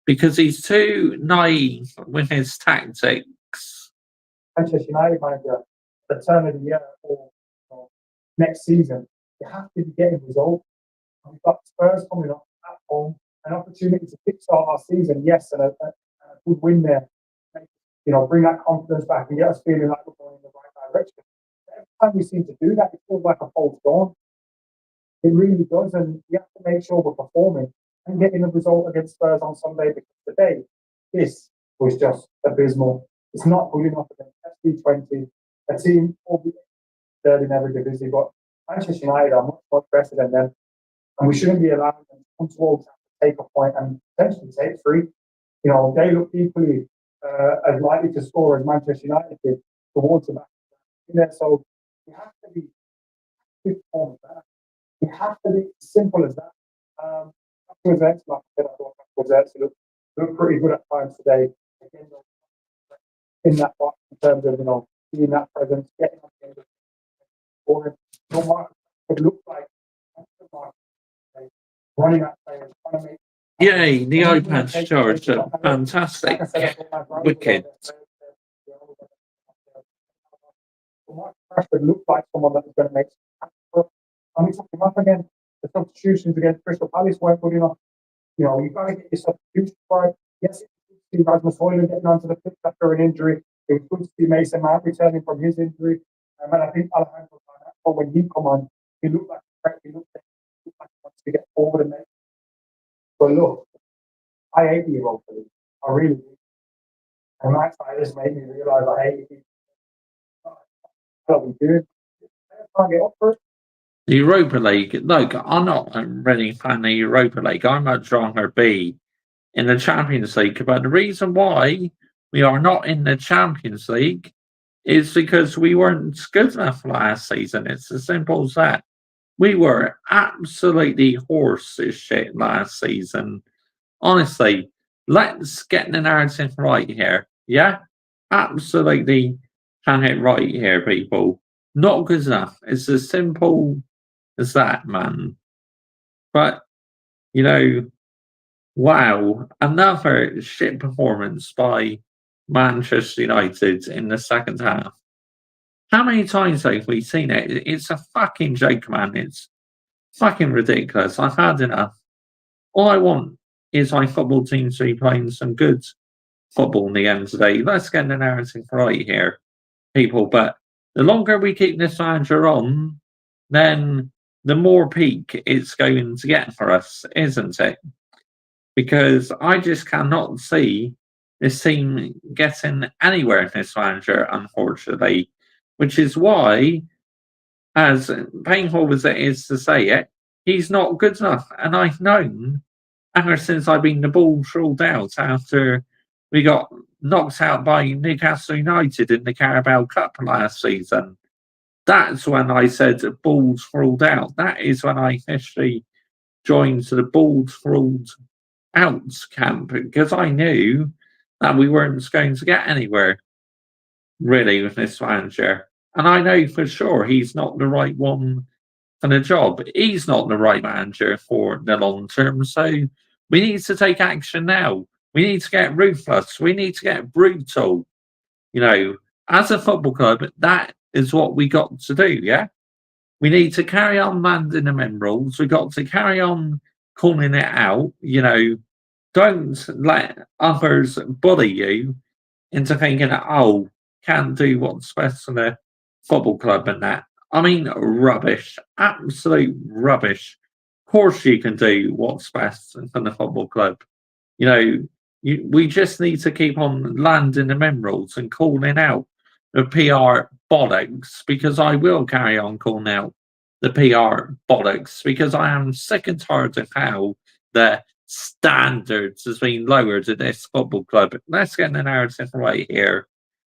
because he's too naive with his tactics. Manchester United manager at the turn of the year or next season, you have to be getting results. We've got Spurs coming up at home, an opportunity to kickstart our season, yes, and a good win there. Bring that confidence back and get us feeling like we're going in the right direction. Every time we seem to do that, it feels like a false dawn. It really does, and we have to make sure we're performing and getting a result against Spurs on Sunday, because today, this was just abysmal. It's not good enough against FC20, a team albeit third in every division, but Manchester United are much better than them, and we shouldn't be allowing them to come to Old Trafford, take a point and potentially take 3. They look equally as likely to score as Manchester United did towards the back there. So we have to be better. We have to be simple as that. Like I said, I thought look pretty good at times today. Again, in that box in terms of being that presence, getting on the end of scoring. It looked like running at players, trying to make. Yay, the iPad's charged up. Fantastic. Wicked. Rashford looked like someone that was going to make. And we took him off again. The substitutions against Crystal Palace weren't good enough. You know, you've got to get your substitutions right. Yes, it's Rasmus Højlund getting onto the pitch after an injury. It was good to see Mason Mount returning from his injury. And I think Alejandro Garnacho, when he come on, he looked like a threat. He looked like he wants to get forward and make. But look, I hate the Europa League. I really do. And that's why this made me realise I hate it. What we do. Can't get up for it. The Europa League. Look, I'm not really fan of the Europa League. I'd much rather be in the Champions League. But the reason why we are not in the Champions League is because we weren't good enough last season. It's as simple as that. We were absolutely horse shit last season. Honestly, let's get the narrative right here. Yeah? Absolutely can it right here, people. Not good enough. It's as simple as that, man. But, you know, wow, another shit performance by Manchester United in the second half. How many times have we seen it? It's a fucking joke, man. It's fucking ridiculous. I've had enough. All I want is my football team to be playing some good football in the end today. Let's get the narrative right here, people. But the longer we keep this manager on, then the more peak it's going to get for us, isn't it? Because I just cannot see this team getting anywhere in this manager, unfortunately. Which is why, as painful as it is to say it, he's not good enough. And I've known ever since I've been the balls ruled out after we got knocked out by Newcastle United in the Carabao Cup last season. That's when I said balls ruled out. That is when I officially joined the balls ruled out camp, because I knew that we weren't going to get anywhere really with this manager. And I know for sure he's not the right one for the job. He's not the right manager for the long term. So we need to take action now. We need to get ruthless. We need to get brutal. You know, as a football club, that is what we got to do, yeah? We need to carry on landing the minerals. We got to carry on calling it out. You know, don't let others bully you into thinking, oh, can't do what's best for the football club and that. I mean, rubbish. Absolute rubbish. Of course you can do what's best for the football club. You know, we just need to keep on landing the minerals and calling out the PR bollocks, because I will carry on calling out the PR bollocks, because I am sick and tired of how the standards has been lowered at this football club. Let's get the narrative right here,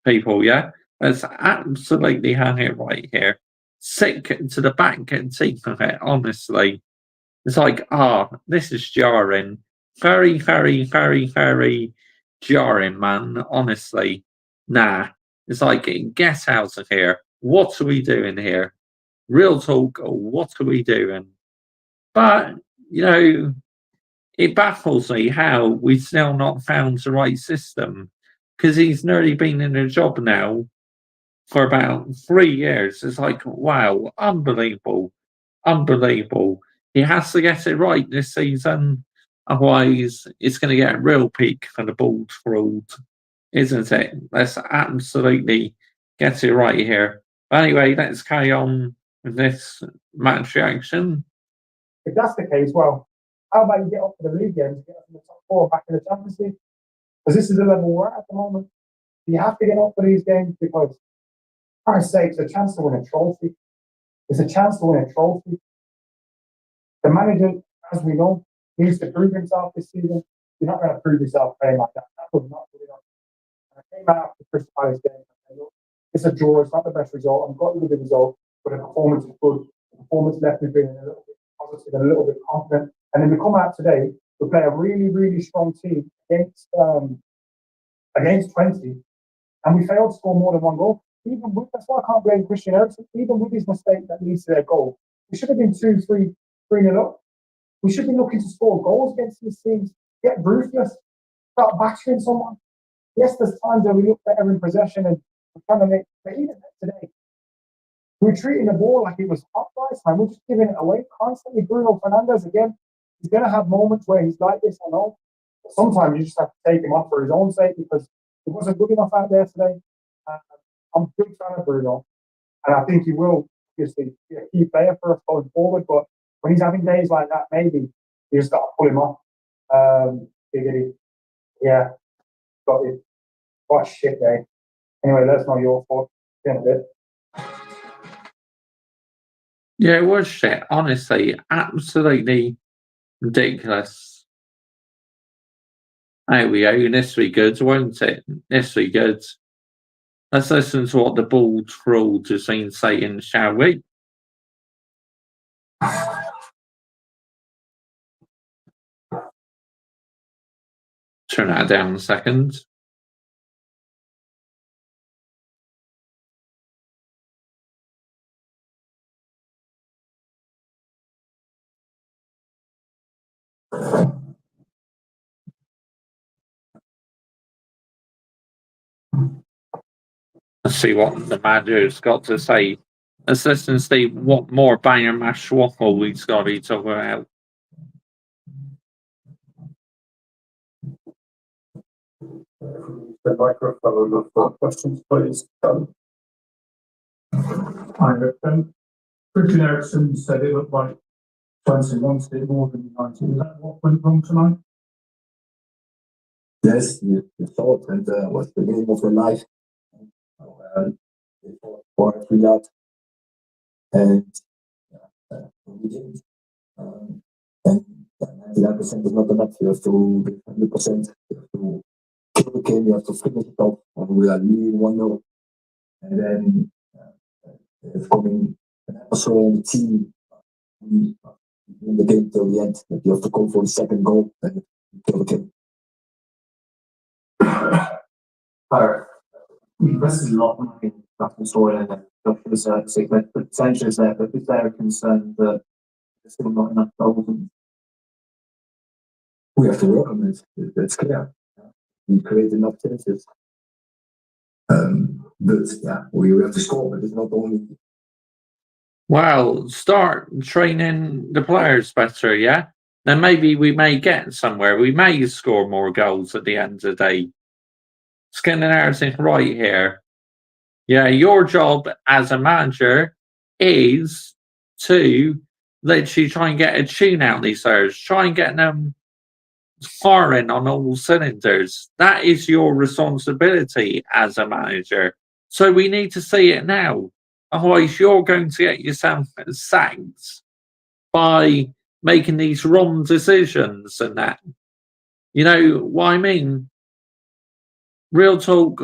people, yeah? Let's absolutely have it right here. Sick to the back teeth of it, honestly. It's like, this is jarring. Very, very, very, very jarring, man. Honestly. Nah. It's like, get out of here. What are we doing here? Real talk, what are we doing? But, you know, it baffles me how we've still not found the right system, because he's nearly been in a job now for about 3 years. It's like, wow, unbelievable. Unbelievable. He has to get it right this season. Otherwise, it's going to get a real peak for the bald fraud, isn't it? Let's absolutely get it right here. But anyway, let's carry on with this match reaction. If that's the case, well, how about you get up for the league games, get up in the top four back in the Champions League? Because this is the level we're at the moment. You have to get up for these games because, for Christ's sake, it's a chance to win a trophy. It's a chance to win a trophy. The manager, as we know, needs to prove himself this season. You're not going to prove yourself playing like that. That was not good enough. And I came out after the Crystal Palace game and said, look, it's a draw. It's not the best result. I've got a good result, but the performance is good. The performance left me feeling a little bit positive and a little bit confident. And then we come out today, we play a really, really strong team against Twente, and we failed to score more than one goal. Even with, that's why I can't blame Christian Eriksen. Even with his mistake that leads to their goal, we should have been 2-3-0 up. We should be looking to score goals against these teams. Get ruthless. Start battering someone. Yes, there's times where we look better in possession and we're trying to make, but even today, we're treating the ball like it was hot last time. We're just giving it away constantly. Bruno Fernandes, again, he's going to have moments where he's like this, I know. But sometimes you just have to take him off for his own sake because he wasn't good enough out there today. I'm a big fan of Bruno. And I think he will obviously be a key player for us going forward. But when he's having days like that, maybe you just got to pull him off. Giggity. Yeah, got it. What a shit day. Anyway, that's not your fault. Yeah, it was shit. Honestly, absolutely ridiculous. There we go. This will be good, won't it? This will be good. Let's listen to what the ball trolled has been saying, shall we? Turn that down a second. Let's see what the manager's got to say. Let's listen and see what more Bayern Mash waffle he's got to talk about. The microphone for questions, please. Christian Eriksen said it looked like Twente wanted it more than United. Is that what went wrong tonight? Yes, you thought, and was the game of their life. They fought for every yard, and we didn't. And 99% is not enough. You have to be 100%. You have to kill the game. You have to finish it off. And we are leading 1-0. And then it's coming an episode on the team. We win the game till the end. But you have to go for the second goal and kill the game. We invested a lot of money in that story and for the sake that the potential is there, but is there a concern that there's still not enough goals? We have to work on it. It's clear. We create enough chances. But yeah, we have to score, but it's not only. Well, start training the players better, yeah? Then maybe we may get somewhere. We may score more goals at the end of the day. It's getting everything right here. Yeah, your job as a manager is to literally try and get a tune out these players. Try and get them firing on all cylinders. That is your responsibility as a manager. So we need to see it now. Otherwise, you're going to get yourself sacked by making these wrong decisions and that. You know what I mean? Real talk.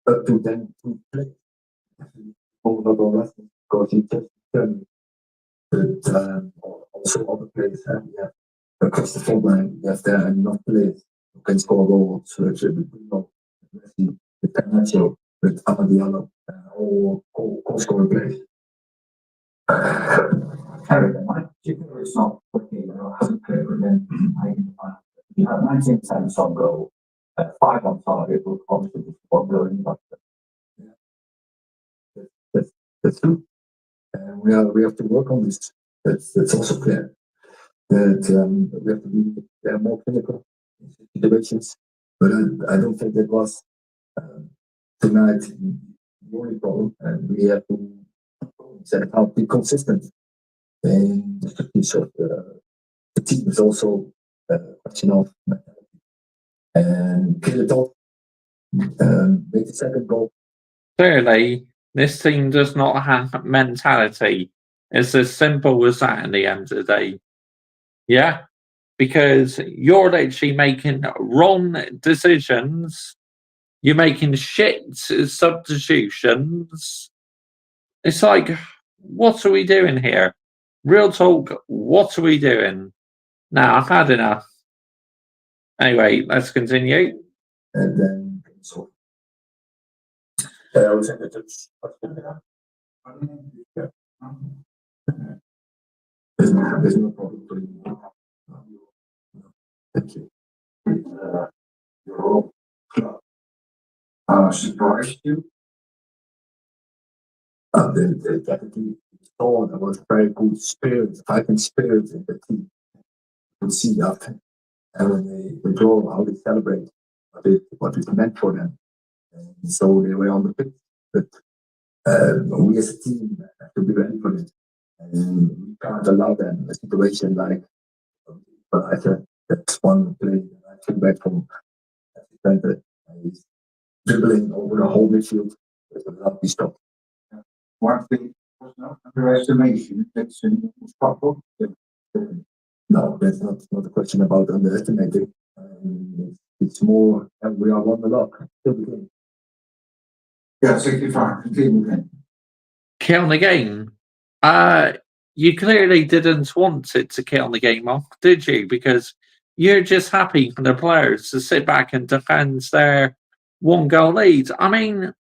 Up to them to play. Because he just but also other players have across the front line, if there are enough players who can score goals, so it should be not the Garnacho with Amadiano or scoring players. Eric, my particular is not working, hasn't played for them. You have 19% on goal, 5 on target, will constantly 1 goal in That's true. We have to work on this. That's also clear. That we have to be more clinical in situations. But I don't think that was tonight the only problem. And we have to set out, be consistent. And so the team is also a question of and kill it off. Make the second goal. Clearly, this team does not have mentality. It's as simple as that in the end of the day. Yeah? Because you're actually making wrong decisions. You're making shit substitutions. It's like, what are we doing here? Real talk, what are we doing? Now, I've had enough. Anyway, let's continue. And then so I was in the there's no problem for you. Thank you. Your club surprised you. The deputy thought there was very good spirit, fighting spirit in the team. You could see that. And when they draw, how they celebrate, what it meant for them. And so they were on the pitch. But we as a team have to be ready for it. And we can't allow them a situation like, but I said, that's one play that I came back from Twente. He's dribbling over the whole midfield without be stopped. One thing was no underestimation. That's possible. No, that's not a question about underestimating. It's more, and we are won the lock. Still the game. Yeah, 65. Continue then. Kill the game. You clearly didn't want it to kill the game off, did you? Because you're just happy for the players to sit back and defend their 1-goal lead. I mean,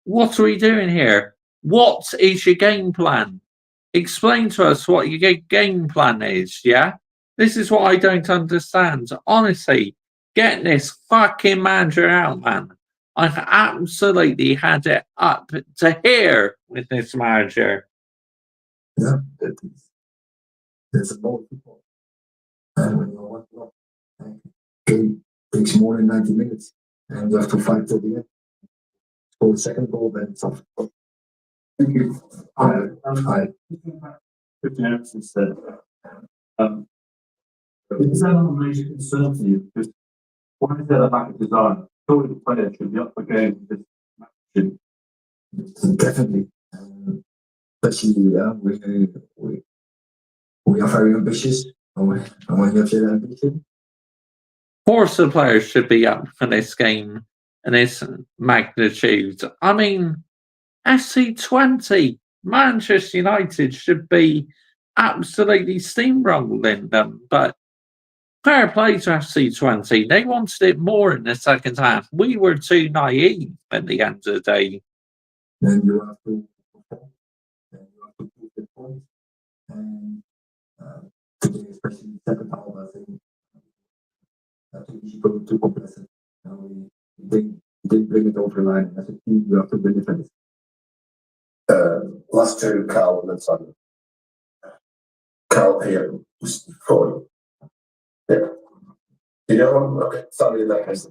what are we doing here? What is your game plan? Explain to us what your game plan is, yeah? This is what I don't understand. Honestly, get this fucking manager out, man. I've absolutely had it up to here with this manager. Yeah, there's a lot of people. And when you want to game takes more than 90 minutes. And you have to fight till the end. For the second goal, then it's off. Thank you. Hi. Is that not a major concern to you? Because what is there lack of design? Surely the players should be up for games. Definitely. Especially, we are very ambitious. And when you have that ambition, Of course, the players should be up for this game and its magnitude. I mean, FC Twente, Manchester United should be absolutely steamrolling them, but fair play to FC Twente. They wanted it more in the second half. We were too naive at the end of the day. then you have to perform. Then you have to put the points. And today, especially the second half, I think we should go too complacent. We didn't bring it over the line. As a team, you have to win it. Last two, Carl and then Simon. Carl here was for you. Yeah. You know what? Okay, Simon in that case.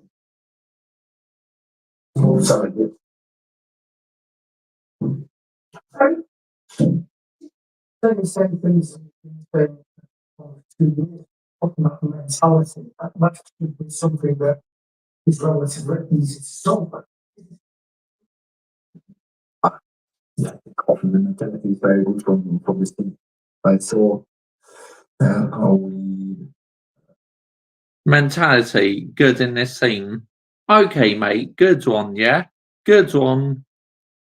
Simon here. Saying the same things for 2 years, talking about the mentality. That must be something that is relatively easy to solve. Yeah, often the mentality is very good from this team. Right, so how we Mentality, good in this team. Okay, mate, good one, yeah? Good one.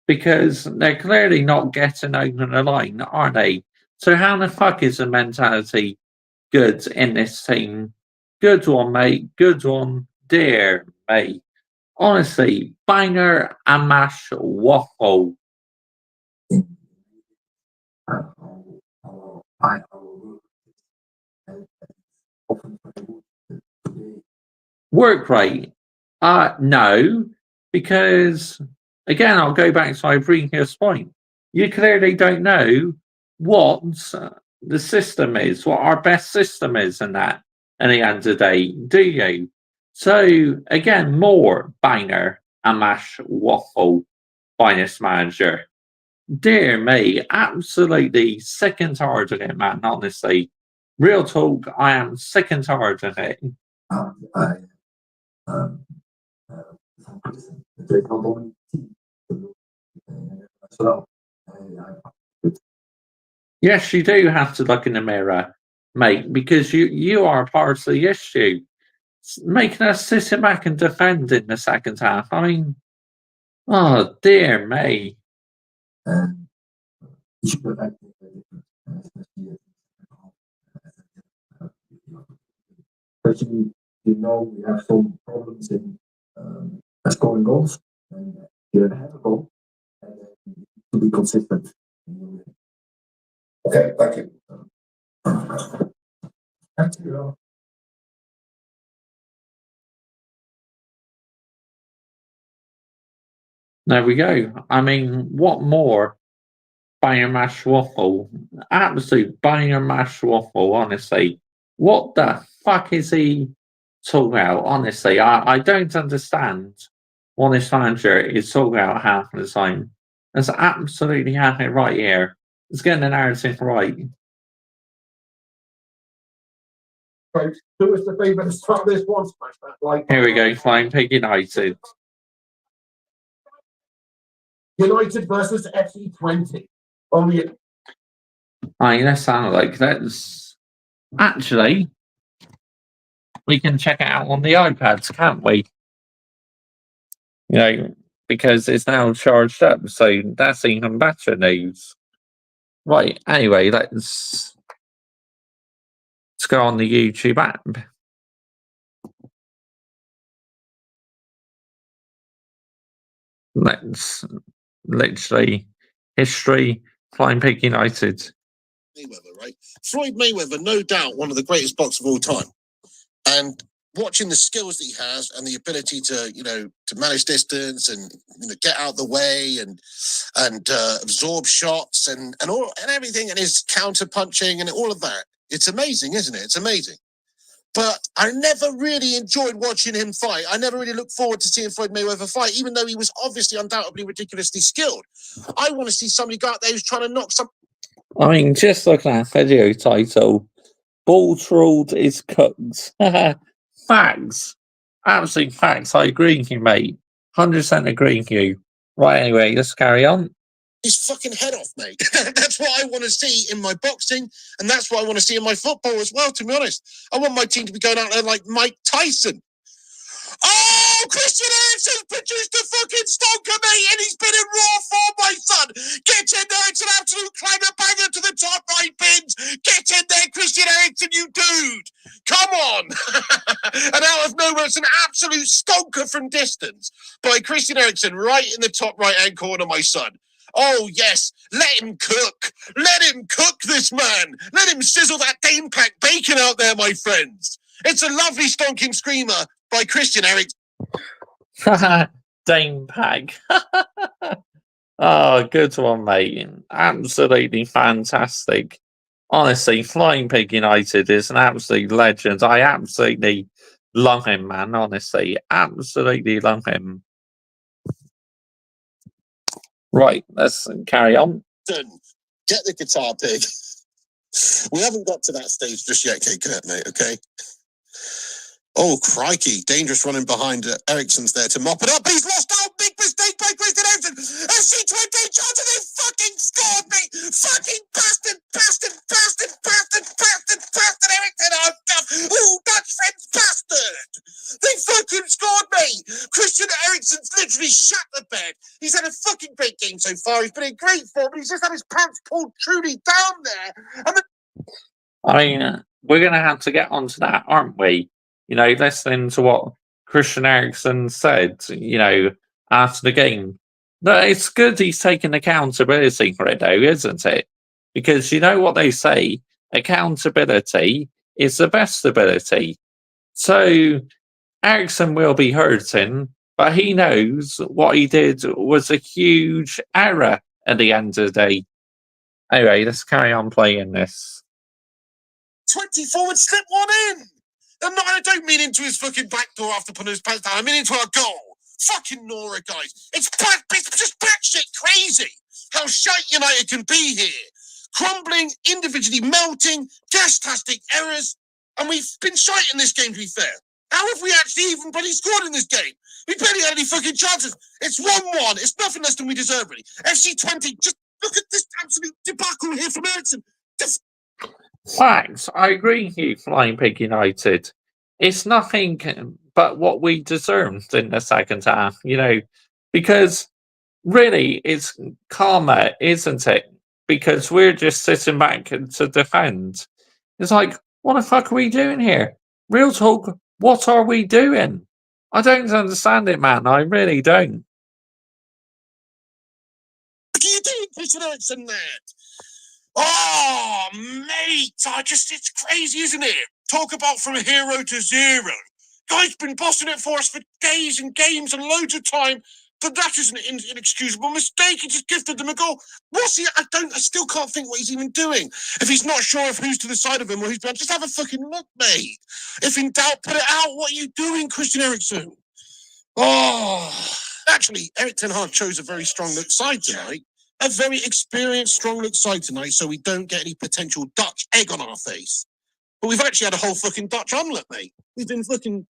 Because they're clearly not getting over the line, are they? So how the fuck is the mentality good in this team? Good one, mate. Good one. Dear mate. Honestly, banger and mash waffle. Work rate? No, because again, I'll go back to my previous point. You clearly don't know what the system is, what our best system is, in that at the end of the day, do you? So again, more banger and mash waffle by this manager. Dear me, absolutely sick and tired of it, man. Honestly, real talk, I am sick and tired of it. Yes, you do have to look in the mirror, mate, because you are part of the issue. Making us sit back and defend in the second half. I mean, oh dear me. Especially, we have some problems in scoring goals, and you have a goal, and to be consistent. Okay, thank you. Thank you. There we go. I mean, what more? Banger mash waffle. Absolute banger mash waffle, honestly. What the fuck is he talking about? Honestly, I don't understand what this manager is talking about half the time. That's absolutely having it right here. It's getting the narrative right. Right, do us the favour and start this one. Smash that like. Here we go, Flying Pig United. United versus FC Twente. On the That sounds like that's actually we can check it out on the iPads, can't we? You know, because it's now charged up, so that's even better news. Right, anyway, let's go on the YouTube app. Let's literally history, Flying Pig United. Mayweather, right? Floyd Mayweather, no doubt one of the greatest boxers of all time. And watching the skills that he has and the ability to, to manage distance and get out the way and absorb shots and everything, and his counter punching and all of that. It's amazing, isn't it? It's amazing. But I never really enjoyed watching him fight. I never really looked forward to seeing Floyd Mayweather fight, even though he was obviously undoubtedly ridiculously skilled. I want to see somebody go out there who's trying to knock some. I mean, just looking at the video title, Ball Trolled is cooked. Facts. Absolute facts. I agree with you, mate. 100% agree with you. Right, anyway, let's carry on. His fucking head off, mate. That's what I want to see in my boxing, and that's what I want to see in my football as well, to be honest. I want my team to be going out there like Mike Tyson. Oh, Christian Eriksen's produced a fucking stonker, mate, and he's been in raw form, my son. Get in there, it's an absolute climber banger to the top right pins. Get in there, Christian Eriksen, you dude. Come on. And out of nowhere, it's an absolute stonker from distance by Christian Eriksen right in the top right-hand corner, my son. Oh, yes, let him cook. Let him cook, this man. Let him sizzle that Dame Pack bacon out there, my friends. It's a lovely stonking screamer by Christian Eriksen. Dame Pack. Oh, good one, mate. Absolutely fantastic. Honestly, Flying Pig United is an absolute legend. I absolutely love him, man. Honestly, absolutely love him. Right, let's carry on. Get the guitar, pig. We haven't got to that stage just yet, mate, okay? Oh, crikey. Dangerous running behind Eriksen's there to mop it up. He's lost out. Big mistake by Christian Eriksen. FC Twente chances. They fucking scored me. Fucking bastard. Eriksen. Oh, Dutch French bastard. They fucking scored me. Christian Eriksen's literally shut the bed. He's had a fucking great game so far. He's been in great form, but he's just had his pants pulled truly down there. And I mean, we're going to have to get onto that, aren't we? Listening to what Christian Eriksen said, after the game. No, it's good he's taking accountability for it, though, isn't it? Because you know what they say, accountability is the best ability. So Eriksen will be hurting, but he knows what he did was a huge error at the end of the day. Anyway, let's carry on playing this. 20 forward, slip one in. And no, I don't mean into his fucking back door after putting his pants down. I mean into our goal. Fucking Nora, guys. It's just batshit crazy how shite United can be here. Crumbling, individually melting, gas-tastic errors. And we've been shite in this game, to be fair. How have we actually even bloody scored in this game? We barely had any fucking chances. It's 1-1. It's nothing less than we deserve, really. FC Twente, just look at this absolute debacle here from Eriksen. Facts. I agree with you, Flying Pig United. It's nothing but what we deserved in the second half, because really it's karma, isn't it? Because we're just sitting back to defend. It's like, what the fuck are we doing here? Real talk, what are we doing? I don't understand it, man. I really don't. What are you doing, Christian Eriksen, man? Oh, mate, it's crazy, isn't it? Talk about from hero to zero. Guy's been bossing it for us for days and games and loads of time. But that is an inexcusable mistake. He just gifted them a goal. What's he? I still can't think what he's even doing. If he's not sure of who's to the side of him or who's behind, just have a fucking look, mate. If in doubt, put it out. What are you doing, Christian Eriksen? Oh, actually, Erik ten Hag chose a very strong look side tonight. A very experienced, strong look side tonight, so we don't get any potential Dutch egg on our face. But we've actually had a whole fucking Dutch omelette, mate. We've been fucking.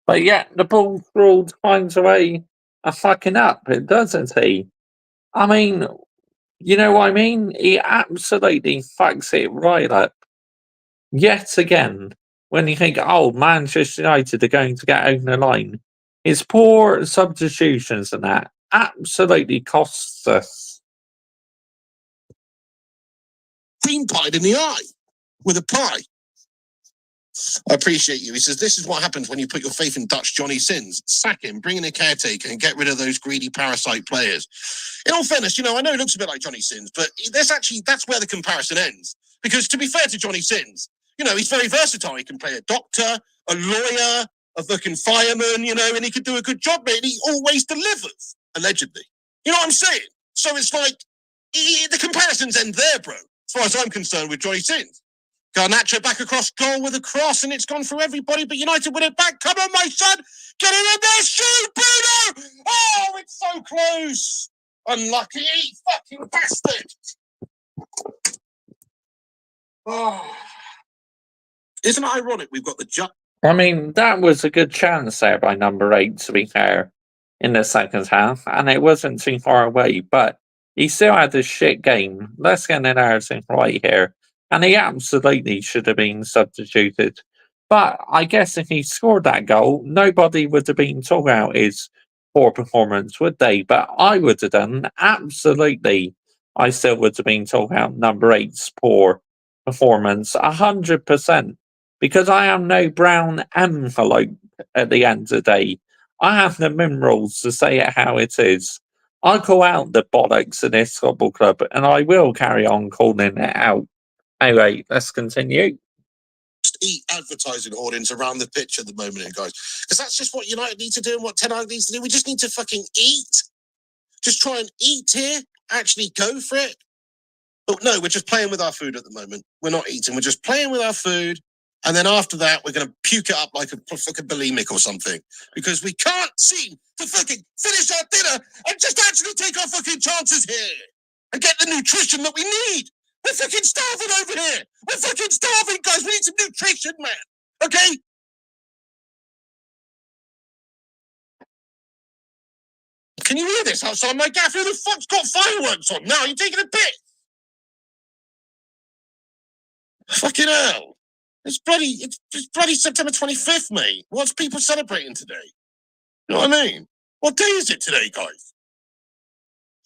But yet the ball ruled finds a way of fucking up, doesn't he? I mean, you know what I mean? He absolutely fucks it right up. Yet again, when you think, oh, Manchester United are going to get over the line, his poor substitutions and that absolutely costs us. Cream pied in the eye with a pie. I appreciate you. He says, this is what happens when you put your faith in Dutch Johnny Sins. Sack him, bring in a caretaker and get rid of those greedy parasite players. In all fairness, I know it looks a bit like Johnny Sins, but that's where the comparison ends. Because to be fair to Johnny Sins, he's very versatile. He can play a doctor, a lawyer, a fucking fireman, and he can do a good job, mate. He always delivers, allegedly. You know what I'm saying? So it's like, the comparisons end there, bro, as far as I'm concerned with Johnny Sins. Garnacho back across goal with a cross, and it's gone through everybody, but United win it back. Come on, my son! Get it in there! Shoot, Bruno! Oh, it's so close! Unlucky, fucking bastard! Oh. Isn't it ironic we've got the I mean, that was a good chance there by number 8, to be fair, in the second half, and it wasn't too far away, but he still had a shit game. Let's get the narrative right here. And he absolutely should have been substituted. But I guess if he scored that goal, nobody would have been talking about his poor performance, would they? But I would have done. Absolutely. I still would have been talking about number 8's poor performance. 100%. Because I am no brown envelope at the end of the day. I have the minerals to say it how it is. I call out the bollocks in this football club, and I will carry on calling it out. Anyway, let's continue. Eat advertising audience around the pitch at the moment, guys. Because that's just what United need to do and what Ten Hag needs to do. We just need to fucking eat. Just try and eat here. Actually go for it. But no, we're just playing with our food at the moment. We're not eating. We're just playing with our food. And then after that, we're going to puke it up like a fucking bulimic or something. Because we can't seem to fucking finish our dinner and just actually take our fucking chances here. And get the nutrition that we need. We're fucking starving over here. We're fucking starving, guys. We need some nutrition, man. Okay? Can you hear this outside my gaff? Who the fuck's got fireworks on now? You're taking a piss. Fucking hell. It's bloody September 25th, mate. What's people celebrating today? You know what I mean? What day is it today, guys?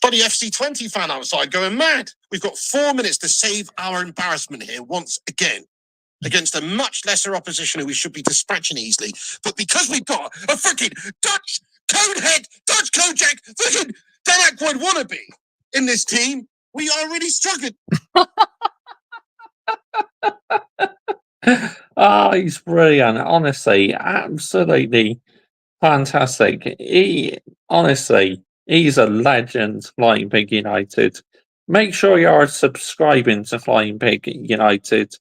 Bloody FC Twente fan outside going mad. We've got 4 minutes to save our embarrassment here once again against a much lesser opposition who we should be dispatching easily. But because we've got a freaking Dutch conehead, Dutch Kojak, freaking Dan Aykroyd wannabe in this team, we are really struggling. Oh, he's brilliant. Honestly, absolutely fantastic. He's a legend, Flying Pig United. Make sure you are subscribing to Flying Pig United.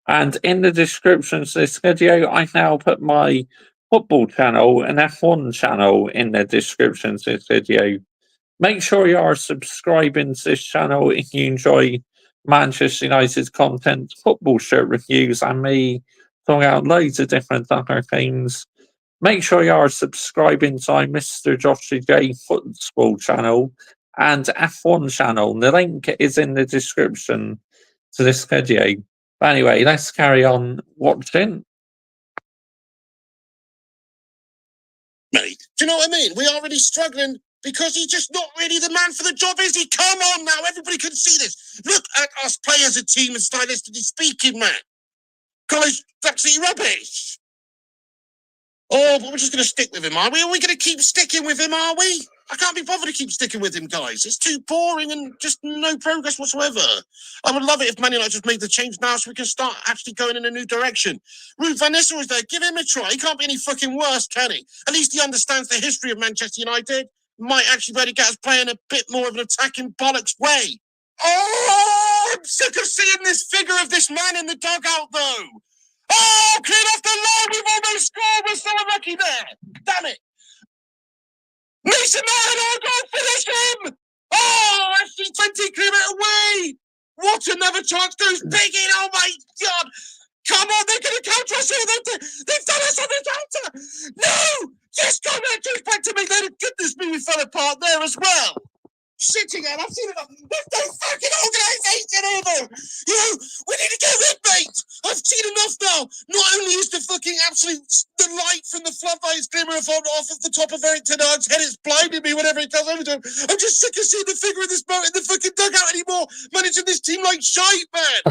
And in the description to this video, I now put my football channel and F1 channel in the description to this video. Make sure you are subscribing to this channel if you enjoy Manchester United's content, football shirt reviews, and me talking out loads of different other things. Make sure you are subscribing to my MrJoshiej football channel and F1 channel. The link is in the description to this video. But anyway, let's carry on watching. Mate, do you know what I mean? We are really struggling because he's just not really the man for the job, is he? Come on now, everybody can see this. Look at us play as a team and stylistically speaking, man. Guys, that's absolutely rubbish. Oh, but we're just going to stick with him, are we? Are we going to keep sticking with him, are we? I can't be bothered to keep sticking with him, guys. It's too boring and just no progress whatsoever. I would love it if Man United just made the change now so we can start actually going in a new direction. Ruud van Nistelrooy is there. Give him a try. He can't be any fucking worse, can he? At least he understands the history of Manchester United. Might actually be able to get us playing a bit more of an attacking bollocks way. Oh, I'm sick of seeing this figure of this man in the dugout, though. Oh, clear off the line. We've almost scored. We're so unlucky there. Damn it. Mason Mount, I'll go finish him! Oh, FC Twente clear it away! What another chance goes big in, oh my God! Come on, they're going to counter us here! They've done us on the counter! No! Just come on, just back to me! Goodness me, we fell apart there as well! Shitting out, I've seen enough! There's no fucking organisation here, though! You know, we need to get rid, mate! I've seen enough now! Not only is the fucking the light from the floodlights glimmering off of the top of Eric Ten Hag's head, it's blinding me whenever it comes over to him. I'm just sick of seeing the figure of this boat in the fucking dugout anymore, managing this team like shite, man!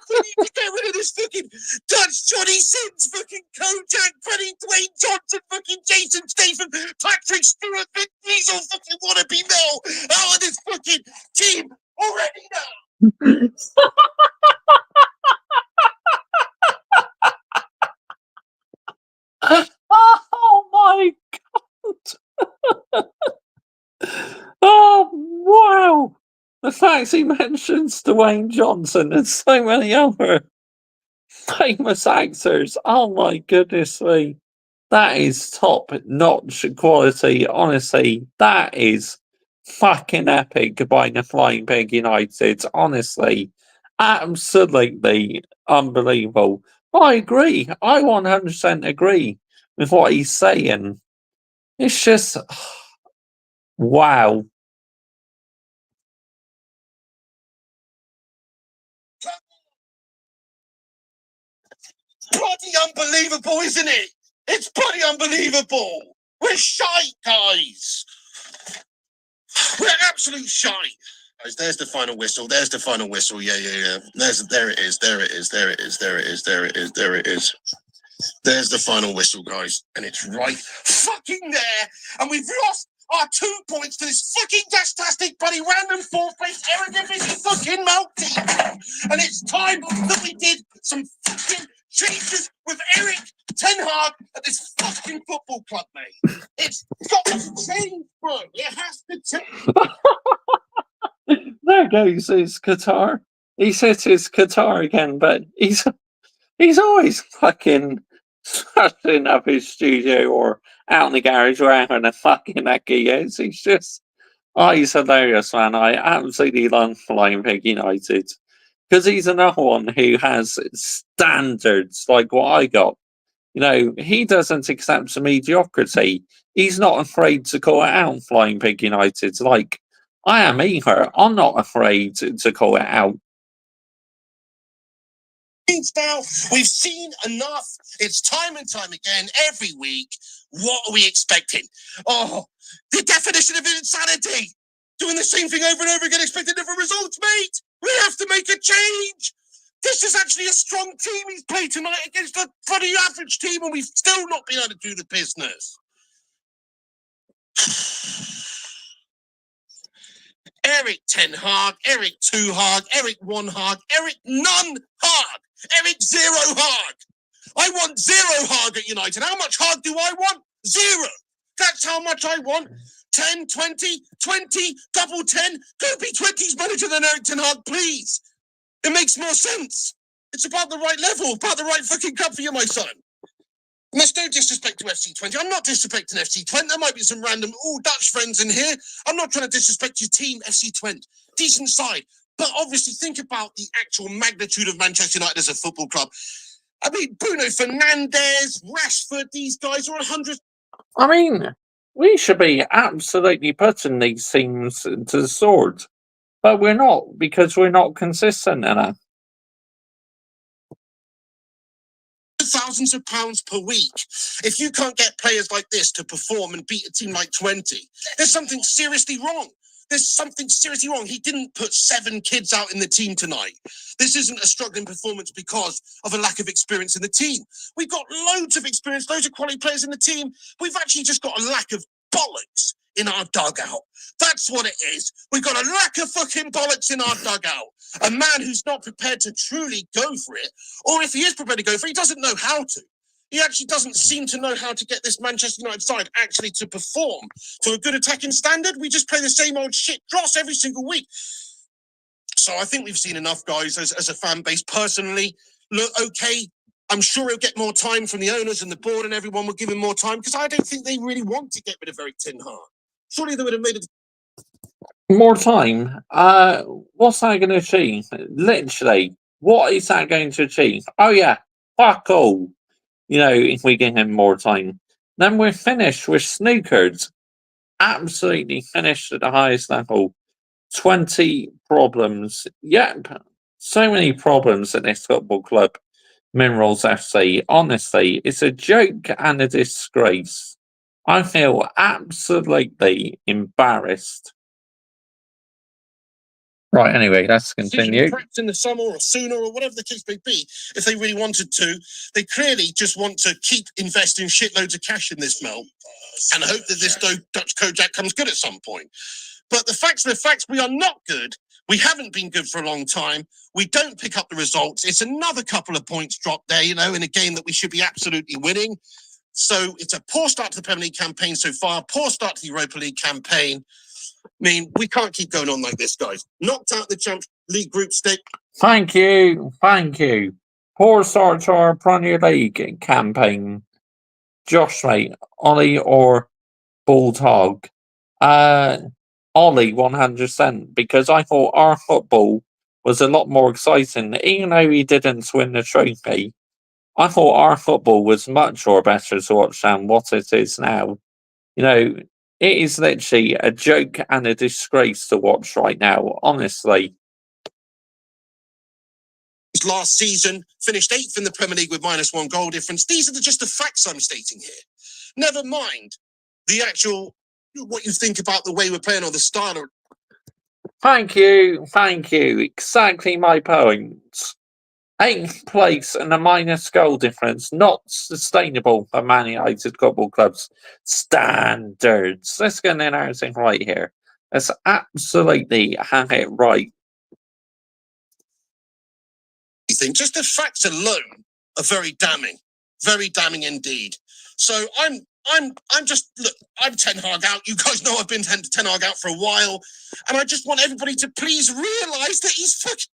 We need to get rid of this fucking Dutch Johnny Sins, fucking Kojak, Freddie, Dwayne Johnson, fucking Jason Statham, Patrick Stewart, Vin Diesel, fucking wannabe Mel, out of this fucking team already now! Oh my God! Oh wow! The fact he mentions Dwayne Johnson and so many other famous actors. Oh my goodness me. That is top notch quality. Honestly, that is fucking epic by the Flying Pig United. Honestly, absolutely unbelievable. I agree. I 100% agree with what he's saying. It's just wow. Bloody unbelievable, isn't it? It's bloody unbelievable. We're shite, guys. We're absolute shite. Guys, there's the final whistle. There's the final whistle. Yeah. There it is. There it is. There it is. There it is. There it is. There it is. There's the final whistle, guys. And it's right fucking there. And we've lost our 2 points to this fucking dastastic, bloody random fourth place, arrogant, busy fucking mouth team. And it's time that we did some fucking changes with Eric Ten Hag at this fucking football club, mate. It's got to change, bro. It has to change. There goes his guitar. He's hit his guitar again, but he's always fucking smashing up his studio or out in the garage wherever the fucking heck he is. He's just, he's hilarious, man. I absolutely love Flying Pig United because he's another one who has standards like what I got. You know, he doesn't accept mediocrity. He's not afraid to call it out, Flying Pig United. Like, I am either. I'm not afraid to call it out. Now, we've seen enough. It's time and time again, every week. What are we expecting? Oh, the definition of insanity. Doing the same thing over and over again, expecting different results, mate. We have to make a change. This is actually a strong team he's played tonight against a bloody average team, and we've still not been able to do the business. Eric Ten Hag, Eric Two Hag, Eric One Hag, Eric None Hag, Eric Zero Hag. I want zero Hag at United. How much Hag do I want? Zero. That's how much I want. 10, 20, 20, double 10. Go be 20's manager than Eric Ten Hag, please. It makes more sense. It's about the right level, about the right fucking cup for you, my son. And there's no disrespect to FC Twente. I'm not disrespecting FC Twente. There might be some random Dutch friends in here. I'm not trying to disrespect your team, FC Twente. Decent side. But obviously think about the actual magnitude of Manchester United as a football club. I mean, Bruno Fernandes, Rashford, these guys are 100. I mean, we should be absolutely putting these teams to the sword. But we're not, because we're not consistent enough. Thousands of pounds per week. If you can't get players like this to perform and beat a team like Twente, there's something seriously wrong. There's something seriously wrong. He didn't put 7 kids out in the team tonight. This isn't a struggling performance because of a lack of experience in the team. We've got loads of experience, loads of quality players in the team. We've actually just got a lack of bollocks in our dugout. That's what it is. We've got a lack of fucking bollocks in our dugout. A man who's not prepared to truly go for it, or if he is prepared to go for it, he doesn't know how to. He actually doesn't seem to know how to get this Manchester United side actually to perform to a good attacking standard. We just play the same old shit dross every single week. So I think we've seen enough, guys, as a fan base. Personally, look, okay, I'm sure he'll get more time from the owners and the board, and everyone will give him more time, because I don't think they really want to get rid of Eric Ten Hag. Surely they would have made it. More time. What's that going to achieve? Literally, what is that going to achieve? Oh yeah, fuck all. You know, if we give him more time, then we're finished. We're snookered. Absolutely finished at the highest level. 20 problems. Yep. So many problems at this football club, Minerals FC. Honestly, it's a joke and a disgrace. I feel absolutely embarrassed. Right, anyway, let's continue. Perhaps in the summer or sooner or whatever the case may be, if they really wanted to. They clearly just want to keep investing shitloads of cash in this mill and hope that this Dutch Kojak comes good at some point. But the facts are the facts. We are not good. We haven't been good for a long time. We don't pick up the results. It's another couple of points dropped there, you know, in a game that we should be absolutely winning. So it's a poor start to the Premier League campaign so far, poor start to the Europa League campaign. I mean, we can't keep going on like this, guys. Knocked out the Champions League group stage. Thank you. Thank you. Poor start to our Premier League campaign. Josh, mate, Ollie or Bulldog? Ollie, 100%, because I thought our football was a lot more exciting. Even though we didn't win the trophy, I thought our football was much more better to watch than what it is now. You know, it is literally a joke and a disgrace to watch right now, honestly. Last season, finished 8th in the Premier League with -1 goal difference. These are just the facts I'm stating here. Never mind the actual, what you think about the way we're playing or the style. Thank you. Thank you. Exactly my point. 8th place and a -goal difference, not sustainable for Man United football club's standards. Let's get everything right here. Let's absolutely have it right. I think just the facts alone are very damning indeed. So I'm just, look, I'm Ten Hag out. You guys know I've been Ten Hag out for a while, and I just want everybody to please realise that he's fucking.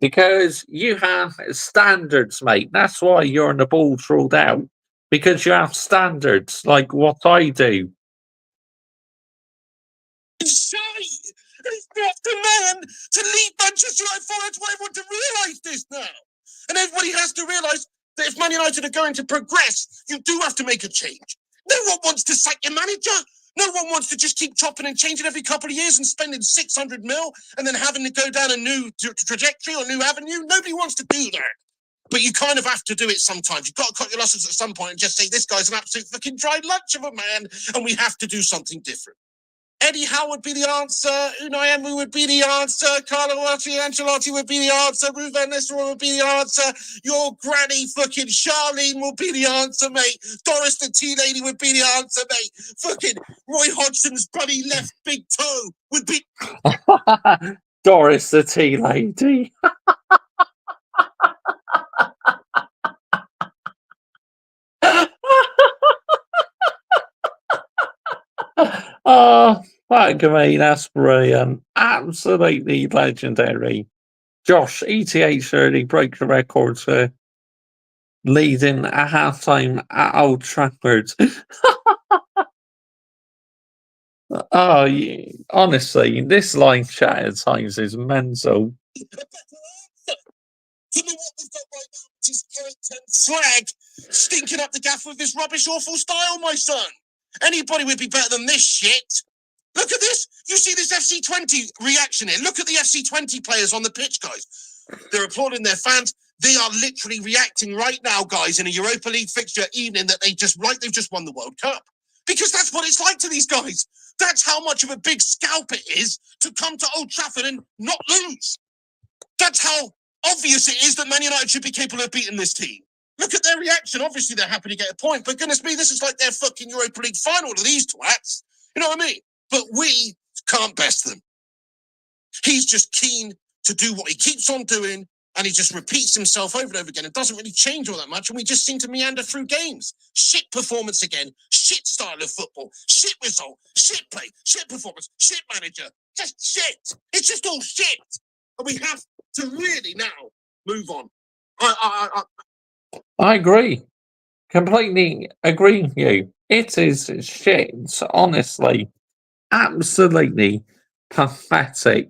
Because you have standards, mate. That's why you're in the balls ruled out. Because you have standards, like what I do. He's not the man to lead Manchester United forward. I want to realise this now. And everybody has to realise that if Man United are going to progress, you do have to make a change. No one wants to sack your manager. No one wants to just keep chopping and changing every couple of years and spending 600 mil and then having to go down a new trajectory or new avenue. Nobody wants to do that. But you kind of have to do it sometimes. You've got to cut your losses at some point and just say, this guy's an absolute fucking dry lunch of a man and we have to do something different. Eddie Howe would be the answer. Unai Emery would be the answer. Carlo Ancelotti would be the answer. Ruben Nistelrooy would be the answer. Your granny fucking Charlene will be the answer, mate. Doris the tea lady would be the answer, mate. Fucking Roy Hodgson's bloody left big toe would be. Doris the tea lady. Oh, fuck me, that's brilliant. Absolutely legendary. Josh, ETH early broke the record for leading a halftime at Old Trafford. Oh, yeah. Honestly, this live chat at times is mental. You know what we've got right now, which is Eric Ten Slag stinking up the gaff with his rubbish, awful style, my son. Anybody would be better than this shit. Look at this. You see this FC Twente reaction here. Look at the FC Twente players on the pitch, guys. They're applauding their fans. They are literally reacting right now, guys, in a Europa League fixture evening that they've just won the World Cup. Because that's what it's like to these guys. That's how much of a big scalp it is to come to Old Trafford and not lose. That's how obvious it is that Man United should be capable of beating this team. Look at their reaction. Obviously, they're happy to get a point. But goodness me, this is like their fucking Europa League final to these twats. You know what I mean? But we can't best them. He's just keen to do what he keeps on doing, and he just repeats himself over and over again. It doesn't really change all that much, and we just seem to meander through games. Shit performance again, shit style of football, shit result, shit play, shit performance, shit manager, just shit. It's just all shit. And we have to really now move on. I agree. Completely agree with you. It is shit, honestly. Absolutely pathetic.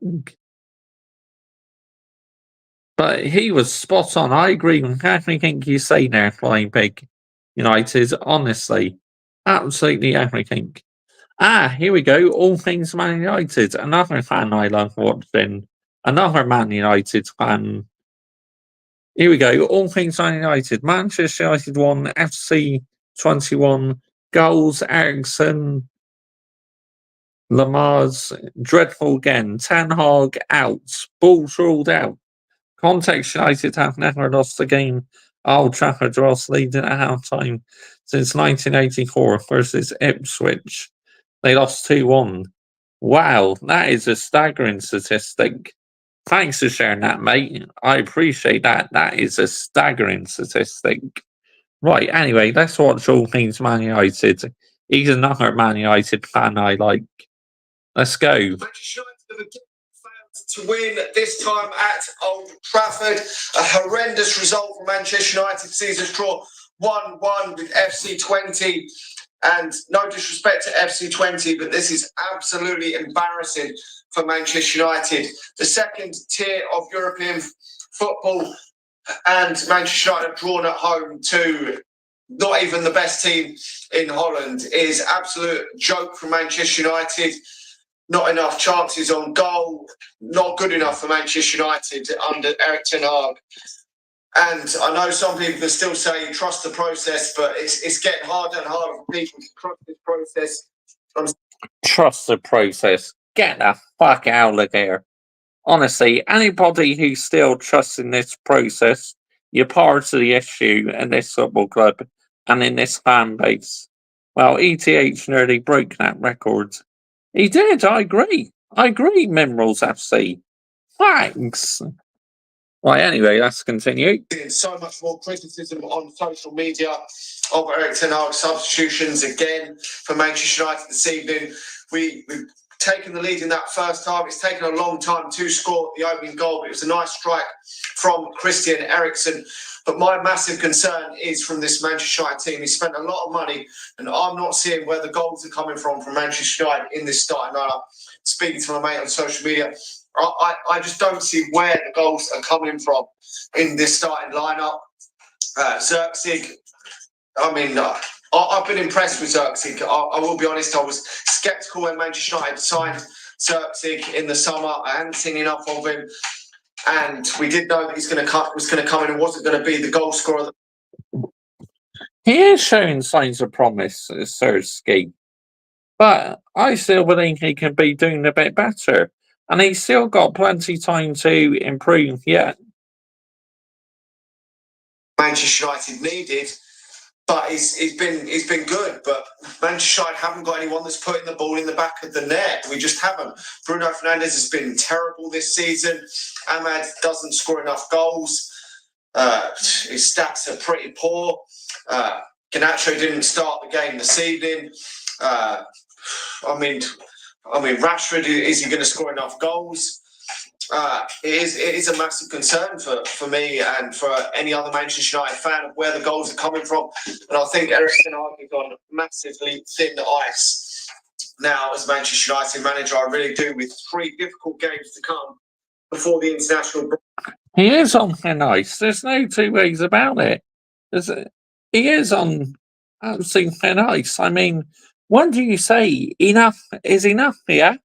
But he was spot on. I agree with everything you say there, Flying Pig United. Honestly, absolutely everything. Here we go. All things Man United. Another fan I love watching. Another Man United fan. Here we go. All things Man United. Manchester United 1, FC 21. Goals, Ericsson. Lamar's dreadful again. Ten Hag out. Balls ruled out. Context United have never lost a game at Old Trafford whilst leading at half-time since 1984 versus Ipswich. They lost 2-1. Wow, that is a staggering statistic. Thanks for sharing that, mate. I appreciate that. That is a staggering statistic. Right, anyway, let's watch All Things Man United. He's another Man United fan I like. Let's go. Manchester United failed to win, this time at Old Trafford. A horrendous result for Manchester United sees us draw 1-1 with FC Twente. And no disrespect to FC Twente, but this is absolutely embarrassing for Manchester United. The second tier of European football, and Manchester United drawn at home to not even the best team in Holland, is absolute joke for Manchester United. Not enough chances on goal, not good enough for Manchester United under Erik ten Hag. And I know some people can still say trust the process, but it's getting harder and harder for people to trust this process. Trust the process. Get the fuck out of there. Honestly, anybody who's still trusting this process, you're part of the issue in this football club and in this fan base. Well, ETH nearly broke that record. He did, I agree. I agree, Minerals FC. Thanks. Right, anyway, let's continue. So much more criticism on social media of Erik ten Hag substitutions again for Manchester United this evening. We've taken the lead in that first half. It's taken a long time to score the opening goal, but it was a nice strike from Christian Eriksen. But my massive concern is from this Manchester United team. He spent a lot of money, and I'm not seeing where the goals are coming from Manchester United in this starting lineup. Speaking to my mate on social media, I just don't see where the goals are coming from in this starting lineup. Xerxes, I mean, I've been impressed with Xerxes. I will be honest, I was sceptical when Manchester United signed Xerxes in the summer. I hadn't seen enough of him. And we did know that was going to come in and wasn't going to be the goal scorer. He is showing signs of promise, Xerxes. But I still believe he can be doing a bit better. And he's still got plenty of time to improve yet. Manchester United needed, but he's been good. But Manchester United haven't got anyone that's putting the ball in the back of the net. We just haven't. Bruno Fernandes has been terrible this season. Ahmad doesn't score enough goals. His stats are pretty poor. Garnacho didn't start the game this evening. I mean, Rashford, is he going to score enough goals? It is a massive concern for me and for any other Manchester United fan of where the goals are coming from. And I think Erik ten Hag is on massively thin ice now as Manchester United manager. I really do, with 3 difficult games to come before the international break. He is on thin ice. There's no two ways about it. He is on absolute thin ice. I mean, when do you say enough is enough here?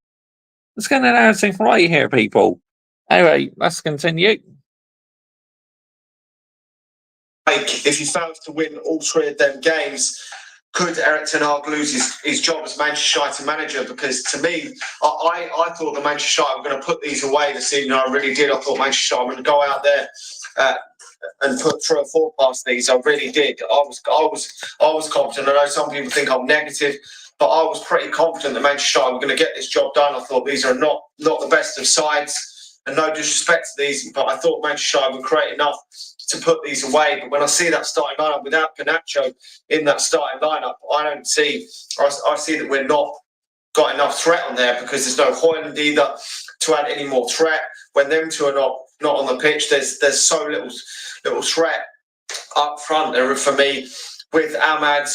Let's get an everything right here, people. Anyway, let's continue. If he fails to win all 3 of them games, could Erik ten Hag lose his job as Manchester United manager? Because to me, I thought the Manchester United were going to put these away this evening. I really did. I thought Manchester United were going to go out there and put 3 or 4 past these. I really did. I was confident. I know some people think I'm negative, but I was pretty confident that Manchester United were going to get this job done. I thought these are not the best of sides, and no disrespect to these, but I thought Manchester United would create enough to put these away. But when I see that starting lineup without Garnacho in that starting lineup, I see that we're not got enough threat on there, because there's no Højlund either to add any more threat. When them two are not on the pitch, there's so little threat up front there for me, with Ahmad,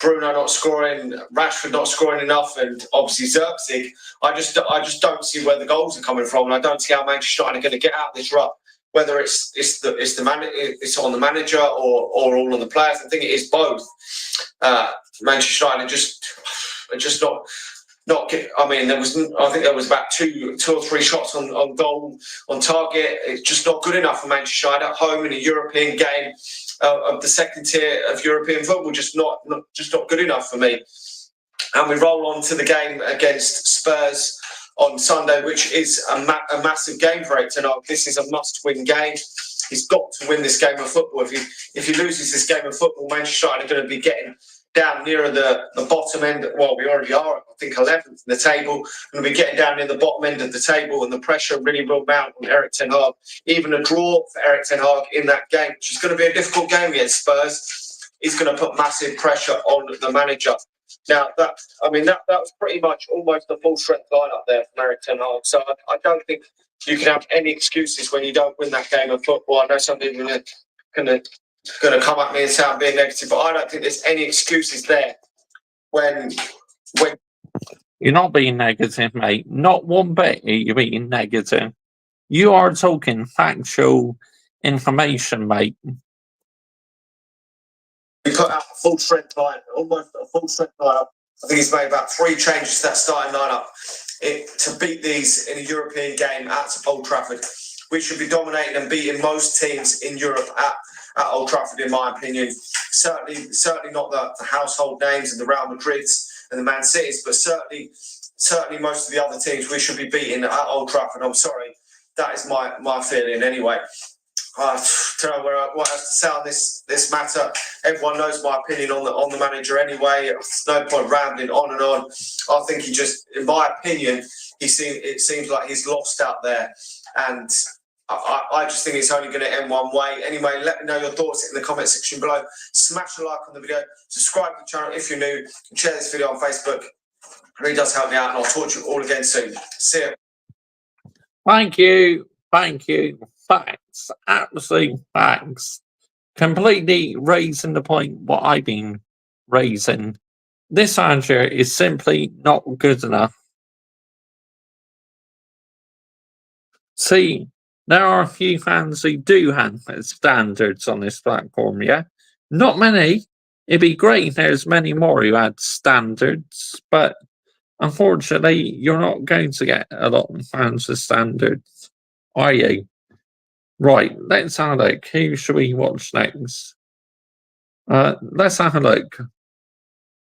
Bruno not scoring, Rashford not scoring enough, and obviously Zirkzee. I just don't see where the goals are coming from, and I don't see how Manchester United are going to get out of this rut. Whether it's on the manager or all on the players. I think it is both. Manchester United are just not get. I mean, I think there was about two or three shots on goal on target. It's just not good enough for Manchester United at home in a European game of the second tier of European football. Just not good enough for me. And we roll on to the game against Spurs on Sunday, which is a massive game for Erik ten Hag. This is a must-win game. He's got to win this game of football. If he loses this game of football, Manchester United are going to be getting down nearer the bottom end. Well, we already are, I think, 11th in the table. We're going to be getting down near the bottom end of the table, and the pressure really will mount on Erik ten Hag. Even a draw for Erik ten Hag in that game, which is going to be a difficult game against Spurs, is going to put massive pressure on the manager. Now, that was pretty much almost the full strength lineup there from Erik ten Hag. So I don't think you can have any excuses when you don't win that game of football. I know some people are going to come at me and say I'm being negative, but I don't think there's any excuses there when You're not being negative, mate. Not one bit you're being negative. You are talking factual information, mate. we put out a full strength line, almost a full strength lineup. I think he's made about 3 changes to that starting lineup to beat these in a European game at Old Trafford. We should be dominating and beating most teams in Europe at Old Trafford, in my opinion. Certainly not the household names and the Real Madrids and the Man Cities, but certainly most of the other teams we should be beating at Old Trafford. I'm sorry, that is my feeling anyway. I don't know what else to say on this matter. Everyone knows my opinion on the manager anyway. There's no point rambling on and on. I think he just, in my opinion, it seems like he's lost out there, and I just think it's only going to end one way. Anyway, let me know your thoughts in the comment section below. Smash a like on the video, subscribe to the channel if you're new, and share this video on Facebook. It really does help me out, and I'll talk to you all again soon. See you. Thank you. Facts. Absolute facts. Completely raising the point what I've been raising. This manager is simply not good enough. See, there are a few fans who do have standards on this platform, yeah? Not many. It'd be great if there's many more who had standards, but unfortunately, you're not going to get a lot of fans with standards, are you? Right, let's have a look. Who should we watch next? Let's have a look.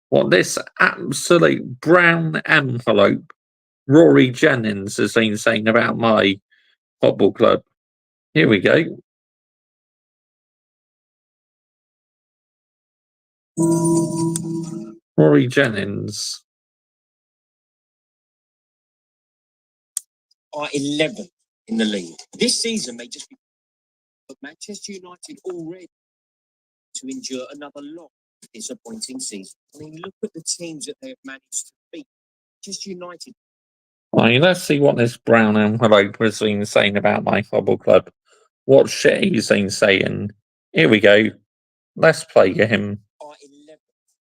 What this absolute brown envelope Rory Jennings has been saying about my football club. Here we go. Rory Jennings. Are 11th in the league. This season may just be, but Manchester United already to endure another long, disappointing season. I mean, look at the teams that they have managed to beat. Manchester United. Right, let's see what this brown envelope has been saying about my football club. What shit he's been saying. Here we go. Let's play him. Are 11th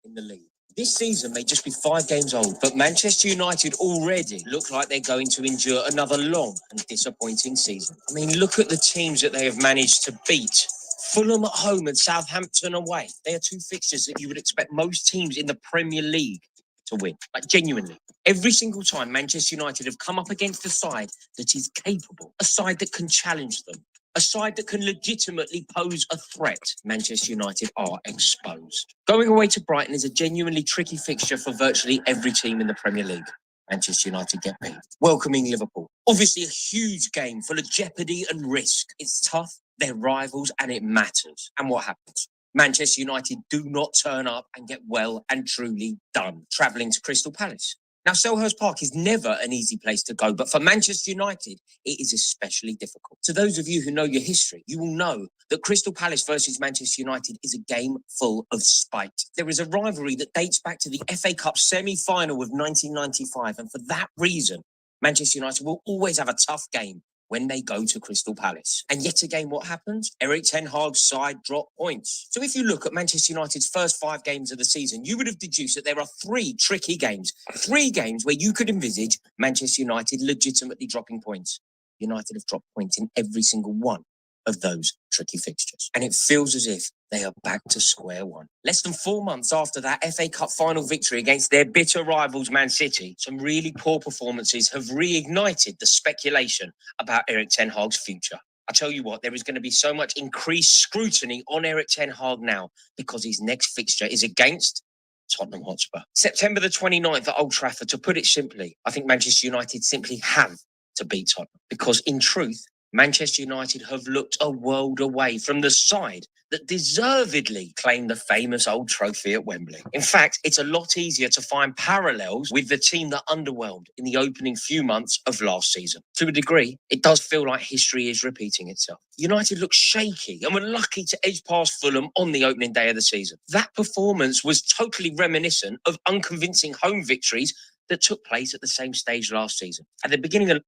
in the league. This season may just be 5 games old, but Manchester United already look like they're going to endure another long and disappointing season. I mean, look at the teams that they have managed to beat. Fulham at home and Southampton away. They are 2 fixtures that you would expect most teams in the Premier League to win. Like, genuinely. Every single time Manchester United have come up against a side that is capable, a side that can challenge them, a side that can legitimately pose a threat, Manchester United are exposed. Going away to Brighton is a genuinely tricky fixture for virtually every team in the Premier League. Manchester United get beat. Welcoming Liverpool. Obviously a huge game full of jeopardy and risk. It's tough, they're rivals, and it matters. And what happens? Manchester United do not turn up and get well and truly done, travelling to Crystal Palace. Now, Selhurst Park is never an easy place to go, but for Manchester United, it is especially difficult. To those of you who know your history, you will know that Crystal Palace versus Manchester United is a game full of spite. There is a rivalry that dates back to the FA Cup semi-final of 1995, and for that reason, Manchester United will always have a tough game when they go to Crystal Palace. And yet again, what happens? Erik ten Hag's side drop points. So if you look at Manchester United's first 5 games of the season, you would have deduced that there are 3 tricky games, 3 games where you could envisage Manchester United legitimately dropping points. United have dropped points in every single one of those tricky fixtures. And it feels as if they are back to square one. Less than 4 months after that FA Cup final victory against their bitter rivals Man City, some really poor performances have reignited the speculation about Erik ten Hag's future. I tell you what, there is going to be so much increased scrutiny on Erik ten Hag now because his next fixture is against Tottenham Hotspur. September the 29th at Old Trafford. To put it simply, I think Manchester United simply have to beat Tottenham because in truth, Manchester United have looked a world away from the side that deservedly claimed the famous old trophy at Wembley. In fact, it's a lot easier to find parallels with the team that underwhelmed in the opening few months of last season. To a degree, it does feel like history is repeating itself. United looked shaky and were lucky to edge past Fulham on the opening day of the season. That performance was totally reminiscent of unconvincing home victories that took place at the same stage last season. At the beginning of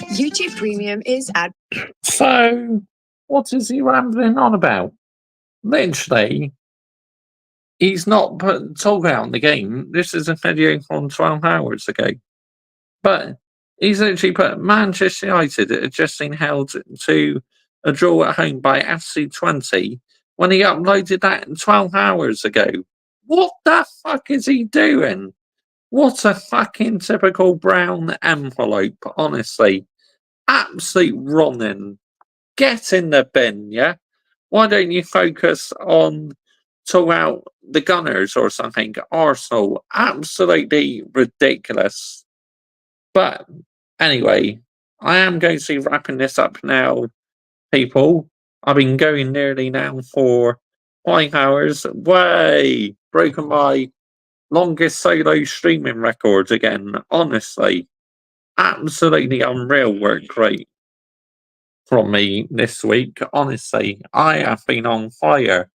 YouTube Premium is ad. So, what is he rambling on about? Literally, he's not talking about the game. This is a video from 12 hours ago. But he's literally put Manchester United had just been held to a draw at home by FC Twente when he uploaded that 12 hours ago. What the fuck is he doing? What a fucking typical brown envelope, honestly. Absolute running. Get in the bin, yeah? Why don't you focus on talk out the Gunners or something? Arsenal. Absolutely ridiculous. But anyway, I am going to be wrapping this up now, people. I've been going nearly now for 5 hours. Way! Broken my longest solo streaming record again, honestly. Absolutely unreal work rate from me this week. Honestly, I have been on fire.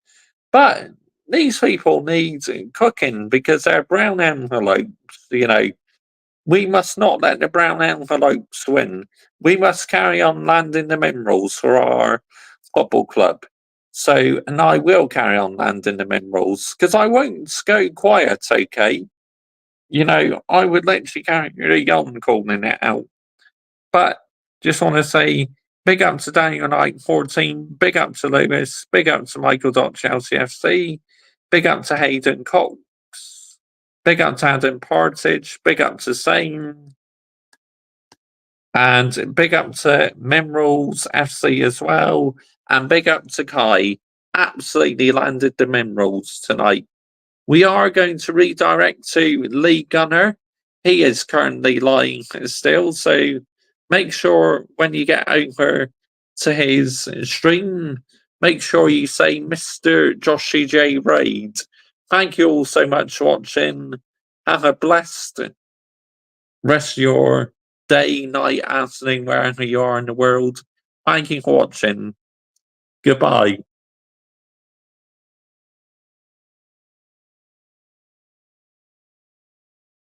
But these people need cooking because they're brown envelopes, you know. We must not let the brown envelopes win. We must carry on landing the minerals for our football club. So, and I will carry on landing the minerals because I won't go quiet, okay? You know, I would literally carry on calling it out. But just want to say big up to Daniel Knight 14, big up to Lewis, big up to Michael Chelsea FC, big up to Hayden Cox, big up to Adam Partridge, big up to Zane, and big up to Minerals FC as well, and big up to Kai. Absolutely landed the Minerals tonight. We are going to redirect to Lee Gunner. He is currently lying still, so make sure when you get over to his stream, make sure you say MrJoshiej Raid. Thank you all so much for watching. Have a blessed rest of your day, night, afternoon, wherever you are in the world. Thank you for watching. Goodbye.